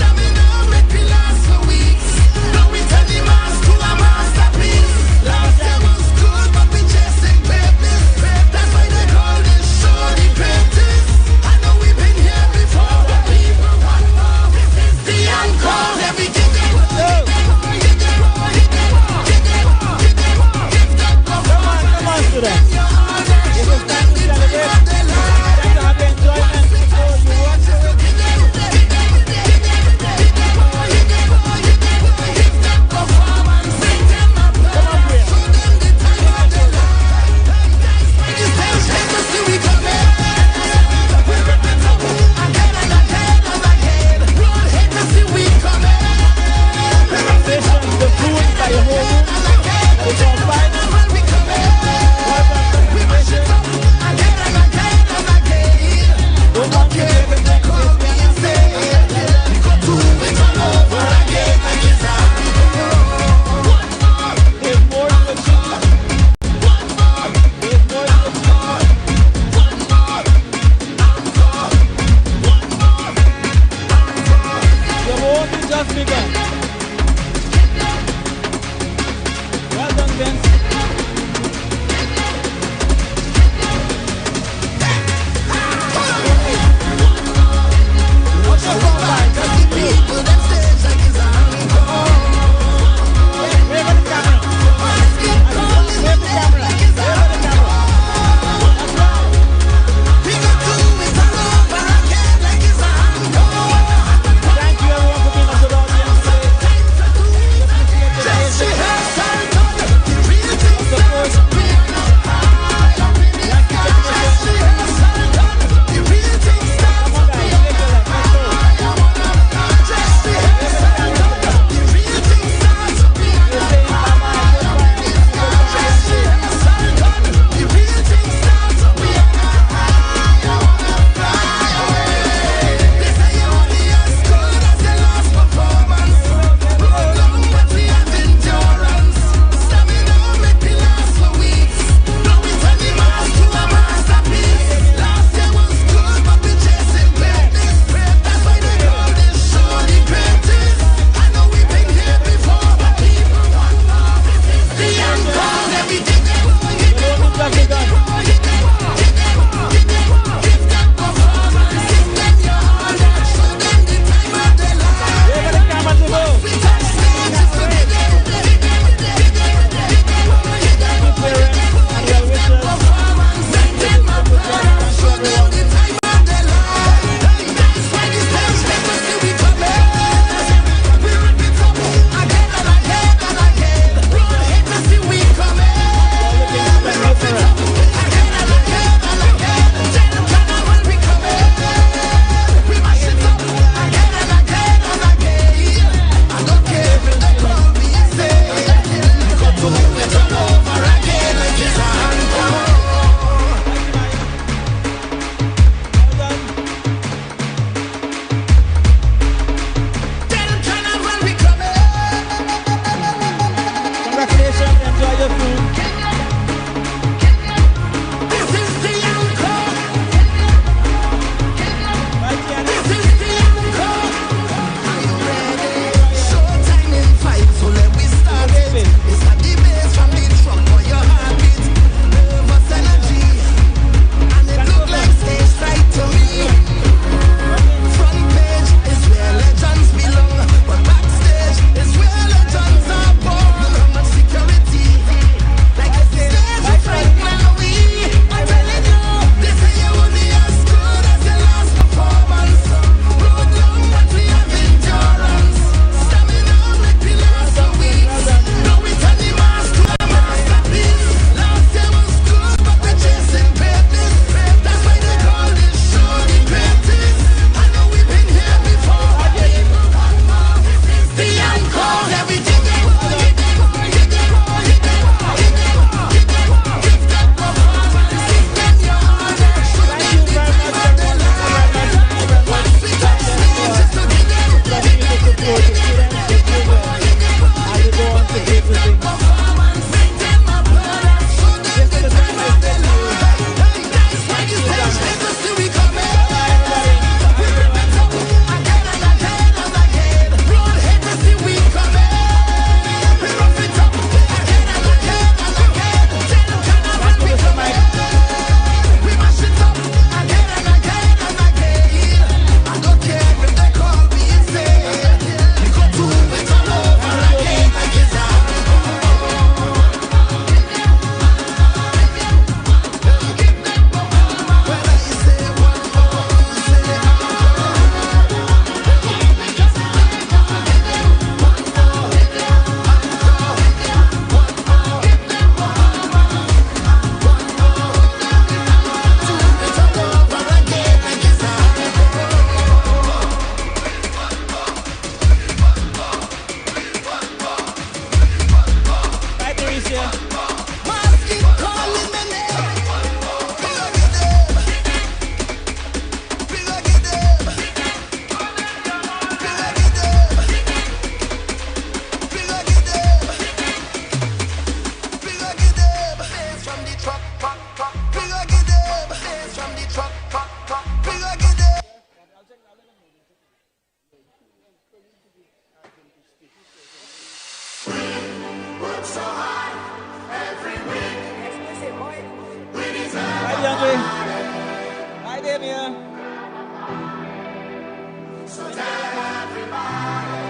So tell everybody,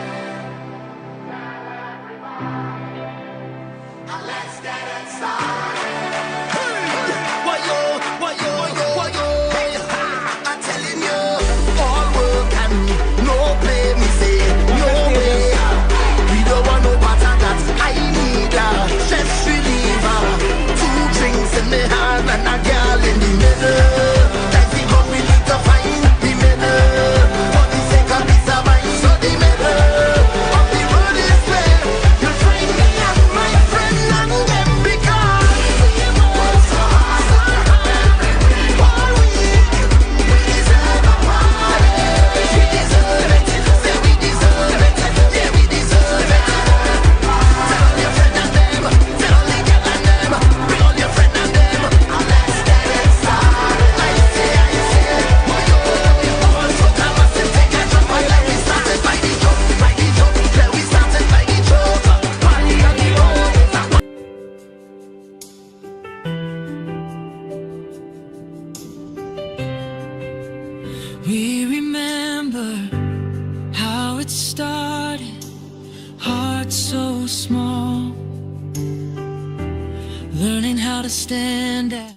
and let's get it started. Why yo, I'm telling you, all work and no play, me say, no way. We don't want no matter that. I need a stress reliever, 2 drinks in the hand and a girl in the middle. Like the God we need to find the middle. For the sake of peace of mind, so the middle of the road is where you'll find me and my friend and them, because we work so hard all week. We deserve a party. We deserve it. Say we deserve it. Yeah, we deserve it. Tell all your friend and them. Tell all the girl and them. Bring all your friend and them. And let's get it started. I say, oh yo, all so come us and take a jump. And let me started by the jump, by the jump. Let we started by the jump. Party on the road. We remember how it started, heart so small, learning how to stand out.